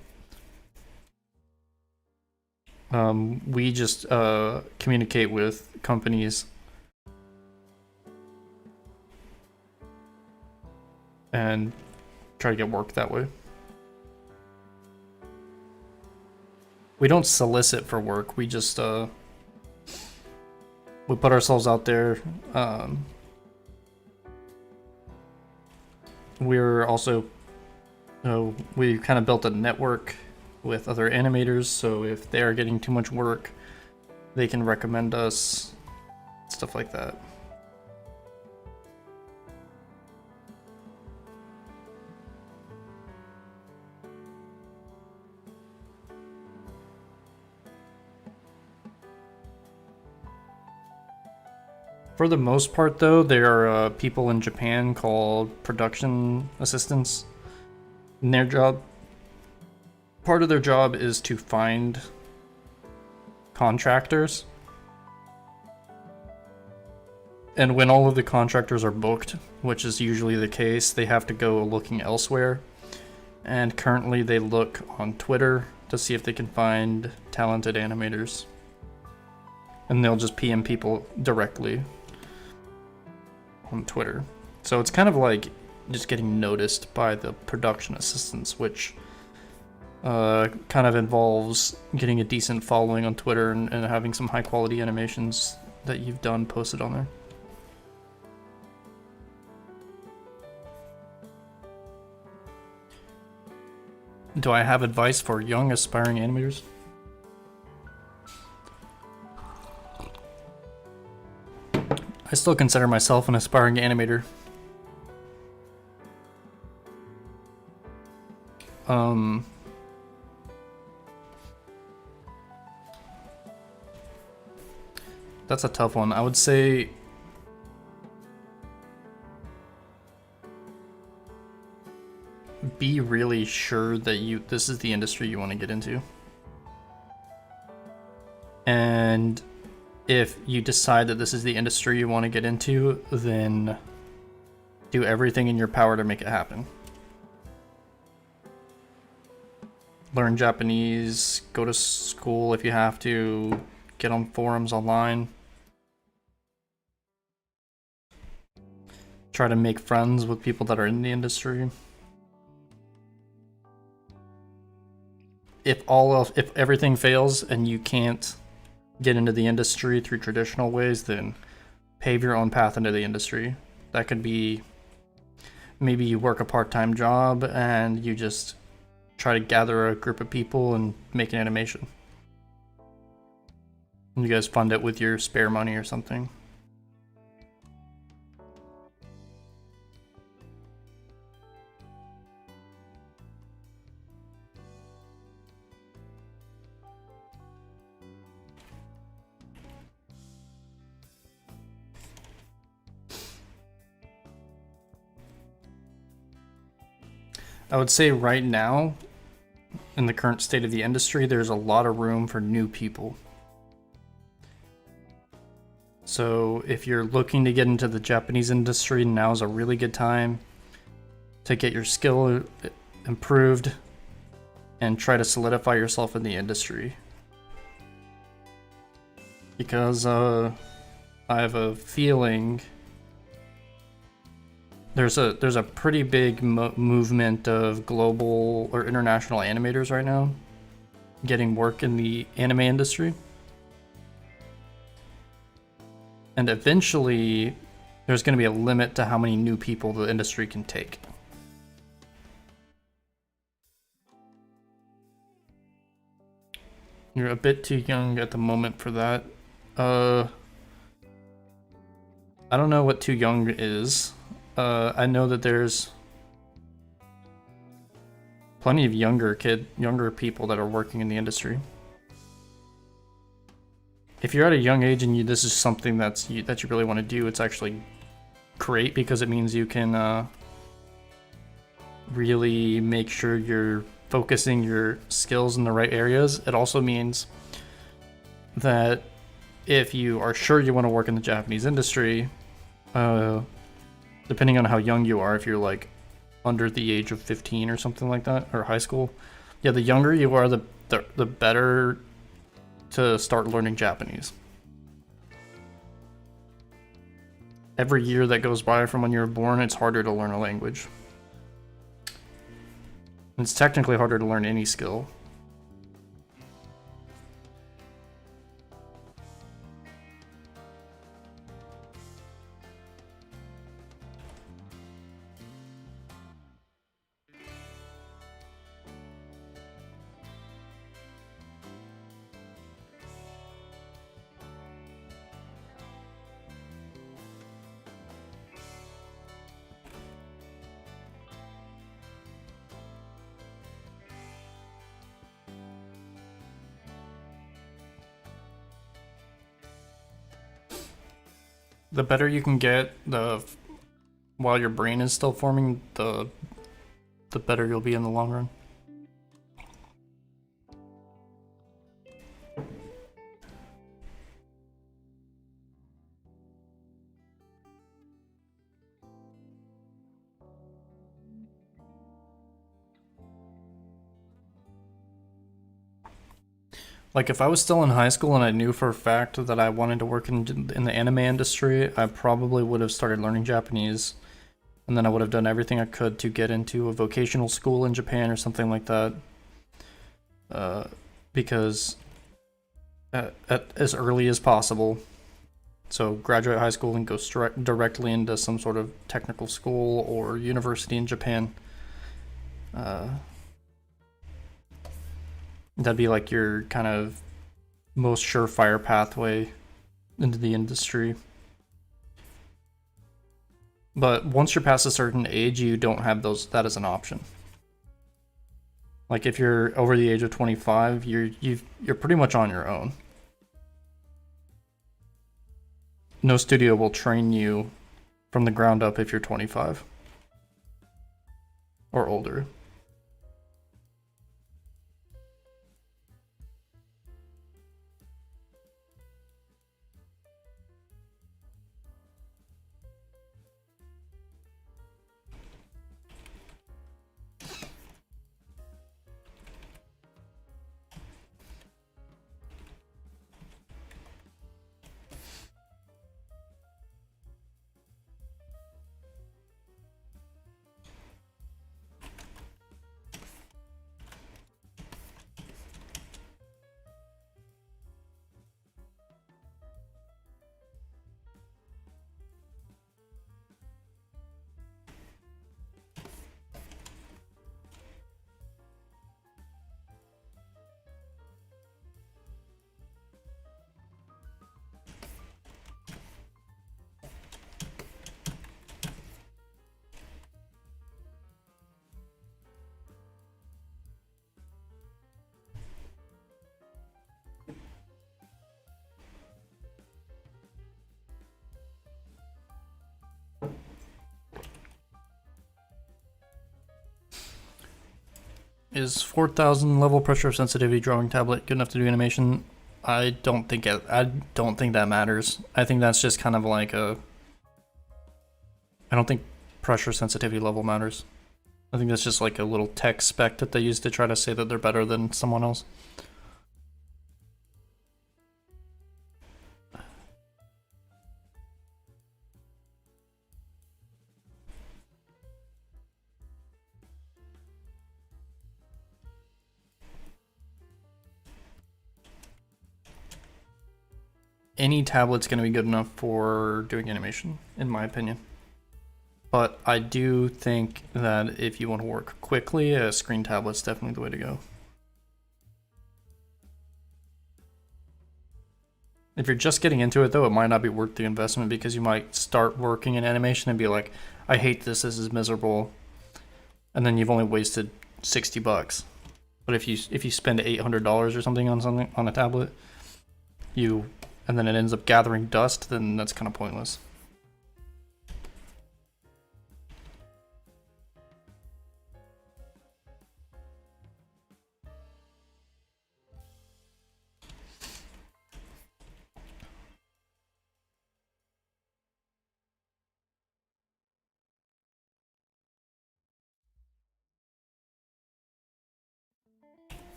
B: We just communicate with companies and try to get work that way. We don't solicit for work. We just we put ourselves out there. We're also we kind of built a network with other animators, so if they're getting too much work, they can recommend us, stuff like that. For the most part, though, there are people in Japan called production assistants. And their job, part of their job is to find contractors. And when all of the contractors are booked, which is usually the case, they have to go looking elsewhere. And currently they look on Twitter to see if they can find talented animators. And they'll just PM people directly on Twitter. So it's kind of like just getting noticed by the production assistants, which kind of involves getting a decent following on Twitter and having some high quality animations that you've done posted on there. Do I have advice for young aspiring animators? I still consider myself an aspiring animator. That's a tough one. I would say be really sure that this is the industry you want to get into. And if you decide that this is the industry you want to get into, then do everything in your power to make it happen. Learn Japanese, go to school if you have to, get on forums online. Try to make friends with people that are in the industry. If everything fails and you can't get into the industry through traditional ways, then pave your own path into the industry. That could be maybe you work a part-time job and you just try to gather a group of people and make an animation. And you guys fund it with your spare money or something. I would say right now, in the current state of the industry, there's a lot of room for new people. So if you're looking to get into the Japanese industry, now is a really good time to get your skill improved and try to solidify yourself in the industry. Because I have a feeling there's a pretty big movement of global or international animators right now getting work in the anime industry. And eventually there's going to be a limit to how many new people the industry can take. You're a bit too young at the moment for that. I don't know what too young is. I know that there's plenty of younger people that are working in the industry. If you're at a young age and this is something that you really want to do, it's actually great because it means you can really make sure you're focusing your skills in the right areas. It also means that if you are sure you want to work in the Japanese industry, depending on how young you are, if you're like under the age of 15 or something like that, or high school, yeah, the younger you are, the better to start learning Japanese. Every year that goes by from when you're born, it's harder to learn a language. It's technically harder to learn any skill. The better you can get while your brain is still forming, the better you'll be in the long run. Like, if I was still in high school and I knew for a fact that I wanted to work in the anime industry, I probably would have started learning Japanese, and then I would have done everything I could to get into a vocational school in Japan or something like that. Because as early as possible. So graduate high school and go directly into some sort of technical school or university in Japan. That'd be like your kind of most surefire pathway into the industry. But once you're past a certain age, you don't have that as an option. Like if you're over the age of 25, you're pretty much on your own. No studio will train you from the ground up if you're 25 or older. Is 4000 level pressure sensitivity drawing tablet good enough to do animation? I don't think that matters. I think that's just kind of like I don't think pressure sensitivity level matters. I think that's just like a little tech spec that they use to try to say that they're better than someone else. Any tablet's going to be good enough for doing animation, in my opinion. But I do think that if you want to work quickly, a screen tablet's definitely the way to go. If you're just getting into it though, it might not be worth the investment because you might start working in animation and be like, I hate this is miserable. And then you've only wasted $60. But if you spend $800 or something on a tablet, and then it ends up gathering dust, then that's kind of pointless.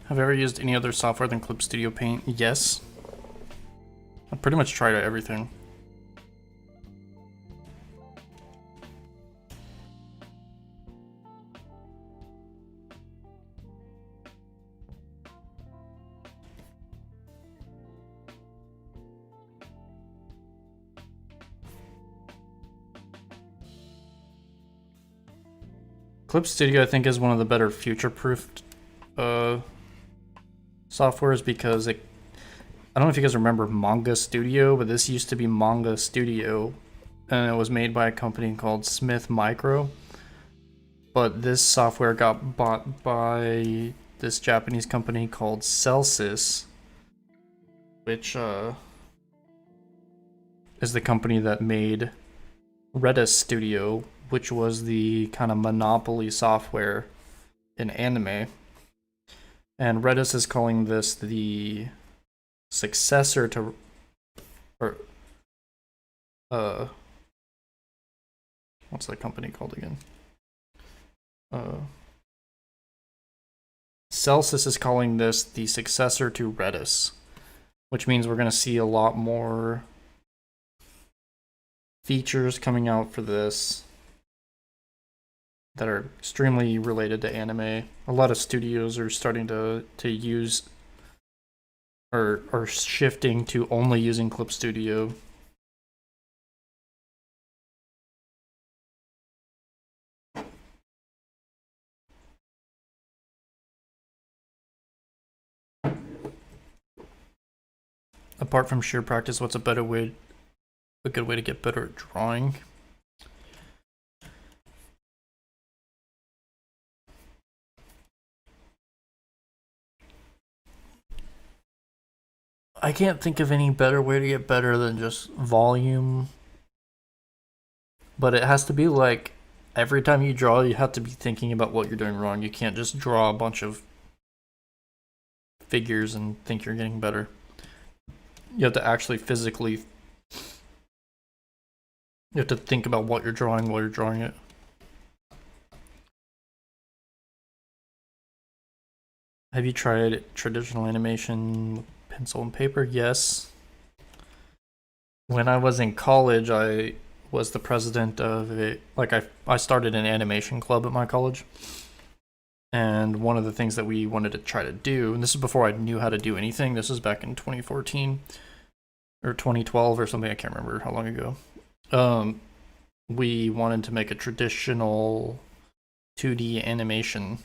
B: Have you ever used any other software than Clip Studio Paint? Yes. I've pretty much tried everything. Clip Studio, I think, is one of the better future-proofed softwares because I don't know if you guys remember Manga Studio, but this used to be Manga Studio, and it was made by a company called Smith Micro. But this software got bought by this Japanese company called Celsius, which is the company that made Redis Studio, which was the kind of monopoly software in anime. And Redis is calling this the successor to, what's that company called again? Celsius is calling this the successor to Redis, which means we're going to see a lot more features coming out for this that are extremely related to anime. A lot of studios are starting to use or are shifting to only using Clip Studio. Apart from sheer practice, what's a good way to get better at drawing? I can't think of any better way to get better than just volume. But it has to be like every time you draw, you have to be thinking about what you're doing wrong. You can't just draw a bunch of figures and think you're getting better. You have to actually physically, you have to think about what you're drawing while you're drawing it. Have you tried traditional animation with pencil and paper? Yes. When I was in college, I was the president of it. Like I started an animation club at my college. And one of the things that we wanted to try to do, and this is before I knew how to do anything, this was back in 2014 or 2012 or something, I can't remember how long ago. We wanted to make a traditional 2D animation,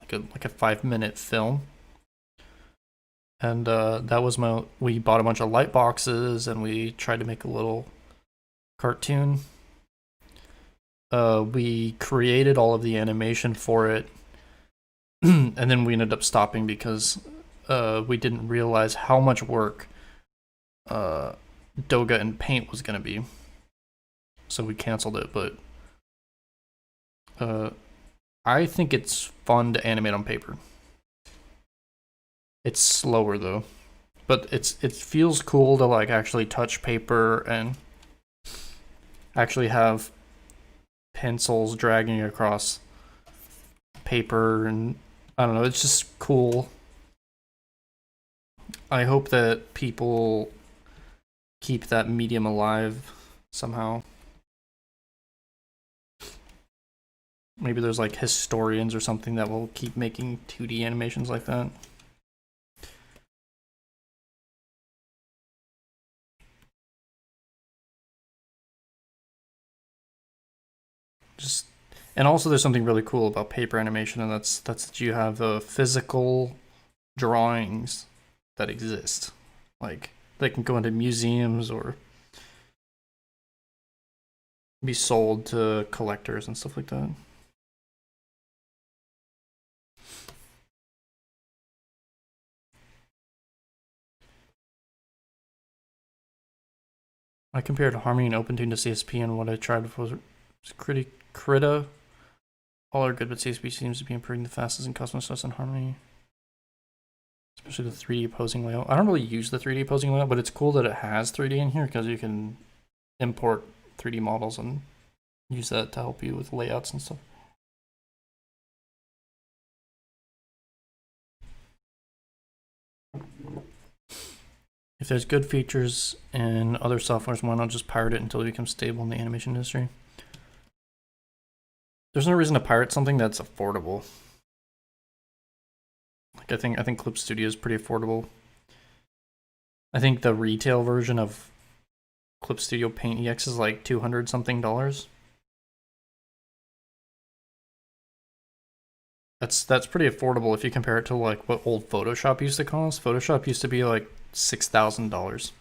B: like a 5-minute film. And that was we bought a bunch of light boxes and we tried to make a little cartoon. we created all of the animation for it, and then we ended up stopping because we didn't realize how much work Douga and Paint was going to be. So we canceled it, but I think it's fun to animate on paper. It's slower though, but it feels cool to like actually touch paper and actually have pencils dragging across paper, and I don't know, it's just cool. I hope that people keep that medium alive somehow. Maybe there's like historians or something that will keep making 2D animations like that. Just, and also there's something really cool about paper animation, and that's that you have the physical drawings that exist. Like they can go into museums or be sold to collectors and stuff like that. I compared Harmony and OpenTune to CSP, and what I tried was Krita. All are good, but CSP seems to be improving the fastest in custom stuff in Harmony. Especially the 3D posing layout. I don't really use the 3D posing layout, but it's cool that it has 3D in here because you can import 3D models and use that to help you with layouts and stuff. If there's good features in other softwares, why not just pirate it until it becomes stable in the animation industry? There's no reason to pirate something that's affordable. Like I think Clip Studio is pretty affordable. I think the retail version of Clip Studio Paint EX is like $200 something. That's pretty affordable if you compare it to like what old Photoshop used to cost. Photoshop used to be like $6,000.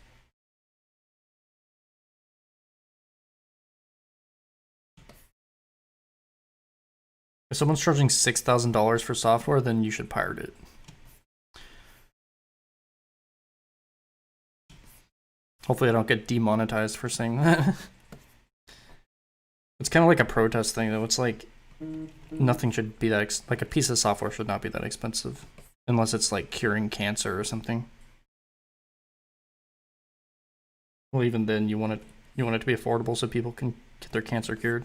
B: If someone's charging $6,000 for software, then you should pirate it. Hopefully I don't get demonetized for saying that. It's kind of like a protest thing though. It's like nothing should be that like a piece of software should not be that expensive unless it's like curing cancer or something. Well, even then you want it to be affordable so people can get their cancer cured.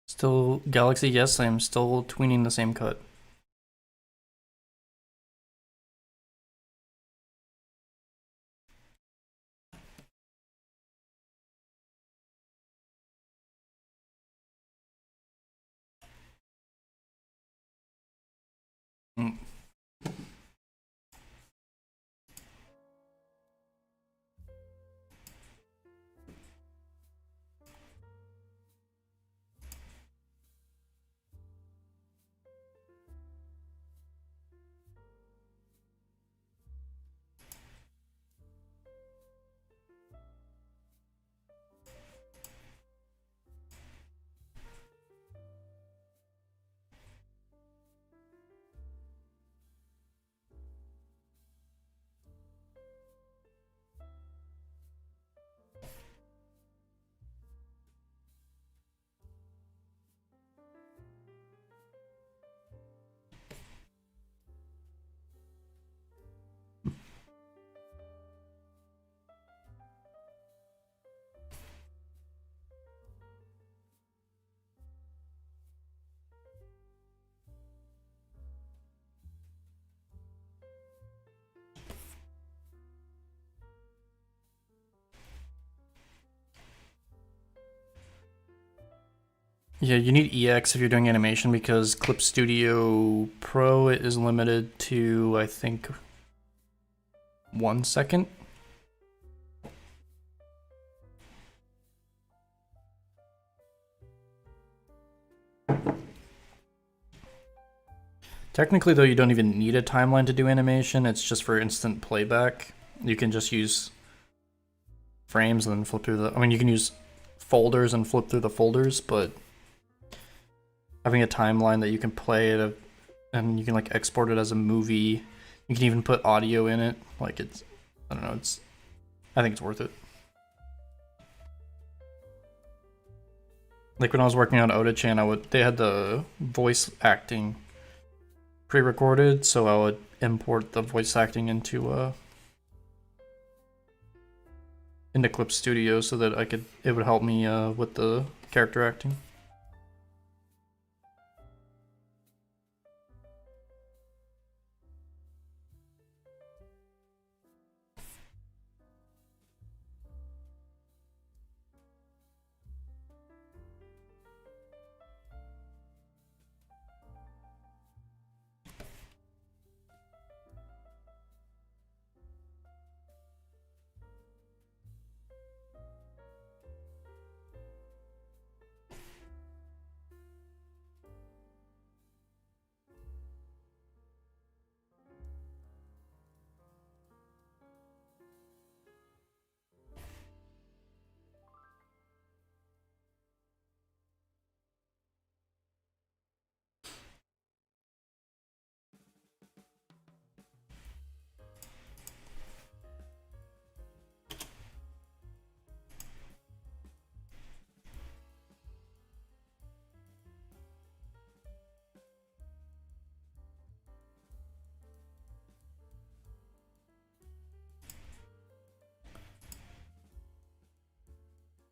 B: Still Galaxy, yes, I am still tweening the same cut. Mm. Yeah, you need EX if you're doing animation because Clip Studio Pro is limited to, I think, 1 second. Technically, though, you don't even need a timeline to do animation. It's just for instant playback. You can just use frames and then flip through the... I mean, you can use folders and flip through the folders, but having a timeline that you can play it and you can like export it as a movie. You can even put audio in it. Like it's... I don't know, I think it's worth it. Like when I was working on Oda-chan, they had the voice acting pre-recorded, so I would import the voice acting into Clip Studio so that it would help me with the character acting.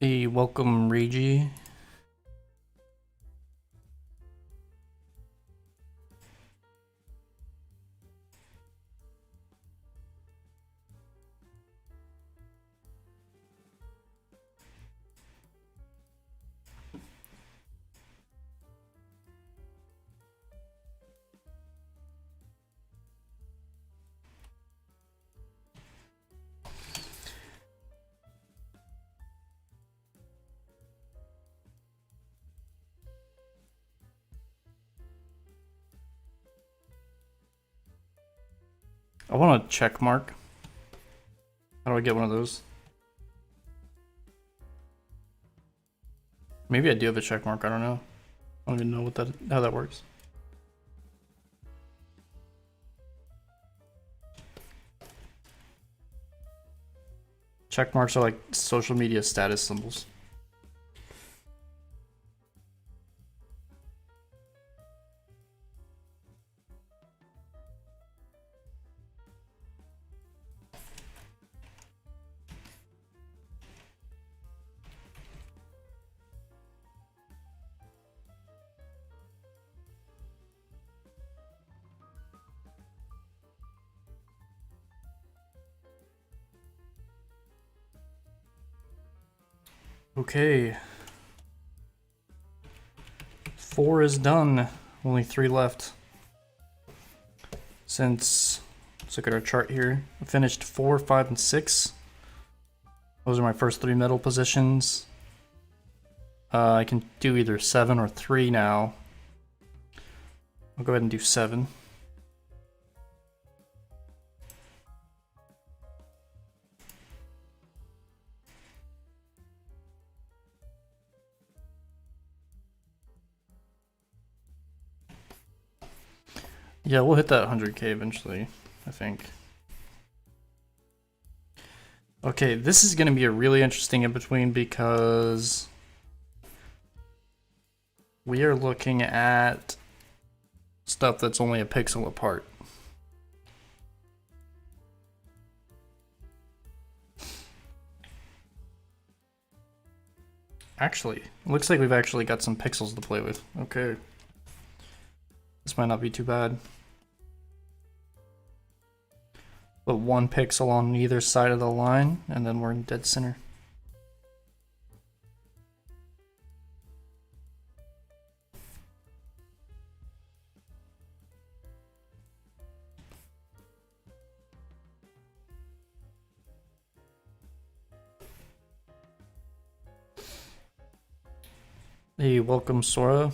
B: Hey, welcome, Reiji. I want a check mark. How do I get one of those? Maybe I do have a check mark, I don't know. I don't even know how that works. Check marks are like social media status symbols. Okay. 4 is done. Only 3 left. Let's look at our chart here. I finished 4, 5, and 6. Those are my first 3 metal positions. I can do either 7 or 3 now. I'll go ahead and do 7. Yeah, we'll hit that 100k eventually, I think. Okay, this is going to be a really interesting in-between because we are looking at stuff that's only a pixel apart. Actually, it looks like we've actually got some pixels to play with. Okay. This might not be too bad. Put 1 pixel on either side of the line, and then we're in dead center. Hey, welcome, Sora.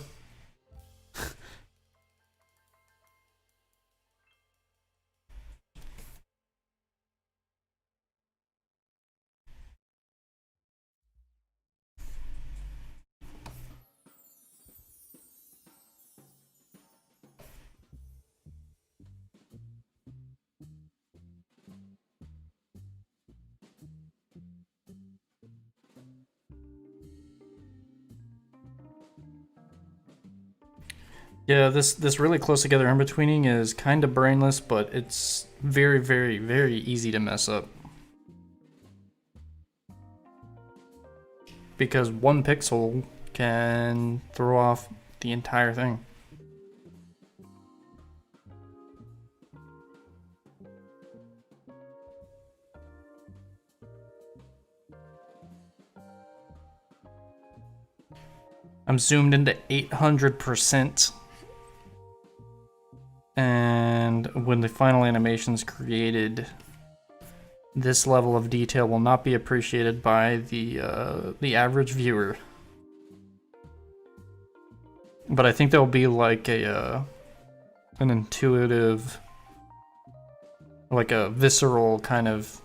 B: Yeah, this really close together in-betweening is kind of brainless, but it's very, very, very easy to mess up. Because one pixel can throw off the entire thing. I'm zoomed into 800%. And when the final animation is created, this level of detail will not be appreciated by the average viewer. But I think there'll be like an intuitive, like a visceral kind of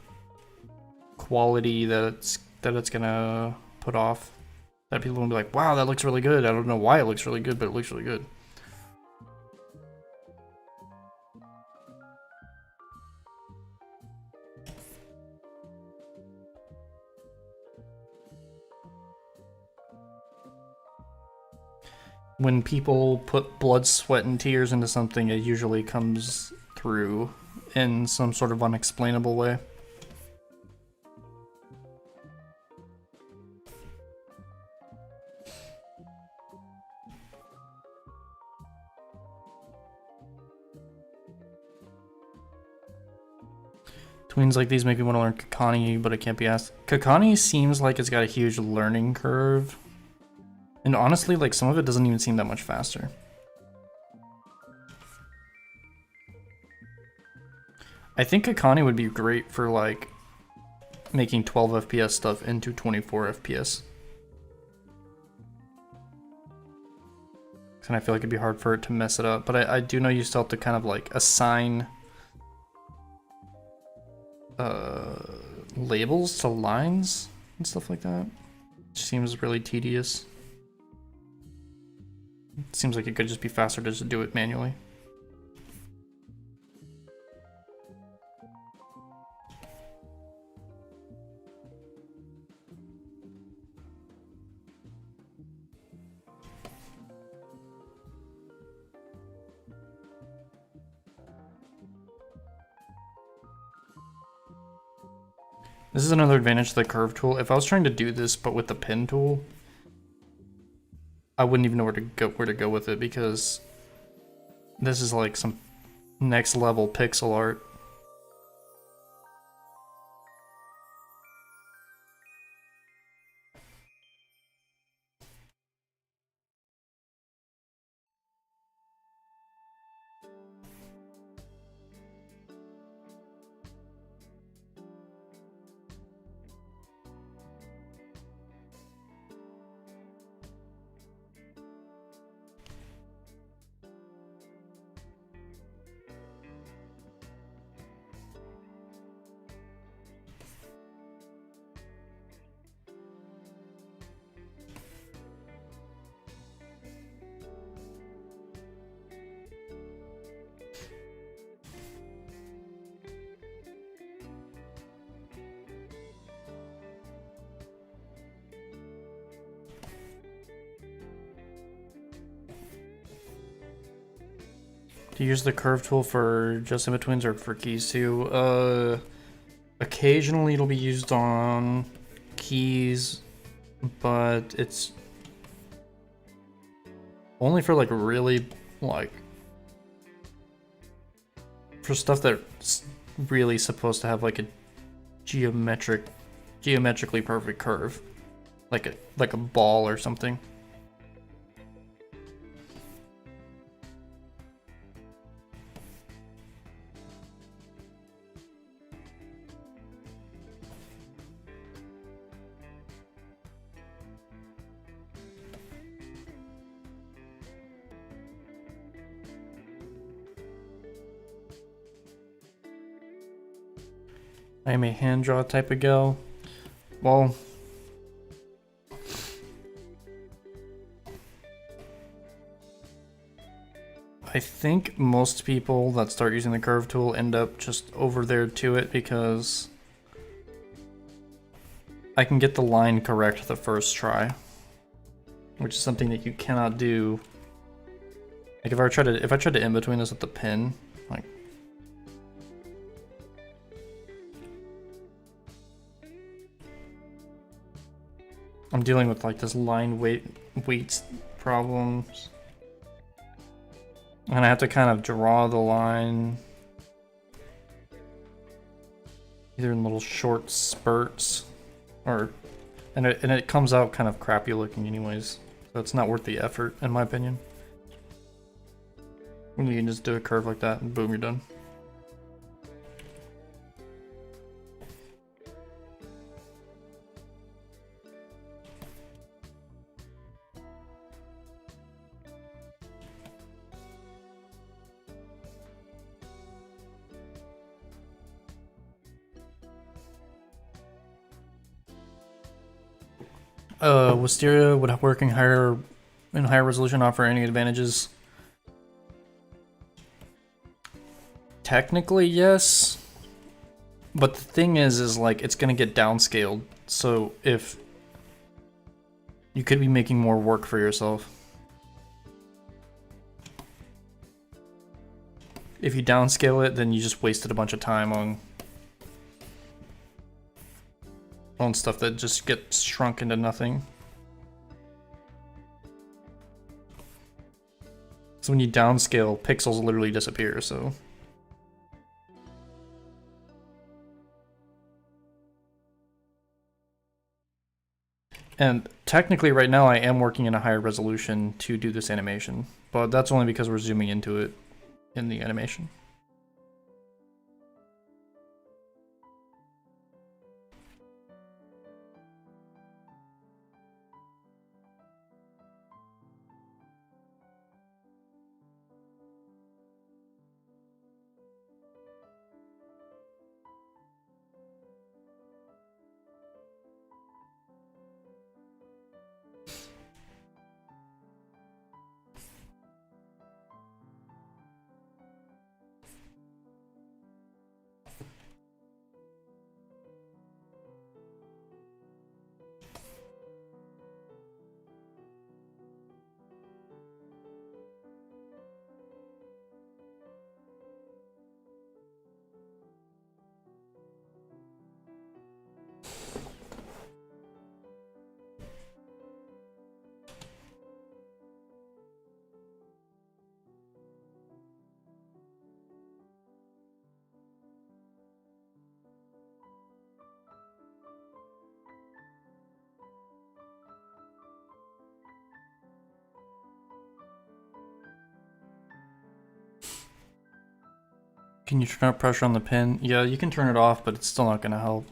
B: quality that it's gonna put off. That people will be like, wow, that looks really good. I don't know why it looks really good, but it looks really good. When people put blood, sweat, and tears into something, it usually comes through in some sort of unexplainable way. Tweens like these make me want to learn Kakani, but it can't be asked. Kakani seems like it's got a huge learning curve. And honestly, like, some of it doesn't even seem that much faster. I think Kakani would be great for, like, making 12 FPS stuff into 24 FPS. And I feel like it'd be hard for it to mess it up. But I do know you still have to kind of, like, assign labels to lines and stuff like that. Which seems really tedious. It seems like it could just be faster to just do it manually. This is another advantage to the curve tool. If I was trying to do this but with the pen tool, I wouldn't even know where to go with it, because this is like some next level pixel art. Do you use the curve tool for just in-betweens or for keys too? Occasionally it'll be used on keys, but it's only for like really, like, for stuff that's really supposed to have like a geometrically perfect curve, like a ball or something. I am a hand draw type of gal. Well, I think most people that start using the curve tool end up just over there to it because I can get the line correct the first try, which is something that you cannot do. Like if I tried to in between this with the pin, like I'm dealing with like this line weights problems. And I have to kind of draw the line either in little short spurts or and it comes out kind of crappy looking anyways. So it's not worth the effort in my opinion. When you can just do a curve like that and boom, you're done. Wisteria would working in higher resolution offer any advantages? Technically, yes. But the thing is like it's gonna get downscaled. So if you could be making more work for yourself. If you downscale it, then you just wasted a bunch of time on stuff that just gets shrunk into nothing. So when you downscale, pixels literally disappear, so. And technically right now I am working in a higher resolution to do this animation, but that's only because we're zooming into it in the animation. Can you turn up pressure on the pin? Yeah, you can turn it off, but it's still not gonna help.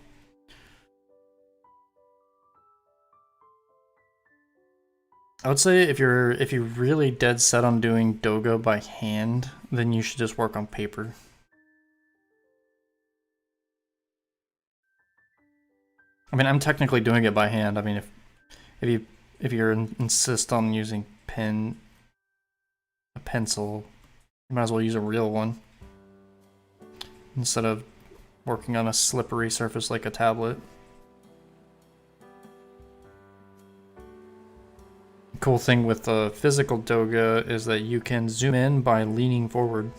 B: I would say if you're really dead set on doing Douga by hand, then you should just work on paper. I mean, I'm technically doing it by hand. I mean, if you insist on using a pencil, you might as well use a real one instead of working on a slippery surface like a tablet. Cool thing with the physical Douga is that you can zoom in by leaning forward.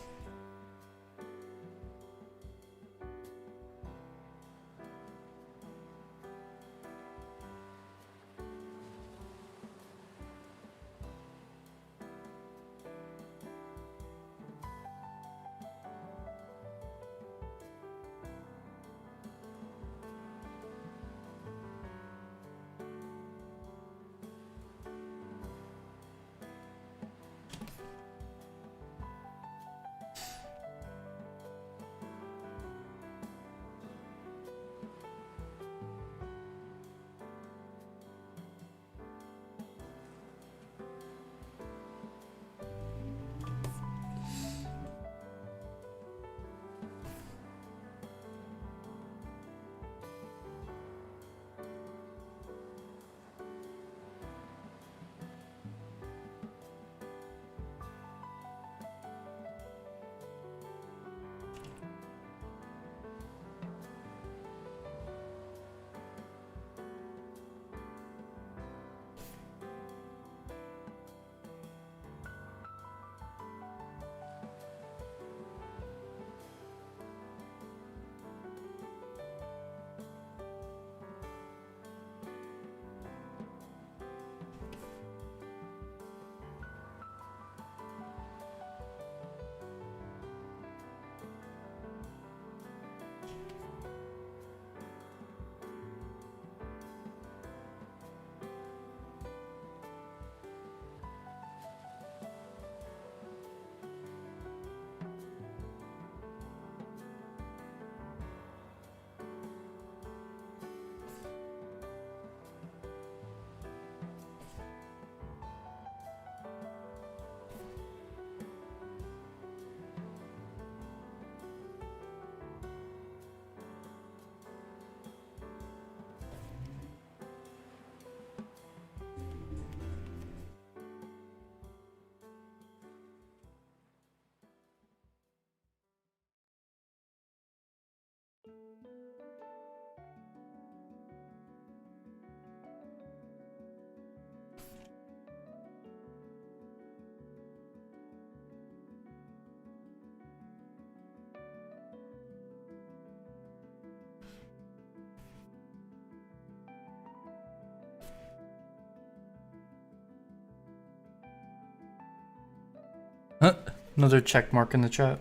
B: Another check mark in the chat.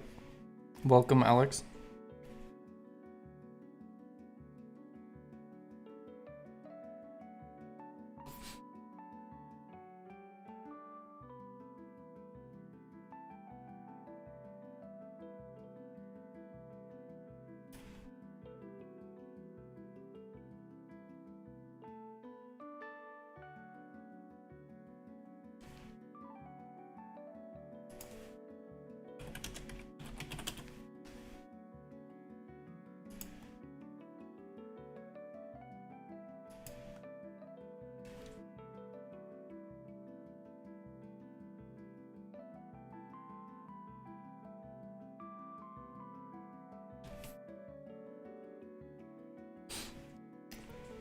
B: Welcome, Alex.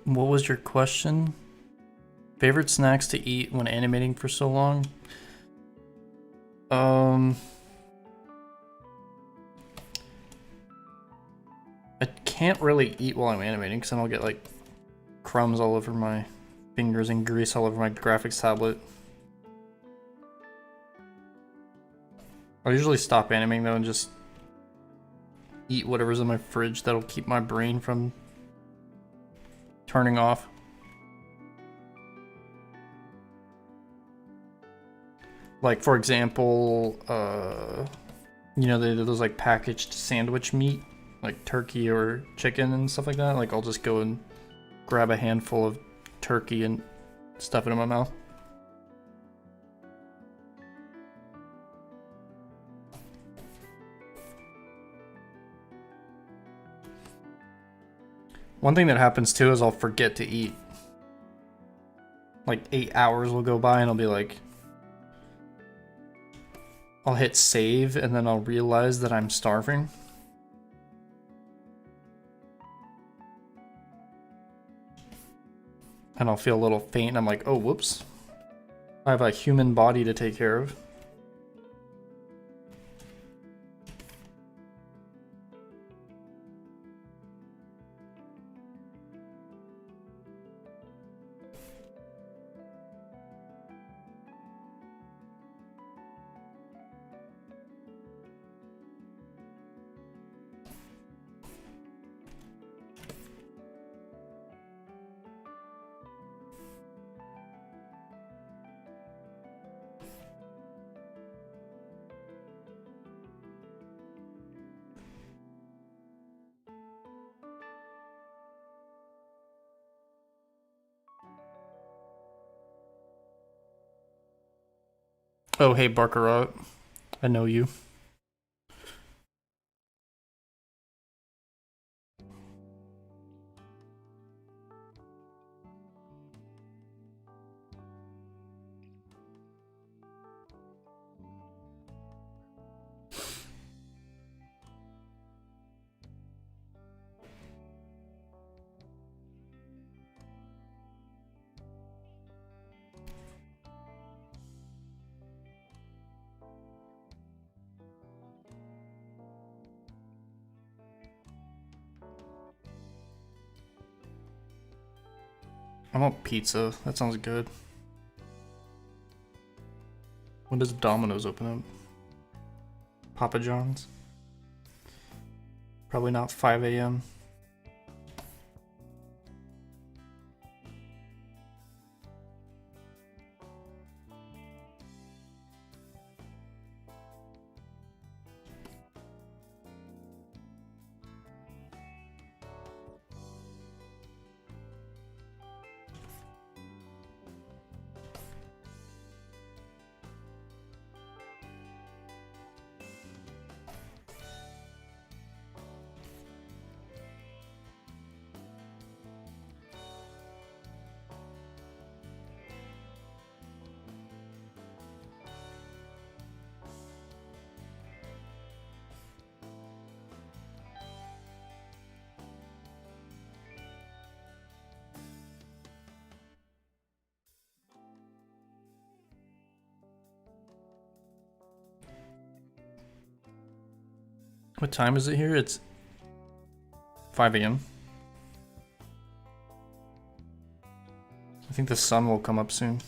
B: What was your question? Favorite snacks to eat when animating for so long? I can't really eat while I'm animating because then I'll get like crumbs all over my fingers and grease all over my graphics tablet. I'll usually stop animating though and just eat whatever's in my fridge that'll keep my brain from turning off. Like for example, you know, those like packaged sandwich meat, like turkey or chicken and stuff like that. Like I'll just go and grab a handful of turkey and stuff it in my mouth. One thing that happens too is I'll forget to eat. Like 8 hours will go by and I'll be like, I'll hit save and then I'll realize that I'm starving. And I'll feel a little faint and I'm like, oh, whoops. I have a human body to take care of. Oh, hey, Barkarot. I know you. I want pizza. That sounds good. When does Domino's open up? Papa John's? Probably not 5 a.m. What time is it here? It's 5 a.m. I think the sun will come up soon.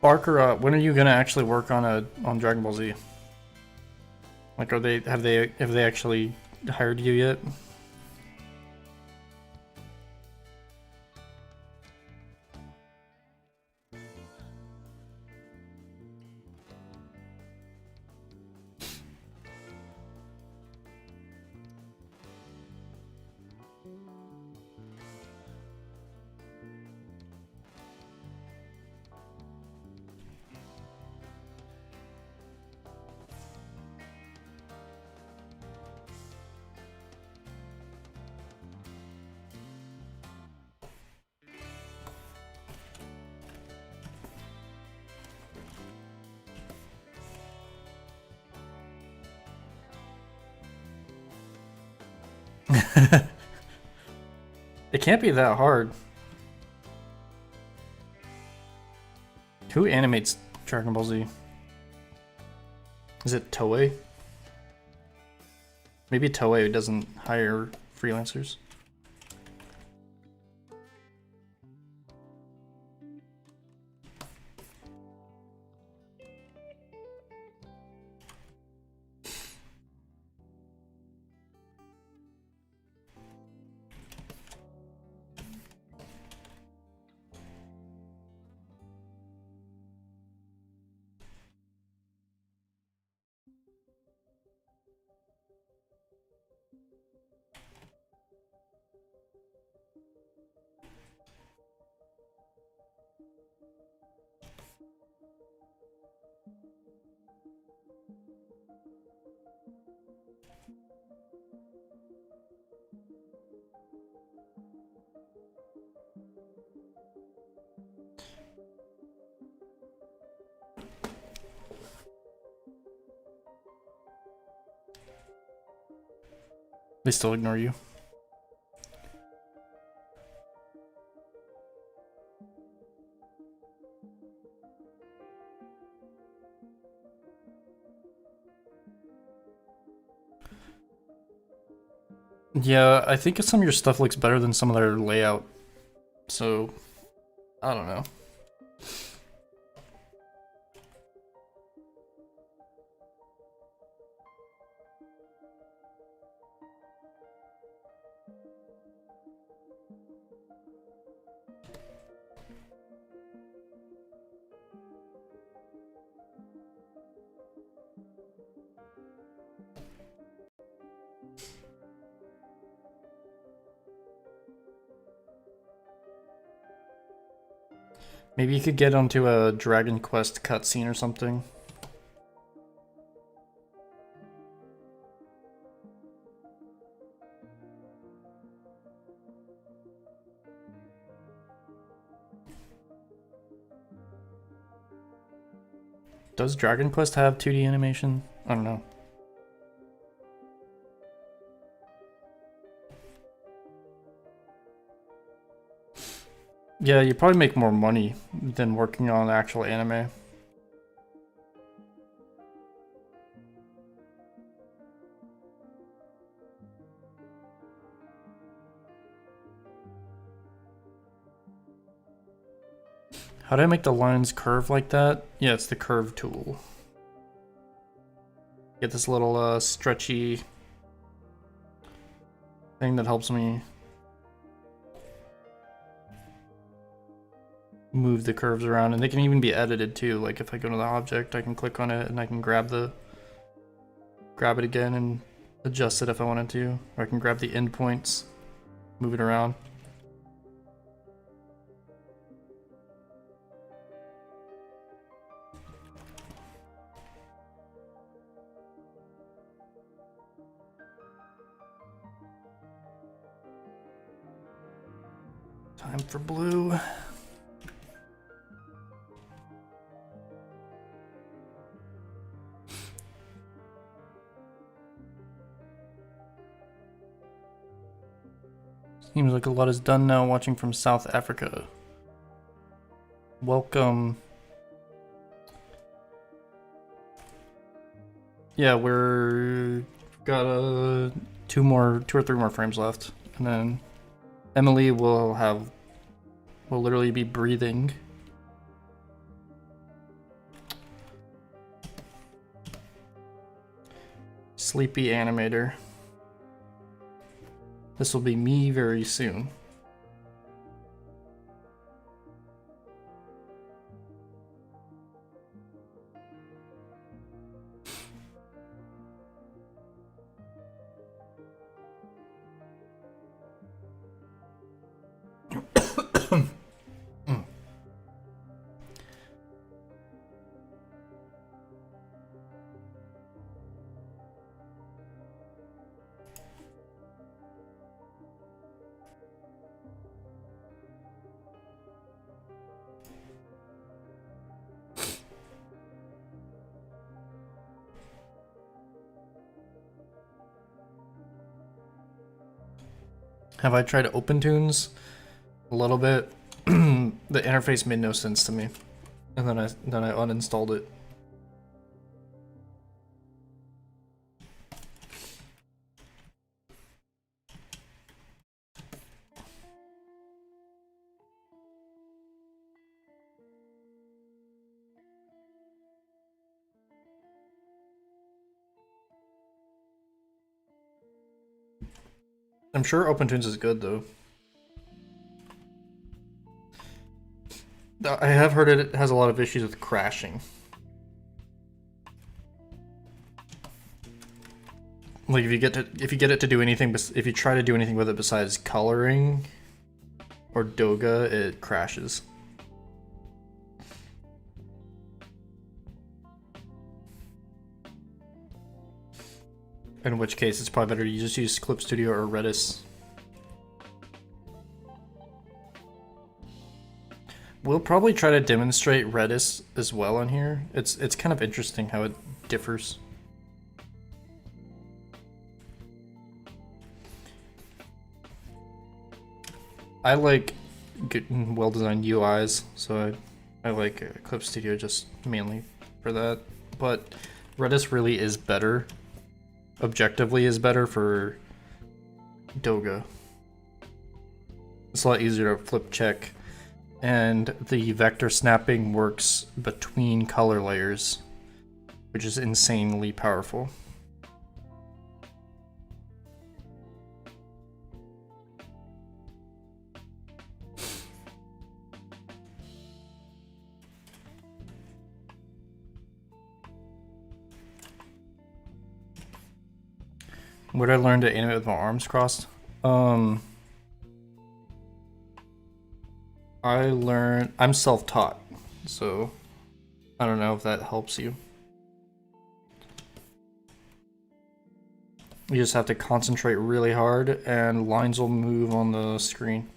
B: Barker, when are you gonna actually work on Dragon Ball Z? Like, have they actually hired you yet? It can't be that hard. Who animates Dragon Ball Z? Is it Toei? Maybe Toei doesn't hire freelancers. They still ignore you. Yeah, I think some of your stuff looks better than some of their layout. So, I don't know. Maybe you could get onto a Dragon Quest cutscene or something. Does Dragon Quest have 2D animation? I don't know. Yeah, you probably make more money than working on actual anime. How do I make the lines curve like that? Yeah, it's the curve tool. Get this little stretchy thing that helps me move the curves around, and they can even be edited too. Like if I go to the object, I can click on it and I can grab it again and adjust it if I wanted to, or I can grab the endpoints, move it around. Time for blue. Seems like a lot is done now watching from South Africa. Welcome. Yeah, we're got two or three more frames left, and then Emily will literally be breathing. Sleepy animator. This will be me very soon. Have I tried OpenTunes? A little bit. The interface made no sense to me, and then I uninstalled it. I'm sure OpenTunes is good though. I have heard it has a lot of issues with crashing. Like if you get it to do anything, if you try to do anything with it besides coloring or Douga, it crashes. In which case, it's probably better to just use Clip Studio or Redis. We'll probably try to demonstrate Redis as well on here. It's kind of interesting how it differs. I like good, well-designed UIs, so I like Clip Studio just mainly for that. But Redis really is better. Objectively is better for Douga. It's a lot easier to flip check, and the vector snapping works between color layers, which is insanely powerful. Where did I learn to animate with my arms crossed? I'm self-taught, so I don't know if that helps you. You just have to concentrate really hard and lines will move on the screen.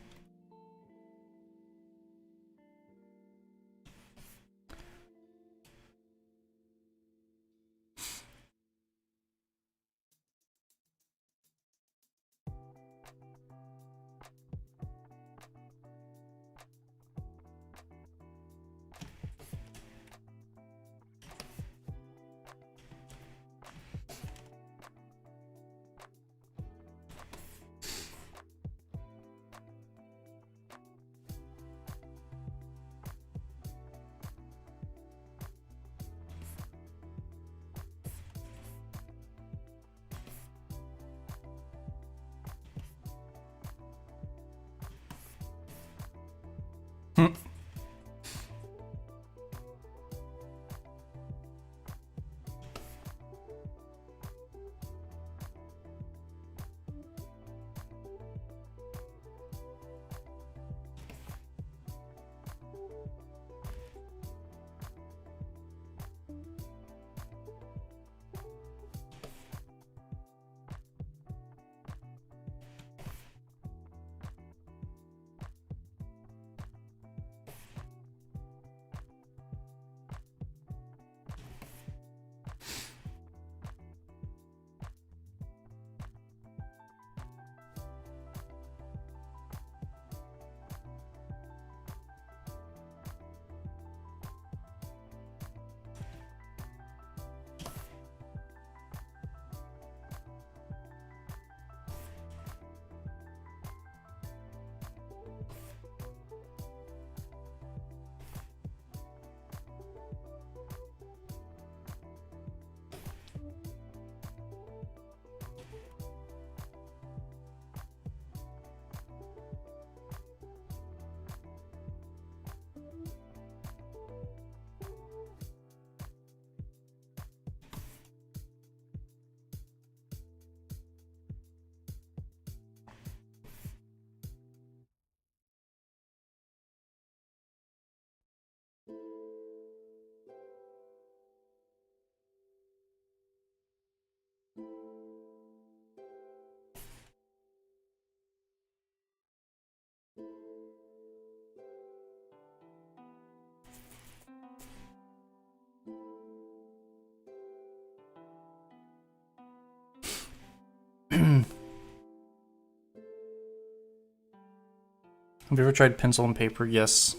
B: Have you ever tried pencil and paper? Yes.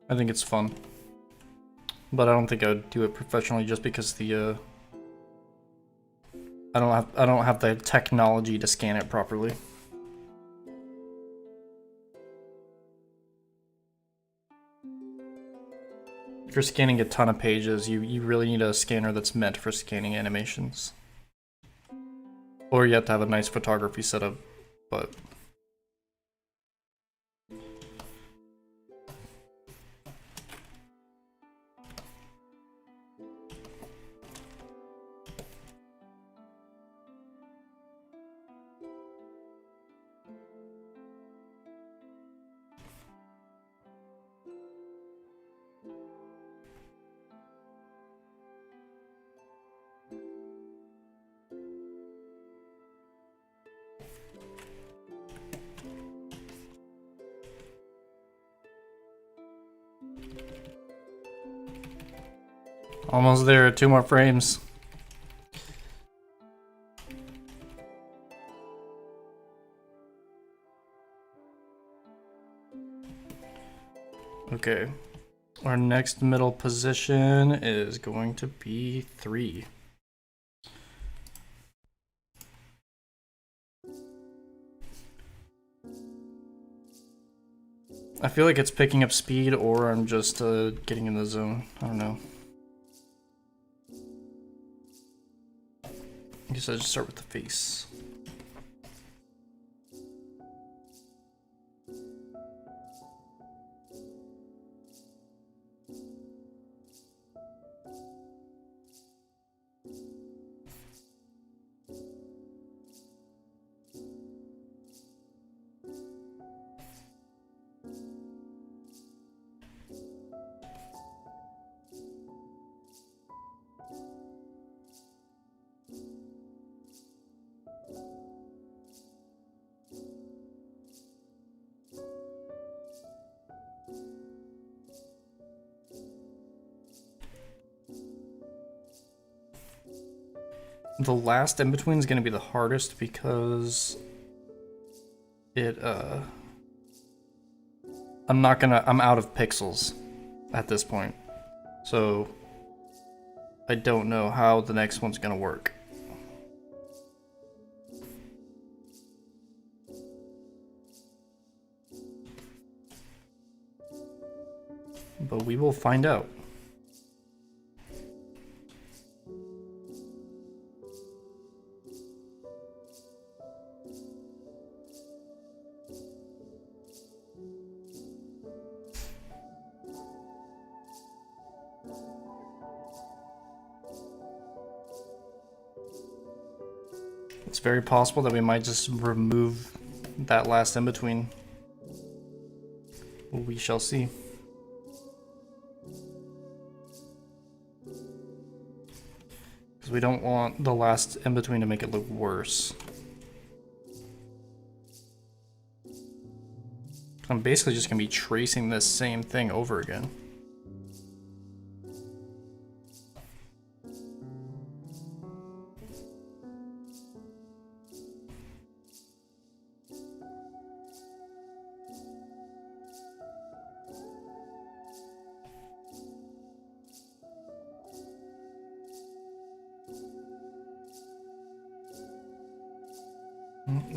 B: I think it's fun. But I don't think I would do it professionally just because the I don't have the technology to scan it properly. If you're scanning a ton of pages, you really need a scanner that's meant for scanning animations. Or you have to have a nice photography setup, but... Almost there, 2 more frames. Okay, our next middle position is going to be 3. I feel like it's picking up speed, or I'm just getting in the zone. I don't know. I guess I'll just start with the face. The last in between is going to be the hardest because I'm out of pixels at this point. So I don't know how the next one's going to work. But we will find out. It's very possible that we might just remove that last in between. We shall see. Because we don't want the last in between to make it look worse. I'm basically just going to be tracing this same thing over again.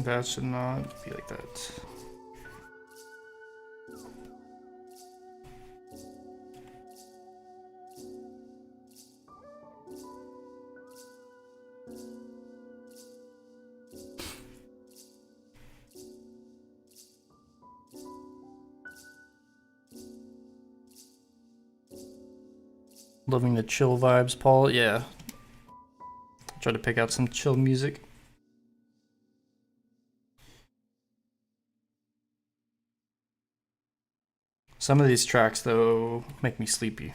B: That should not be like that. Loving the chill vibes, Paul. Yeah. Try to pick out some chill music. Some of these tracks, though, make me sleepy.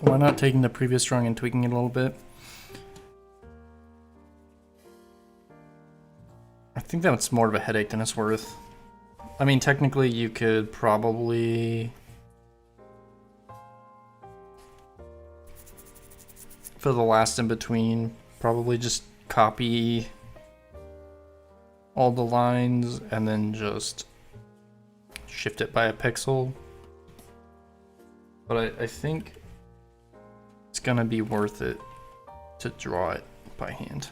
B: Why not taking the previous drawing and tweaking it a little bit? I think that's more of a headache than it's worth. I mean, technically you could probably... for the last in between, probably just copy all the lines and then just shift it by a pixel. But I think it's gonna be worth it to draw it by hand.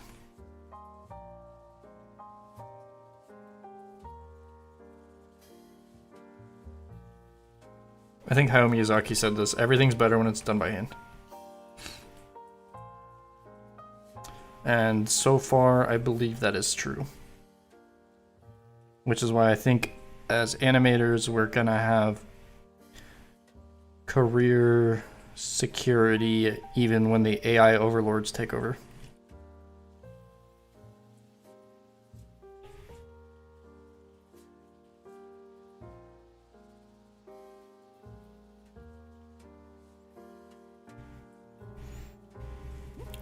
B: I think Hayao Miyazaki said this, everything's better when it's done by hand. And so far, I believe that is true. Which is why I think as animators, we're gonna have career security even when the AI overlords take over.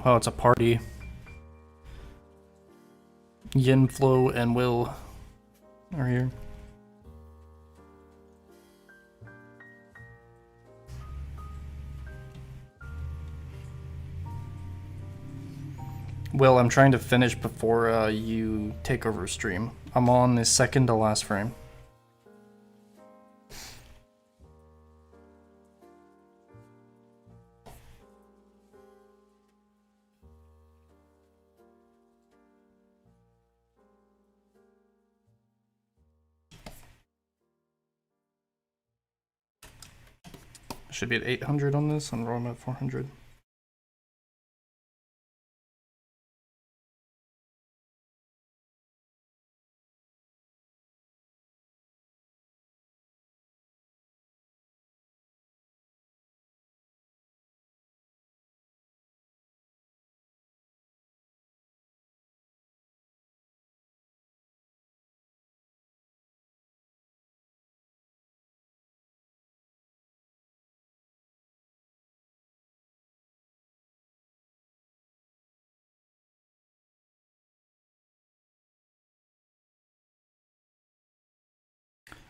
B: Oh, it's a party. Yin, Flo, and Will are here. Will, I'm trying to finish before you take over stream. I'm on the second to last frame. Should be at 800 on this, and I'm at 400.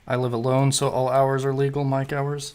B: I live alone, so all hours are legal, mic hours.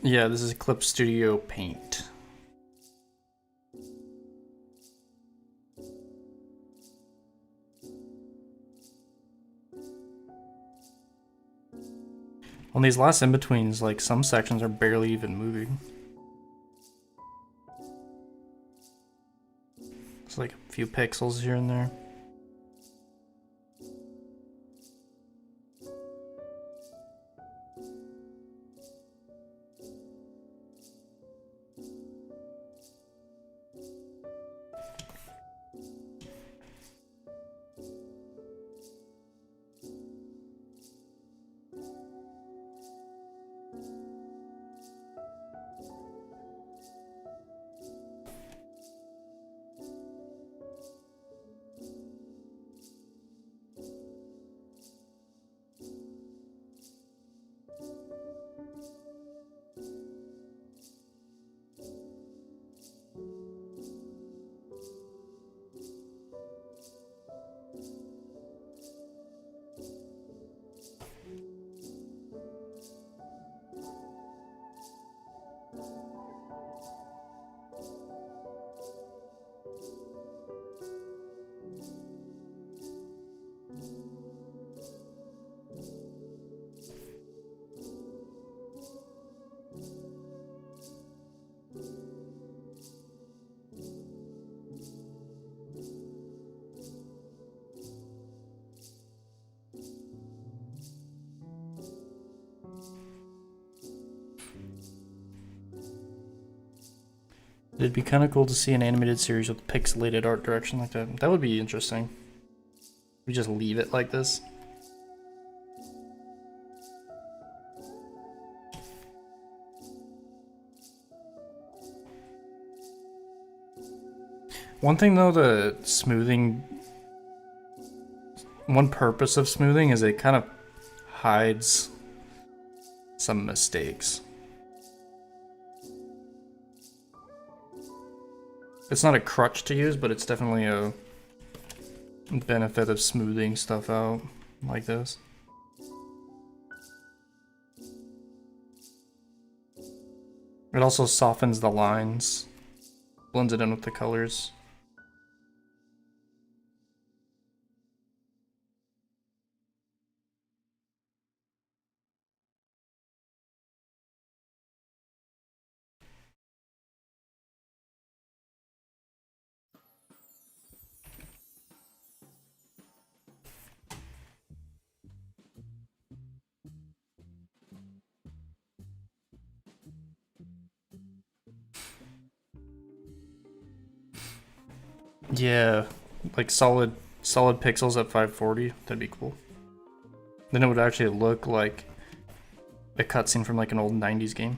B: Yeah, this is Clip Studio Paint. On these last in-betweens, like, some sections are barely even moving. It's like a few pixels here and there. It'd be kind of cool to see an animated series with pixelated art direction like that. That would be interesting. We just leave it like this. One thing though, the smoothing, one purpose of smoothing is it kind of hides some mistakes. It's not a crutch to use, but it's definitely a benefit of smoothing stuff out like this. It also softens the lines, blends it in with the colors. Yeah, like solid pixels at 540. That'd be cool. Then it would actually look like a cutscene from like an old 90s game.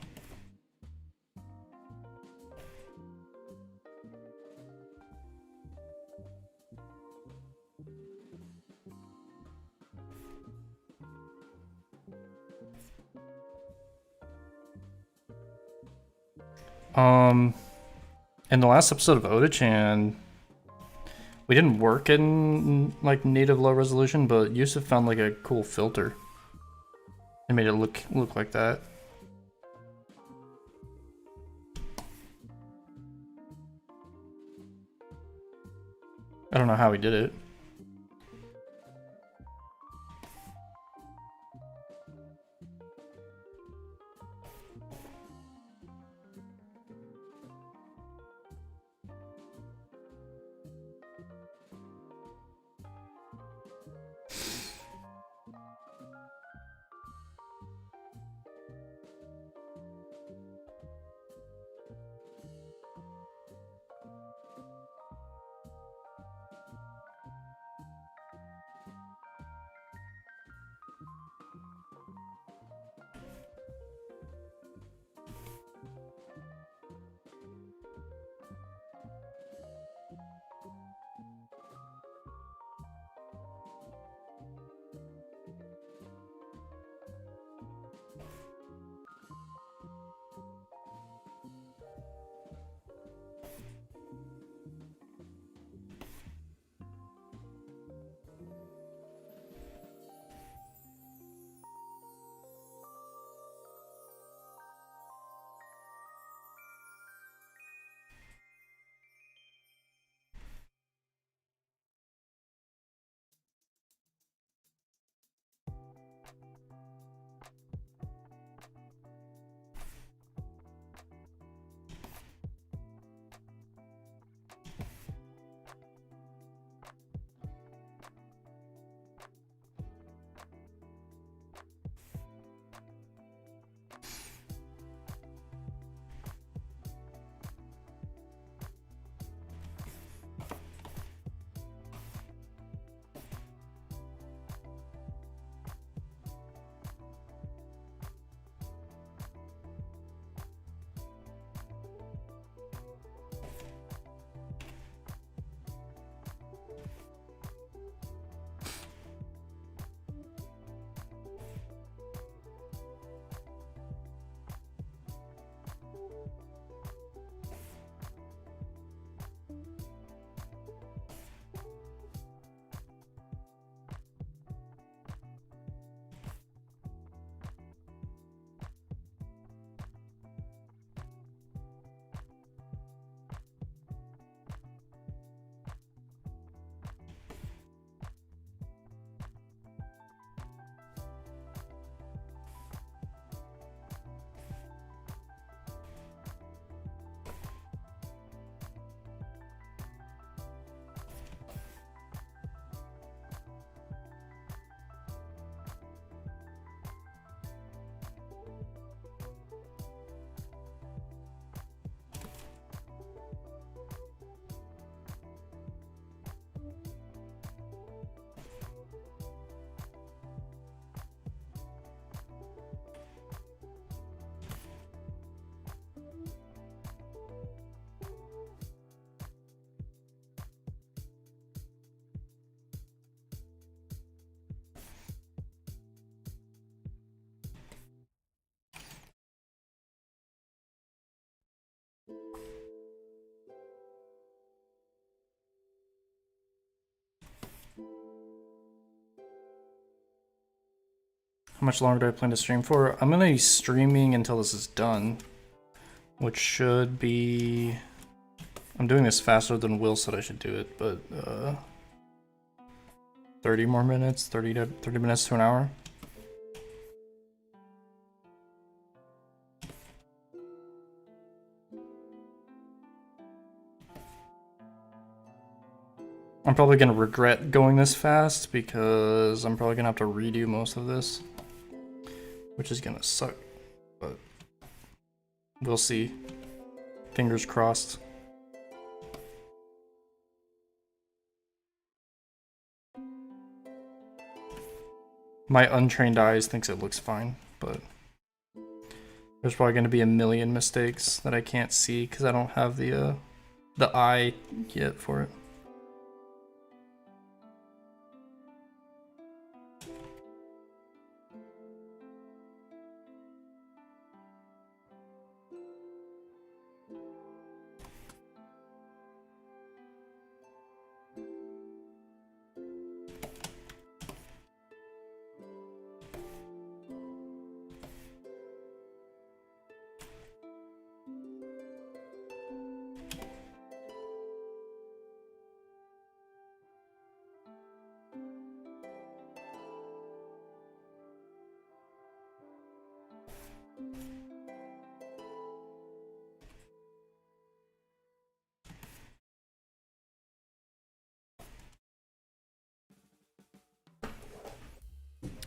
B: In the last episode of Oda-chan, we didn't work in like native low resolution, but Yusuf found like a cool filter and made it look like that. I don't know how he did it. How much longer do I plan to stream for? I'm gonna be streaming until this is done, which should be... I'm doing this faster than Will said I should do it, but 30 more minutes, 30 minutes to an hour. I'm probably gonna regret going this fast because I'm probably gonna have to redo most of this, which is gonna suck, but we'll see. Fingers crossed. My untrained eyes thinks it looks fine, but there's probably gonna be a million mistakes that I can't see because I don't have the eye yet for it.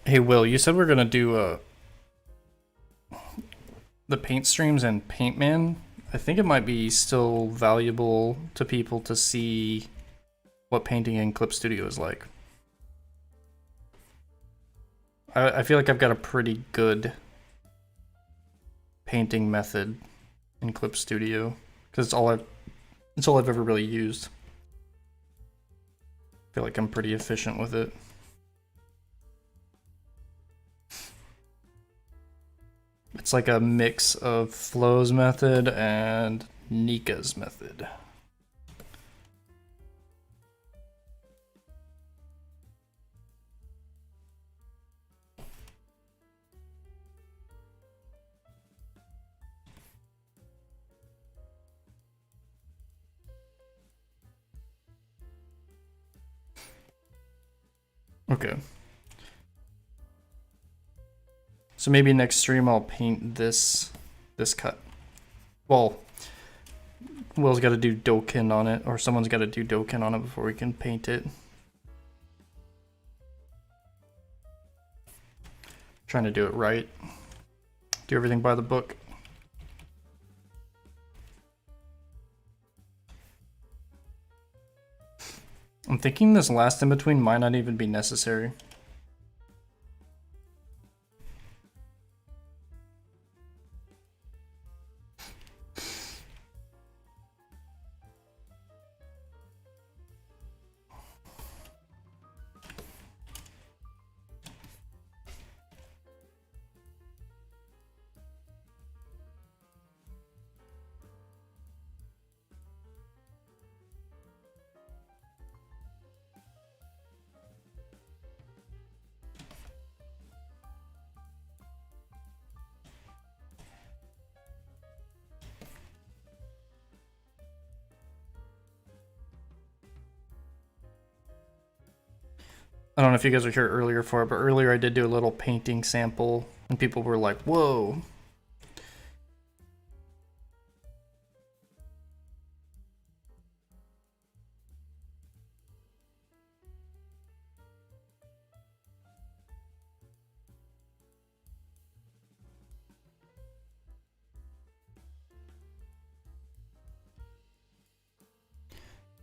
B: Hey Will, you said we're gonna do the paint streams and Paintman. I think it might be still valuable to people to see what painting in Clip Studio is like. I feel like I've got a pretty good painting method in Clip Studio because it's all I've ever really used. I feel like I'm pretty efficient with it. It's like a mix of Flo's method and Nika's method. Okay. So maybe next stream I'll paint this cut. Well, Will's got to do Dokin on it, or someone's got to do Dokin on it before we can paint it. Trying to do it right. Do everything by the book. I'm thinking this last in between might not even be necessary. I don't know if you guys were here earlier for it, but earlier I did do a little painting sample and people were like, whoa.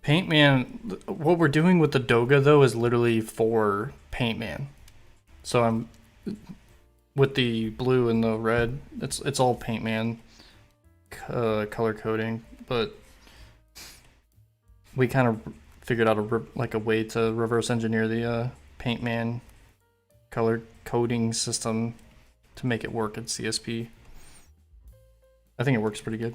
B: Paintman, what we're doing with the Douga though is literally for Paintman. So I'm with the blue and the red. It's all Paintman color coding, but we kind of figured out a way to reverse engineer the Paintman color coding system to make it work in CSP. I think it works pretty good.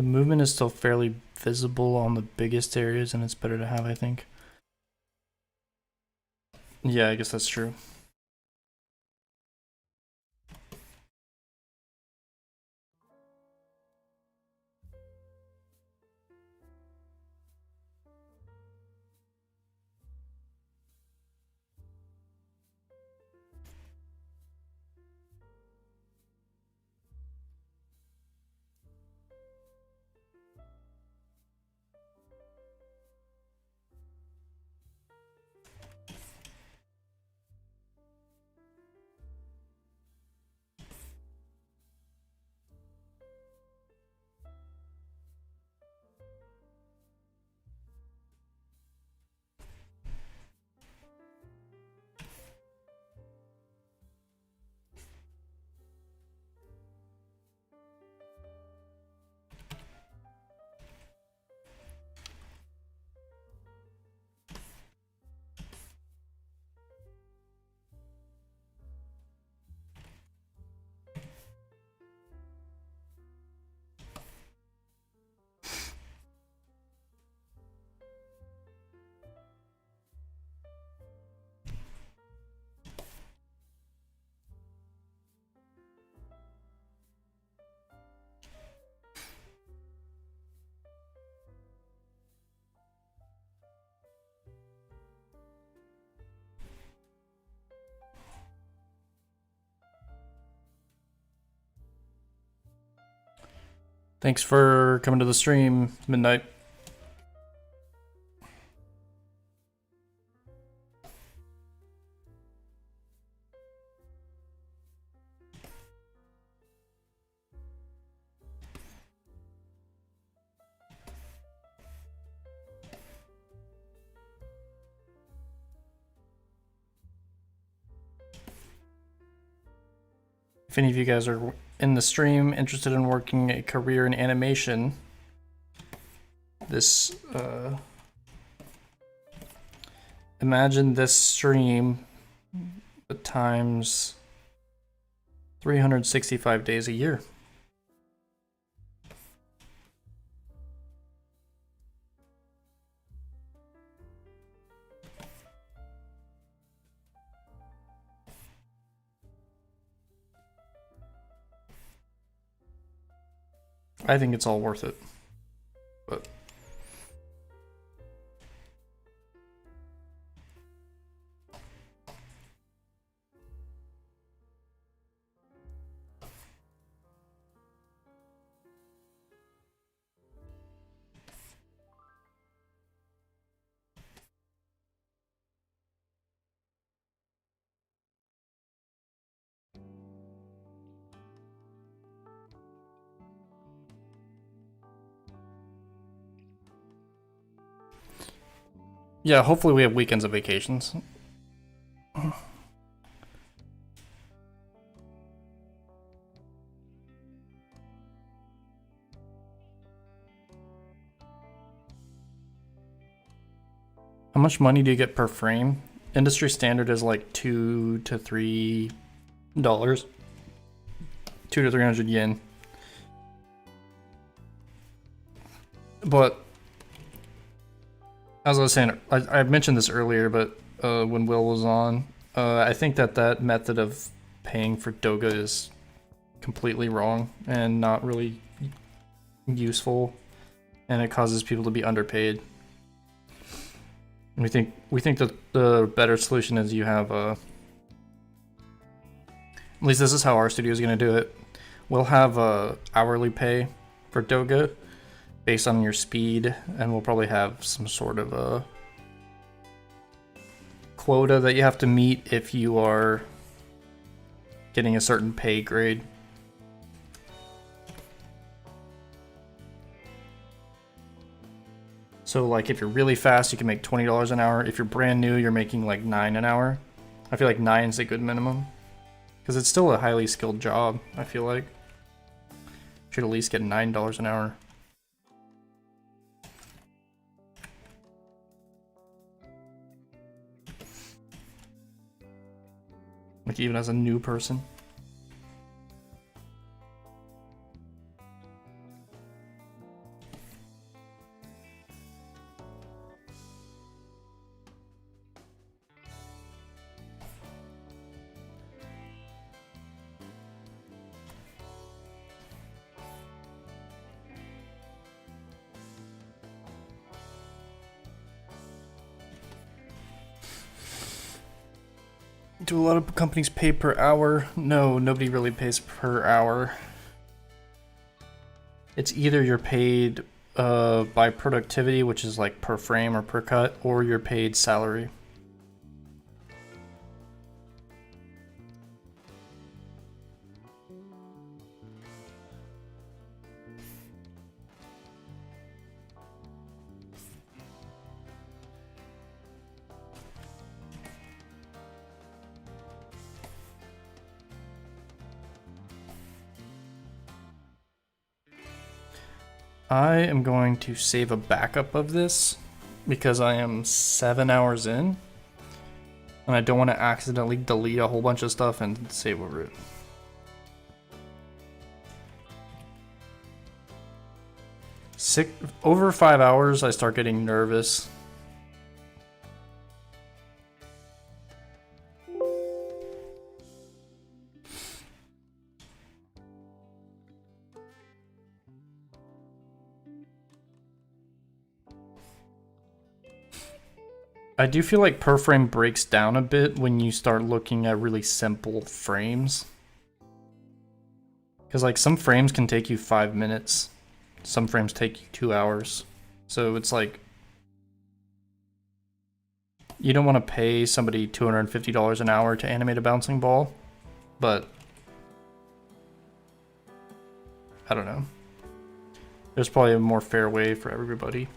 B: The movement is still fairly visible on the biggest areas, and it's better to have, I think. Yeah, I guess that's true. Thanks for coming to the stream, Midnight. If any of you guys are in the stream interested in working a career in animation, this imagine this stream but times 365 days a year. I think it's all worth it, but yeah, hopefully we have weekends of vacations. How much money do you get per frame? Industry standard is like $2 to $3, 200 to 300 yen. But as I was saying, I mentioned this earlier, but when Will was on, I think that method of paying for Douga is completely wrong and not really useful, and it causes people to be underpaid. We think that the better solution is you have at least this is how our studio is going to do it. We'll have hourly pay for Douga based on your speed, and we'll probably have some sort of a quota that you have to meet if you are getting a certain pay grade. So like if you're really fast, you can make $20 an hour. If you're brand new, you're making like $9 an hour. I feel like 9 is a good minimum, because it's still a highly skilled job. I feel like should at least get $9 an hour. Like even as a new person. Do a lot of companies pay per hour? No, nobody really pays per hour. It's either you're paid by productivity, which is like per frame or per cut, or you're paid salary. I am going to save a backup of this because I am 7 hours in and I don't want to accidentally delete a whole bunch of stuff and save over it. Over 5 hours, I start getting nervous. I do feel like per frame breaks down a bit when you start looking at really simple frames. Because like some frames can take you 5 minutes. Some frames take you 2 hours. So it's like, you don't want to pay somebody $250 an hour to animate a bouncing ball, but I don't know. There's probably a more fair way for everybody.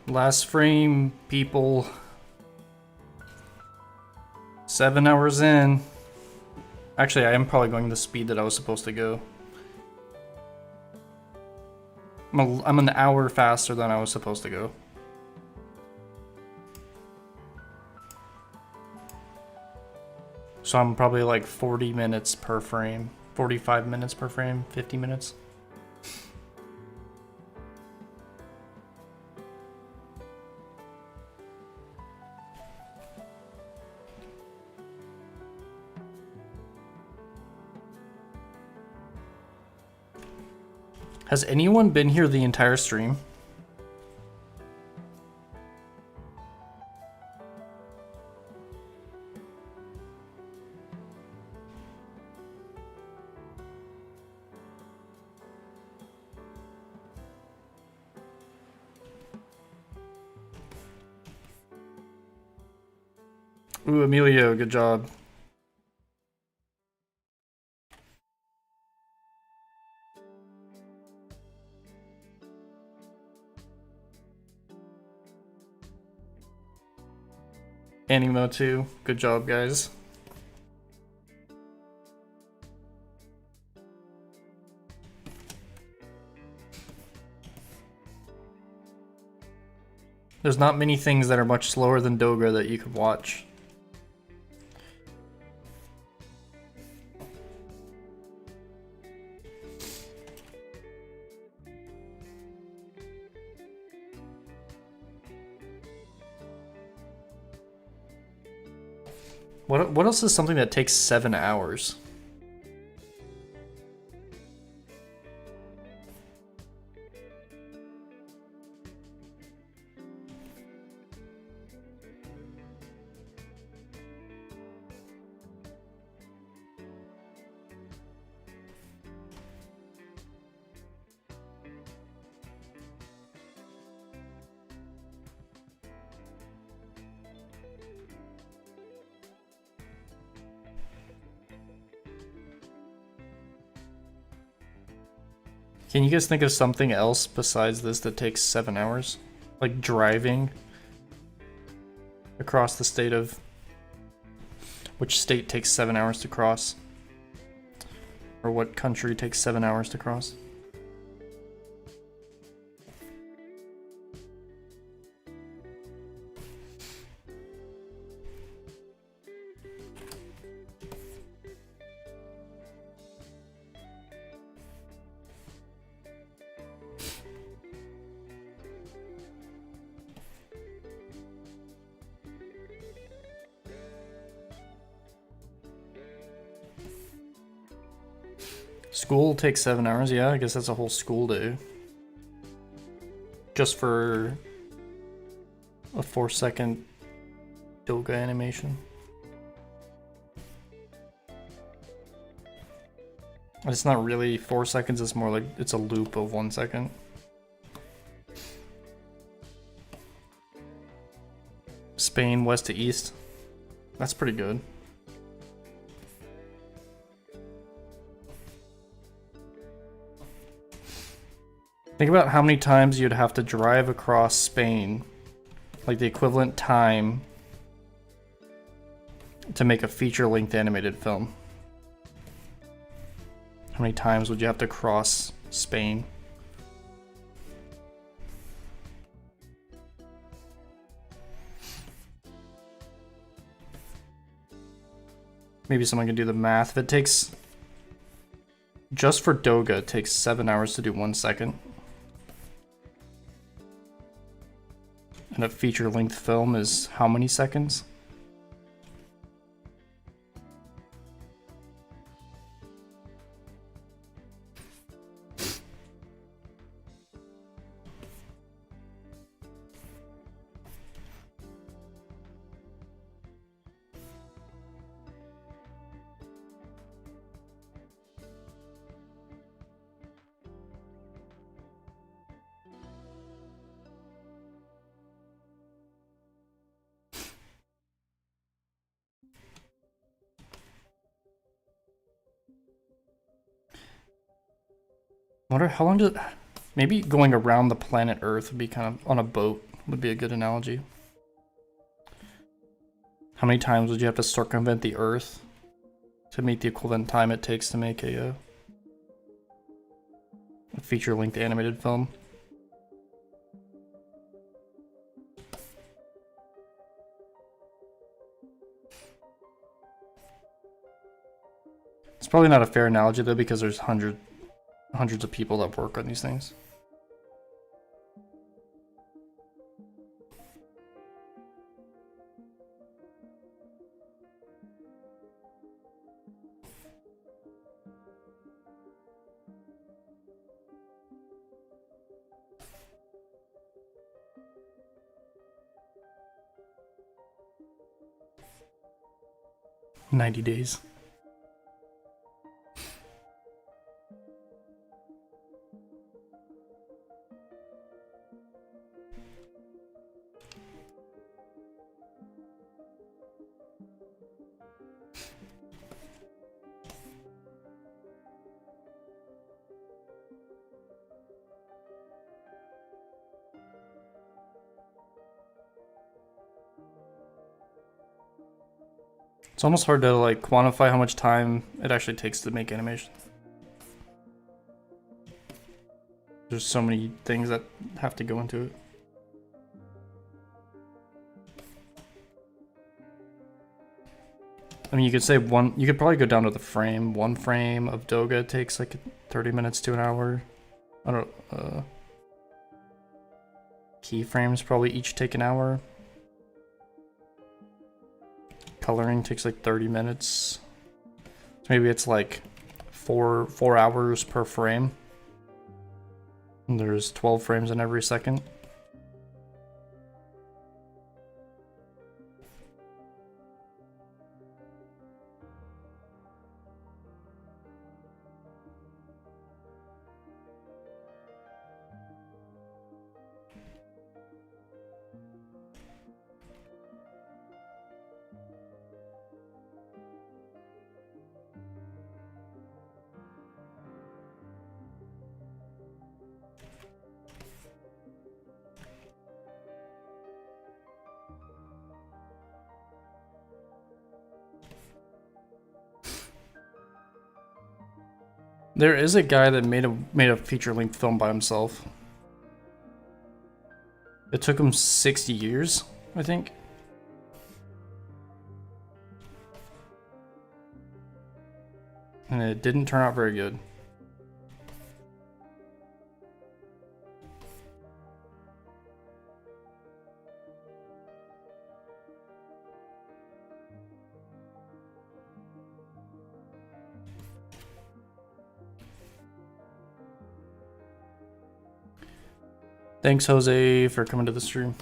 B: Last frame, people. 7 hours in. Actually, I am probably going the speed that I was supposed to go. I'm an hour faster than I was supposed to go. So I'm probably like 40 minutes per frame. 45 minutes per frame, 50 minutes. Has anyone been here the entire stream? Ooh, Emilio, good job. Animo too. Good job, guys. There's not many things that are much slower than Douga that you could watch. What else is something that takes 7 hours? Can you guys think of something else besides this that takes 7 hours? Like driving across the state of... Which state takes 7 hours to cross? Or what country takes 7 hours to cross? School takes 7 hours, yeah, I guess that's a whole school day. Just for a 4-second Douga animation. It's not really 4 seconds, it's more like it's a loop of 1 second. Spain, west to east. That's pretty good. Think about how many times you'd have to drive across Spain, like the equivalent time to make a feature-length animated film. How many times would you have to cross Spain? Maybe someone can do the math. If it takes, just for Douga, it takes 7 hours to do 1 second. And a feature-length film is how many seconds? I wonder how long does... Maybe going around the planet Earth would be kind of... On a boat would be a good analogy. How many times would you have to circumvent the Earth to meet the equivalent time it takes to make a feature-length animated film? It's probably not a fair analogy though, because there's hundreds of people that work on these things. "90 days. It's almost hard to like quantify how much time it actually takes to make animation. There's so many things that have to go into it. I mean, you could say you could probably go down to the frame. 1 frame of Douga takes like 30 minutes to an hour. I don't keyframes probably each take an hour. Coloring takes like 30 minutes. So maybe it's like 4 hours per frame. And there's 12 frames in every second. There is a guy that made a feature-length film by himself. It took him 60 years, I think. And it didn't turn out very good. Thanks, Jose, for coming to the stream.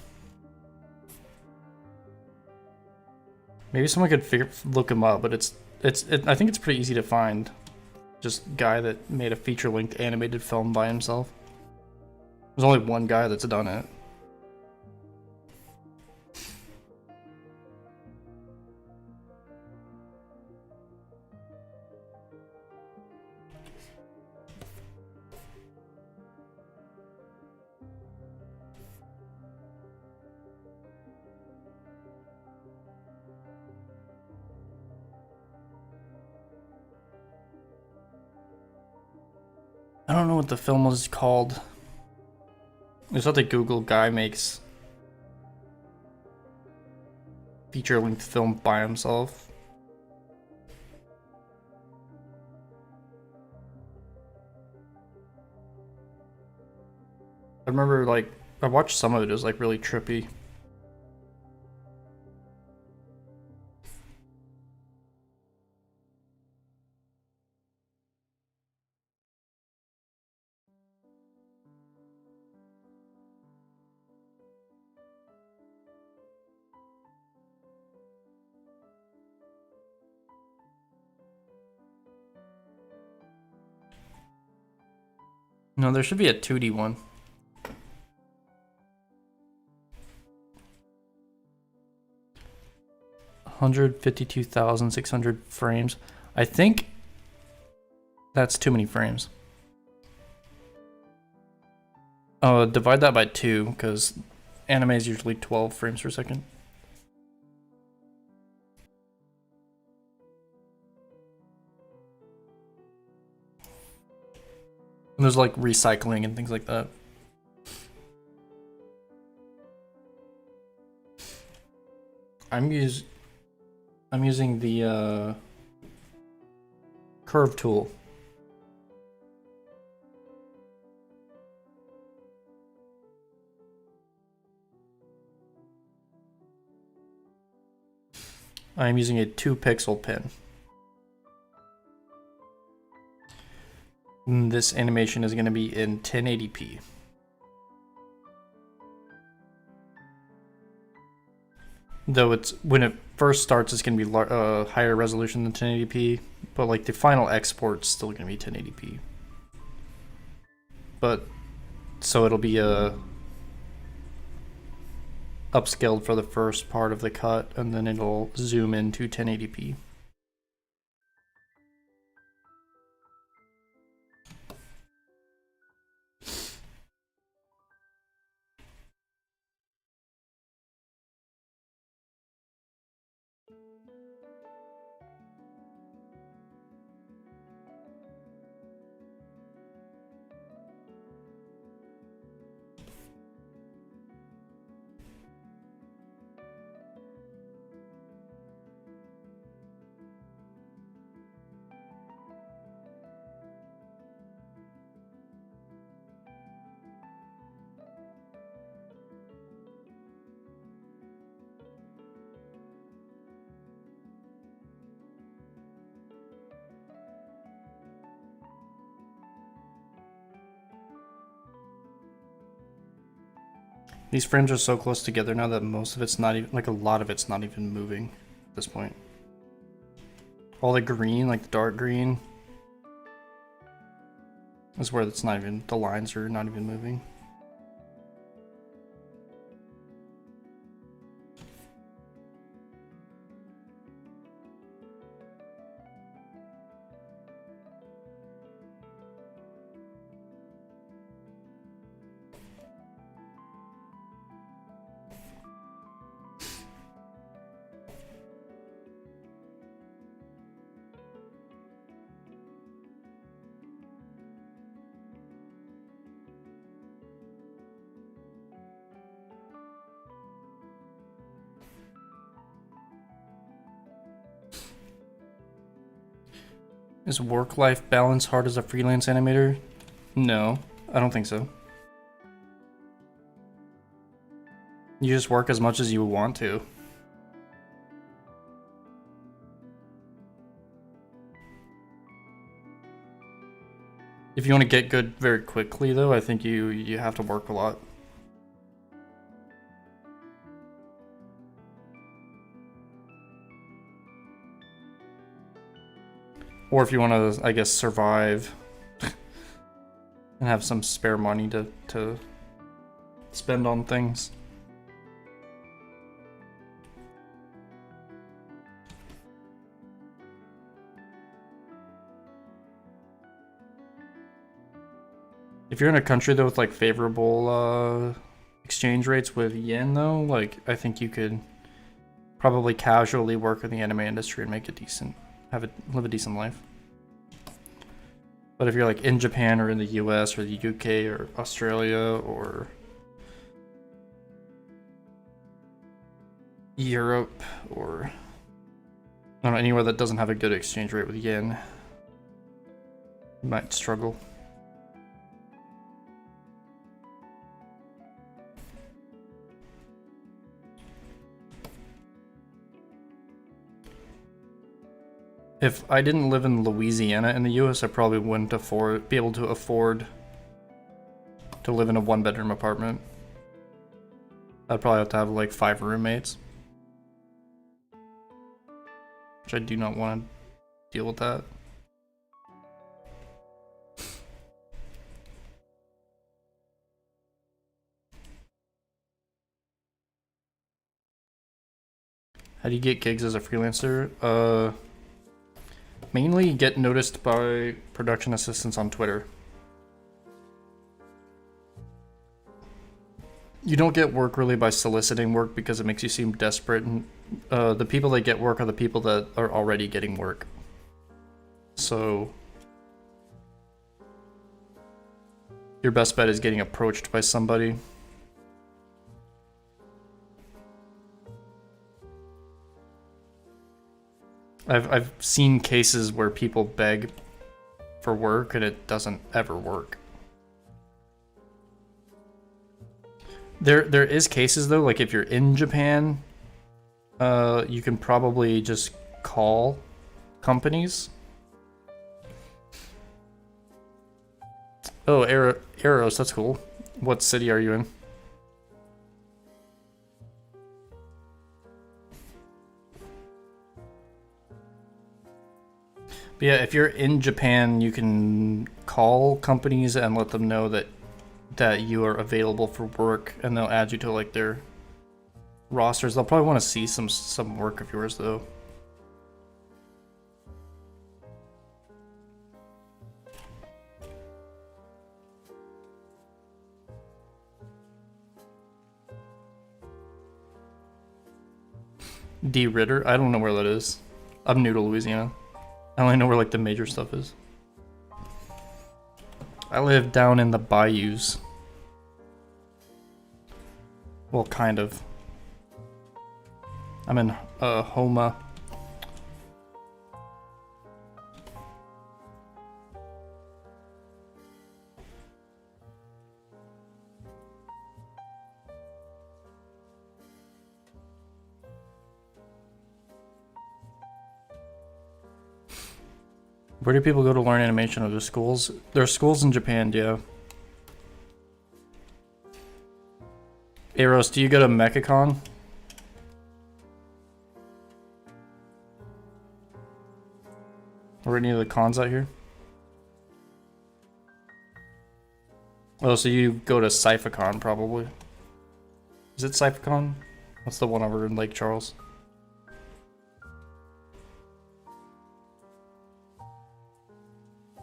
B: Maybe someone could look him up, but I think it's pretty easy to find. Just guy that made a feature-length animated film by himself. There's only one guy that's done it. I don't know what the film was called. It's what the Google guy makes feature-length film by himself. I remember, like, I watched some of it. It was like really trippy. No, there should be a 2D one. $152,600 frames. I think that's too many frames. Oh, divide that by 2, because anime is usually 12 frames per second. And there's like recycling and things like that. I'm using the curve tool. I'm using a 2-pixel pen. And this animation is going to be in 1080p. Though when it first starts, it's going to be higher resolution than 1080p, but like the final export's still going to be 1080p. But so it'll be upscaled for the first part of the cut, and then it'll zoom into 1080p. These frames are so close together now that most of it's not even, like a lot of it's not even moving at this point. All the green, like the dark green, is where it's not even, the lines are not even moving. Is work-life balance hard as a freelance animator? No, I don't think so. You just work as much as you want to. If you want to get good very quickly, though, I think you have to work a lot. Or if you want to, I guess, survive and have some spare money to spend on things. If you're in a country though with like favorable exchange rates with yen though, like I think you could probably casually work in the anime industry and make a decent, live a decent life. But if you're like in Japan or in the US or the UK or Australia or Europe or I don't know, anywhere that doesn't have a good exchange rate with yen, you might struggle. If I didn't live in Louisiana in the US, I probably wouldn't be able to afford to live in a one-bedroom apartment. I'd probably have to have like 5 roommates. Which I do not want to deal with that. How do you get gigs as a freelancer? Mainly get noticed by production assistants on Twitter. You don't get work really by soliciting work because it makes you seem desperate, and the people that get work are the people that are already getting work. So your best bet is getting approached by somebody. I've seen cases where people beg for work and it doesn't ever work. There is cases though, like if you're in Japan, you can probably just call companies. Oh, Eros, that's cool. What city are you in? But yeah, if you're in Japan, you can call companies and let them know that you are available for work, and they'll add you to like their rosters. They'll probably want to see some work of yours though. D. Ritter? I don't know where that is. I'm new to Louisiana. I only know where like the major stuff is. I live down in the bayous. Well, kind of. I'm in Homa. Where do people go to learn animation? Are there schools? There are schools in Japan, yeah. Eros, do you go to MechaCon? Or any of the cons out here? Oh, so you go to CypherCon probably. Is it CypherCon? That's the one over in Lake Charles.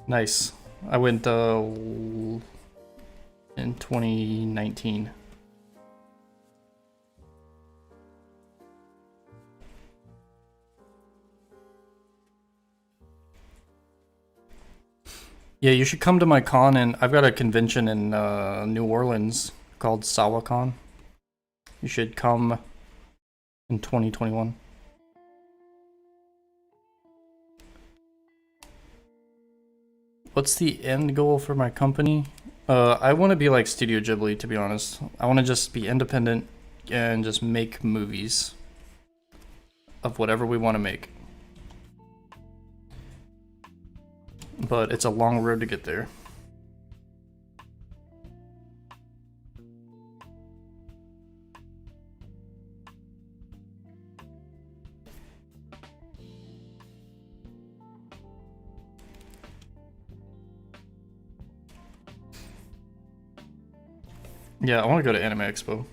B: Nice. I went in 2019. Yeah, you should come to my con, and I've got a convention in New Orleans called SawaCon. You should come in 2021. what's the end goal for my company? I want to be like Studio Ghibli, to be honest. I want to just be independent and just make movies of whatever we want to make. But it's a long road to get there. Yeah, I want to go to Anime Expo.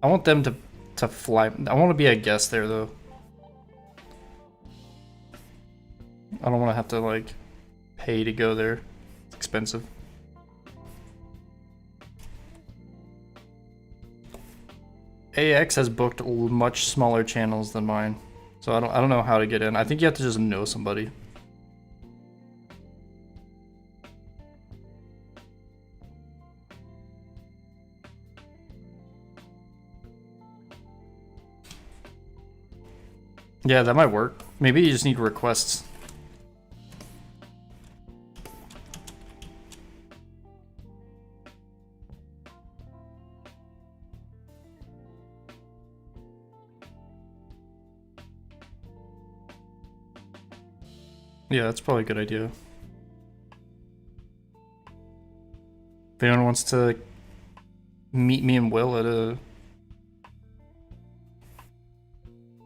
B: I want them to fly. I want to be a guest there though. I don't want to have to like pay to go there. It's expensive. AX has booked much smaller channels than mine, so I don't know how to get in. I think you have to just know somebody. Yeah, that might work. Maybe you just need requests. Yeah, that's probably a good idea. If anyone wants to meet me and Will at a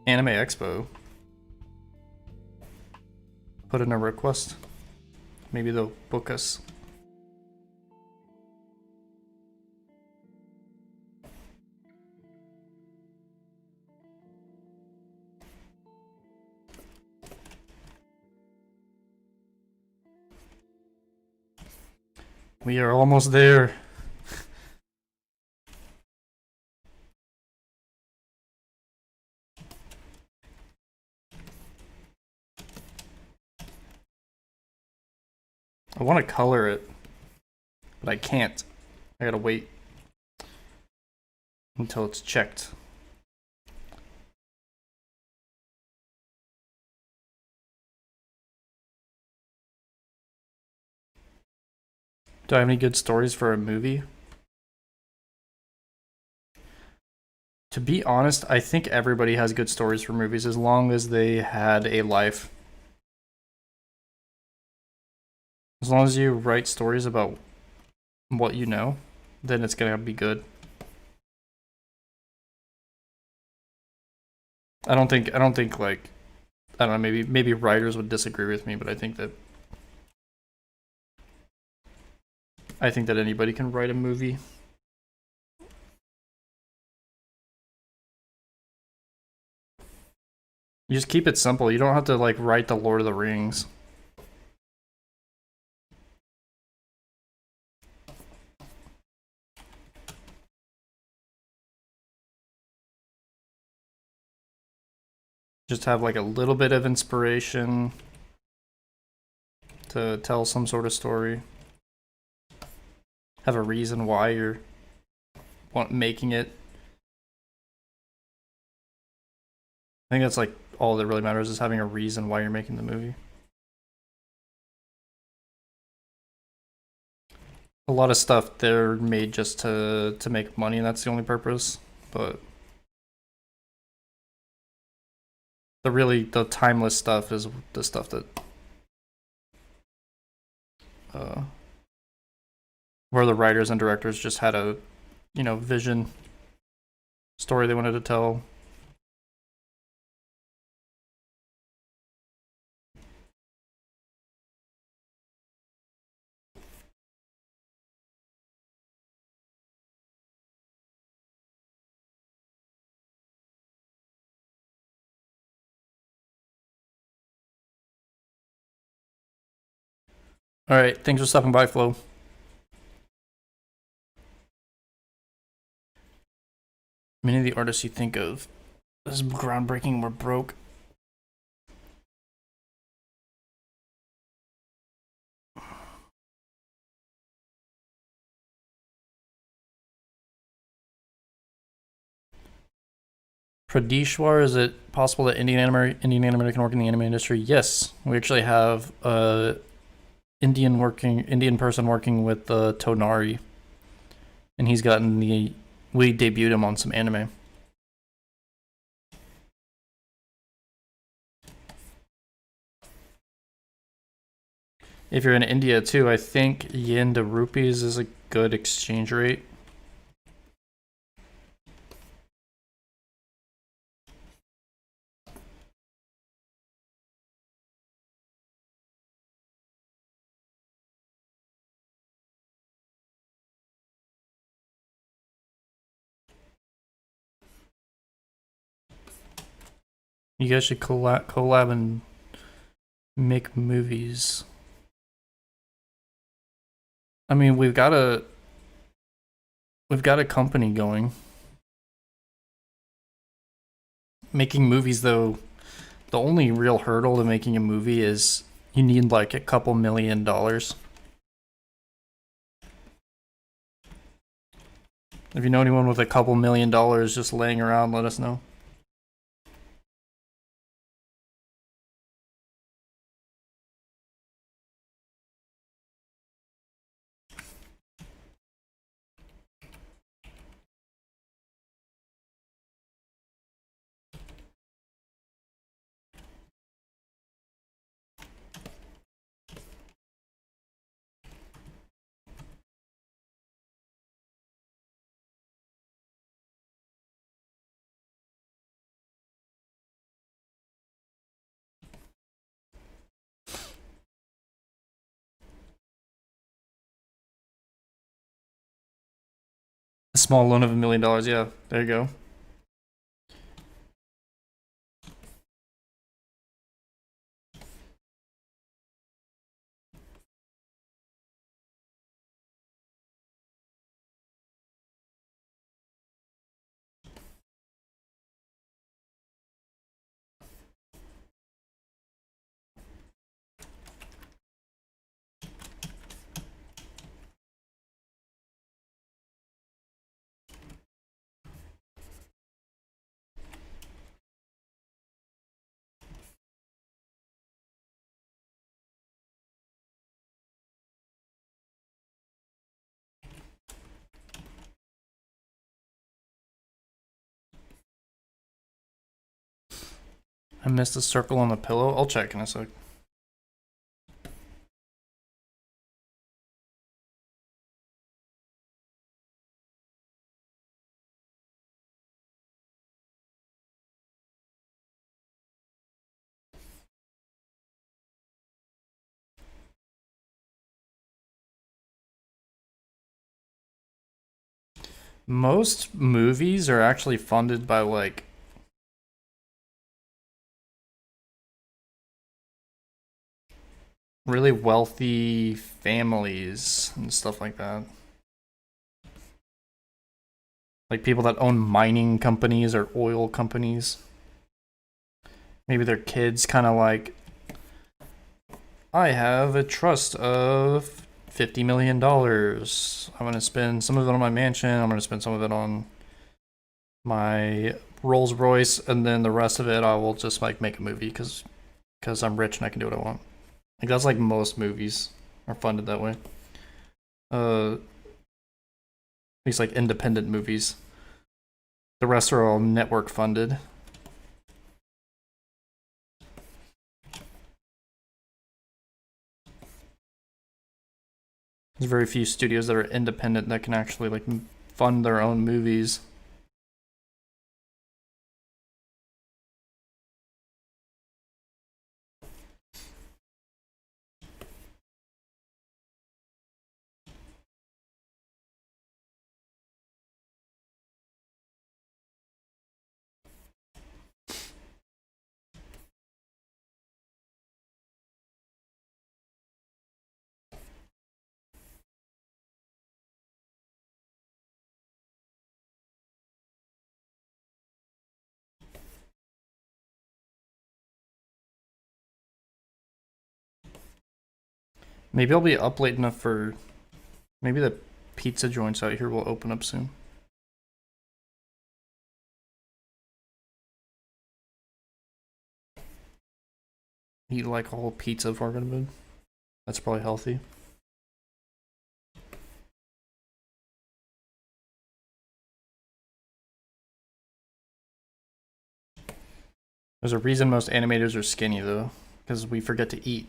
B: Anime Expo, put in a request. Maybe they'll book us. We are almost there. I want to color it, but I can't. I gotta wait until it's checked. Do I have any good stories for a movie? To be honest, I think everybody has good stories for movies as long as they had a life. As long as you write stories about what you know, then it's gonna be good. I don't think like, I don't know, maybe writers would disagree with me, but I think that anybody can write a movie. You just keep it simple. You don't have to like write the Lord of the Rings. Just have like a little bit of inspiration to tell some sort of story. Have a reason why you're making it. I think that's like all that really matters, is having a reason why you're making the movie. A lot of stuff they're made just to make money, and that's the only purpose. But the timeless stuff is the stuff that where the writers and directors just had a, you know, vision, story they wanted to tell. All right, thanks for stopping by, Flo. Many of the artists you think of as groundbreaking were broke. Pradeshwar, is it possible that Indian animator can work in the anime industry? Yes, we actually have Indian person working with Tonari, and he's gotten the we debuted him on some anime. If you're in India too, I think yen to rupees is a good exchange rate. You guys should collab and make movies. I mean, we've got a company going. Making movies though, the only real hurdle to making a movie is you need like a couple $1 million. If you know anyone with a couple $1 million just laying around, let us know. A small loan of $1 million, yeah, there you go. I missed a circle on the pillow. I'll check in a sec. Most movies are actually funded by like really wealthy families and stuff like that. Like people that own mining companies or oil companies. Maybe their kids kind of like, I have a trust of $50 million. I'm going to spend some of it on my mansion. I'm going to spend some of it on my Rolls Royce, and then the rest of it I will just like make a movie because I'm rich and I can do what I want. Like that's like most movies are funded that way. At least like independent movies. The rest are all network funded. There's very few studios that are independent that can actually like fund their own movies. Maybe I'll be up late enough for... Maybe the pizza joints out here will open up soon. Eat like a whole pizza before I go to bed. That's probably healthy. There's a reason most animators are skinny though, because we forget to eat.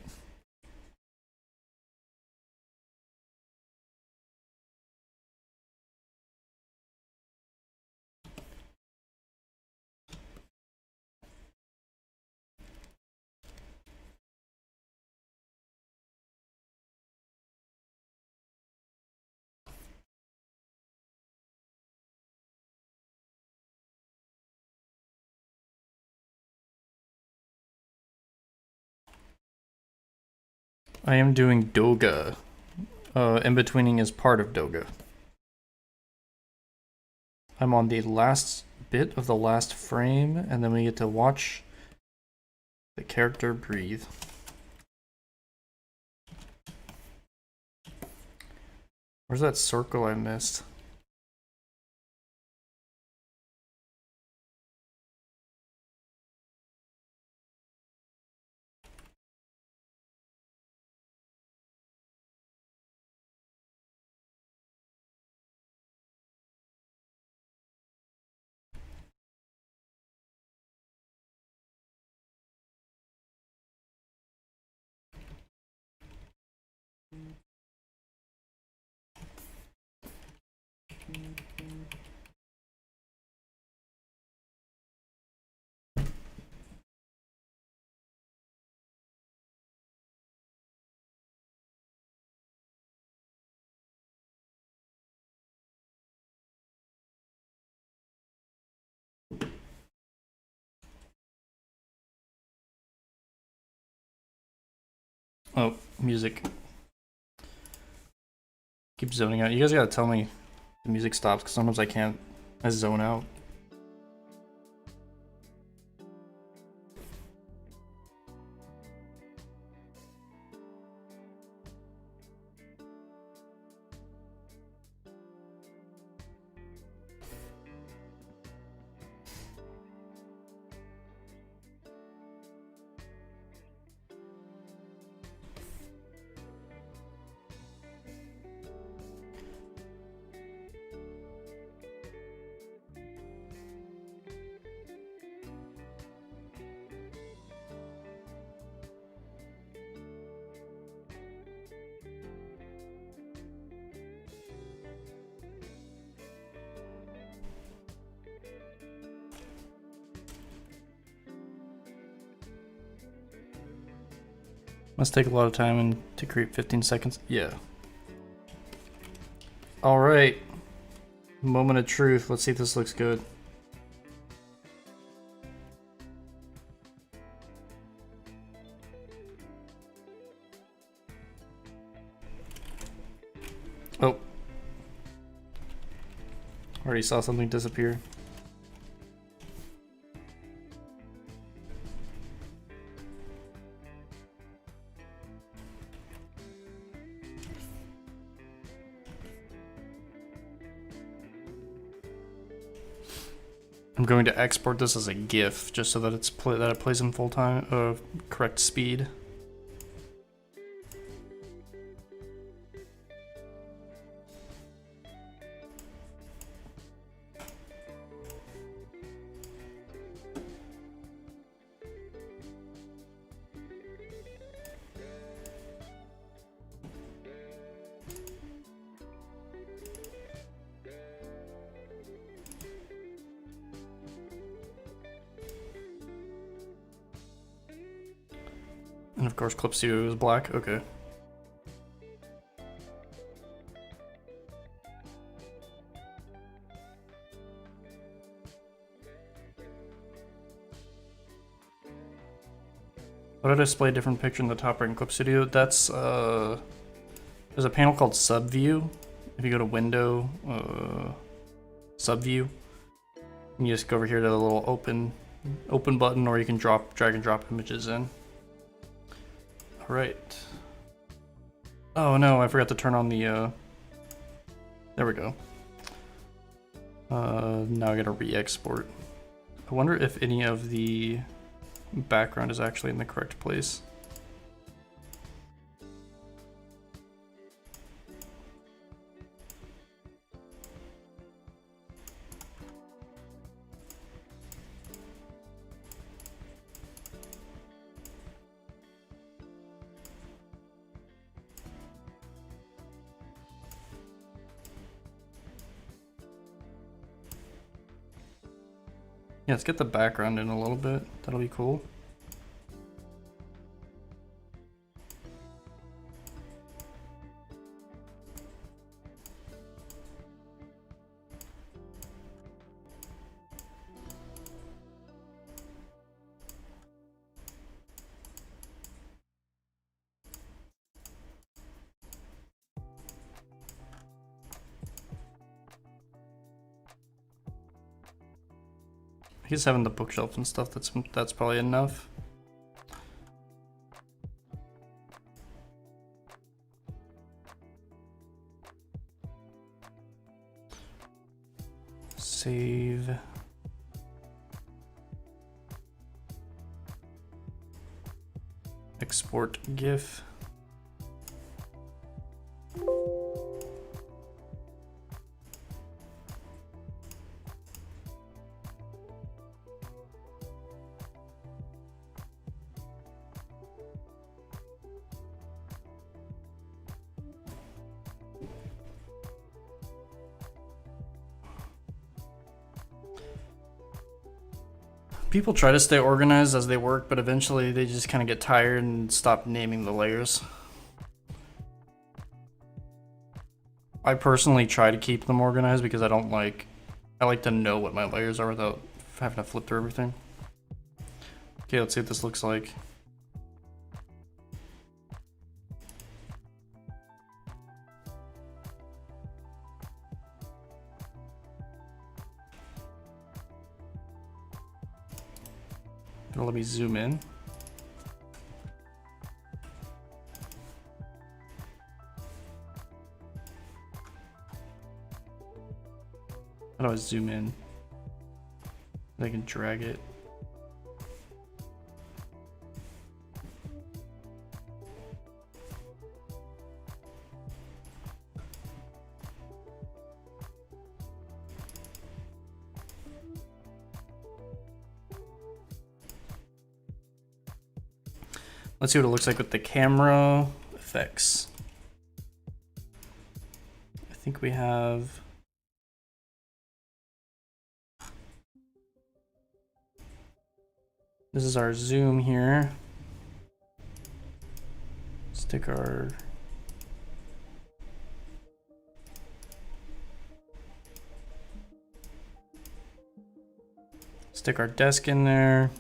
B: I am doing Douga. In-betweening is part of Douga. I'm on the last bit of the last frame, and then we get to watch the character breathe. Where's that circle I missed? Oh, music. Keep zoning out. You guys gotta tell me the music stops, because sometimes I can't. I zone out. Must take a lot of time and to create 15 seconds. Yeah. Alright. Moment of truth. Let's see if this looks good. Oh. Already saw something disappear. I'm going to export this as a GIF just so that it plays in full time, correct speed. And of course Clip Studio is black, okay. Why did I display a different picture in the top right in Clip Studio? That's, there's a panel called Subview. If you go to Window, Subview, you just go over here to the little open button, or you can drag and drop images in. Alright. Oh no, I forgot to turn on the, there we go. Now I gotta re-export. I wonder if any of the background is actually in the correct place. Yeah, let's get the background in a little bit. That'll be cool. He's having the bookshelf and stuff. That's probably enough. Save. Export GIF. People try to stay organized as they work, but eventually they just kind of get tired and stop naming the layers. I personally try to keep them organized because I like to know what my layers are without having to flip through everything. Okay, let's see what this looks like. It'll let me zoom in. How do I zoom in? I can drag it. Let's see what it looks like with the camera effects. I think we have... This is our zoom here. Stick our... Stick our desk in there.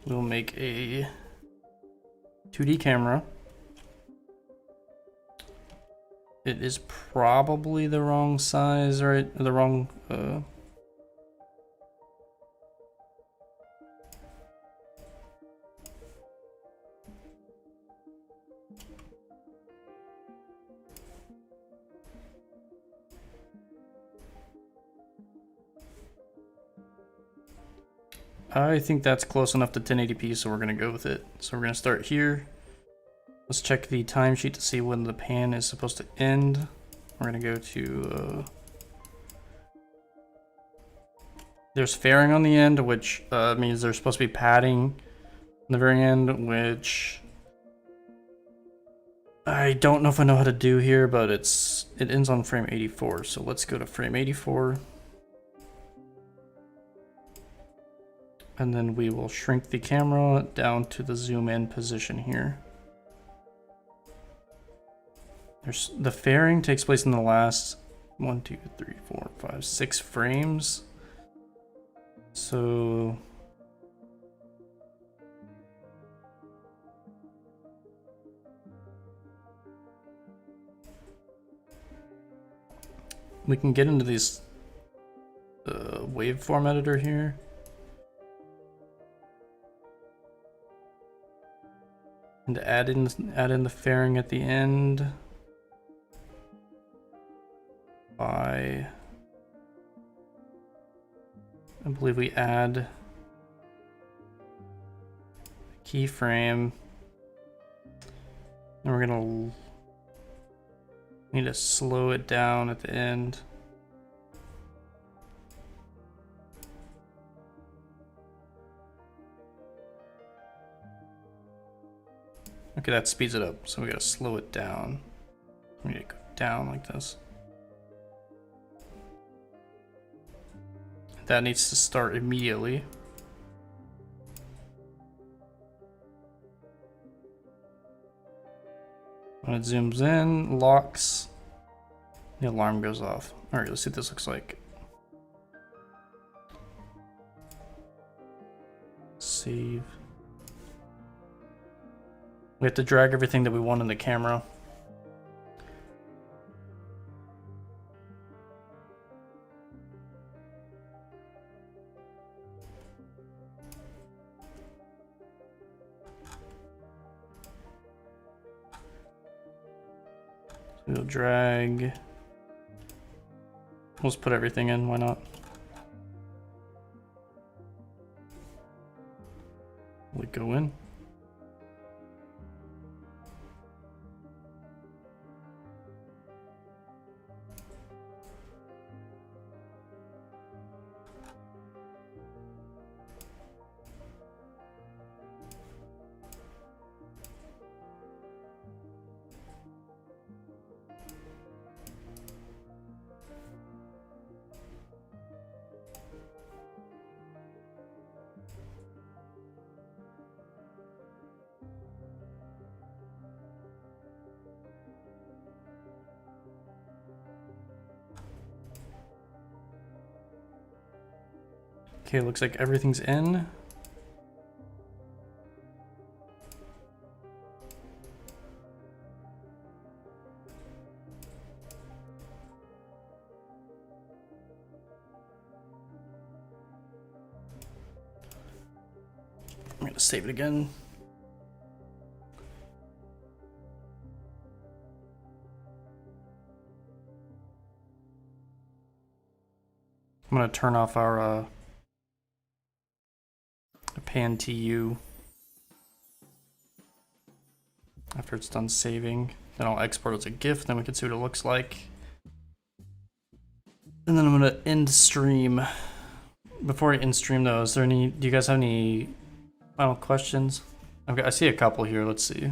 B: We'll make a 2D camera. It is probably the wrong size, right? The wrong, I think that's close enough to 1080p, so we're gonna go with it. So we're gonna start here. Let's check the timesheet to see when the pan is supposed to end. We're gonna go to, there's fairing on the end, which means there's supposed to be padding on the very end, which I don't know if I know how to do here, but it ends on frame 84. So let's go to frame 84. And then we will shrink the camera down to the zoom in position here. The fairing takes place in the last 1, 2, 3, 4, 5, 6 frames. So we can get into this waveform editor here. And add in the fairing at the end by, I believe we add a keyframe. And we're gonna need to slow it down at the end. Okay, that speeds it up, so we gotta slow it down. We need to go down like this. that needs to start immediately. When it zooms in, locks, the alarm goes off. Alright, let's see what this looks like. Save. We have to drag everything that we want in the camera. We'll drag. Let's put everything in, why not? Will it go in? Okay, looks like everything's in. I'm gonna save it again. I'm gonna turn off our pan TU after it's done saving. Then I'll export it as a GIF, then we can see what it looks like. And then I'm gonna end stream. Before I end stream though, is there any, do you guys have any final questions? I see a couple here, let's see.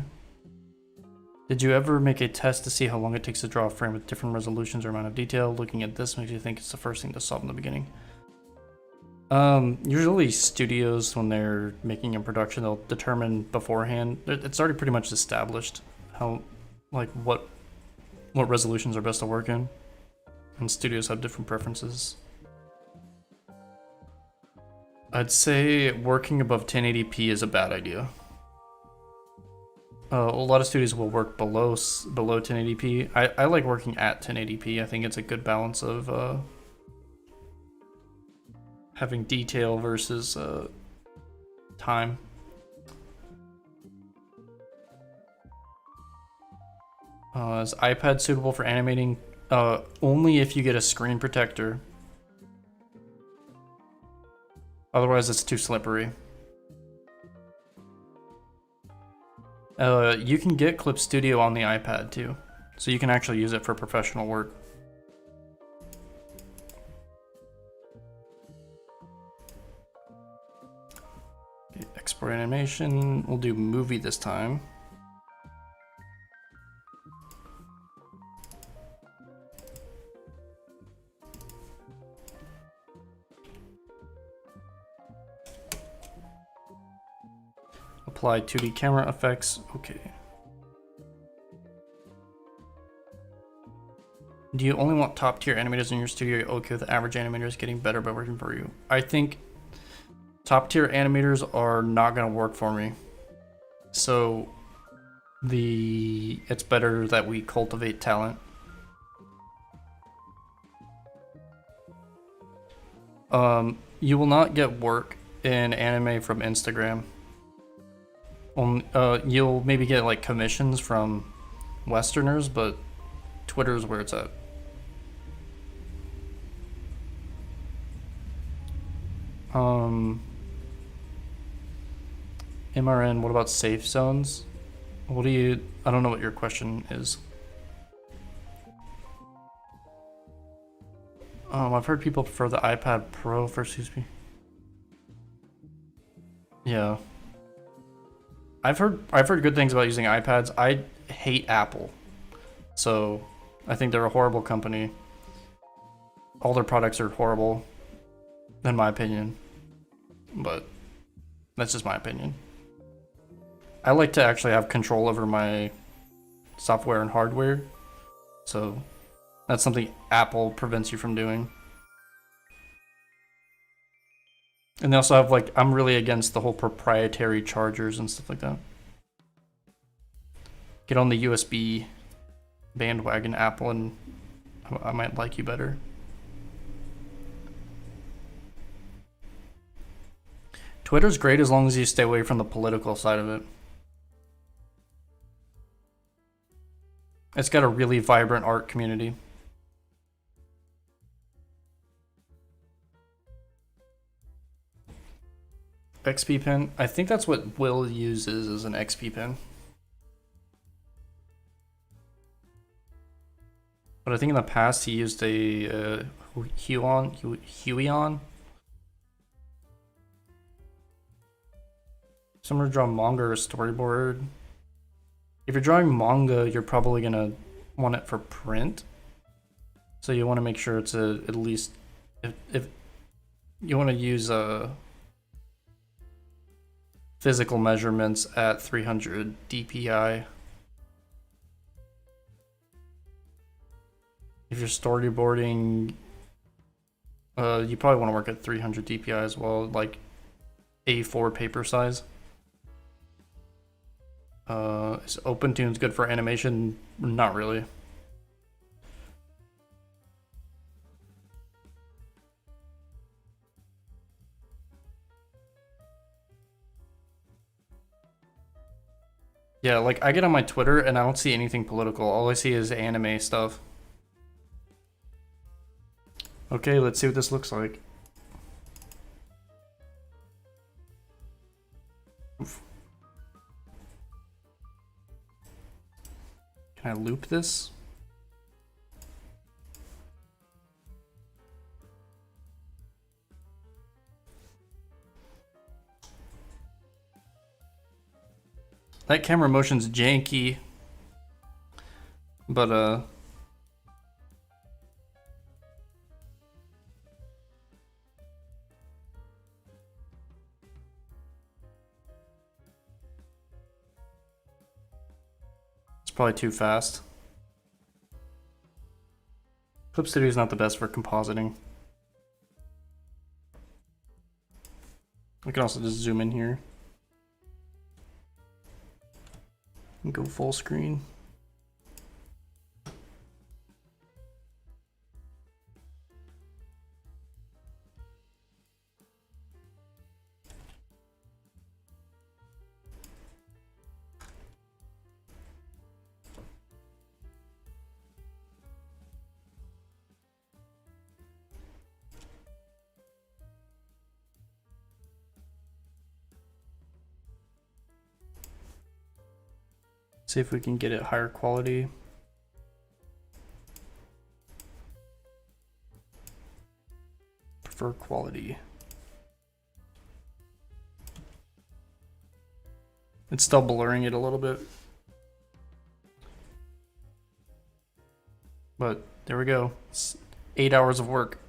B: Did you ever make a test to see how long it takes to draw a frame with different resolutions or amount of detail? Looking at this makes you think it's the first thing to solve in the beginning. Usually studios, when they're making a production, they'll determine beforehand, it's already pretty much established how, like, what resolutions are best to work in. And studios have different preferences. I'd say working above 1080p is a bad idea. A lot of studios will work below 1080p. I like working at 1080p. I think it's a good balance of having detail versus time. Is iPad suitable for animating? Only if you get a screen protector. Otherwise, it's too slippery. You can get Clip Studio on the iPad too, so you can actually use it for professional work. Okay, export animation, we'll do movie this time. Apply 2D camera effects, okay. Do you only want top tier animators in your studio? Are you okay with average animators getting better by working for you? I think top tier animators are not gonna work for me. So it's better that we cultivate talent. You will not get work in anime from Instagram. You'll maybe get like commissions from Westerners, but Twitter is where it's at. MRN, what about safe zones? I don't know what your question is. I've heard people prefer the iPad Pro for CSP. Yeah. I've heard good things about using iPads. I hate Apple. So I think they're a horrible company. All their products are horrible. in my opinion. But that's just my opinion. I like to actually have control over my software and hardware, so that's something Apple prevents you from doing. And they also have, like, I'm really against the whole proprietary chargers and stuff like that. Get on the USB bandwagon, Apple, and I might like you better. Twitter's great as long as you stay away from the political side of it. It's got a really vibrant art community. XP pin? I think that's what Will uses as an XP pin. But I think in the past he used a Huion. Someone to draw manga or storyboard. If you're drawing manga, you're probably gonna want it for print. So you want to make sure it's at least, if you want to use physical measurements at 300 DPI. If you're storyboarding, you probably want to work at 300 DPI as well, like A4 paper size. Is OpenTunes good for animation? Not really. Yeah, like I get on my Twitter and I don't see anything political. All I see is anime stuff. Okay, let's see what this looks like. Oof. Can I loop this? That camera motion's janky, but it's probably too fast. Clip Studio is not the best for compositing. I can also just zoom in here and go full screen. See if we can get it higher quality. Prefer quality. It's still blurring it a little bit. But there we go. It's 8 hours of work.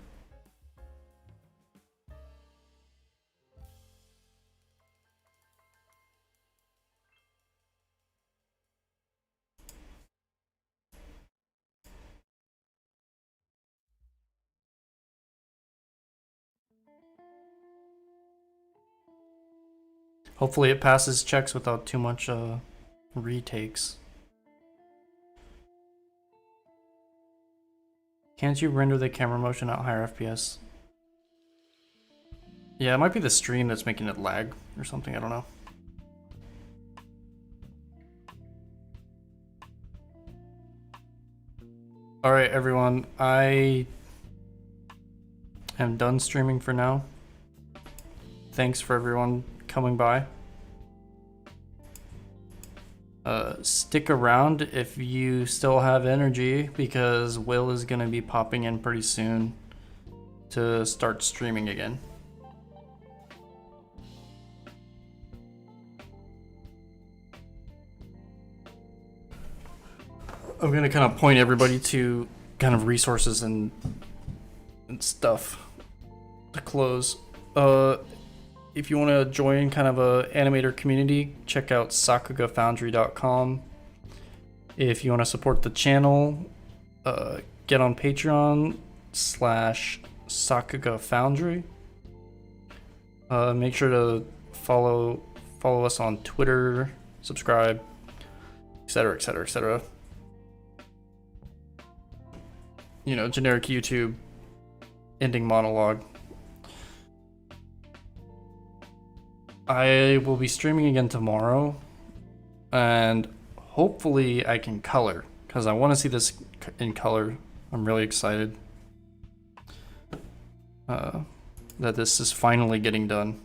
B: Hopefully it passes checks without too much retakes. Can't you render the camera motion at higher FPS? Yeah, it might be the stream that's making it lag or something, I don't know. Alright everyone, I am done streaming for now. Thanks for everyone coming by. Stick around if you still have energy, because Will is gonna be popping in pretty soon to start streaming again. I'm gonna kind of point everybody to kind of resources and stuff to close, if you want to join kind of a animator community, check out sakugafoundry.com. If you want to support the channel, get on Patreon /SakugaFoundry. Make sure to follow us on Twitter, subscribe, etc., etc., etc. You know, generic YouTube ending monologue. I will be streaming again tomorrow, and hopefully I can color, because I want to see this in color. I'm really excited that this is finally getting done.